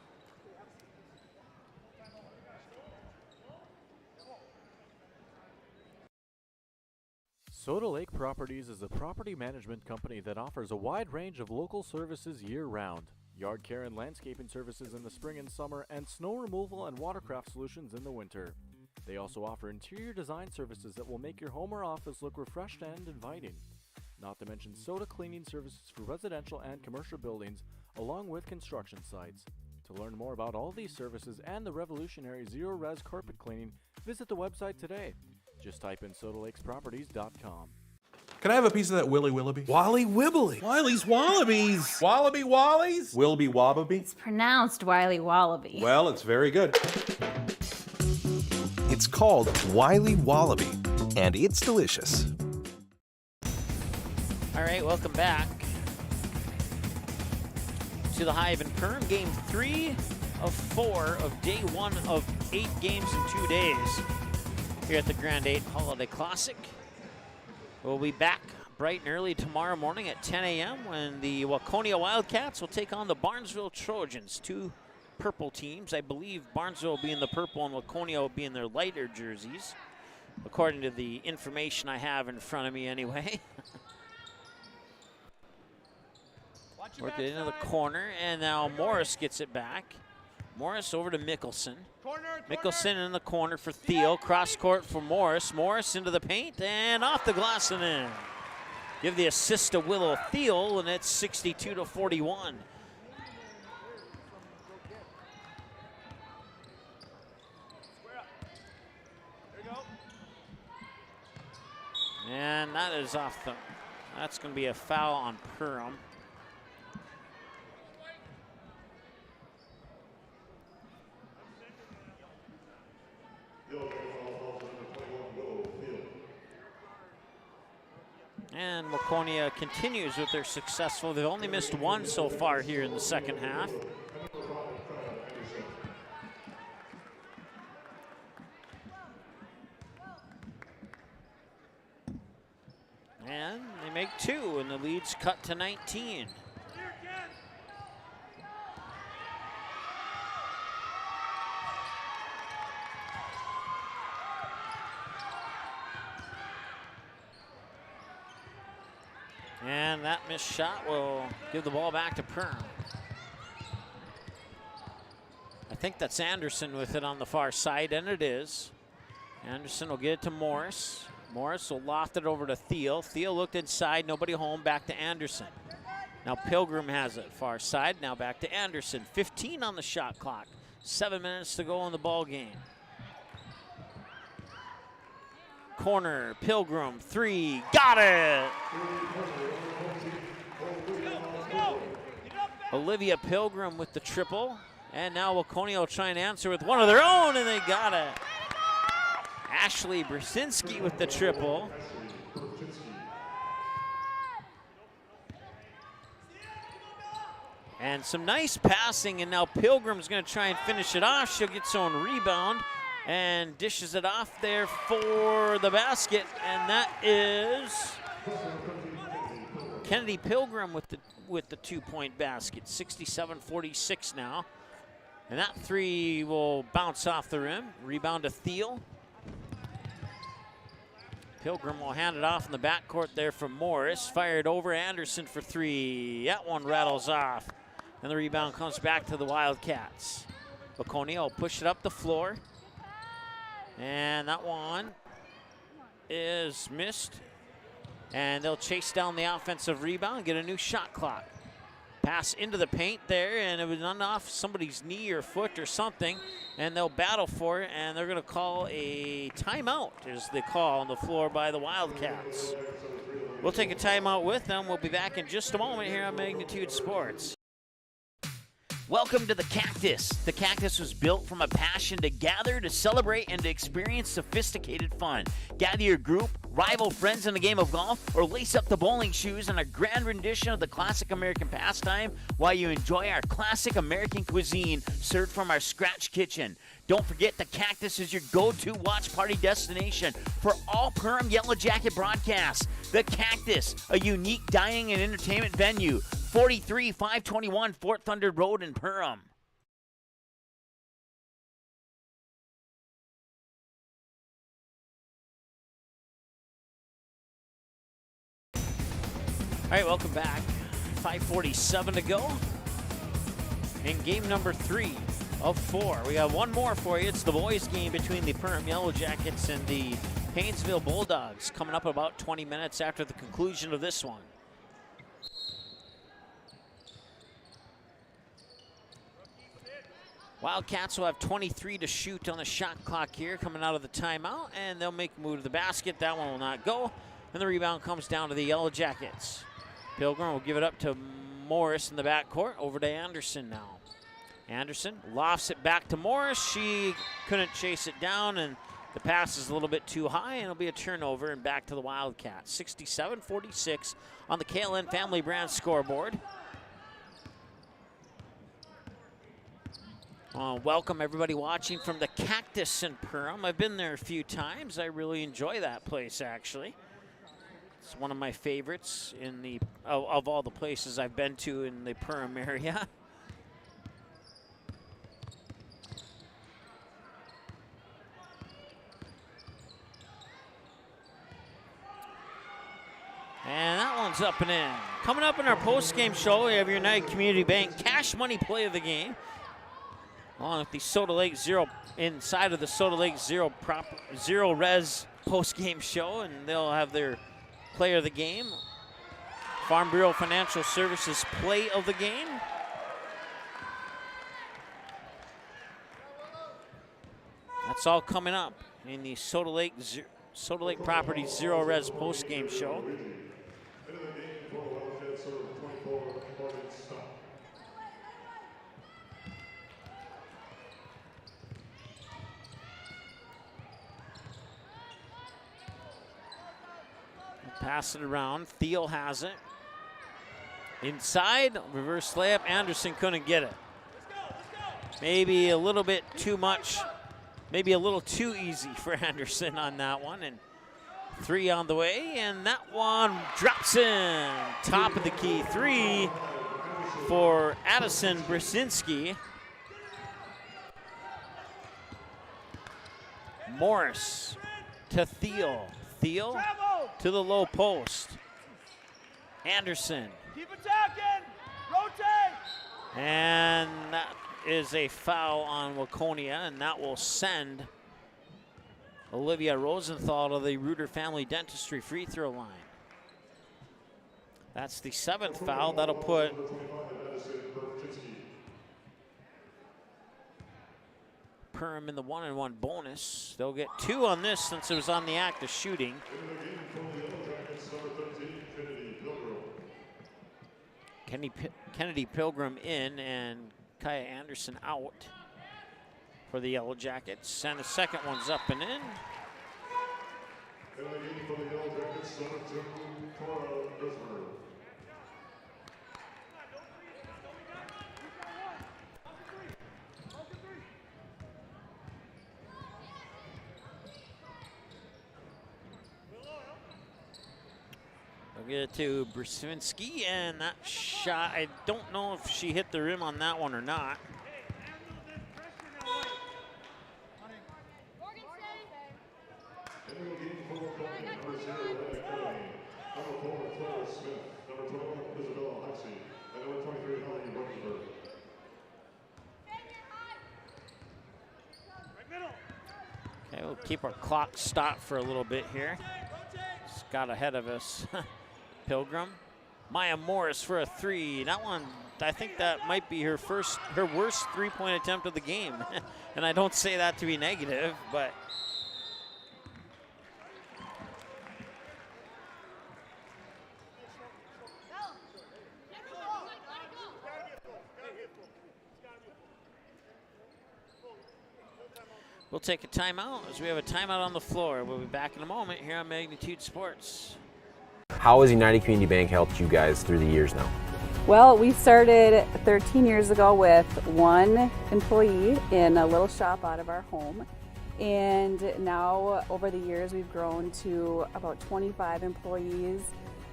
Soda Lake Properties is a property management company that offers a wide range of local services year-round. Yard care and landscaping services in the spring and summer, and snow removal and watercraft solutions in the winter. They also offer interior design services that will make your home or office look refreshed and inviting. Not to mention soda cleaning services for residential and commercial buildings, along with construction sites. To learn more about all these services and the revolutionary zero-res carpet cleaning, visit the website today. Just type in sodalakesproperties.com. Can I have a piece of that Willy Willoughby? Wally Wibbly. Wiley's Wallabies. Wallaby Wallies. Wilby Wababy. It's pronounced Wiley Wallaby. Well, it's very good. It's called Wiley Wallaby, and it's delicious. All right, welcome back to the Hive in Perm. Game 3 of 4 of day 1 of 8 games in 2 days here at the Grand8 Holiday Classic. We'll be back bright and early tomorrow morning at 10 a.m. when the Waconia Wildcats will take on the Barnesville Trojans, 2 purple teams. I believe Barnesville will be in the purple and Waconia will be in their lighter jerseys, according to the information I have in front of me anyway. Work it into the corner, and now Morris gets it back. Morris over to Mickelson. Mickelson in the corner for Thiel. Cross court for Morris. Morris into the paint and off the glass and in. Give the assist to Willow Thiel, and it's 62-41. And that is off the, that's going to be a foul on Perham. And Waconia continues with their successful. They've only missed 1 so far here in the second half. And they make 2, and the lead's cut to 19. And that missed shot will give the ball back to Perham. I think that's Anderson with it on the far side, and it is. Anderson will get it to Morris. Morris will loft it over to Thiel. Thiel looked inside, nobody home, back to Anderson. Now Pilgrim has it, far side, now back to Anderson. 15 on the shot clock, 7 minutes to go in the ball game. Corner, Pilgrim, 3, got it! Olivia Pilgrim with the triple, and now Waconia will try and answer with one of their own, and they got it. Ashley Brzezinski with the triple. And some nice passing, and now Pilgrim's going to try and finish it off. She'll get her own rebound and dishes it off there for the basket, and that is Kennedy Pilgrim with the 2-point basket. 67-46 now. And that three will bounce off the rim. Rebound to Thiel. Pilgrim will hand it off in the backcourt there from Morris. Fired over Anderson for three. That one rattles off. And the rebound comes back to the Wildcats. Laconia will push it up the floor. And that one is missed. And they'll chase down the offensive rebound and get a new shot clock. Pass into the paint there, and it was not off somebody's knee or foot or something, and they'll battle for it, and they're going to call a timeout, is the call on the floor by the Wildcats. We'll take a timeout with them. We'll be back in just a moment here on Magnitude Sports. Welcome to the Cactus. The Cactus was built from a passion to gather, to celebrate, and to experience sophisticated fun. Gather your group, rival friends in a game of golf, or lace up the bowling shoes in a grand rendition of the classic American pastime while you enjoy our classic American cuisine served from our scratch kitchen. Don't forget, the Cactus is your go-to watch party destination for all Perham Yellow Jacket broadcasts. The Cactus, a unique dining and entertainment venue. 43-521 Fort Thunder Road in Perham. All right, welcome back. 5:47 to go in game number 3 of 4. We got one more for you. It's the boys' game between the Perham Yellow Jackets and the Painesville Bulldogs, coming up about 20 minutes after the conclusion of this one. Wildcats will have 23 to shoot on the shot clock here coming out of the timeout, and they'll make a move to the basket. That one will not go, and the rebound comes down to the Yellow Jackets. Pilgrim will give it up to Morris in the backcourt. Over to Anderson now. Anderson lofts it back to Morris. She couldn't chase it down, and the pass is a little bit too high, and it'll be a turnover and back to the Wildcats. 67-46 on the KLN Family Brand scoreboard. Welcome everybody watching from the Cactus in Perham. I've been there a few times. I really enjoy that place, actually. It's one of my favorites in the of all the places I've been to in the Perham area. And that one's up and in. Coming up in our post-game show, we have your United Community Bank cash money play of the game, along with the Soda Lake Zero, inside of the Soda Lake Zero Res post-game show, and they'll have their player of the game, Farm Bureau Financial Services play of the game. That's all coming up in the Soda Lake Properties Zero Res post-game show. Pass it around. Thiel has it. Inside, reverse layup. Anderson couldn't get it. Maybe a little bit too much. Maybe a little too easy for Anderson on that one. And 3 on the way, and that one drops in. Top of the key 3 for Addison Brzezinski. Morris to Thiel. Thiel to the low post. Anderson. Keep attacking. Rotate. And that is a foul on Waconia, and that will send Olivia Rosenthal to the Reuter Family Dentistry free throw line. That's the 7th foul. That'll put Perham in the 1-and-1 bonus. They'll get 2 on this since it was on the act of shooting. Kennedy Pilgrim in and Kaya Anderson out for the Yellow Jackets. And the second one's up and in. Give it to Brzezinski, and that shot, I don't know if she hit the rim on that one or not. Okay, we'll keep our clock stopped for a little bit here. Just got ahead of us. Pilgrim. Maya Morris for a three. That one, I think that might be her worst three-point attempt of the game. And I don't say that to be negative, but we'll take a timeout as we have a timeout on the floor. We'll be back in a moment here on Magnitude Sports. How has United Community Bank helped you guys through the years now? Well, we started 13 years ago with one employee in a little shop out of our home. And now over the years, we've grown to about 25 employees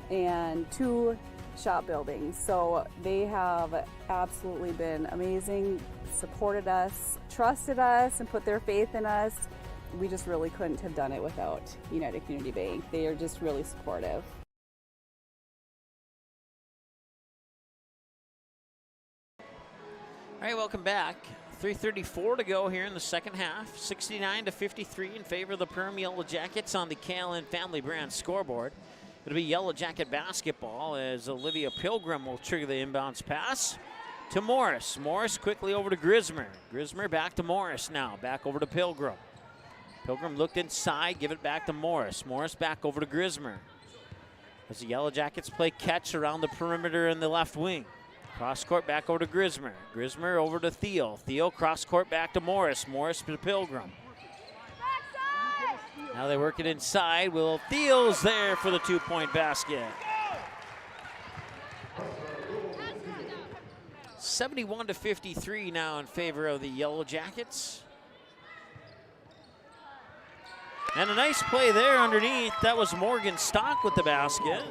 and 2 shop buildings. So they have absolutely been amazing, supported us, trusted us, and put their faith in us. We just really couldn't have done it without United Community Bank. They are just really supportive. All right, welcome back. 3:34 to go here in the second half. 69-53 in favor of the Perm Yellow Jackets on the KLN Family Brand scoreboard. It'll be Yellow Jacket basketball as Olivia Pilgrim will trigger the inbounds pass to Morris. Morris quickly over to Grismer. Grismer back to Morris now. Back over to Pilgrim. Pilgrim looked inside, give it back to Morris. Morris back over to Grismer. As the Yellow Jackets play catch around the perimeter in the left wing. Cross court back over to Grismer. Grismer over to Thiel. Thiel cross court back to Morris. Morris to Pilgrim. Now they work it inside. Will Thiel's there for the 2-point basket. 71-53 now in favor of the Yellow Jackets. And a nice play there underneath. That was Morgan Stock with the basket.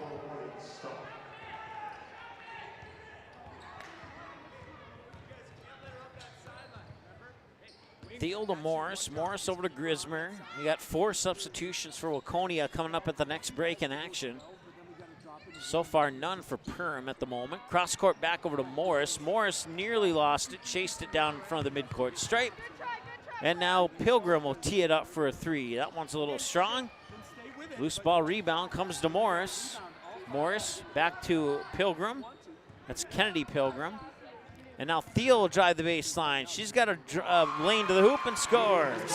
Thiel to Morris. Morris over to Grismer. We got 4 substitutions for Waconia coming up at the next break in action. So far, none for Perm at the moment. Cross court back over to Morris. Morris nearly lost it, chased it down in front of the midcourt stripe. And now Pilgrim will tee it up for a 3. That one's a little strong. Loose ball rebound comes to Morris. Morris back to Pilgrim. That's Kennedy Pilgrim. And now Thiel will drive the baseline. She's got a lane to the hoop and scores.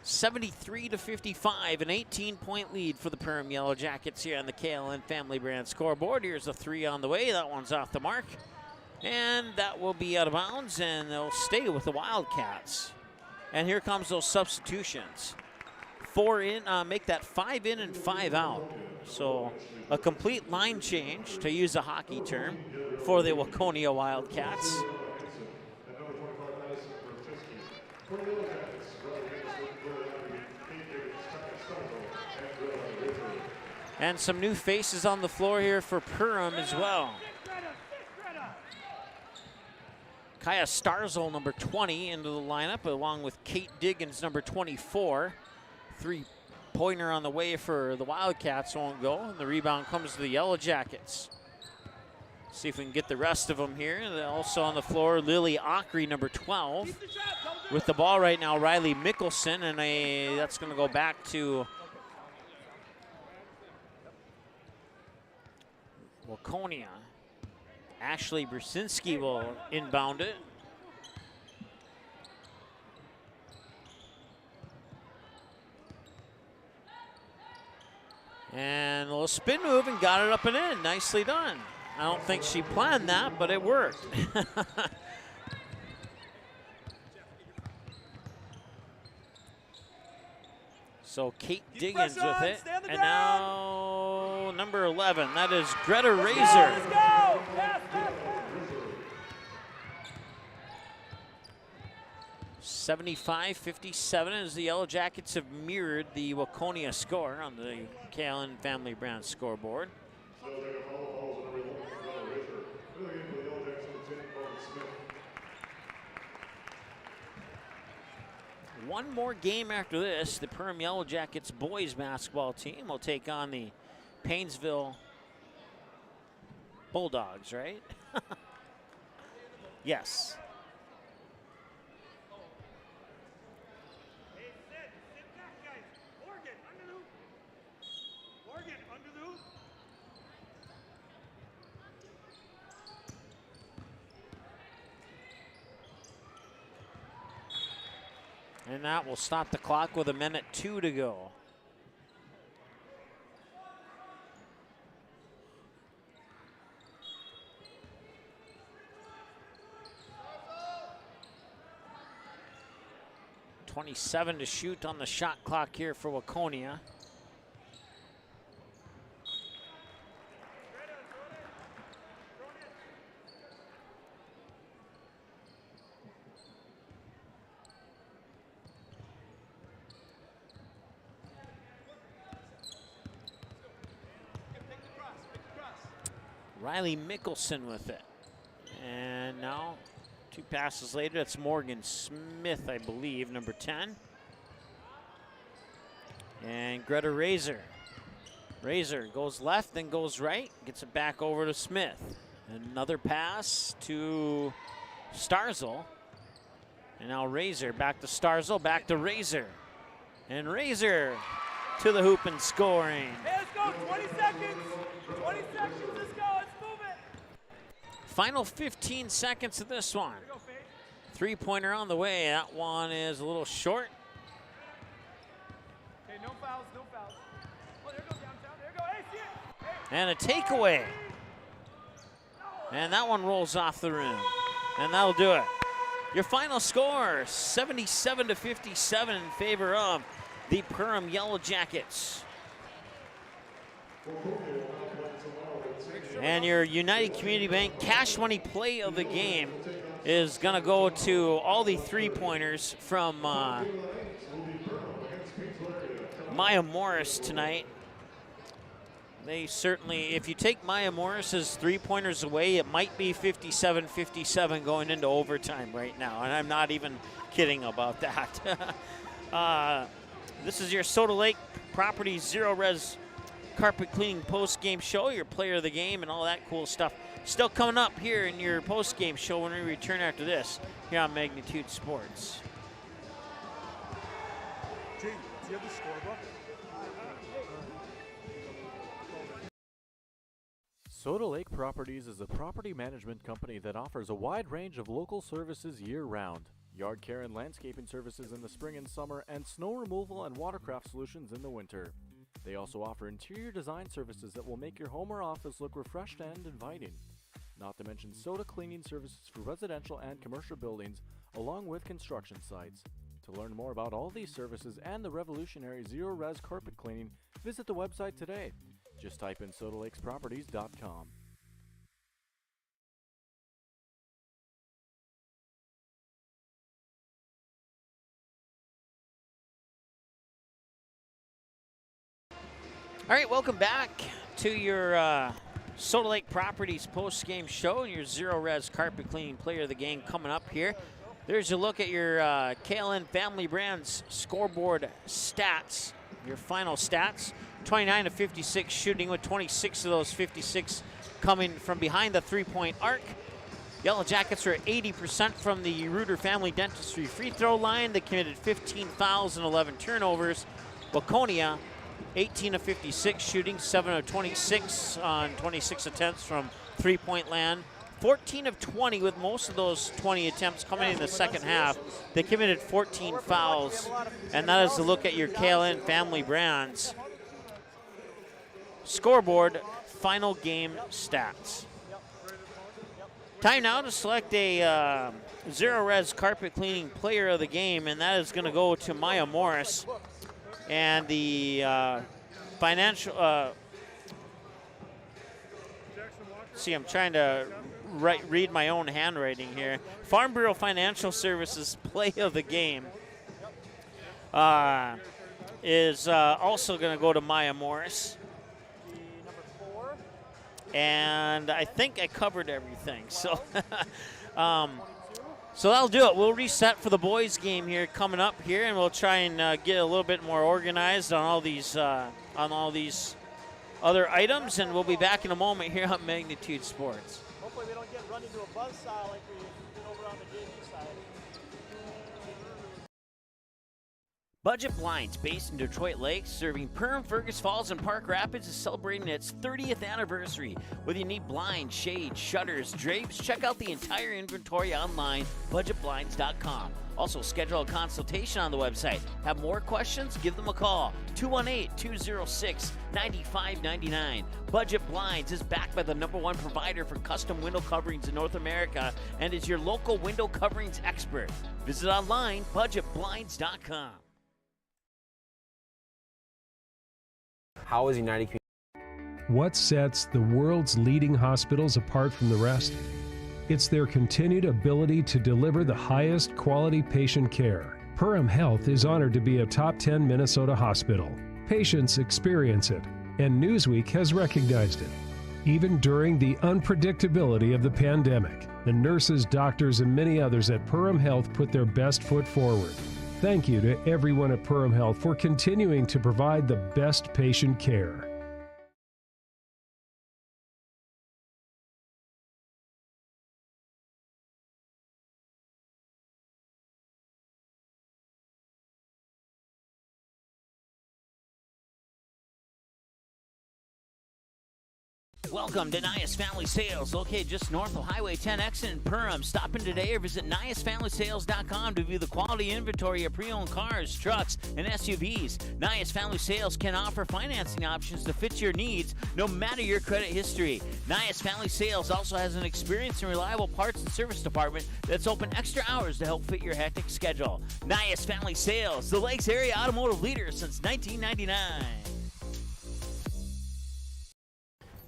73-55, an 18-point lead for the Perm Yellow Jackets here on the KLN Family Brand scoreboard. Here's a 3 on the way. That one's off the mark. And that will be out of bounds, and they'll stay with the Wildcats. And here comes those substitutions. 4 in, make that 5 in and 5 out. So a complete line change, to use a hockey term, for the Waconia Wildcats. And some new faces on the floor here for Perham as well. Kaya Starzel, number 20, into the lineup, along with Kate Diggins, number 24. 3-pointer on the way for the Wildcats won't go, and the rebound comes to the Yellow Jackets. See if we can get the rest of them here. And also on the floor, Lily Ockery, number 12. With the ball right now, Riley Mickelson, and that's going to go back to Waconia. Ashley Brzezinski will inbound it. And a little spin move and got it up and in. Nicely done. I don't think she planned that, but it worked. So Kate Diggins with it. And now number 11, that is Greta Razor. 75-57 as the Yellow Jackets have mirrored the Waconia score on the Callan Family Brand scoreboard. One more game after this, the Perham Yellow Jackets boys basketball team will take on the Painesville Bulldogs, right? Yes. And that will stop the clock with 1:02 to go. .27 to shoot on the shot clock here for Waconia. Riley Mickelson with it. And now, 2 passes later, that's Morgan Smith, I believe, number 10. And Greta Razor. Razor goes left, then goes right, gets it back over to Smith. Another pass to Starzl. And now Razor, back to Starzl, back to Razor. And Razor to the hoop and scoring. Hey, let's go, 20 seconds. 20 seconds, let's go, let's move it. Final 15 seconds of this one. 3-pointer on the way. That one is a little short. Okay, no fouls, no fouls. Oh, there goes downtown, there go, hey, see it. Hey. And a takeaway. And that one rolls off the rim. And that'll do it. Your final score, 77-57 in favor of the Perham Yellow Jackets. And your United Community Bank cash money play of the game is going to go to all the 3-pointers from Maya Morris tonight. They certainly, if you take Maya Morris's 3-pointers away, it might be 57-57 going into overtime right now. And I'm not even kidding about that. This is your Soda Lake Properties Zero Res Carpet Cleaning post-game show, your player of the game and all that cool stuff. Still coming up here in your post-game show when we return after this here on Magnitude Sports. Jay, do you have the scorebook? Soda Lake Properties is a property management company that offers a wide range of local services year-round. Yard care and landscaping services in the spring and summer, and snow removal and watercraft solutions in the winter. They also offer interior design services that will make your home or office look refreshed and inviting. Not to mention soda cleaning services for residential and commercial buildings, along with construction sites. To learn more about all these services and the revolutionary Zero Res carpet cleaning, visit the website today. Just type in sodalakesproperties.com. All right, welcome back to your Soda Lake Properties post-game show and your Zero Res carpet cleaning player of the game coming up here. There's a look at your KLN Family Brands scoreboard stats, your final stats. 29-56 shooting, with 26 of those 56 coming from behind the 3-point arc. Yellow Jackets are at 80% from the Reuter Family Dentistry free throw line. They committed 15 fouls and 11 turnovers. Waconia, 18 of 56 shooting, 7 of 26 on 26 attempts from 3-point land. 14 of 20, with most of those 20 attempts coming in the second half. They committed 14 fouls, and that is a look at your KLN Family Brands scoreboard final game stats. Time now to select a Zero Res carpet cleaning player of the game, and that is going to go to Maya Morris. And the financial, see, I'm trying to read my own handwriting here. Farm Bureau Financial Services play of the game is also going to go to Maya Morris. And I think I covered everything. So, so that'll do it. We'll reset for the boys' game here coming up here, and we'll try and get a little bit more organized on all these other items, and we'll be back in a moment here on Magnitude Sports. Hopefully we don't get run into a buzzsaw like we did over on the JV side. Budget Blinds, based in Detroit Lakes, serving Perham, Fergus Falls, and Park Rapids, is celebrating its 30th anniversary. Whether you need blinds, shades, shutters, drapes, check out the entire inventory online, budgetblinds.com. Also, schedule a consultation on the website. Have more questions? Give them a call, 218-206-9599. Budget Blinds is backed by the #1 provider for custom window coverings in North America and is your local window coverings expert. Visit online, budgetblinds.com. How is United Community? What sets the world's leading hospitals apart from the rest? It's their continued ability to deliver the highest quality patient care. Perham Health is honored to be a top 10 Minnesota hospital. Patients experience it, and Newsweek has recognized it. Even during the unpredictability of the pandemic, the nurses, doctors, and many others at Perham Health put their best foot forward. Thank you to everyone at Perham Health for continuing to provide the best patient care. Welcome to Nias Family Sales, located just north of Highway 10 exit in Perham. Stop in today or visit NiasFamilySales.com to view the quality inventory of pre-owned cars, trucks, and SUVs. Nias Family Sales can offer financing options to fit your needs, no matter your credit history. Nias Family Sales also has an experienced and reliable parts and service department that's open extra hours to help fit your hectic schedule. Nias Family Sales, the Lakes area automotive leader since 1999.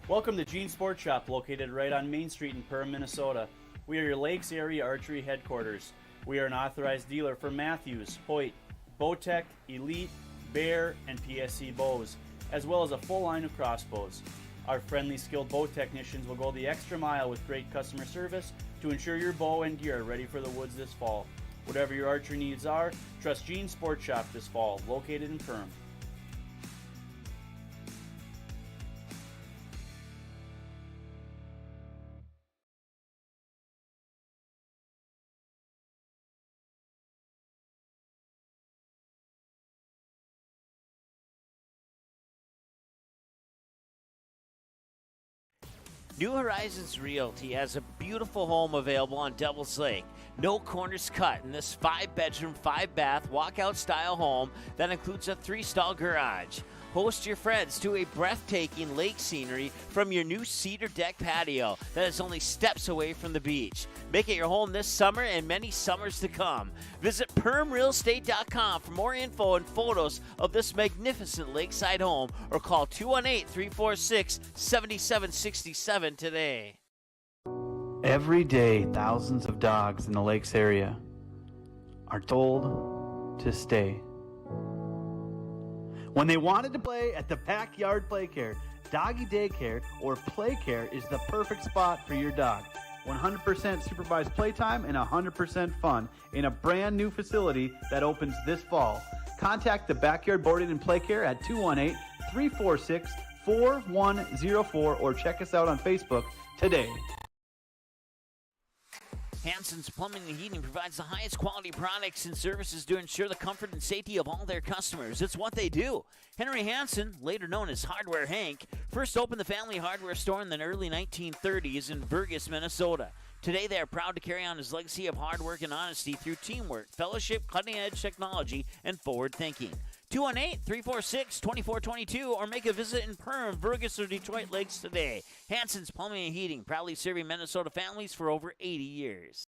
Welcome to Gene Sports Shop, located right on Main Street in Perham, Minnesota. We are your Lakes area archery headquarters. We are an authorized dealer for Matthews, Hoyt, Bowtech, Elite, Bear, and PSC bows, as well as a full line of crossbows. Our friendly, skilled bow technicians will go the extra mile with great customer service to ensure your bow and gear are ready for the woods this fall. Whatever your archery needs are, trust Gene Sports Shop this fall, located in Perham. New Horizons Realty has a beautiful home available on Devil's Lake. No corners cut in this 5-bedroom, 5-bath, walkout-style home that includes a 3-stall garage. Host your friends to a breathtaking lake scenery from your new cedar deck patio that is only steps away from the beach. Make it your home this summer and many summers to come. Visit PermRealEstate.com for more info and photos of this magnificent lakeside home, or call 218-346-7767 today. Every day, thousands of dogs in the Lakes area are told to stay. When they wanted to play at the Backyard Playcare, Doggy Daycare, or Playcare is the perfect spot for your dog. 100% supervised playtime and 100% fun in a brand new facility that opens this fall. Contact the Backyard Boarding and Playcare at 218-346-4104 or check us out on Facebook today. Hansen's Plumbing and Heating provides the highest quality products and services to ensure the comfort and safety of all their customers. It's what they do. Henry Hansen, later known as Hardware Hank, first opened the family hardware store in the early 1930s in Burgess, Minnesota. Today, they are proud to carry on his legacy of hard work and honesty through teamwork, fellowship, cutting-edge technology, and forward thinking. 218-346-2422 or make a visit in Perham, Burgess, or Detroit Lakes today. Hansen's Plumbing and Heating, proudly serving Minnesota families for over 80 years.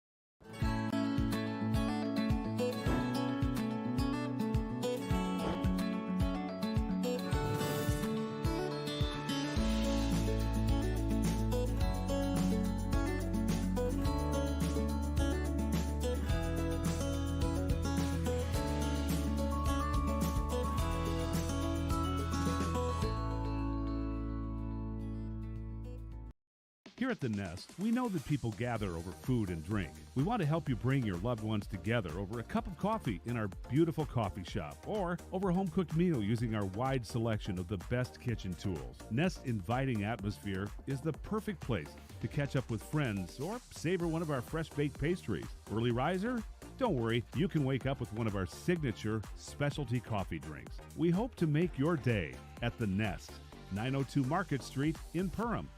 Here at The Nest, we know that people gather over food and drink. We want to help you bring your loved ones together over a cup of coffee in our beautiful coffee shop or over a home-cooked meal using our wide selection of the best kitchen tools. Nest's inviting atmosphere is the perfect place to catch up with friends or savor one of our fresh-baked pastries. Early riser? Don't worry, you can wake up with one of our signature specialty coffee drinks. We hope to make your day at The Nest, 902 Market Street in Perham.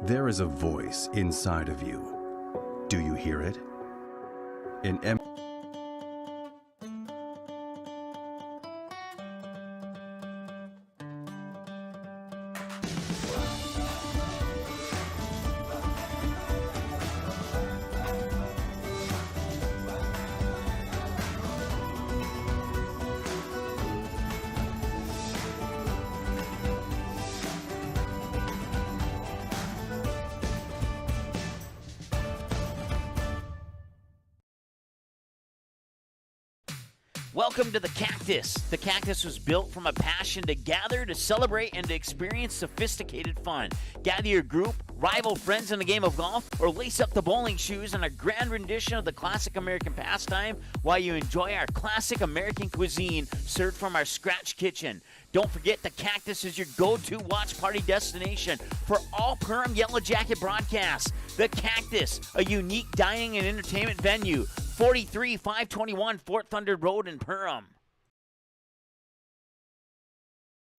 There is a voice inside of you. Do you hear it? In Welcome to the Cactus. The Cactus was built from a passion to gather, to celebrate, and to experience sophisticated fun. Gather your group, rival friends in a game of golf, or lace up the bowling shoes in a grand rendition of the classic American pastime while you enjoy our classic American cuisine served from our scratch kitchen. Don't forget, the Cactus is your go-to watch party destination for all Perham Yellow Jacket broadcasts. The Cactus, a unique dining and entertainment venue, 43521 Fort Thunder Road in Perham.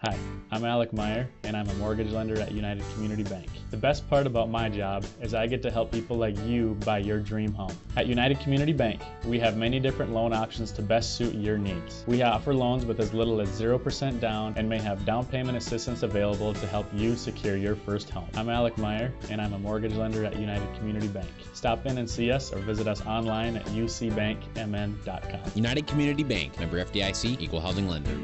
Hi, I'm Alec Meyer, and I'm a mortgage lender at United Community Bank. The best part about my job is I get to help people like you buy your dream home. At United Community Bank, we have many different loan options to best suit your needs. We offer loans with as little as 0% down and may have down payment assistance available to help you secure your first home. I'm Alec Meyer, and I'm a mortgage lender at United Community Bank. Stop in and see us or visit us online at ucbankmn.com. United Community Bank, member FDIC, equal housing lender.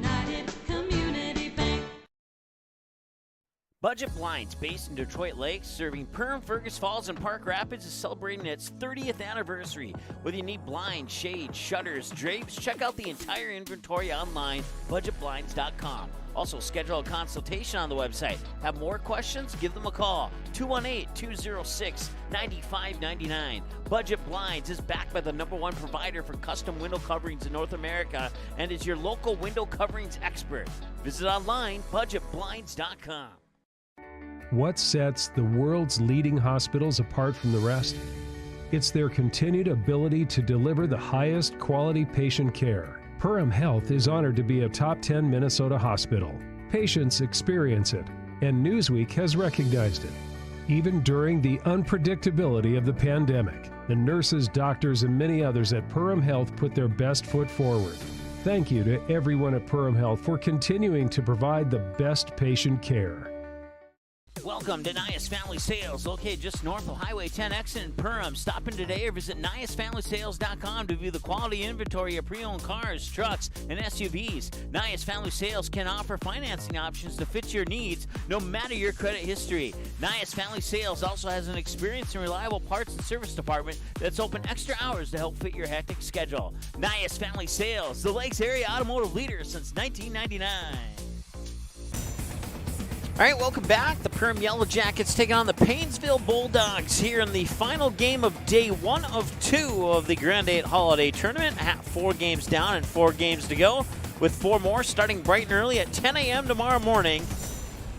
Budget Blinds, based in Detroit Lakes, serving Perham, Fergus Falls, and Park Rapids, is celebrating its 30th anniversary. Whether you need blinds, shades, shutters, drapes, check out the entire inventory online, budgetblinds.com. Also, schedule a consultation on the website. Have more questions? Give them a call, 218-206-9599. Budget Blinds is backed by the #1 provider for custom window coverings in North America and is your local window coverings expert. Visit online, budgetblinds.com. What sets the world's leading hospitals apart from the rest? It's their continued ability to deliver the highest quality patient care. Perham Health is honored to be a top 10 Minnesota hospital. Patients experience it, and Newsweek has recognized it. Even during the unpredictability of the pandemic, the nurses, doctors, and many others at Perham Health put their best foot forward. Thank you to everyone at Perham Health for continuing to provide the best patient care. Welcome to Nias Family Sales, located just north of Highway 10 exit in Perham. Stop in today or visit niasfamilysales.com to view the quality inventory of pre-owned cars, trucks, and SUVs. Nias Family Sales can offer financing options to fit your needs, no matter your credit history. Nias Family Sales also has an experienced and reliable parts and service department that's open extra hours to help fit your hectic schedule. Nias Family Sales, the Lakes area automotive leader since 1999. All right, welcome back. The Perham Yellow Jackets taking on the Paynesville Bulldogs here in the final game of day 1 of 2 of the Grand8 Holiday Tournament. 4 games down and 4 games to go, with 4 more starting bright and early at 10 a.m. tomorrow morning.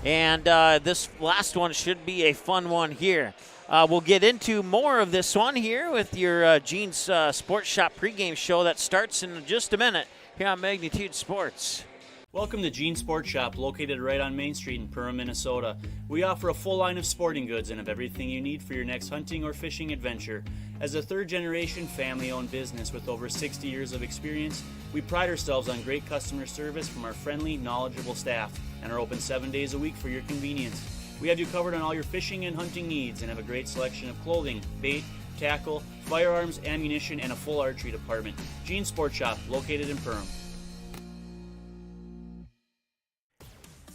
And this last one should be a fun one here. We'll get into more of this one here with your Gene's Sports Shop pregame show that starts in just a minute here on Magnitude Sports. Welcome to Gene Sports Shop, located right on Main Street in Perham, Minnesota. We offer a full line of sporting goods and have everything you need for your next hunting or fishing adventure. As a third-generation family-owned business with over 60 years of experience, we pride ourselves on great customer service from our friendly, knowledgeable staff and are open 7 days a week for your convenience. We have you covered on all your fishing and hunting needs and have a great selection of clothing, bait, tackle, firearms, ammunition, and a full archery department. Gene Sports Shop, located in Perham.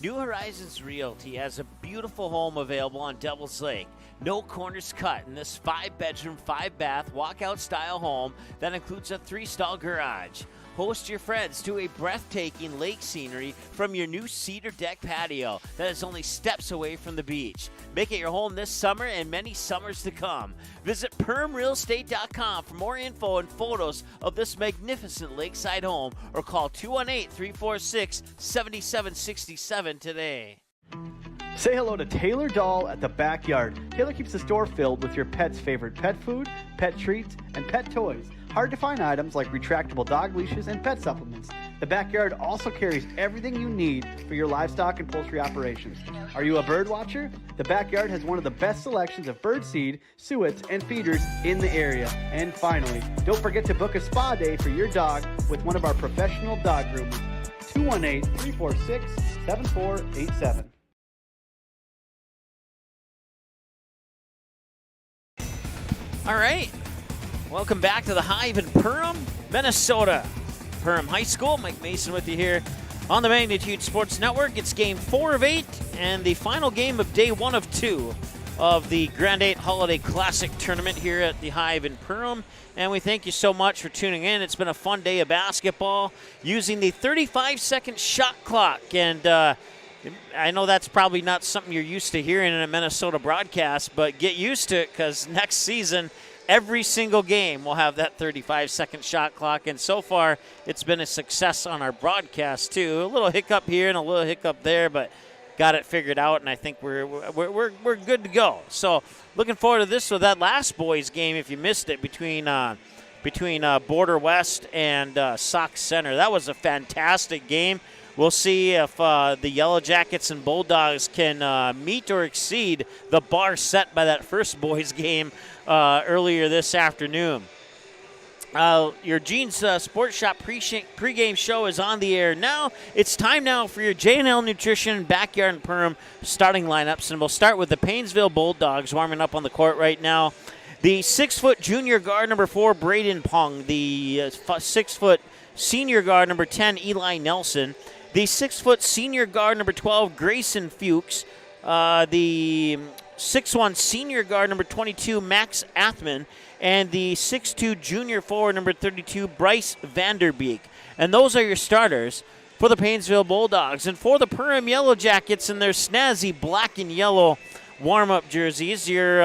New Horizons Realty has a beautiful home available on Devil's Lake. No corners cut in this 5-bedroom, 5-bath, walkout-style home that includes a 3-stall garage. Host your friends to a breathtaking lake scenery from your new cedar deck patio that is only steps away from the beach. Make it your home this summer and many summers to come. Visit PermRealEstate.com for more info and photos of this magnificent lakeside home or call 218-346-7767 today. Say hello to Taylor Doll at the Backyard. Taylor keeps the store filled with your pet's favorite pet food, pet treats, and pet toys. Hard to find items like retractable dog leashes and pet supplements. The Backyard also carries everything you need for your livestock and poultry operations. Are you a bird watcher? The Backyard has one of the best selections of bird seed, suets, and feeders in the area. And finally, don't forget to book a spa day for your dog with one of our professional dog groomers. 218-346-7487. All right. Welcome back to the Hive in Perham, Minnesota. Perham High School. Mike Mason with you here on the Magnitude Sports Network. It's game 4 of 8 and the final game of day 1 of 2 of the Grand8 Holiday Classic Tournament here at the Hive in Perham. And we thank you so much for tuning in. It's been a fun day of basketball using the 35-second shot clock. And I know that's probably not something you're used to hearing in a Minnesota broadcast, but get used to it because next season every single game will have that 35-second shot clock, and so far it's been a success on our broadcast too. A little hiccup here and a little hiccup there, but got it figured out, and I think we're good to go. So looking forward to this. So that last boys game, if you missed it, between Border West and Sauk Center, that was a fantastic game. We'll see if the Yellow Jackets and Bulldogs can meet or exceed the bar set by that first boys game earlier this afternoon. Your Gene's Sports Shop pregame show is on the air now. It's time now for your J&L Nutrition Backyard and Perham starting lineups, and we'll start with the Painesville Bulldogs warming up on the court right now. The 6-foot junior guard number 4, Braden Pong. The 6-foot senior guard number 10, Eli Nelson. The 6-foot senior guard number 12, Grayson Fuchs. The 6'1 senior guard number 22, Max Athman. And the 6'2 junior forward number 32, Bryce Vanderbeek. And those are your starters for the Painesville Bulldogs. And for the Perham Yellow Jackets in their snazzy black and yellow warm-up jerseys, your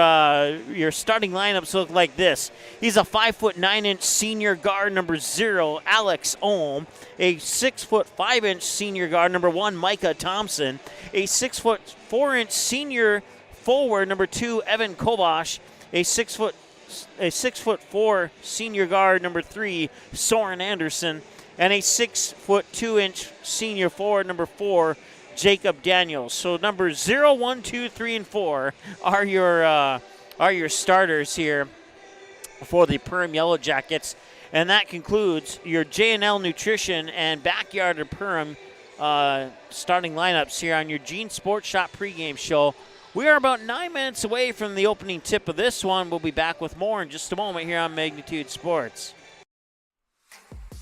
starting lineups look like this. He's a 5'9" senior guard number 0, Alex Ohm. A 6'5" senior guard number 1, Micah Thompson. A 6'4" senior forward number 2, Evan Kovash. A 6'4" senior guard number 3, Soren Anderson. And a 6'2" senior forward number 4, Jacob Daniels. So numbers 0, 1, 2, 3, and 4 are your starters here for the Perham Yellow Jackets. And that concludes your J&L Nutrition and Backyard of Perham starting lineups here on your Gene Sports Shop pregame show. We are about 9 minutes away from the opening tip of this one. We'll be back with more in just a moment here on Magnitude Sports.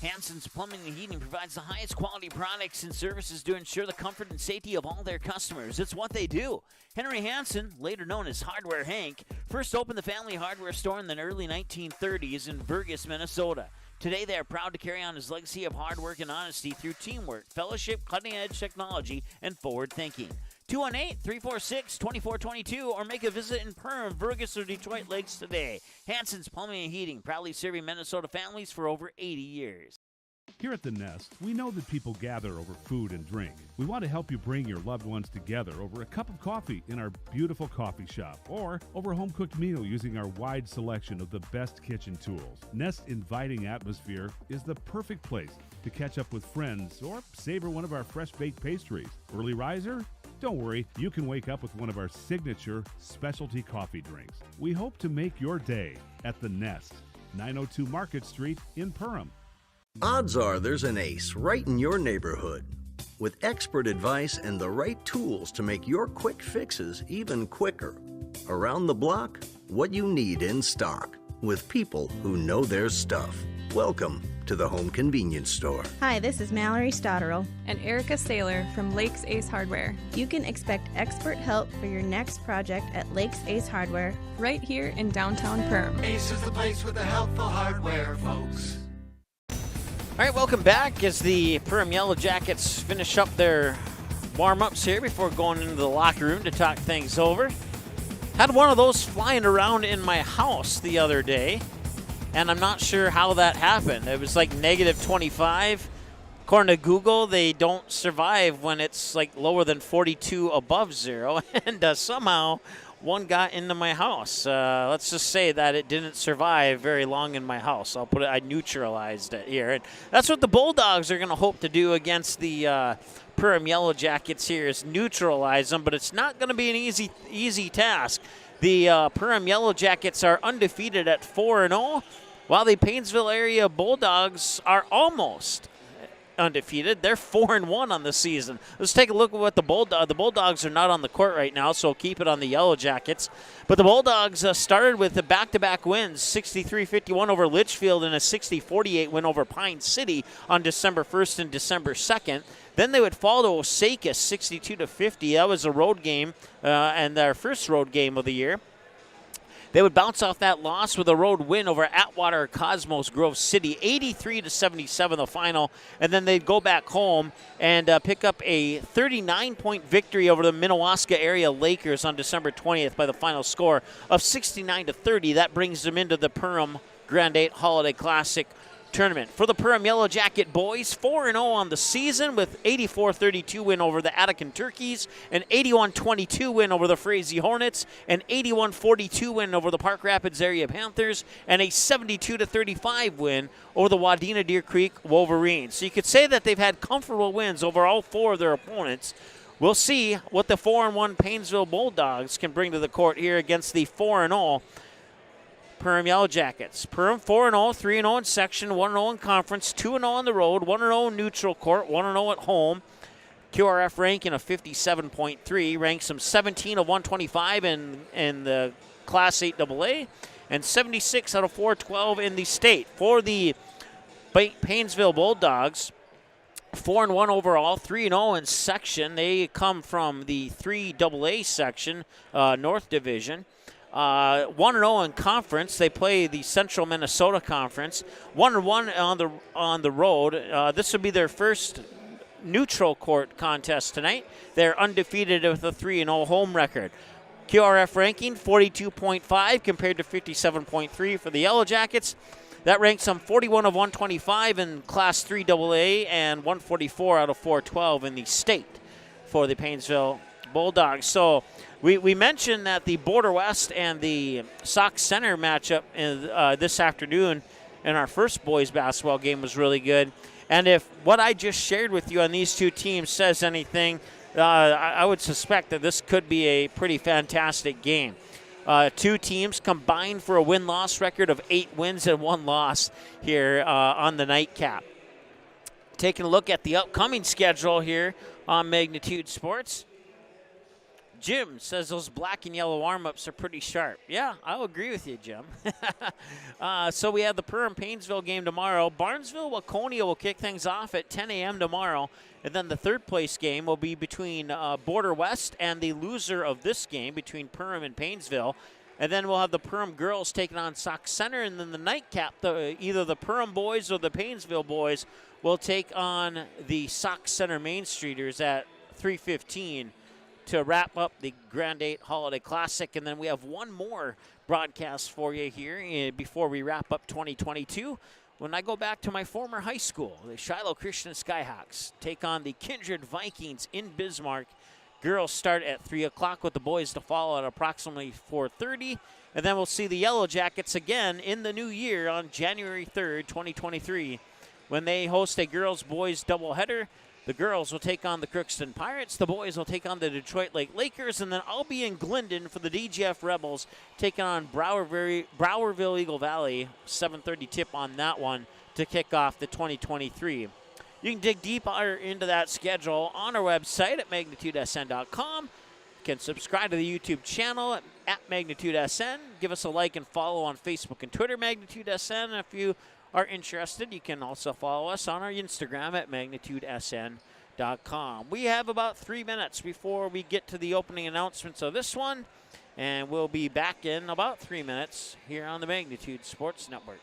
Hansen's Plumbing and Heating provides the highest quality products and services to ensure the comfort and safety of all their customers. It's what they do. Henry Hansen, later known as Hardware Hank, first opened the family hardware store in the early 1930s in Burgess, Minnesota. Today, they are proud to carry on his legacy of hard work and honesty through teamwork, fellowship, cutting-edge technology, and forward thinking. 218-346-2422 or make a visit in Perham, Burgess, or Detroit Lakes today. Hansen's Plumbing and Heating, proudly serving Minnesota families for over 80 years. Here at The Nest, we know that people gather over food and drink. We want to help you bring your loved ones together over a cup of coffee in our beautiful coffee shop or over a home-cooked meal using our wide selection of the best kitchen tools. Nest's inviting atmosphere is the perfect place to catch up with friends or savor one of our fresh-baked pastries. Early riser? Don't worry, you can wake up with one of our signature specialty coffee drinks. We hope to make your day at The Nest, 902 Market Street in Perham. Odds are there's an ace right in your neighborhood. With expert advice and the right tools to make your quick fixes even quicker. Around the block, what you need in stock. With people who know their stuff. Welcome to the Home Convenience Store. Hi, this is Mallory Stotterell and Erica Saylor from Lakes Ace Hardware. You can expect expert help for your next project at Lakes Ace Hardware, right here in downtown Perham. Ace is the place with the helpful hardware, folks. All right, welcome back as the Perham Yellow Jackets finish up their warm-ups here before going into the locker room to talk things over. Had one of those flying around in my house the other day, and I'm not sure how that happened. It was like negative 25. According to Google, they don't survive when it's like lower than 42 above zero, and somehow one got into my house. Let's just say that it didn't survive very long in my house. I neutralized it here. And that's what the Bulldogs are going to hope to do against the Perham Yellow Jackets here, is neutralize them, but it's not going to be an easy task. The Perham Yellow Jackets are undefeated at 4-0, while the Painesville area Bulldogs are almost undefeated. They're 4-1 on the season. Let's take a look at what the Bulldogs are not on the court right now, so keep it on the Yellow Jackets. But the Bulldogs started with the back-to-back wins, 63-51 over Litchfield and a 60-48 win over Pine City on December 1st and December 2nd. Then they would fall to Osaka 62-50. That was a road game and their first road game of the year. They would bounce off that loss with a road win over Atwater Cosmos Grove City, 83-77 the final, and then they'd go back home and pick up a 39-point victory over the Minnewaska area Lakers on December 20th by the final score of 69-30. That brings them into the Perham Grand8 Holiday Classic tournament. For the Perham Yellow Jacket boys, 4-0 on the season with 84-32 win over the Attican Turkeys, an 81-22 win over the Frazee Hornets, an 81-42 win over the Park Rapids area Panthers, and a 72-35 win over the Wadena Deer Creek Wolverines. So you could say that they've had comfortable wins over all four of their opponents. We'll see what the 4-1 Painesville Bulldogs can bring to the court here against the 4-0 Perham Yellow Jackets. Perham 4-0, 3-0 in section, 1-0 in conference, 2-0 on the road, 1-0 neutral court, 1-0 at home. QRF ranking of 57.3, ranks them 17 of 125 in the Class 8 AA, and 76 out of 412 in the state. For the Painesville Bulldogs, 4-1 overall, 3-0 in section. They come from the 3AA section, North Division. 1-0 in conference. They play the Central Minnesota Conference. 1-1 on the road. This would be their first neutral court contest tonight. They're undefeated with a 3-0 home record. QRF ranking 42.5 compared to 57.3 for the Yellow Jackets. That ranks them 41 of 125 in Class 3 AA and 144 out of 412 in the state for the Painesville Bulldogs. So we mentioned that the Border West and the Sauk Center matchup this afternoon in our first boys basketball game was really good. And if what I just shared with you on these two teams says anything, I would suspect that this could be a pretty fantastic game. Two teams combined for a win-loss record of 8 wins and 1 loss here on the nightcap. Taking a look at the upcoming schedule here on Magnitude Sports. Jim says those black and yellow warm-ups are pretty sharp. Yeah, I'll agree with you, Jim. So we have the Perham-Painesville game tomorrow. Barnesville-Waconia will kick things off at 10 a.m. tomorrow. And then the third place game will be between Border West and the loser of this game between Perham and Painesville. And then we'll have the Perham girls taking on Sauk Center. And then the nightcap, either the Perham boys or the Painesville boys will take on the Sauk Center Main Streeters at 3:15 to wrap up the Grand8 Holiday Classic. And then we have one more broadcast for you here before we wrap up 2022. when I go back to my former high school, the Shiloh Christian Skyhawks take on the Kindred Vikings in Bismarck. Girls start at 3 o'clock with the boys to follow at approximately 4:30. And then we'll see the Yellow Jackets again in the new year on January 3rd, 2023, when they host a girls-boys doubleheader. The girls will take on the Crookston Pirates. The boys will take on the Detroit Lake Lakers. And then I'll be in Glendon for the DGF Rebels, taking on Browerville Eagle Valley. 7:30 tip on that one to kick off the 2023. You can dig deeper into that schedule on our website at magnitudesn.com. You can subscribe to the YouTube channel at MagnitudeSN. Give us a like and follow on Facebook and Twitter, MagnitudeSN. And if you are interested, you can also follow us on our Instagram at MagnitudeSN.com. We have about 3 minutes before we get to the opening announcements of this one, and we'll be back in about 3 minutes here on the Magnitude Sports Network.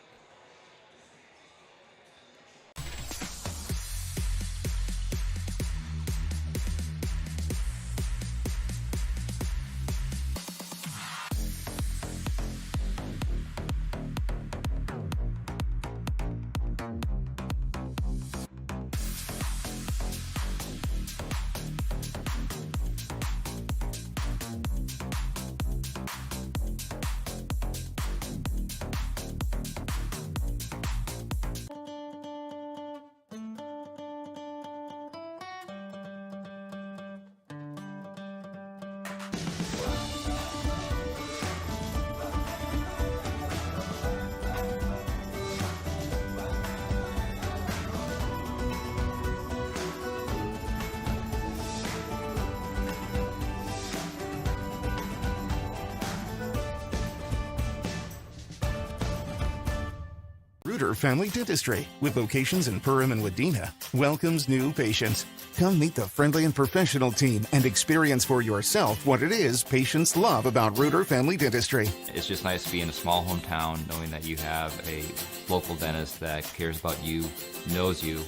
Reuter Family Dentistry, with locations in Purim and Wadena, welcomes new patients. Come meet the friendly and professional team and experience for yourself what it is patients love about Reuter Family Dentistry. It's just nice to be in a small hometown knowing that you have a local dentist that cares about you, knows you,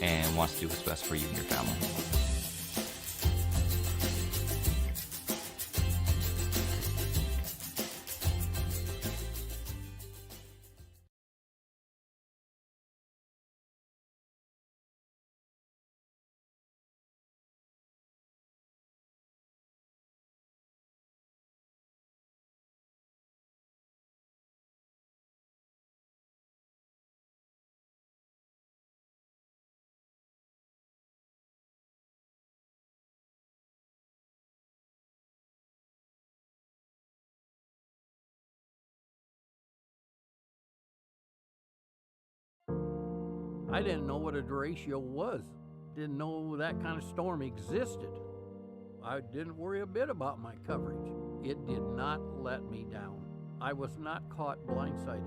and wants to do what's best for you and your family. I didn't know what a derecho was. Didn't know that kind of storm existed. I didn't worry a bit about my coverage. It did not let me down. I was not caught blindsided.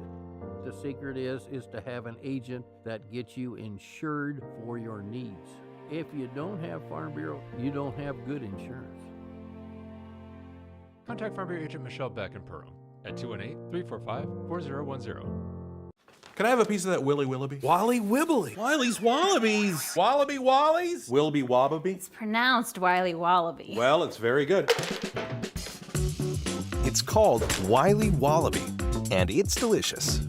The secret is to have an agent that gets you insured for your needs. If you don't have Farm Bureau, you don't have good insurance. Contact Farm Bureau agent Michelle Beck in Perham at 218-345-4010. Can I have a piece of that Willy Willoughby? Wally Wibbly. Wiley's Wallabies. Wallaby Wallies? Wilby Wobbaby? It's pronounced Wiley Wallaby. Well, it's very good. It's called Wiley Wallaby, and it's delicious.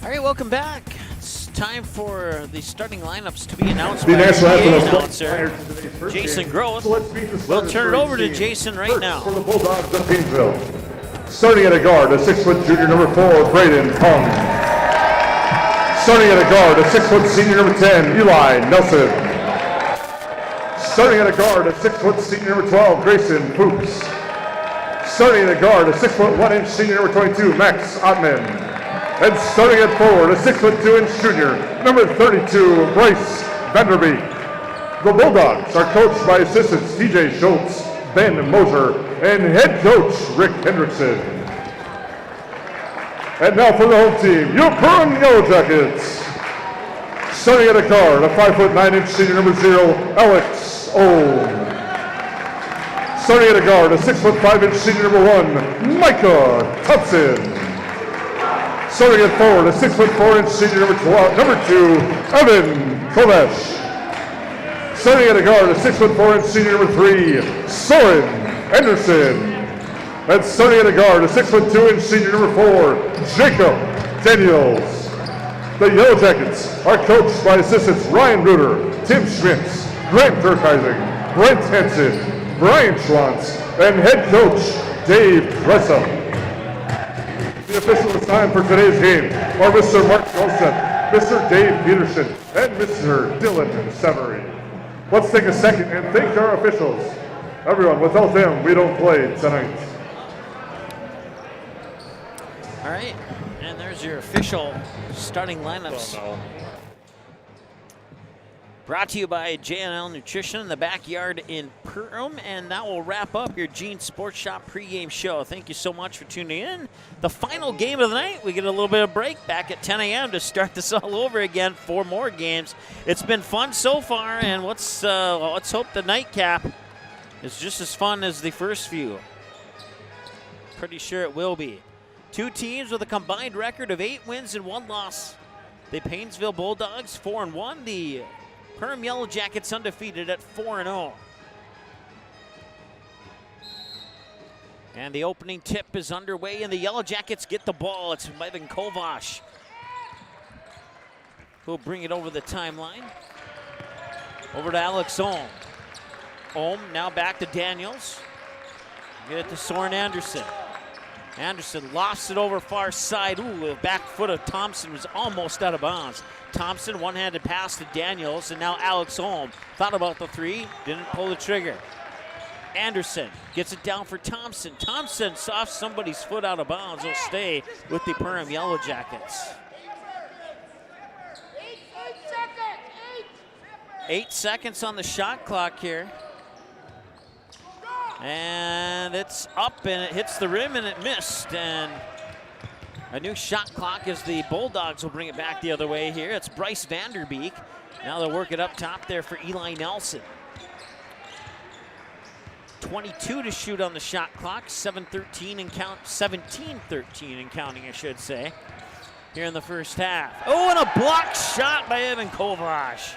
All right, welcome back. It's time for the starting lineups to be announced The by national our anthem PA is announcer, Jason game. Groth. So let's meet the We'll starters turn it for over each to team. Jason right First, now. For the Bulldogs of Painesville, starting at a guard, a 6-foot junior number 4, Braden Kung. Starting at a guard, a 6-foot senior number 10, Eli Nelson. Starting at a guard, a 6-foot senior number 12, Grayson Poops. Starting at a guard, a 6-foot 1-inch senior number 22, Max Ottman. And starting at forward, a 6'2" junior, number 32, Bryce Vanderbeek. The Bulldogs are coached by assistants TJ Schultz, Ben Moser, and head coach Rick Hendrickson. And now for the home team, your Perham Yellow Jackets. Starting at a guard, a 5'9" senior, number 0, Alex Ohm. Starting at a guard, a 6'5" senior, number 1, Micah Thompson. Starting at forward, a 6'4" senior, number 2, Evan Kovesh. Starting at a guard, a 6'4" senior number 3, Soren Anderson. And starting at a guard, a 6'2" senior number 4, Jacob Daniels. The Yellow Jackets are coached by assistants Ryan Ruder, Tim Schmitz, Grant Durkheising, Brent Henson, Brian Schwantz, and head coach Dave Gressel. The official is time for today's game are Mr. Mark Joseph, Mr. Dave Peterson, and Mr. Dylan Severy. Let's take a second and thank our officials. Everyone, without them, we don't play tonight. All right, and there's your official starting lineups. Brought to you by J&L Nutrition in the backyard in Perham, and that will wrap up your Gene Sports Shop pregame show. Thank you so much for tuning in. The final game of the night, we get a little bit of break back at 10 a.m. to start this all over again. 4 more games. It's been fun so far, and let's hope the nightcap is just as fun as the first few. Pretty sure it will be. 2 teams with a combined record of 8 wins and 1 loss. The Painesville Bulldogs 4-1. The Perham Yellow Jackets undefeated at 4-0. And the opening tip is underway, and the Yellow Jackets get the ball. It's Evan Kovash who'll bring it over the timeline. Over to Alex Ohm. Ohm now back to Daniels. Get it to Soren Anderson. Anderson lofts it over far side. Ooh, the back foot of Thompson was almost out of bounds. Thompson, one-handed pass to Daniels, and now Alex Holm thought about the 3, didn't pull the trigger. Anderson gets it down for Thompson. Thompson saw somebody's foot out of bounds. He'll stay with the Perham Yellow Jackets. 8 seconds on the shot clock here. And it's up, and it hits the rim, and it missed. And a new shot clock as the Bulldogs will bring it back the other way here. It's Bryce Vanderbeek. Now they'll work it up top there for Eli Nelson. 22 to shoot on the shot clock. 17-13 and counting, I should say, here in the first half. Oh, and a blocked shot by Evan Kovash.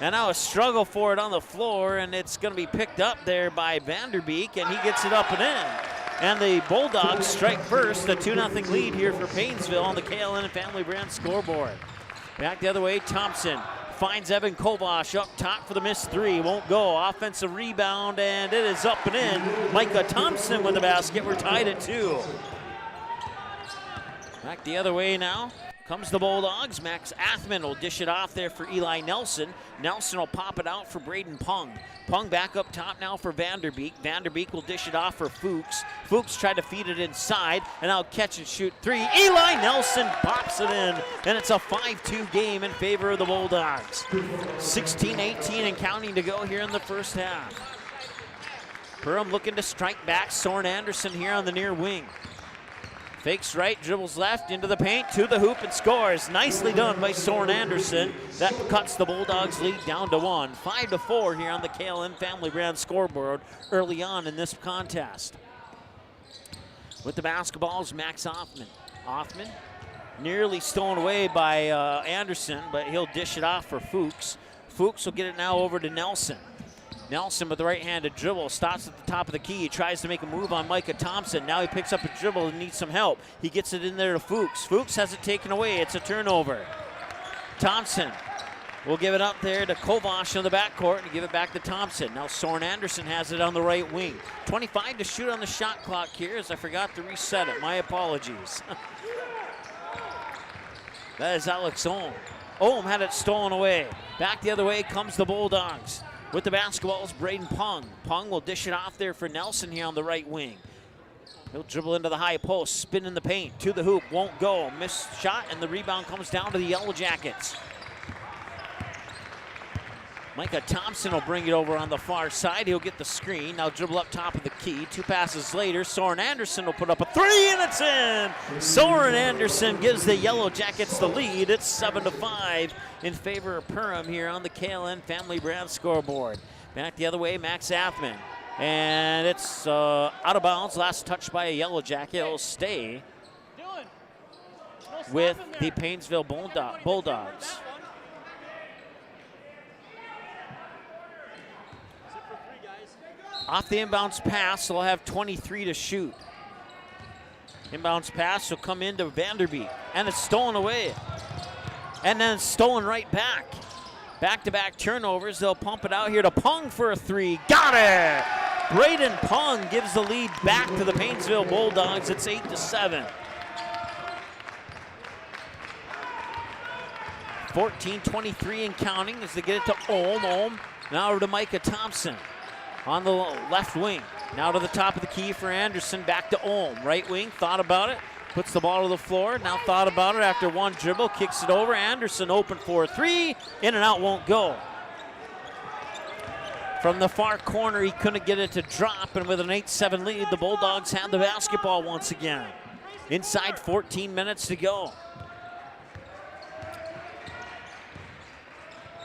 And now a struggle for it on the floor, and it's going to be picked up there by Vanderbeek, and he gets it up and in. And the Bulldogs strike first, a 2-0 lead here for Painesville on the KLN Family Brand scoreboard. Back the other way, Thompson finds Evan Kovash up top for the missed 3. Won't go. Offensive rebound, and it is up and in. Micah Thompson with the basket. We're tied at 2. Back the other way now. Comes the Bulldogs. Max Athman will dish it off there for Eli Nelson. Nelson will pop it out for Braden Pung. Pung back up top now for Vanderbeek. Vanderbeek will dish it off for Fuchs. Fuchs tried to feed it inside, and now catch and shoot 3. Eli Nelson pops it in, and it's a 5-2 game in favor of the Bulldogs. 16-18 and counting to go here in the first half. Perham looking to strike back. Soren Anderson here on the near wing. Fakes right, dribbles left, into the paint, to the hoop, and scores. Nicely done by Soren Anderson. That cuts the Bulldogs' lead down to 1. 5-4 here on the KLN Family Brand scoreboard early on in this contest. With the basketballs, Max Hoffman. Hoffman nearly stolen away by Anderson, but he'll dish it off for Fuchs. Fuchs will get it now over to Nelson. Nelson with the right-handed dribble, stops at the top of the key, tries to make a move on Micah Thompson. Now he picks up a dribble and needs some help. He gets it in there to Fuchs. Fuchs has it taken away. It's a turnover. Thompson will give it up there to Kovash in the backcourt and give it back to Thompson. Now Soren Anderson has it on the right wing. 25 to shoot on the shot clock here as I forgot to reset it. My apologies. That is Alex Ohm. Ohm had it stolen away. Back the other way comes the Bulldogs. With the basketballs, Braden Pung. Pung will dish it off there for Nelson here on the right wing. He'll dribble into the high post, spin in the paint, to the hoop, won't go. Missed shot, and the rebound comes down to the Yellow Jackets. Micah Thompson will bring it over on the far side. He'll get the screen. Now dribble up top of the key. 2 passes later, Soren Anderson will put up a 3, and it's in! Soren Anderson gives the Yellow Jackets the lead. It's 7-5 in favor of Perham here on the KLN Family Brand scoreboard. Back the other way, Max Athman. And it's out of bounds. Last touch by a Yellow Jacket. It'll stay with the Painesville Bulldogs. Off the inbounds pass, they'll have 23 to shoot. Inbounds pass will come into Vanderbeek, and it's stolen away. And then stolen right back. Back-to-back turnovers. They'll pump it out here to Pung for a three. Got it! Braden Pung gives the lead back to the Painesville Bulldogs. It's 8-7. 14-23 and counting as they get it to Ohm. Ohm now over to Micah Thompson on the left wing. Now to the top of the key for Anderson. Back to Ohm. Right wing, thought about it. Puts the ball to the floor. Now thought about it after one dribble. Kicks it over. Anderson open for a three. In and out, won't go. From the far corner, he couldn't get it to drop. And with an 8-7 lead, the Bulldogs have the basketball once again. Inside 14 minutes to go.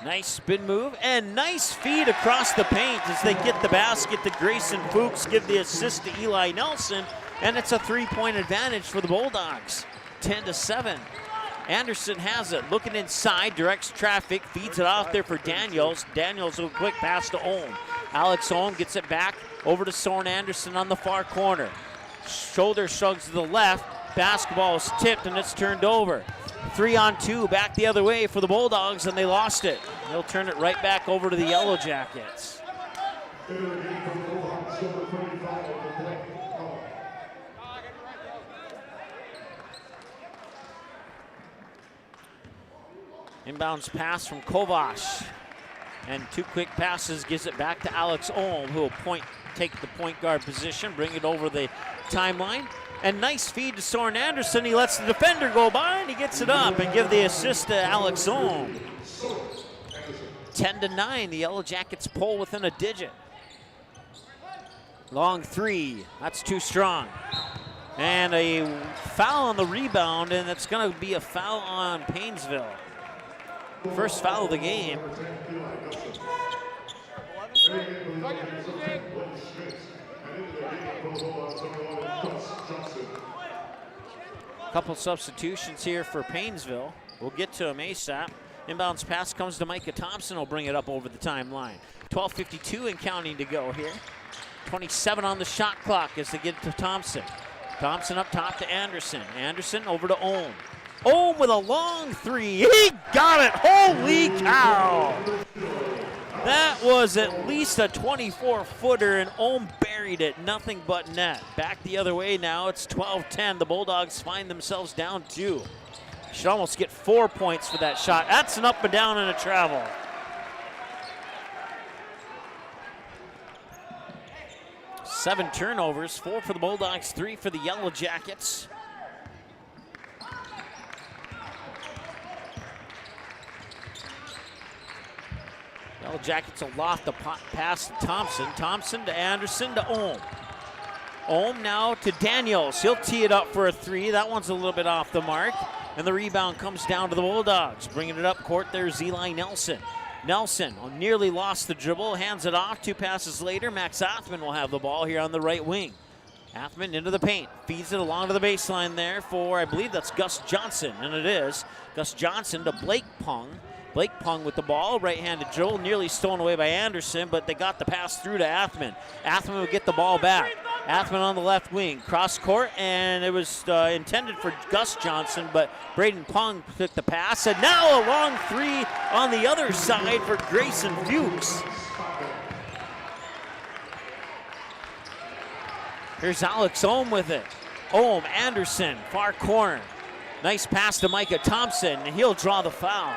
Nice spin move and nice feed across the paint as they get the basket to Grayson Fuchs, give the assist to Eli Nelson, and it's a three-point advantage for the Bulldogs. 10-7. Anderson has it, looking inside, directs traffic, feeds it out there for Daniels. Daniels with a quick pass to Ohm. Alex Ohm gets it back over to Soren Anderson on the far corner. Shoulder shrugs to the left, basketball is tipped and it's turned over. 3-on-2 back the other way for the Bulldogs, and they lost it. They'll turn it right back over to the Yellow Jackets. Inbounds pass from Kovac. And two quick passes gives it back to Alex Ohm, who will take the point guard position, bring it over the timeline. And nice feed to Soren Anderson. He lets the defender go by and he gets it up and give the assist to Alex Ohm. 10-9, the Yellow Jackets pull within a digit. Long three, that's too strong. And a foul on the rebound, and it's gonna be a foul on Painesville. First foul of the game. Couple substitutions here for Painesville. We'll get to them ASAP. Inbounds pass comes to Micah Thompson. Will bring it up over the timeline. 12:52 and counting to go here. 27 on the shot clock as they get it to Thompson. Thompson up top to Anderson. Anderson over to Ohm. Ohm with a long three. He got it. Holy cow. That was at least a 24-footer, and Ohm buried it. Nothing but net. Back the other way now. It's 12-10. The Bulldogs find themselves down 2. Should almost get 4 points for that shot. That's an up and down and a travel. Seven turnovers, 4 for the Bulldogs, 3 for the Yellow Jackets. Yellow Jackets will loft the pass to Thompson. Thompson to Anderson to Ohm. Ohm now to Daniels. He'll tee it up for a three. That one's a little bit off the mark. And the rebound comes down to the Bulldogs. Bringing it up court, there's Eli Nelson. Nelson nearly lost the dribble, hands it off. 2 passes later, Max Athman will have the ball here on the right wing. Athman into the paint, feeds it along to the baseline there for, I believe that's Gus Johnson, and it is. Gus Johnson to Blake Pung. Blake Pung with the ball, right-handed dribble, nearly stolen away by Anderson, but they got the pass through to Athman. Athman would get the ball back. Athman on the left wing, cross court, and it was intended for Gus Johnson, but Braden Pung took the pass, and now a long three on the other side for Grayson Fuchs. Here's Alex Ohm with it. Ohm, Anderson, far corner. Nice pass to Micah Thompson, and he'll draw the foul.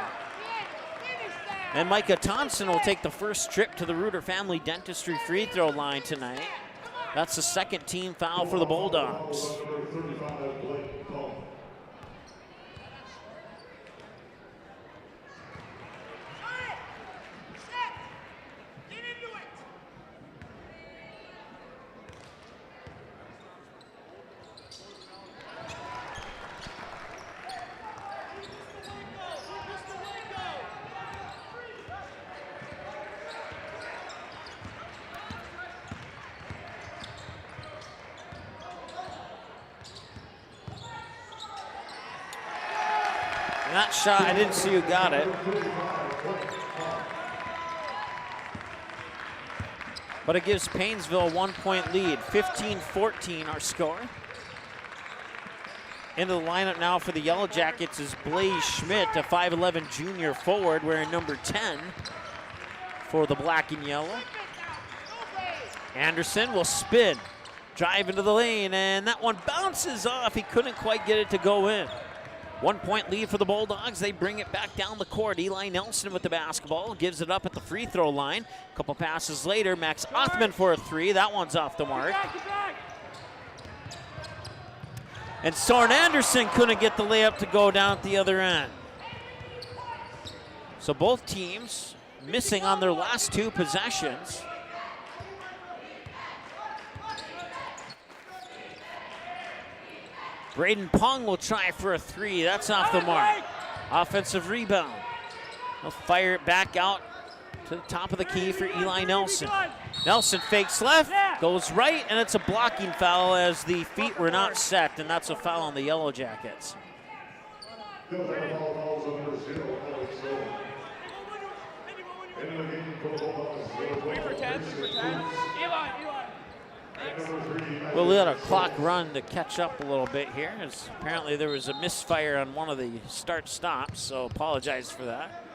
And Micah Thompson will take the first trip to the Reuter Family Dentistry free throw line tonight. That's the second team foul for the Bulldogs. That shot, I didn't see who got it. But it gives Painesville a 1-point lead. 15-14 our score. Into the lineup now for the Yellow Jackets is Blaze Schmidt, a 5'11 junior forward, wearing number 10 for the black and yellow. Anderson will spin, drive into the lane, and that one bounces off. He couldn't quite get it to go in. 1-point lead for the Bulldogs. They bring it back down the court. Eli Nelson with the basketball, gives it up at the free throw line. A couple passes later, Max Othman for a three. That one's off the mark. And Soren Anderson couldn't get the layup to go down at the other end. So both teams missing on their last two possessions. Braden Pong will try for a three. That's off the mark. Offensive rebound. He'll fire it back out to the top of the key for Eli Nelson. Nelson fakes left, goes right, and it's a blocking foul as the feet were not set, and that's a foul on the Yellow Jackets. 3 for 10. We'll let our clock run to catch up a little bit here, as apparently there was a misfire on one of the start-stops, so apologize for that.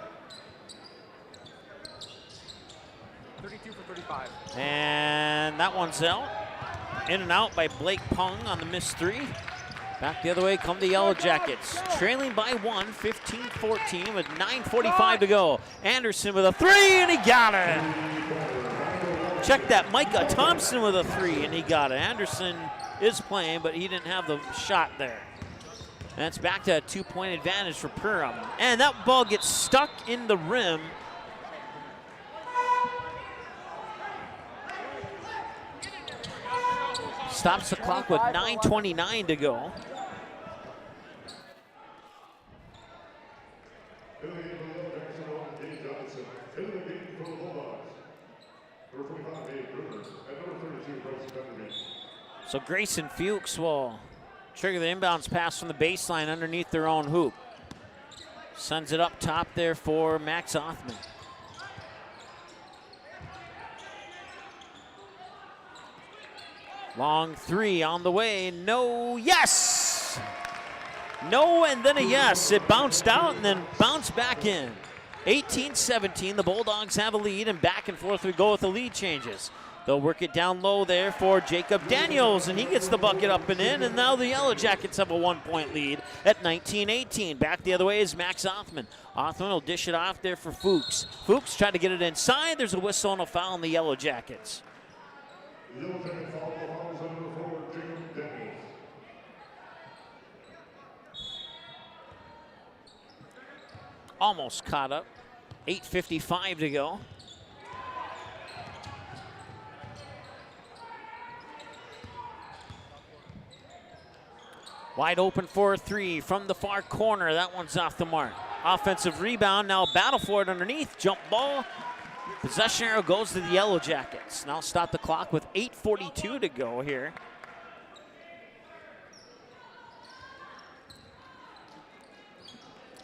32 for 35. And that one's out. In and out by Blake Pung on the missed three. Back the other way come the Yellow Jackets. Trailing by one, 15-14 with 9:45 to go. Anderson with a three, and he got it. Check that, Micah Thompson with a three, and he got it. Anderson is playing, but he didn't have the shot there. And it's back to a 2-point advantage for Perham. And that ball gets stuck in the rim. Stops the clock with 9:29 to go. So Grayson Fuchs will trigger the inbounds pass from the baseline underneath their own hoop. Sends it up top there for Max Othman. Long three on the way, no, yes! No, and then a yes. It bounced out and then bounced back in. 18-17, the Bulldogs have a lead, and back and forth we go with the lead changes. They'll work it down low there for Jacob Daniels, and he gets the bucket up and in, and now the Yellow Jackets have a 1-point lead at 19-18. Back the other way is Max Othman. Othman will dish it off there for Fuchs. Fuchs tried to get it inside. There's a whistle and a foul on the Yellow Jackets. Almost caught up. 8:55 to go. Wide open for a three from the far corner. That one's off the mark. Offensive rebound, now battle for it underneath. Jump ball. Possession arrow goes to the Yellow Jackets. Now stop the clock with 8:42 to go here.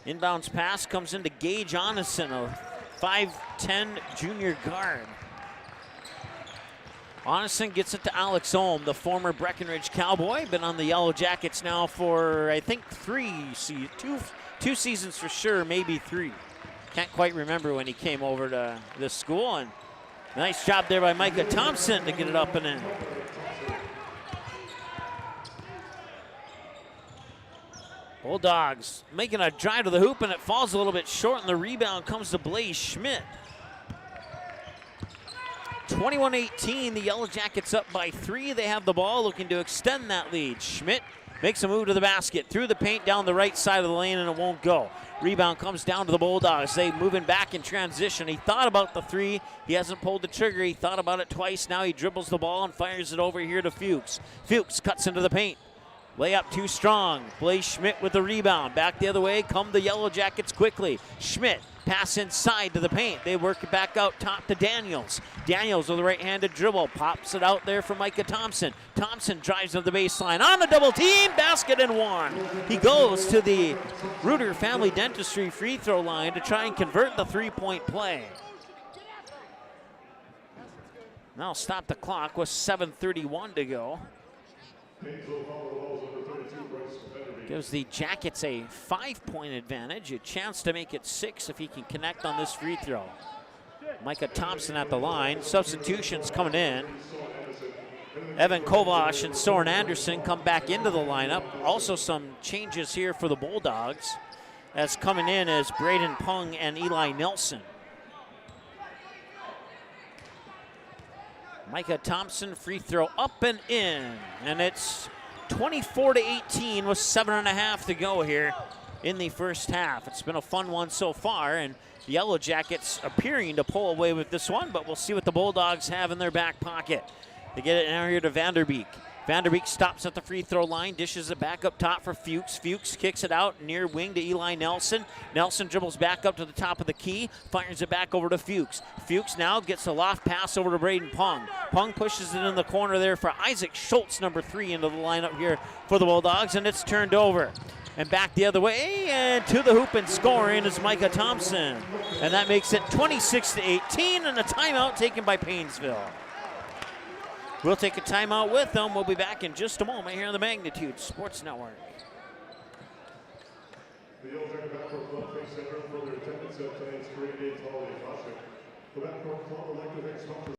Inbounds pass comes into Gage Onison, a 5'10 junior guard. Onison gets it to Alex Ohm, the former Breckenridge Cowboy. Been on the Yellow Jackets now for, I think, two seasons for sure, maybe three. Can't quite remember when he came over to this school. And nice job there by Micah Thompson to get it up and in. Bulldogs making a drive to the hoop, and it falls a little bit short, and the rebound comes to Blaze Schmidt. 21-18, the Yellow Jackets up by three. They have the ball, looking to extend that lead. Schmidt makes a move to the basket, through the paint down the right side of the lane, and it won't go. Rebound comes down to the Bulldogs. They moving back in transition. He thought about the three. He hasn't pulled the trigger. He thought about it twice. Now he dribbles the ball and fires it over here to Fuchs. Fuchs cuts into the paint. Layup too strong. Blaze Schmidt with the rebound. Back the other way come the Yellow Jackets quickly. Schmidt pass inside to the paint. They work it back out top to Daniels. Daniels with a right-handed dribble. Pops it out there for Micah Thompson. Thompson drives to the baseline. On the double team. Basket and one. He goes to the Reuter Family Dentistry free throw line to try and convert the three-point play. Now stop the clock with 7:31 to go. Gives the Jackets a 5-point advantage, a chance to make it 6 if he can connect on this free throw. Micah Thompson at the line. Substitutions coming in. Evan Kovash and Soren Anderson come back into the lineup. Also some changes here for the Bulldogs. As coming in is Braden Pung and Eli Nelson. Micah Thompson, free throw up and in. And it's 24-18 with 7.5 to go here in the first half. It's been a fun one so far, and the Yellow Jackets appearing to pull away with this one, but we'll see what the Bulldogs have in their back pocket. They get it now here to Vanderbeek. Vanderbeek stops at the free throw line, dishes it back up top for Fuchs. Fuchs kicks it out near wing to Eli Nelson. Nelson dribbles back up to the top of the key, fires it back over to Fuchs. Fuchs now gets a loft pass over to Braden Pung. Pung pushes it in the corner there for Isaac Schultz, number 3, into the lineup here for the Bulldogs, and it's turned over. And back the other way, and to the hoop and scoring is Micah Thompson. And that makes it 26-18, and a timeout taken by Painesville. We'll take a timeout with them. We'll be back in just a moment here on the Magnitude Sports Network. The Yellow Jacket Backcourt Club thanks everyone for their attendance at tonight's Grand 8 Holiday Classic. The Backcourt Club would like to thank sponsors.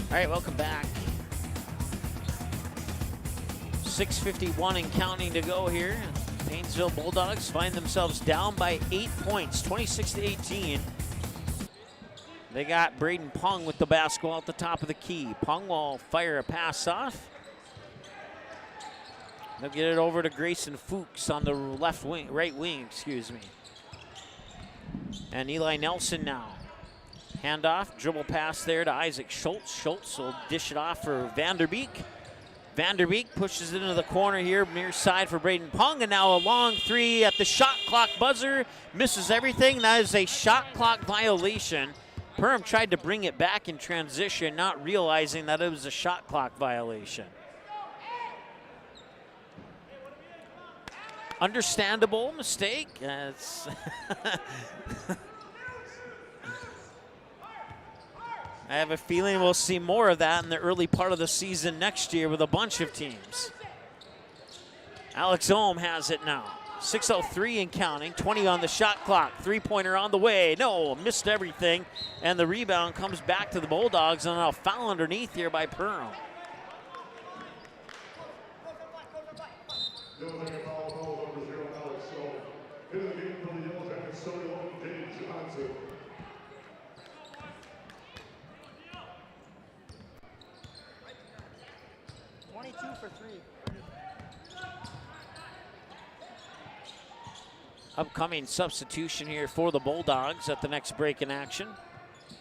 All right, welcome back. 6:51 and counting to go here. Painesville Bulldogs find themselves down by 8 points, 26-18. They got Braden Pung with the basketball at the top of the key. Pung will fire a pass off. They'll get it over to Grayson Fuchs on the right wing, excuse me. And Eli Nelson now. Handoff, dribble pass there to Isaac Schultz. Schultz will dish it off for Vanderbeek. Vanderbeek pushes it into the corner here, near side for Braden Pung, and now a long 3 at the shot clock buzzer. Misses everything. That is a shot clock violation. Perham tried to bring it back in transition, not realizing that it was a shot clock violation. Understandable mistake. I have a feeling we'll see more of that in the early part of the season next year with a bunch of teams. Alex Ohm has it now. 6:03 and counting, 20 on the shot clock. Three-pointer on the way. No, missed everything. And the rebound comes back to the Bulldogs, and a foul underneath here by Perham. Upcoming substitution here for the Bulldogs at the next break in action.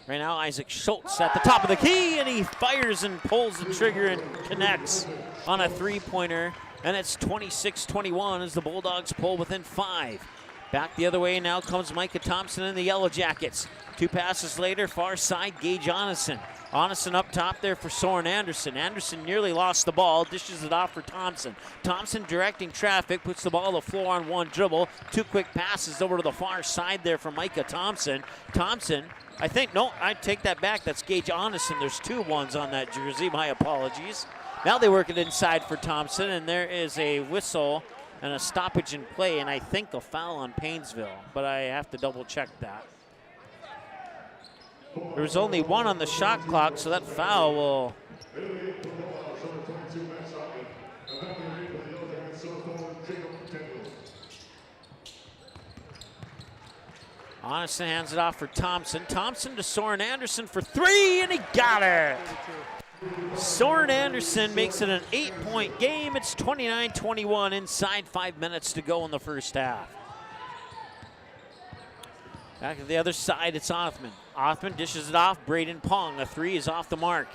Right now, Isaac Schultz at the top of the key, and he fires and pulls the trigger and connects on a three-pointer. And it's 26-21 as the Bulldogs pull within 5. Back the other way now comes Micah Thompson and the Yellow Jackets. 2 passes later, far side, Gage Onison. Onison up top there for Soren Anderson. Anderson nearly lost the ball, dishes it off for Thompson. Thompson directing traffic, puts the ball on the floor on one dribble. 2 quick passes over to the far side there for Micah Thompson. Thompson, I take that back. That's Gage Onison. There's 2 ones on that jersey. My apologies. Now they work it inside for Thompson, and there is a whistle and a stoppage in play, and I think a foul on Painesville, but I have to double check that. There was only 1 on the shot clock, so that foul will... Onison hands it off for Thompson. Thompson to Soren Anderson for 3, and he got it! Soren Anderson makes it an 8-point game. It's 29-21 inside 5 minutes to go in the first half. Back to the other side, it's Othman. Othman dishes it off, Braden Pung. A 3 is off the mark.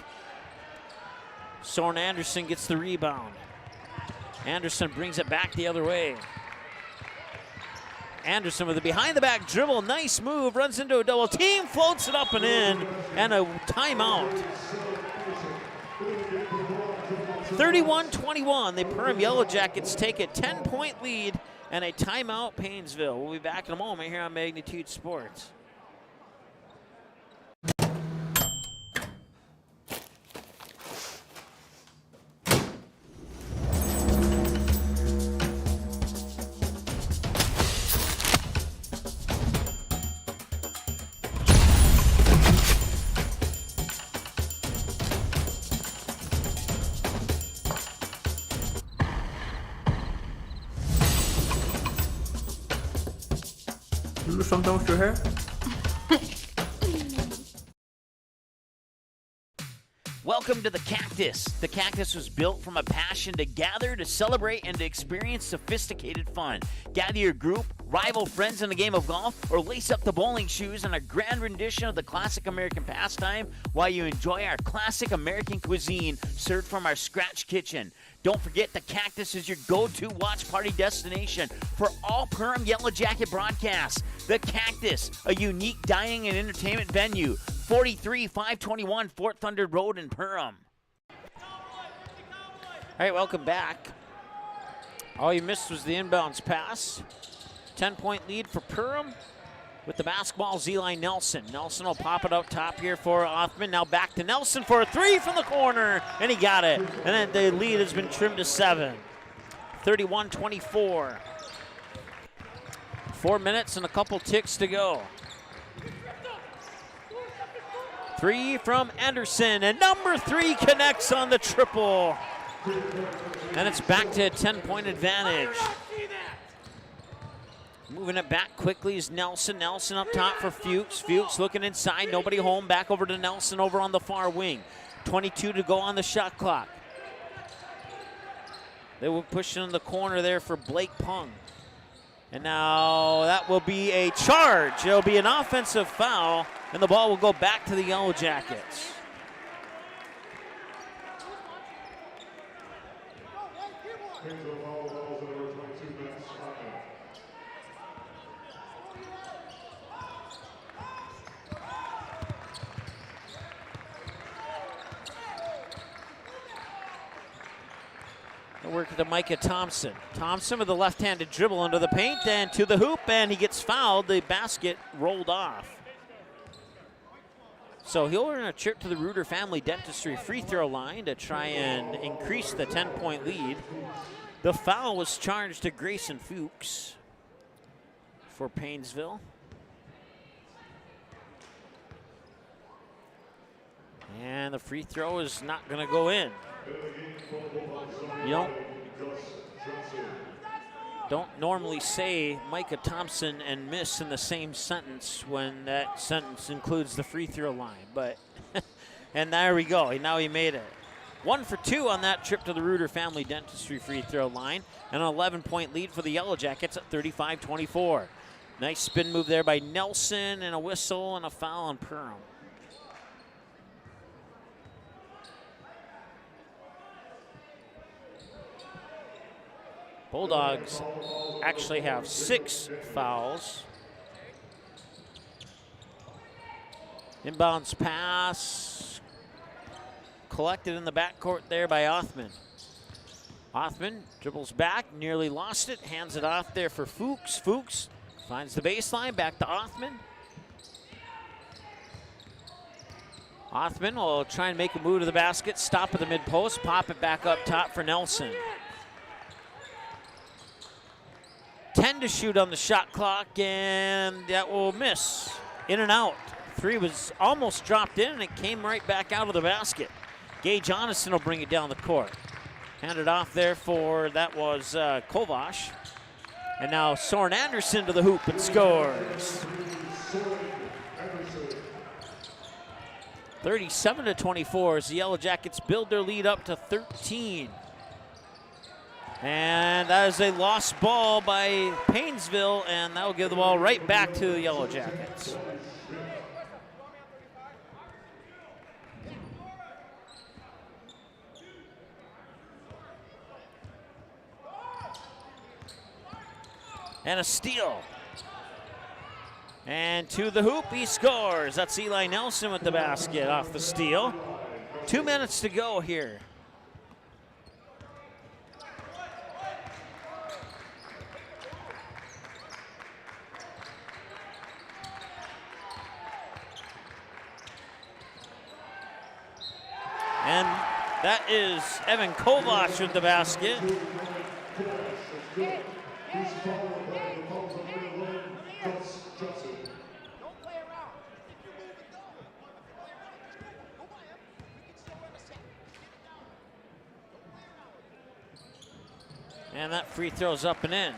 Soren Anderson gets the rebound. Anderson brings it back the other way. Anderson with a behind-the-back dribble. Nice move. Runs into a double team. Floats it up and in. And a timeout. 31-21. The Perham Yellow Jackets take a 10-point lead and a timeout, Painesville. We'll be back in a moment here on Magnitude Sports. Do something with your hair? Welcome to the Cactus. The Cactus was built from a passion to gather, to celebrate, and to experience sophisticated fun. Gather your group, rival friends in a game of golf, or lace up the bowling shoes in a grand rendition of the classic American pastime while you enjoy our classic American cuisine served from our scratch kitchen. Don't forget, the Cactus is your go-to watch party destination for all Perham Yellow Jacket broadcasts. The Cactus, a unique dining and entertainment venue. 43-521 Fort Thunder Road in Perham. All right, welcome back. All you missed was the inbounds pass. 10-point lead for Perham. With the basketball, Zeli Nelson. Nelson will pop it up top here for Othman. Now back to Nelson for a three from the corner, and he got it. And then the lead has been trimmed to 7. 31-24. 4 minutes and a couple ticks to go. Three from Anderson, and number 3 connects on the triple. And it's back to a 10-point advantage. Moving it back quickly is Nelson. Nelson up top for Fuchs. Fuchs looking inside, nobody home. Back over to Nelson over on the far wing. 22 to go on the shot clock. They were pushing in the corner there for Blake Pung. And now that will be a charge. It'll be an offensive foul, and the ball will go back to the Yellow Jackets. Work to Micah Thompson. Thompson with a left-handed dribble into the paint and to the hoop, and he gets fouled. The basket rolled off. So he'll earn a trip to the Reuter Family Dentistry free throw line to try and increase the 10-point lead. The foul was charged to Grayson Fuchs for Painesville. And the free throw is not going to go in. You don't normally say Micah Thompson and miss in the same sentence when that sentence includes the free throw line, but and there we go. Now he made it. 1 for 2 on that trip to the Reuter Family Dentistry free throw line, and an 11-point lead for the Yellow Jackets at 35-24. Nice spin move there by Nelson, and a whistle and a foul on Perham. Bulldogs actually have 6 fouls. Inbounds pass collected in the backcourt there by Othman. Othman dribbles back, nearly lost it, hands it off there for Fuchs. Fuchs finds the baseline, back to Othman. Othman will try and make a move to the basket, stop at the mid-post, pop it back up top for Nelson. 10 to shoot on the shot clock, and that will miss. In and out. 3 was almost dropped in, and it came right back out of the basket. Gage Honeston will bring it down the court. Handed off there for, that was Kovash. And now Soren Anderson to the hoop and scores. 37-24 as the Yellow Jackets build their lead up to 13. And that is a lost ball by Painesville, and that will give the ball right back to the Yellow Jackets. And a steal. And to the hoop, he scores. That's Eli Nelson with the basket off the steal. 2 minutes to go here. And that is Evan Kovac with the basket. And that free throw's up and in.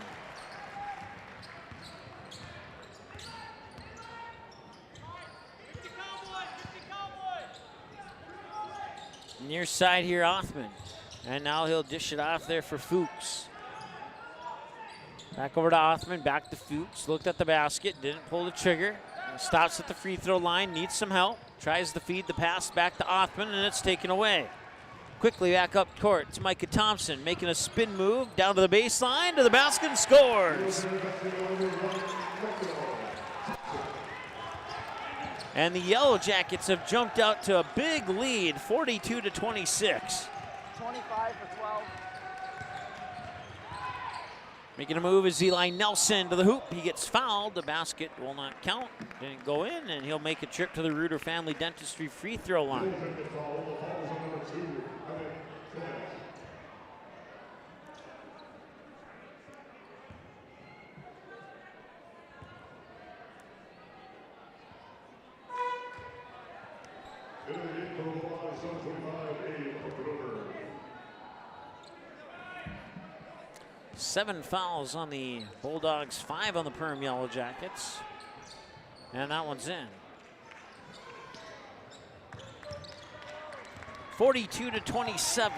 Near side here, Othman. And now he'll dish it off there for Fuchs. Back over to Othman, back to Fuchs. Looked at the basket, didn't pull the trigger. Stops at the free throw line, needs some help. Tries to feed the pass back to Othman, and it's taken away. Quickly back up court. It's Micah Thompson making a spin move down to the baseline, to the basket, and scores. And the Yellow Jackets have jumped out to a big lead, 42-26. 25 for 12. Making a move is Eli Nelson to the hoop. He gets fouled. The basket will not count. Didn't go in, and he'll make a trip to the Reuter Family Dentistry free throw line. Seven fouls on the Bulldogs, 5 on the Perm Yellow Jackets. And that one's in. 42-27.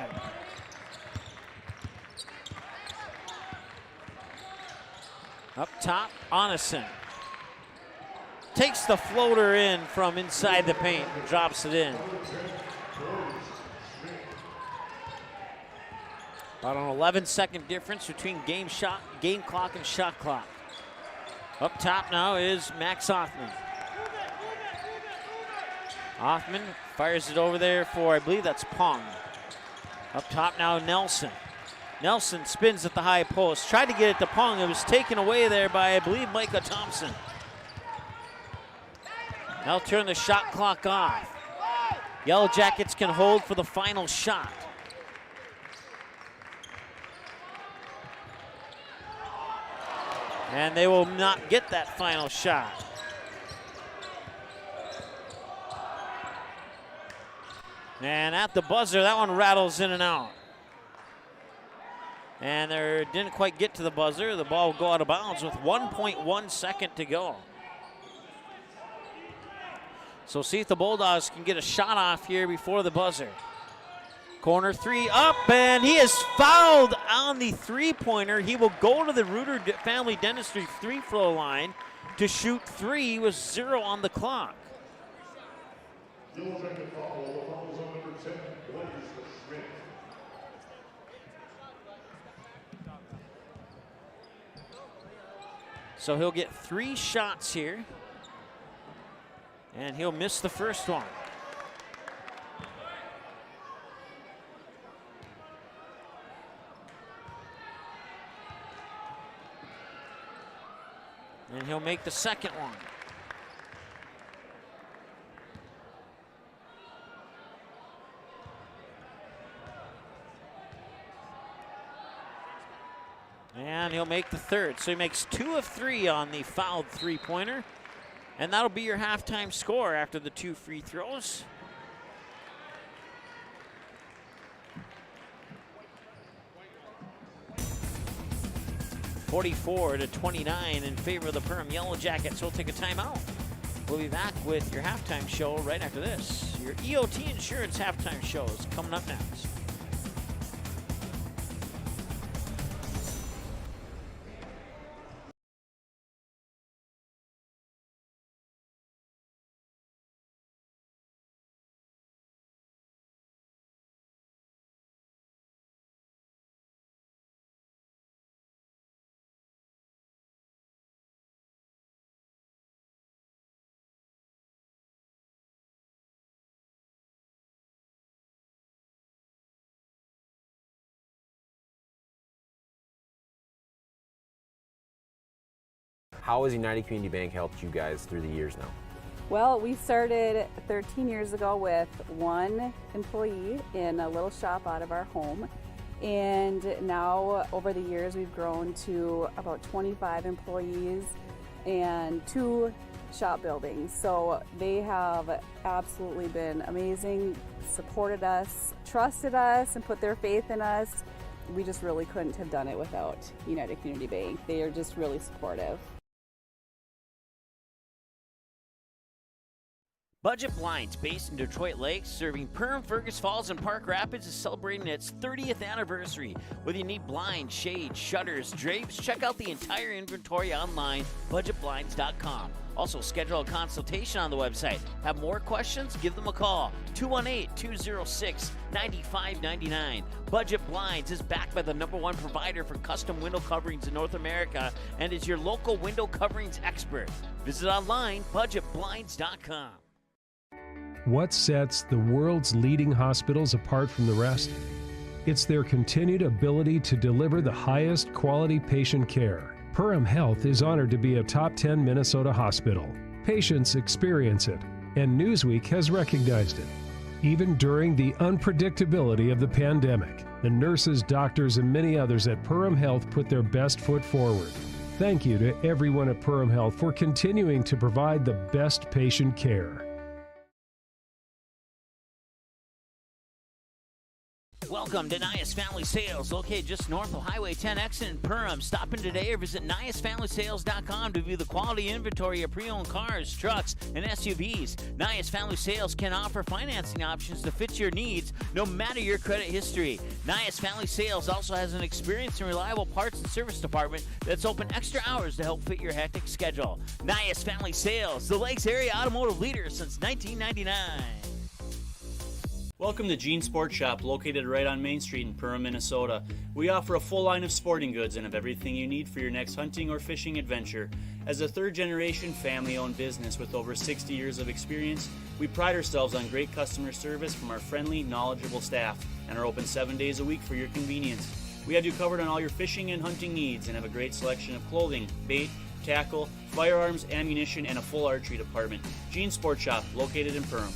Up top, Onison. Takes the floater in from inside the paint and drops it in. About an 11-second difference between game clock and shot clock. Up top now is Max Othman. Othman fires it over there for, I believe that's Pong. Up top now, Nelson. Nelson spins at the high post. Tried to get it to Pong. It was taken away there by, I believe, Micah Thompson. Now turn the shot clock off. Yellow Jackets can hold for the final shot. And they will not get that final shot. And at the buzzer, that one rattles in and out. And they didn't quite get to the buzzer. The ball will go out of bounds with 1.1 second to go. So see if the Bulldogs can get a shot off here before the buzzer. Corner three up, and he is fouled on the three-pointer. He will go to the Reuter Family Dentistry free-throw line to shoot 3 with 0 on the clock. So he'll get 3 shots here, and he'll miss the first one. And he'll make the second one. And he'll make the third. So he makes 2 of 3 on the fouled three-pointer. And that'll be your halftime score after the 2 free throws. (44-29) in favor of the Perm Yellow Jackets. We'll take a timeout. We'll be back with your halftime show right after this. Your EOT Insurance halftime show is coming up next. How has United Community Bank helped you guys through the years now? Well, we started 13 years ago with one employee in a little shop out of our home. And now over the years we've grown to about 25 employees and 2 shop buildings. So they have absolutely been amazing, supported us, trusted us, and put their faith in us. We just really couldn't have done it without United Community Bank. They are just really supportive. Budget Blinds, based in Detroit Lakes, serving Perham, Fergus Falls, and Park Rapids, is celebrating its 30th anniversary. Whether you need blinds, shades, shutters, drapes, check out the entire inventory online, budgetblinds.com. Also, schedule a consultation on the website. Have more questions? Give them a call, 218-206-9599. Budget Blinds is backed by the #1 provider for custom window coverings in North America and is your local window coverings expert. Visit online, budgetblinds.com. What sets the world's leading hospitals apart from the rest? It's their continued ability to deliver the highest quality patient care. Perham Health is honored to be a top 10 Minnesota hospital. Patients experience it, and Newsweek has recognized it. Even during the unpredictability of the pandemic, the nurses, doctors, and many others at Perham Health put their best foot forward. Thank you to everyone at Perham Health for continuing to provide the best patient care. Welcome to Nias Family Sales, located just north of Highway 10 exit in Perham. Stop in today or visit niasfamilysales.com to view the quality inventory of pre-owned cars, trucks, and SUVs. Nias Family Sales can offer financing options to fit your needs, no matter your credit history. Nias Family Sales also has an experienced and reliable parts and service department that's open extra hours to help fit your hectic schedule. Nias Family Sales, the Lakes area automotive leader since 1999. Welcome to Gene Sports Shop, located right on Main Street in Perham, Minnesota. We offer a full line of sporting goods and have everything you need for your next hunting or fishing adventure. As a third-generation family-owned business with over 60 years of experience, we pride ourselves on great customer service from our friendly, knowledgeable staff and are open 7 days a week for your convenience. We have you covered on all your fishing and hunting needs and have a great selection of clothing, bait, tackle, firearms, ammunition, and a full archery department. Gene Sports Shop, located in Perham.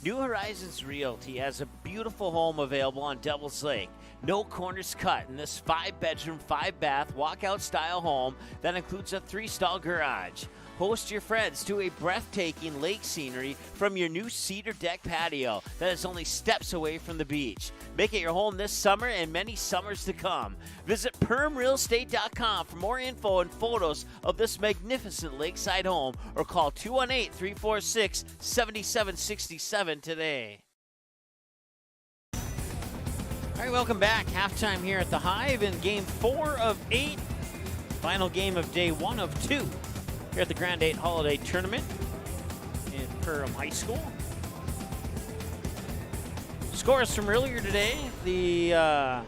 New Horizons Realty has a beautiful home available on Devil's Lake. No corners cut in this 5-bedroom, 5-bath, walkout-style home that includes a 3-stall garage. Host your friends to a breathtaking lake scenery from your new cedar deck patio that is only steps away from the beach. Make it your home this summer and many summers to come. Visit PermRealEstate.com for more info and photos of this magnificent lakeside home or call 218-346-7767 today. All right, welcome back. Halftime here at the Hive in Game 4 of 8. Final game of Day 1 of 2. Here at the Grand8 Holiday Tournament in Perham High School. Scores from earlier today. The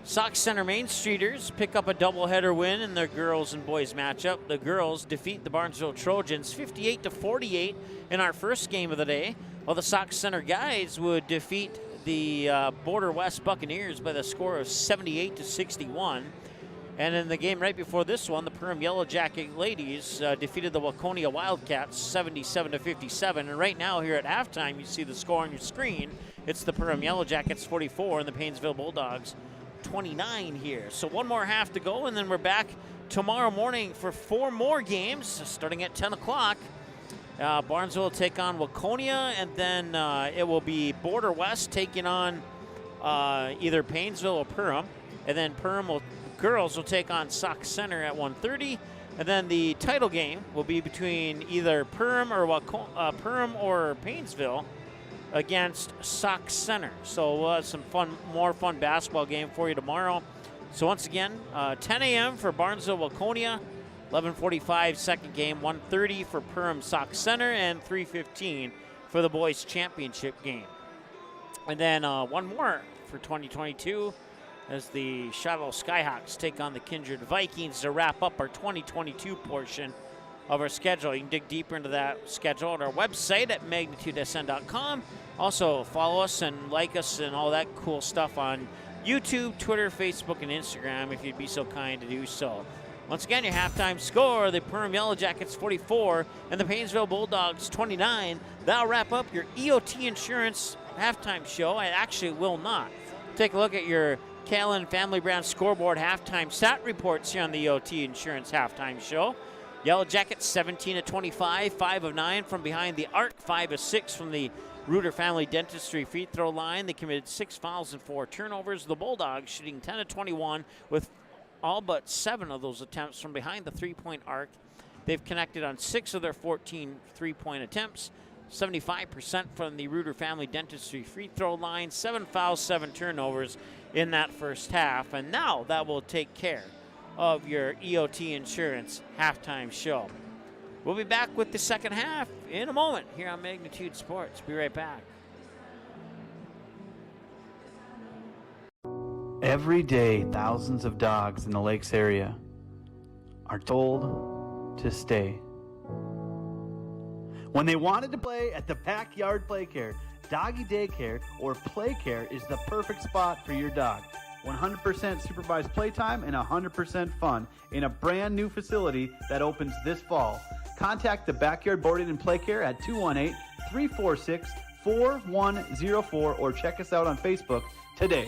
Sauk Center Main Streeters pick up a doubleheader win in their girls and boys matchup. The girls defeat the Barnesville Trojans 58-48 in our first game of the day, while the Sauk Center guys would defeat the Border West Buccaneers by the score of 78-61. And in the game right before this one, the Perham Yellow Jacket ladies defeated the Waconia Wildcats 77-57. And right now here at halftime, you see the score on your screen. It's the Perham Yellow Jackets 44 and the Painesville Bulldogs 29 here. So one more half to go, and then we're back tomorrow morning for 4 more games starting at 10 o'clock. Barnesville will take on Waconia, and then it will be Border West taking on either Painesville or Perham. And then girls will take on Sauk Center at 1:30, and then the title game will be between either Perham or Painesville against Sauk Center. So we'll have some more fun basketball game for you tomorrow. So once again, 10 a.m. for Barnesville Waconia, 11:45 second game, 1:30 for Perham Sauk Center, and 3:15 for the boys championship game. And then one more for 2022. As the Shadow Skyhawks take on the Kindred Vikings to wrap up our 2022 portion of our schedule. You can dig deeper into that schedule at our website at magnitudesn.com. Also, follow us and like us and all that cool stuff on YouTube, Twitter, Facebook, and Instagram if you'd be so kind to do so. Once again, your halftime score, the Perham Yellow Jackets 44 and the Painesville Bulldogs 29. That'll wrap up your EOT Insurance halftime show. I actually will not. Take a look at your Callan Family Brand scoreboard halftime stat reports here on the EOT Insurance halftime show. Yellow Jackets 17 of 25, 5 of 9 from behind the arc, 5 of 6 from the Reuter Family Dentistry free throw line. They committed 6 fouls and 4 turnovers. The Bulldogs shooting 10 of 21 with all but 7 of those attempts from behind the three-point arc. They've connected on 6 of their 14 three-point attempts, 75% from the Reuter Family Dentistry free throw line, 7 fouls, 7 turnovers in that first half. And now that will take care of your EOT Insurance halftime show. We'll be back with the second half in a moment here on Magnitude Sports. Be right back. Every day, thousands of dogs in the Lakes area are told to stay. When they wanted to play at the Backyard Playcare, Doggy Daycare, or Playcare is the perfect spot for your dog. 100% supervised playtime and 100% fun in a brand new facility that opens this fall. Contact the Backyard Boarding and Playcare at 218-346-4104 or check us out on Facebook today.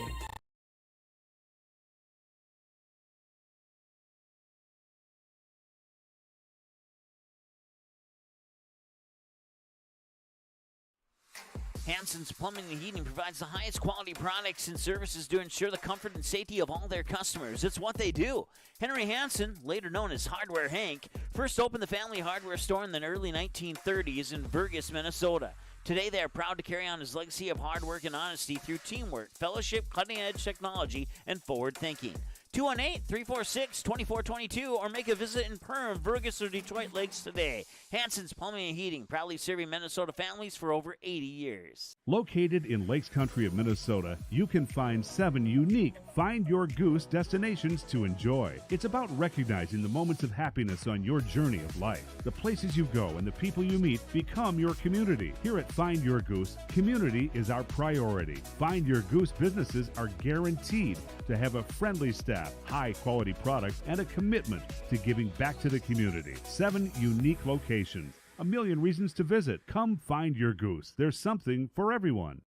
Hansen's Plumbing and Heating provides the highest quality products and services to ensure the comfort and safety of all their customers. It's what they do. Henry Hansen, later known as Hardware Hank, first opened the family hardware store in the early 1930s in Burgess, Minnesota. Today, they are proud to carry on his legacy of hard work and honesty through teamwork, fellowship, cutting-edge technology, and forward thinking. 218-346-2422 or make a visit in Perham, Burgess, or Detroit Lakes today. Hansen's Plumbing and Heating, proudly serving Minnesota families for over 80 years. Located in Lakes Country of Minnesota, you can find 7 unique Find Your Goose destinations to enjoy. It's about recognizing the moments of happiness on your journey of life. The places you go and the people you meet become your community. Here at Find Your Goose, community is our priority. Find Your Goose businesses are guaranteed to have a friendly staff, high-quality products, and a commitment to giving back to the community. 7 unique locations. A million reasons to visit. Come Find Your Goose. There's something for everyone.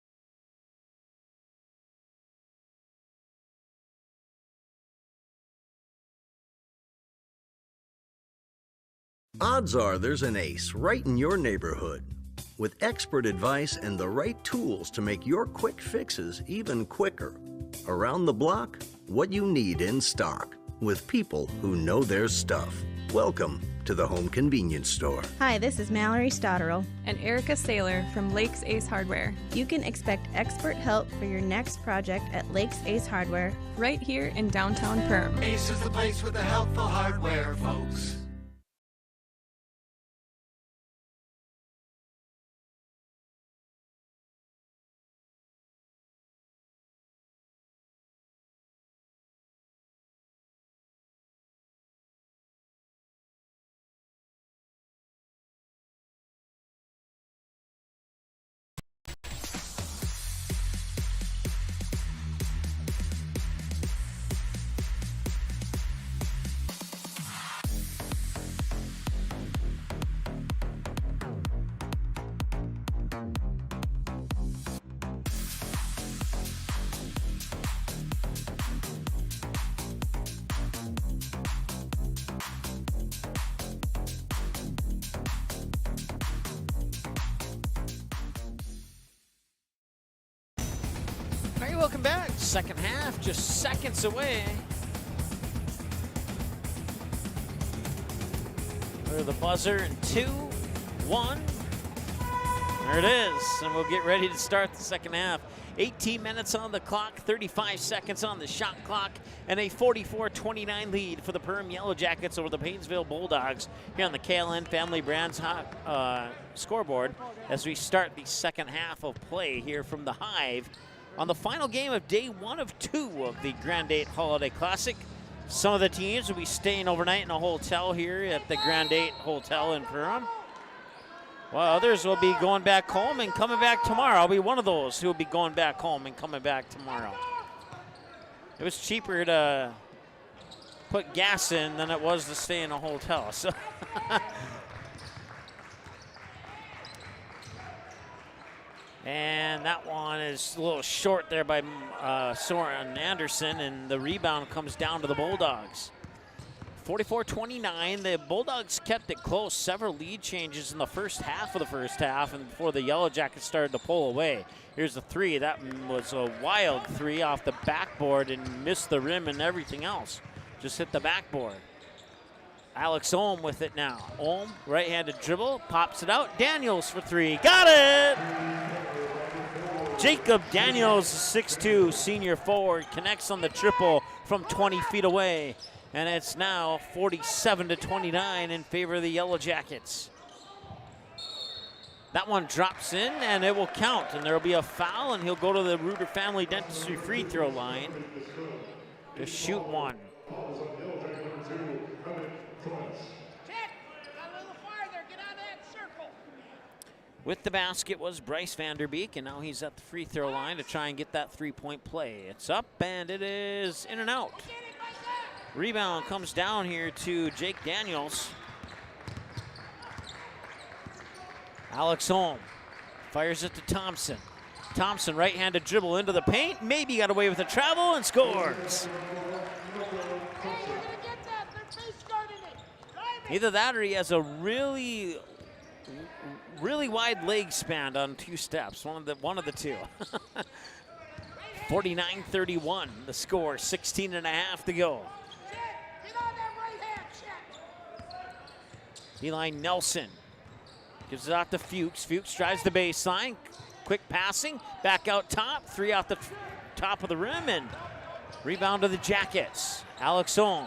Odds are there's an ace right in your neighborhood. With expert advice and the right tools to make your quick fixes even quicker. Around the block, what you need in stock. With people who know their stuff. Welcome to the Home Convenience Store. Hi, this is Mallory Stotterell and Erica Saylor from Lakes Ace Hardware. You can expect expert help for your next project at Lakes Ace Hardware, right here in downtown Perham. Ace is the place with the helpful hardware, folks. Welcome back. Second half, just seconds away. For the buzzer in 2, 1. There it is. And we'll get ready to start the second half. 18 minutes on the clock, 35 seconds on the shot clock, and a 44-29 lead for the Perham Yellow Jackets over the Painesville Bulldogs here on the KLN Family Brands scoreboard as we start the second half of play here from the Hive on the final game of day 1 of 2 of the Grand8 Holiday Classic. Some of the teams will be staying overnight in a hotel here at the Grand8 Hotel in Perham, while others will be going back home and coming back tomorrow. I'll be one of those who will be going back home and coming back tomorrow. It was cheaper to put gas in than it was to stay in a hotel. So and that one is a little short there by Soren Anderson, and the rebound comes down to the Bulldogs. 44-29, the Bulldogs kept it close. Several lead changes in the first half of the first half, and before the Yellow Jackets started to pull away. Here's the three. That was a wild three off the backboard and missed the rim and everything else. Just hit the backboard. Alex Ohm with it now. Ohm, right-handed dribble, pops it out. Daniels for three. Got it! Jacob Daniels, 6'2", senior forward, connects on the triple from 20 feet away. And it's now 47-29 in favor of the Yellow Jackets. That one drops in, and it will count. And there will be a foul, and he'll go to the Reuter Family Dentistry free throw line to shoot one. With the basket was Bryce Vanderbeek, and now he's at the free throw line to try and get that three-point play. It's up, and it is in and out. Rebound comes down here to Jake Daniels. Alex Holm fires it to Thompson. Thompson, right-handed dribble into the paint, maybe got away with a travel and scores. Either that or he has a really wide leg span on two steps, one of the two. 49-31, the score, 16 and a half to go. Eli Nelson gives it out to Fuchs. Fuchs drives the baseline, quick passing, back out top, three off the top of the rim, and rebound to the Jackets. Alex Ohm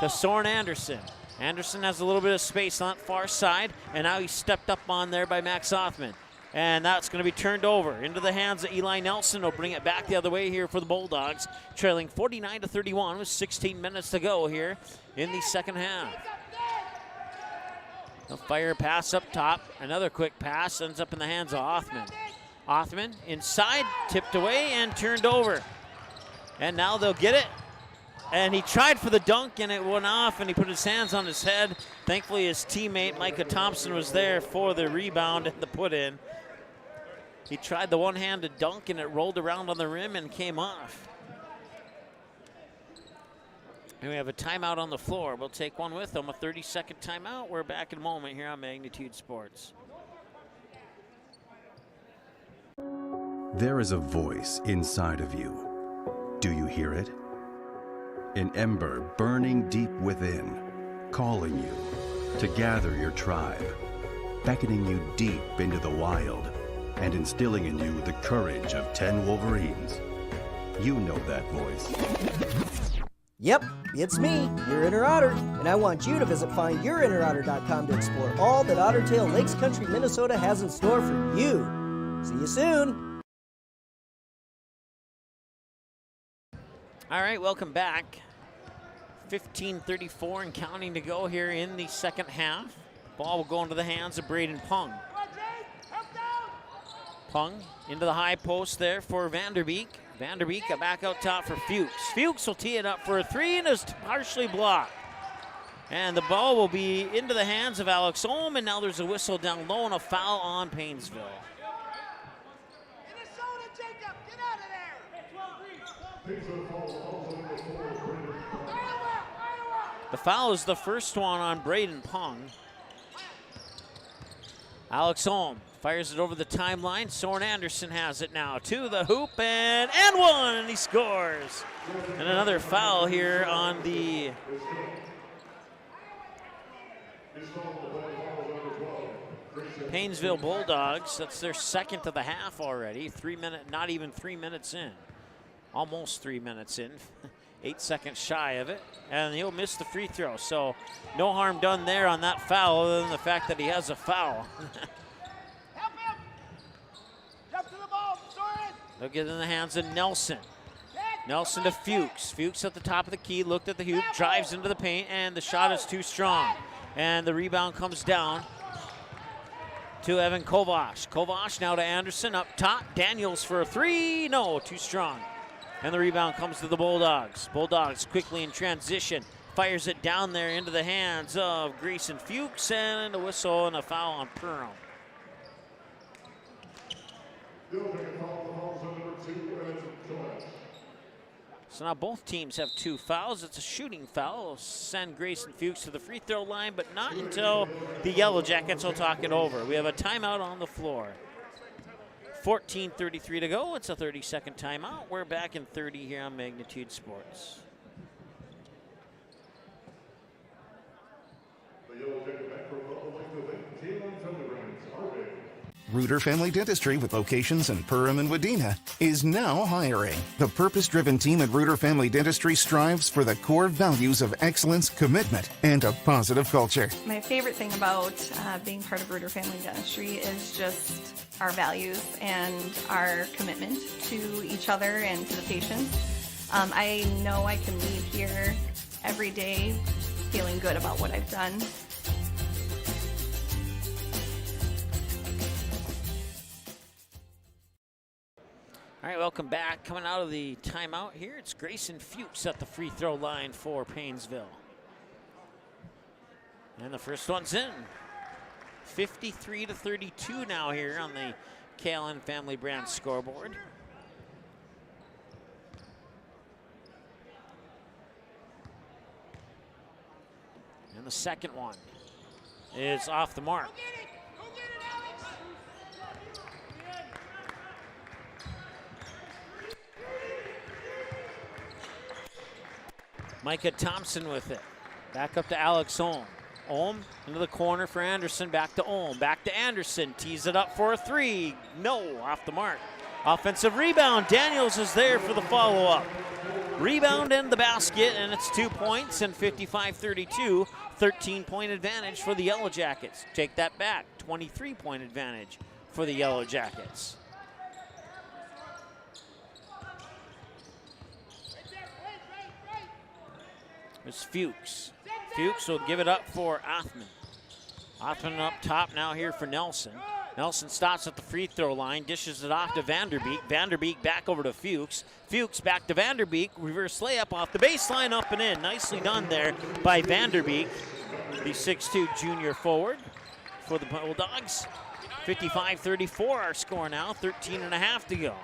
to Soren Anderson. Anderson has a little bit of space on that far side, and now he's stepped up on there by Max Hoffman. And that's going to be turned over into the hands of Eli Nelson. Will bring it back the other way here for the Bulldogs, trailing 49-31 with 16 minutes to go here in the second half. A fire pass up top, another quick pass, ends up in the hands of Hoffman. Hoffman inside, tipped away and turned over. And now they'll get it. And he tried for the dunk, and it went off, and he put his hands on his head. Thankfully, his teammate, Micah Thompson, was there for the rebound and the put-in. He tried the one-handed dunk, and it rolled around on the rim and came off. And we have a timeout on the floor. We'll take one with them, a 30-second timeout. We're back in a moment here on Magnitude Sports. There is a voice inside of you. Do you hear it? An ember burning deep within, calling you to gather your tribe, beckoning you deep into the wild, and instilling in you the courage of 10 Wolverines. You know that voice. Yep, it's me, your inner otter, and I want you to visit findyourinnerotter.com to explore all that Otter Tail Lakes Country, Minnesota has in store for you. See you soon. All right, welcome back. 15:34 and counting to go here in the second half. Ball will go into the hands of Braden Pung. Pung into the high post there for Vanderbeek. Vanderbeek back out top for Fuchs. Fuchs will tee it up for a three and is partially blocked. And the ball will be into the hands of Alex Ohm, and now there's a whistle down low and a foul on Painesville. The foul is the first one on Braden Pung. Alex Ohm fires it over the timeline. Soren Anderson has it now to the hoop and one, and he scores. And another foul here on the Painesville Bulldogs. That's their second of the half already. Not even 3 minutes in. Almost 3 minutes in. 8 seconds shy of it, and he'll miss the free throw. So no harm done there on that foul other than the fact that he has a foul. Help him! Jump to the ball, Soren! They'll get in the hands of Nelson. Nelson to Fuchs. Fuchs at the top of the key, looked at the hoop, drives into the paint, and the shot is too strong. And the rebound comes down to Evan Kovash. Kovash now to Anderson up top. Daniels for a three. No, too strong. And the rebound comes to the Bulldogs. Bulldogs quickly in transition. Fires it down there into the hands of Grayson Fuchs, and a whistle and a foul on Perham. So now both teams have 2 fouls. It's a shooting foul. It'll send Grayson Fuchs to the free throw line, but not until the Yellow Jackets will talk it over. We have a timeout on the floor. 14:33 to go. It's a 30-second timeout. We're back in 30 here on Magnitude Sports. Reuter Family Dentistry, with locations in Perham and Wadena, is now hiring. The purpose-driven team at Reuter Family Dentistry strives for the core values of excellence, commitment, and a positive culture. My favorite thing about being part of Reuter Family Dentistry is just our values and our commitment to each other and to the patients. I know I can leave here every day feeling good about what I've done. All right, welcome back. Coming out of the timeout here, it's Grayson Fuchs at the free throw line for Paynesville. And the first one's in. 53-32 now here on the KLN Family Brand scoreboard. And the second one is off the mark. Micah Thompson with it. Back up to Alex Ohm. Ohm into the corner for Anderson. Back to Ohm. Back to Anderson. Tees it up for a 3. No, off the mark. Offensive rebound. Daniels is there for the follow-up. Rebound and the basket, and it's 2 points, and 55-32. 13-point advantage for the Yellow Jackets. Take that back. 23-point advantage for the Yellow Jackets. It's Fuchs. Fuchs will give it up for Othman. Othman up top now here for Nelson. Nelson stops at the free throw line, dishes it off to Vanderbeek. Vanderbeek back over to Fuchs. Fuchs back to Vanderbeek. Reverse layup off the baseline, up and in. Nicely done there by Vanderbeek, the 6'2" junior forward for the Bulldogs. 55-34 our score now, 13.5 to go.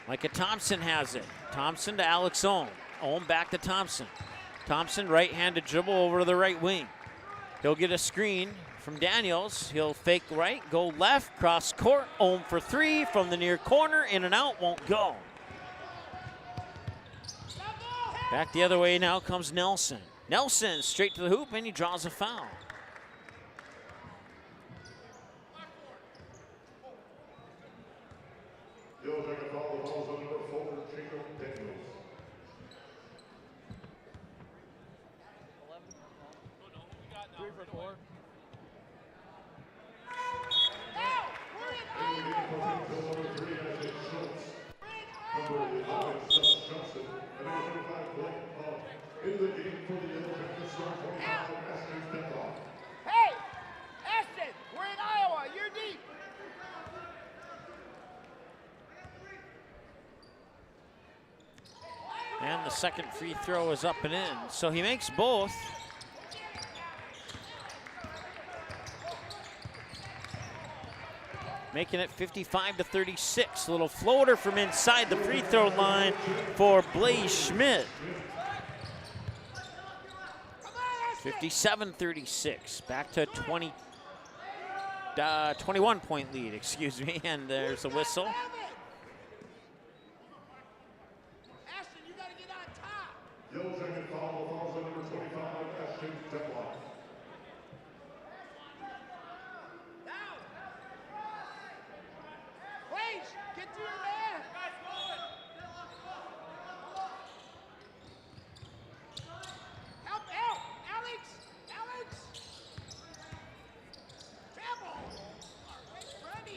Micah Thompson has it. Thompson to Alex Ohm. Ohm back to Thompson. Thompson right-handed dribble over to the right wing. He'll get a screen from Daniels. He'll fake right, go left, cross court. Ohm for 3 from the near corner. In and out, won't go. Back the other way now comes Nelson. Nelson straight to the hoop, and he draws a foul. Hey, Ashton, we're in Iowa. You're deep. And the second free throw is up and in. So he makes both. Making it 55-36. A little floater from inside the free throw line for Blaze Schmidt. 57-36. Back to 21-point lead, excuse me. And there's a whistle. Get to your man. Help, Alex.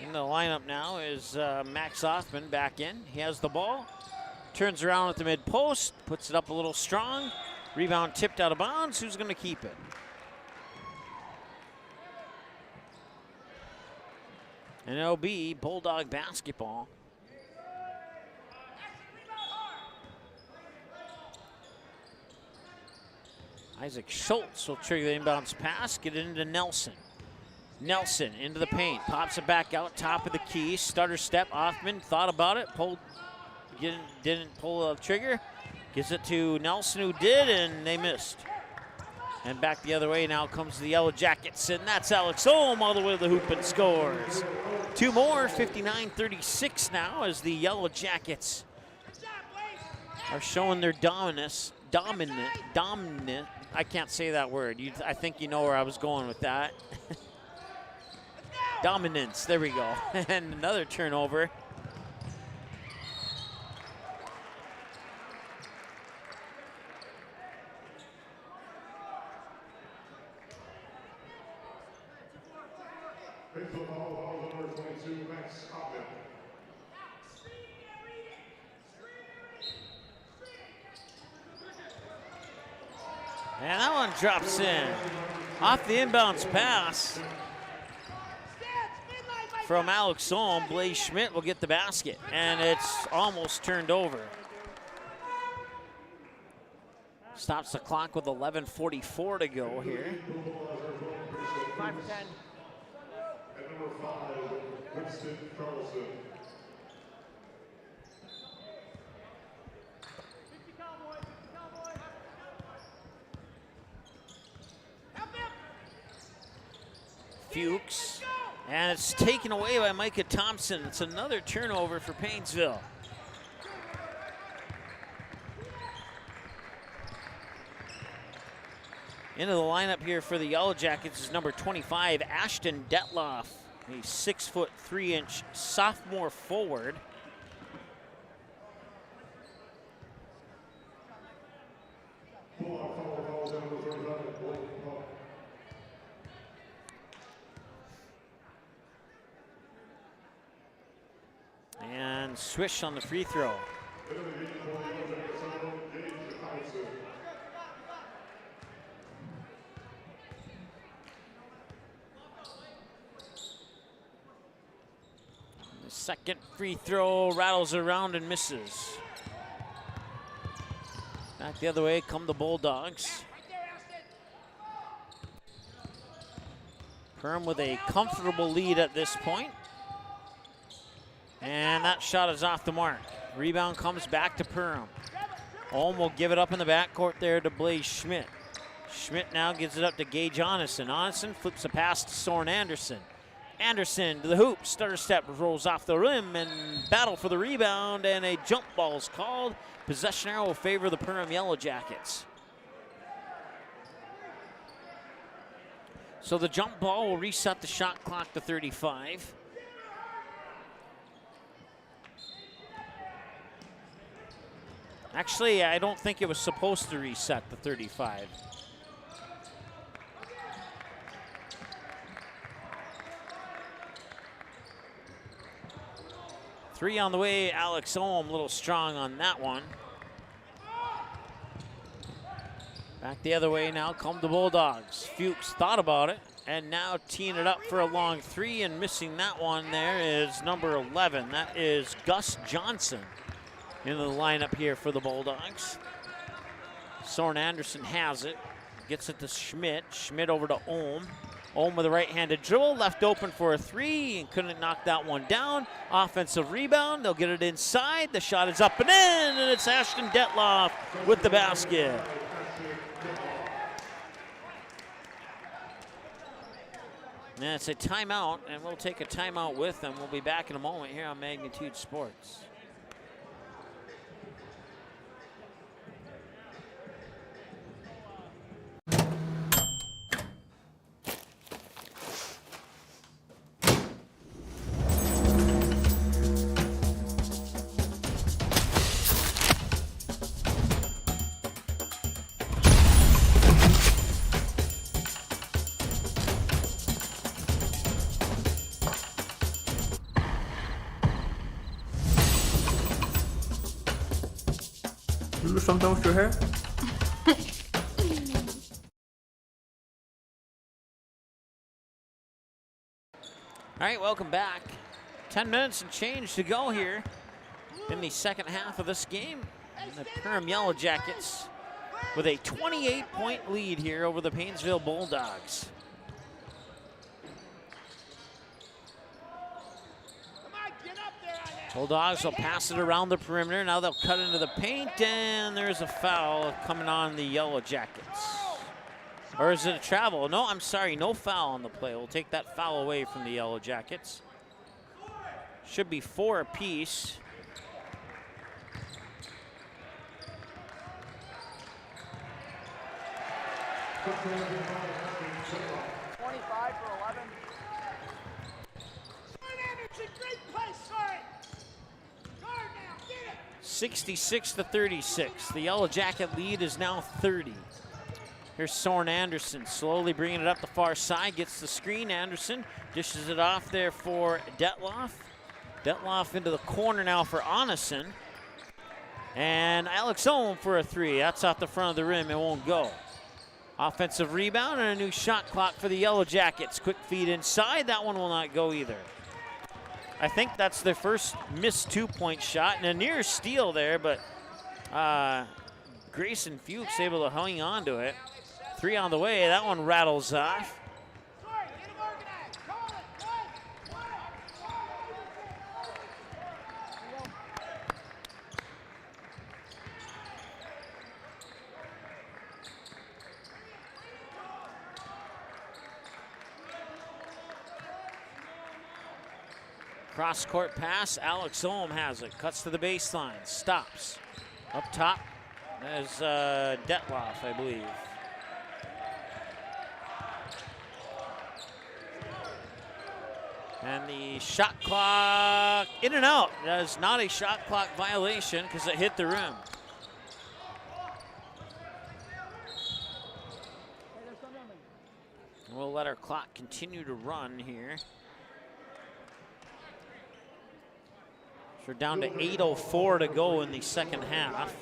In the lineup now is Max Othman back in. He has the ball. Turns around at the mid post. Puts it up a little strong. Rebound tipped out of bounds. Who's going to keep it? And it'll be Bulldog basketball. Isaac Schultz will trigger the inbounds pass, get it into Nelson. Nelson into the paint, pops it back out, top of the key, stutter step. Offman thought about it, didn't pull the trigger. Gives it to Nelson, who did, and they missed. And back the other way now comes the Yellow Jackets, and that's Alex Ohm all the way to the hoop and scores. 2 more, 59-36 now, as the Yellow Jackets are showing their dominant. I can't say that word. I think you know where I was going with that. Dominance, there we go. And another turnover. And that one drops in. Off the inbounds pass from Alex Ohm, Blaze Schmidt will get the basket, and it's almost turned over. Stops the clock with 11:44 to go here. 5-10. And number 5, Winston Carlson. Fuchs, and it's taken away by Micah Thompson. It's another turnover for Painesville. Into the lineup here for the Yellow Jackets is number 25, Ashton Detloff, a 6'3" sophomore forward. And swish on the free throw. The second free throw rattles around and misses. Back the other way come the Bulldogs. Perm with a comfortable lead at this point. And that shot is off the mark. Rebound comes back to Perham. Ohm will give it up in the backcourt there to Blaze Schmidt. Schmidt now gives it up to Gage Onison. Onison flips a pass to Soren Anderson. Anderson to the hoop. Stutter step rolls off the rim and battle for the rebound, and a jump ball is called. Possession arrow will favor the Perham Yellow Jackets. So the jump ball will reset the shot clock to 35. Actually, I don't think it was supposed to reset the 35. Three on the way, Alex Ohm, a little strong on that one. Back the other way now come the Bulldogs. Fuchs thought about it, and now teeing it up for a long three, and missing that one there is number 11. That is Gus Johnson into the lineup here for the Bulldogs. Soren Anderson has it, gets it to Schmidt. Schmidt over to Ohm. Ohm with a right-handed dribble, left open for a three, and couldn't knock that one down. Offensive rebound, they'll get it inside. The shot is up and in, and it's Ashton Detloff with the basket. And it's a timeout, and we'll take a timeout with them. We'll be back in a moment here on Magnitude Sports. Do something with your hair? All right, welcome back. 10 minutes and change to go here in the second half of this game. And the Perham Yellow Jackets with a 28-point lead here over the Painesville Bulldogs. Bulldogs will pass it around the perimeter. Now they'll cut into the paint, and there's a foul coming on the Yellow Jackets. Or is it a travel? No, I'm sorry, no foul on the play. We'll take that foul away from the Yellow Jackets. Should be 4 apiece. for 11. 66-36. The Yellow Jacket lead is now 30. Here's Soren Anderson slowly bringing it up the far side, gets the screen. Anderson dishes it off there for Detloff. Detloff into the corner now for Onneson. And Alex Ohm for a 3. That's off the front of the rim. It won't go. Offensive rebound and a new shot clock for the Yellow Jackets. Quick feed inside. That one will not go either. I think that's their first missed 2-point shot and a near steal there, but Grayson Fuchs able to hang on to it. 3 on the way. That one rattles off. Cross-court pass, Alex Ohm has it. Cuts to the baseline, stops. Up top, there's Detloff, I believe. And the shot clock, in and out. That is not a shot clock violation because it hit the rim. We'll let our clock continue to run here. We're down to 8:04 to go in the second half.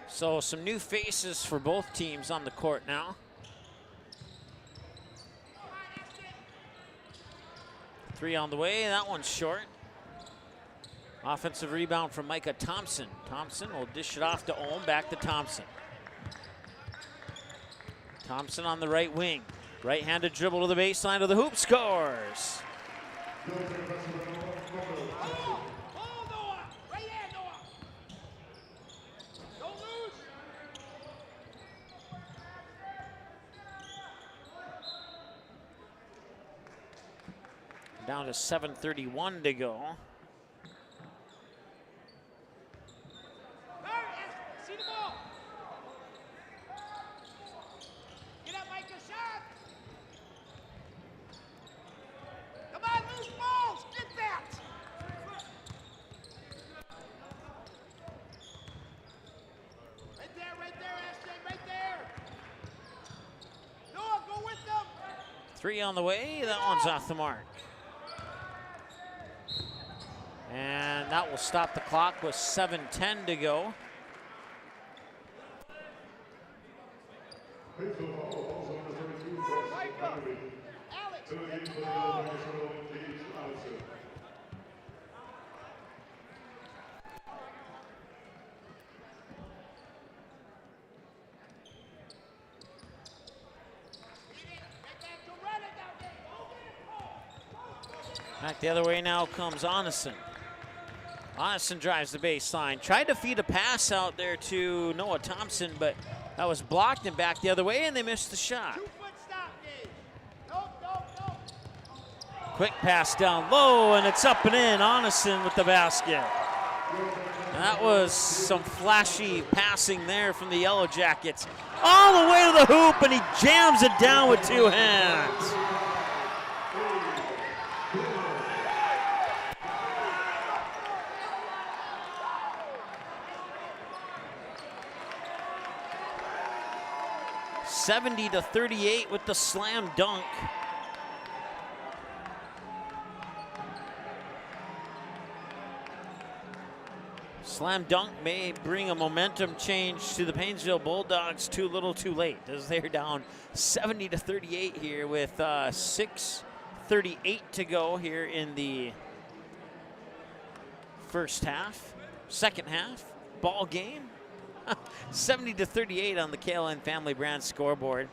So some new faces for both teams on the court now. Three on the way, that one's short. Offensive rebound from Micah Thompson. Thompson will dish it off to Ohm, back to Thompson. Thompson on the right wing. Right-handed dribble to the baseline of the hoop, scores. Down to 7:31 to go. See the ball. Get up, Micah, shot. Come on, loose balls. Get that. Right there, Ashton, right there. Noah, go with them. 3 on the way, that one's off the mark. And that will stop the clock with 7:10 to go. Back the other way now comes Onneson. Onneson drives the baseline. Tried to feed a pass out there to Noah Thompson, but that was blocked and back the other way, and they missed the shot. Quick pass down low, and it's up and in. Onneson with the basket. And that was some flashy passing there from the Yellow Jackets. All the way to the hoop, and he jams it down with 2 hands. (70-38) with the slam dunk. Slam dunk may bring a momentum change to the Painesville Bulldogs too little too late, as they're down 70-38 here with 6:38 to go here in the first half. Second half, ball game. 70-38 on the KLN Family Brand scoreboard.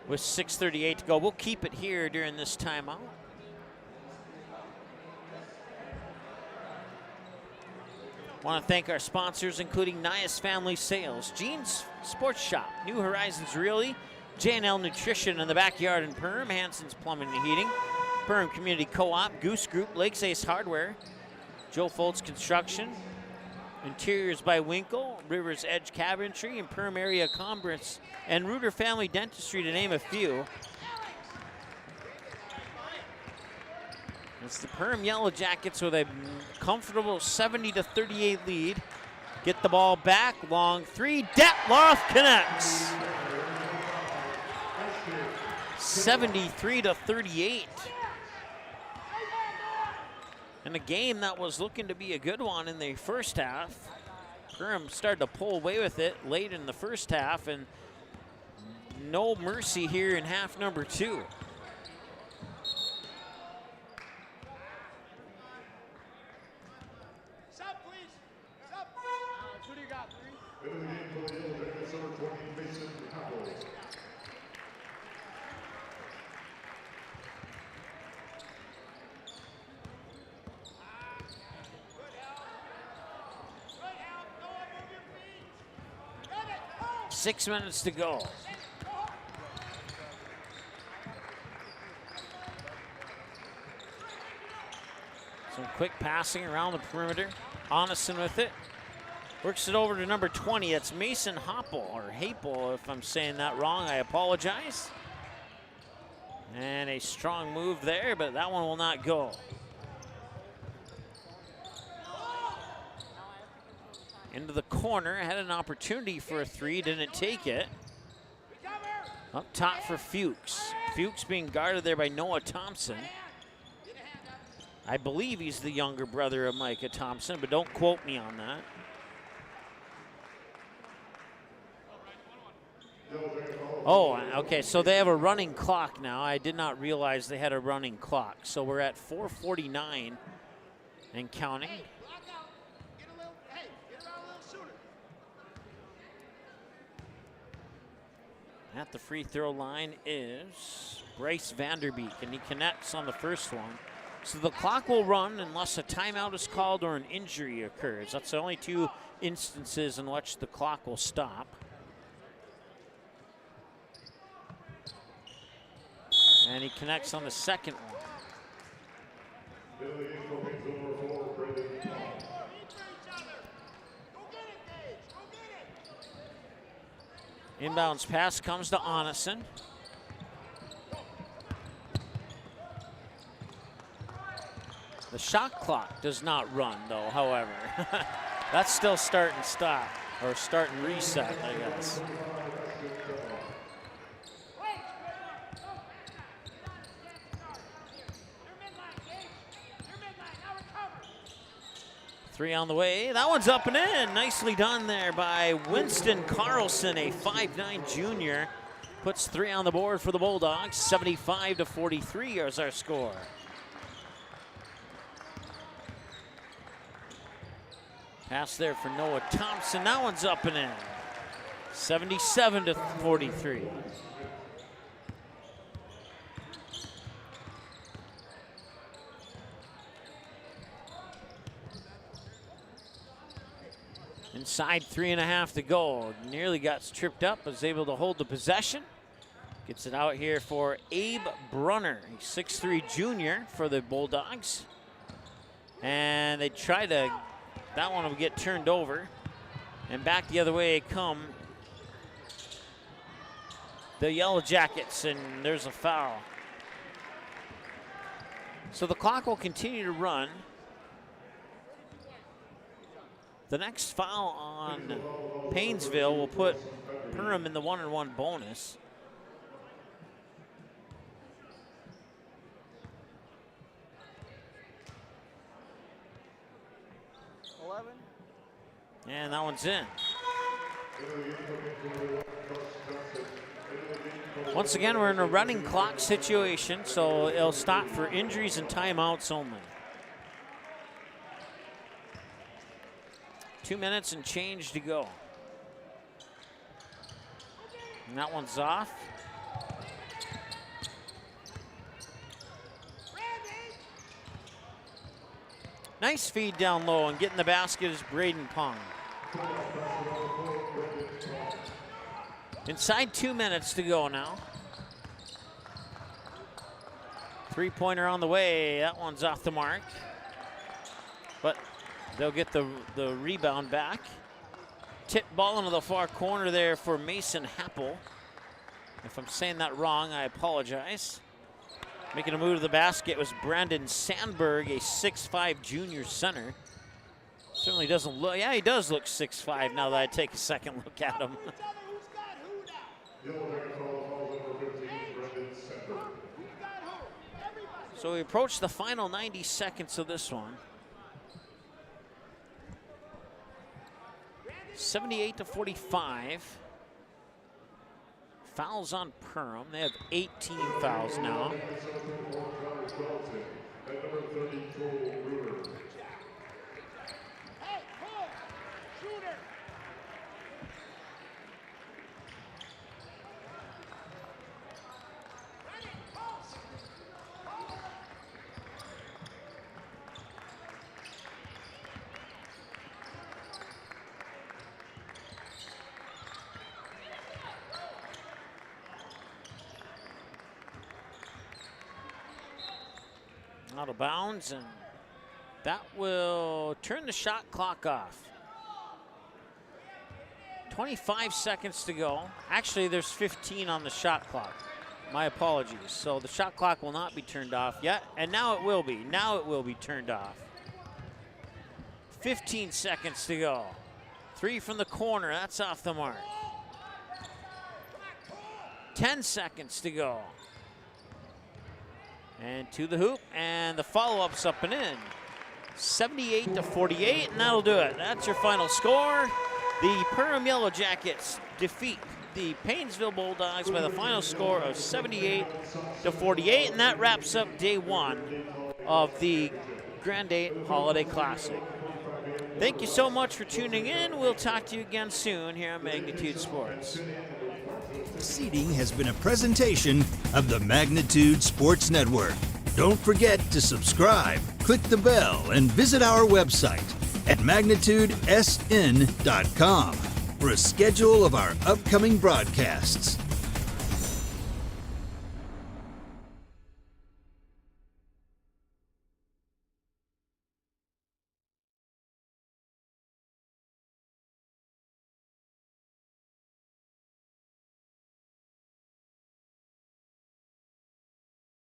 With 6:38 to go. We'll keep it here during this timeout. Want to thank our sponsors, including Nias Family Sales, Jeans Sports Shop, New Horizons Realty, J&L Nutrition in the Backyard in Perham, Hanson's Plumbing and Heating, Perham Community Co-op, Goose Group, Lakes Ace Hardware, Joe Foltz Construction, Interiors by Winkle, Rivers Edge Cabinetry, and Perham Area Conference, and Reuter Family Dentistry, to name a few. It's the Perham Yellow Jackets with a comfortable 70-38 lead. Get the ball back, long three, Detloff connects. 73-38. In a game that was looking to be a good one in the first half. Perham started to pull away with it late in the first half, and no mercy here in half number 2. Six minutes to go. Some quick passing around the perimeter. Honeston with it. Works it over to number 20. It's Mason Hoppel, or Hapel, if I'm saying that wrong. I apologize. And a strong move there, but that one will not go. Into the corner, had an opportunity for a three, didn't take it. Up top for Fuchs. Fuchs being guarded there by Noah Thompson. I believe he's the younger brother of Micah Thompson, but don't quote me on that. Oh, okay, so they have a running clock now. I did not realize they had a running clock. So we're at 4:49 and counting. At the free throw line is Bryce Vanderbeek, and he connects on the first one. So the clock will run unless a timeout is called or an injury occurs. That's the only two instances in which the clock will stop. And he connects on the second one. Inbounds pass comes to Honeston. The shot clock does not run, though, however. That's still start and stop, or start and reset, I guess. Three on the way. That one's up and in. Nicely done there by Winston Carlson, a 5'9" junior. Puts three on the board for the Bulldogs. 75-43 is our score. Pass there for Noah Thompson. That one's up and in. 77-43. Inside 3.5 to go. Nearly got tripped up, was able to hold the possession. Gets it out here for Abe Brunner, a 6'3" junior for the Bulldogs. And they try to, that one will get turned over. And back the other way come the Yellow Jackets, and there's a foul. So the clock will continue to run. The next foul on Painesville will put Perham in the 1-on-1 bonus. And that one's in. Once again, we're in a running clock situation, so it'll stop for injuries and timeouts only. 2 minutes and change to go. And that one's off. Nice feed down low, and getting the basket is Braden Pong. Inside 2 minutes to go now. Three-pointer on the way. That one's off the mark. But they'll get the rebound back. Tip ball into the far corner there for Mason Happel. If I'm saying that wrong, I apologize. Making a move to the basket was Brandon Sandberg, a 6'5" junior center. Certainly doesn't look, yeah, he does look 6'5" now that I take a second look at him. So we approach the final 90 seconds of this one. 78-45. Fouls on Perham. They have 18 fouls now. Out of bounds, and that will turn the shot clock off. 25 seconds to go. Actually, there's 15 on the shot clock. My apologies. So the shot clock will not be turned off yet, and now it will be. Now it will be turned off. 15 seconds to go. Three from the corner, that's off the mark. 10 seconds to go. And to the hoop, and the follow-up's up and in. 78-48, and that'll do it. That's your final score. The Perham Yellow Jackets defeat the Paynesville Bulldogs by the final score of 78-48, and that wraps up day one of the Grand8 Holiday Classic. Thank you so much for tuning in. We'll talk to you again soon here on Magnitude Sports. Seating has been a presentation of the Magnitude Sports Network. Don't forget to subscribe, click the bell, and visit our website at magnitudesn.com for a schedule of our upcoming broadcasts.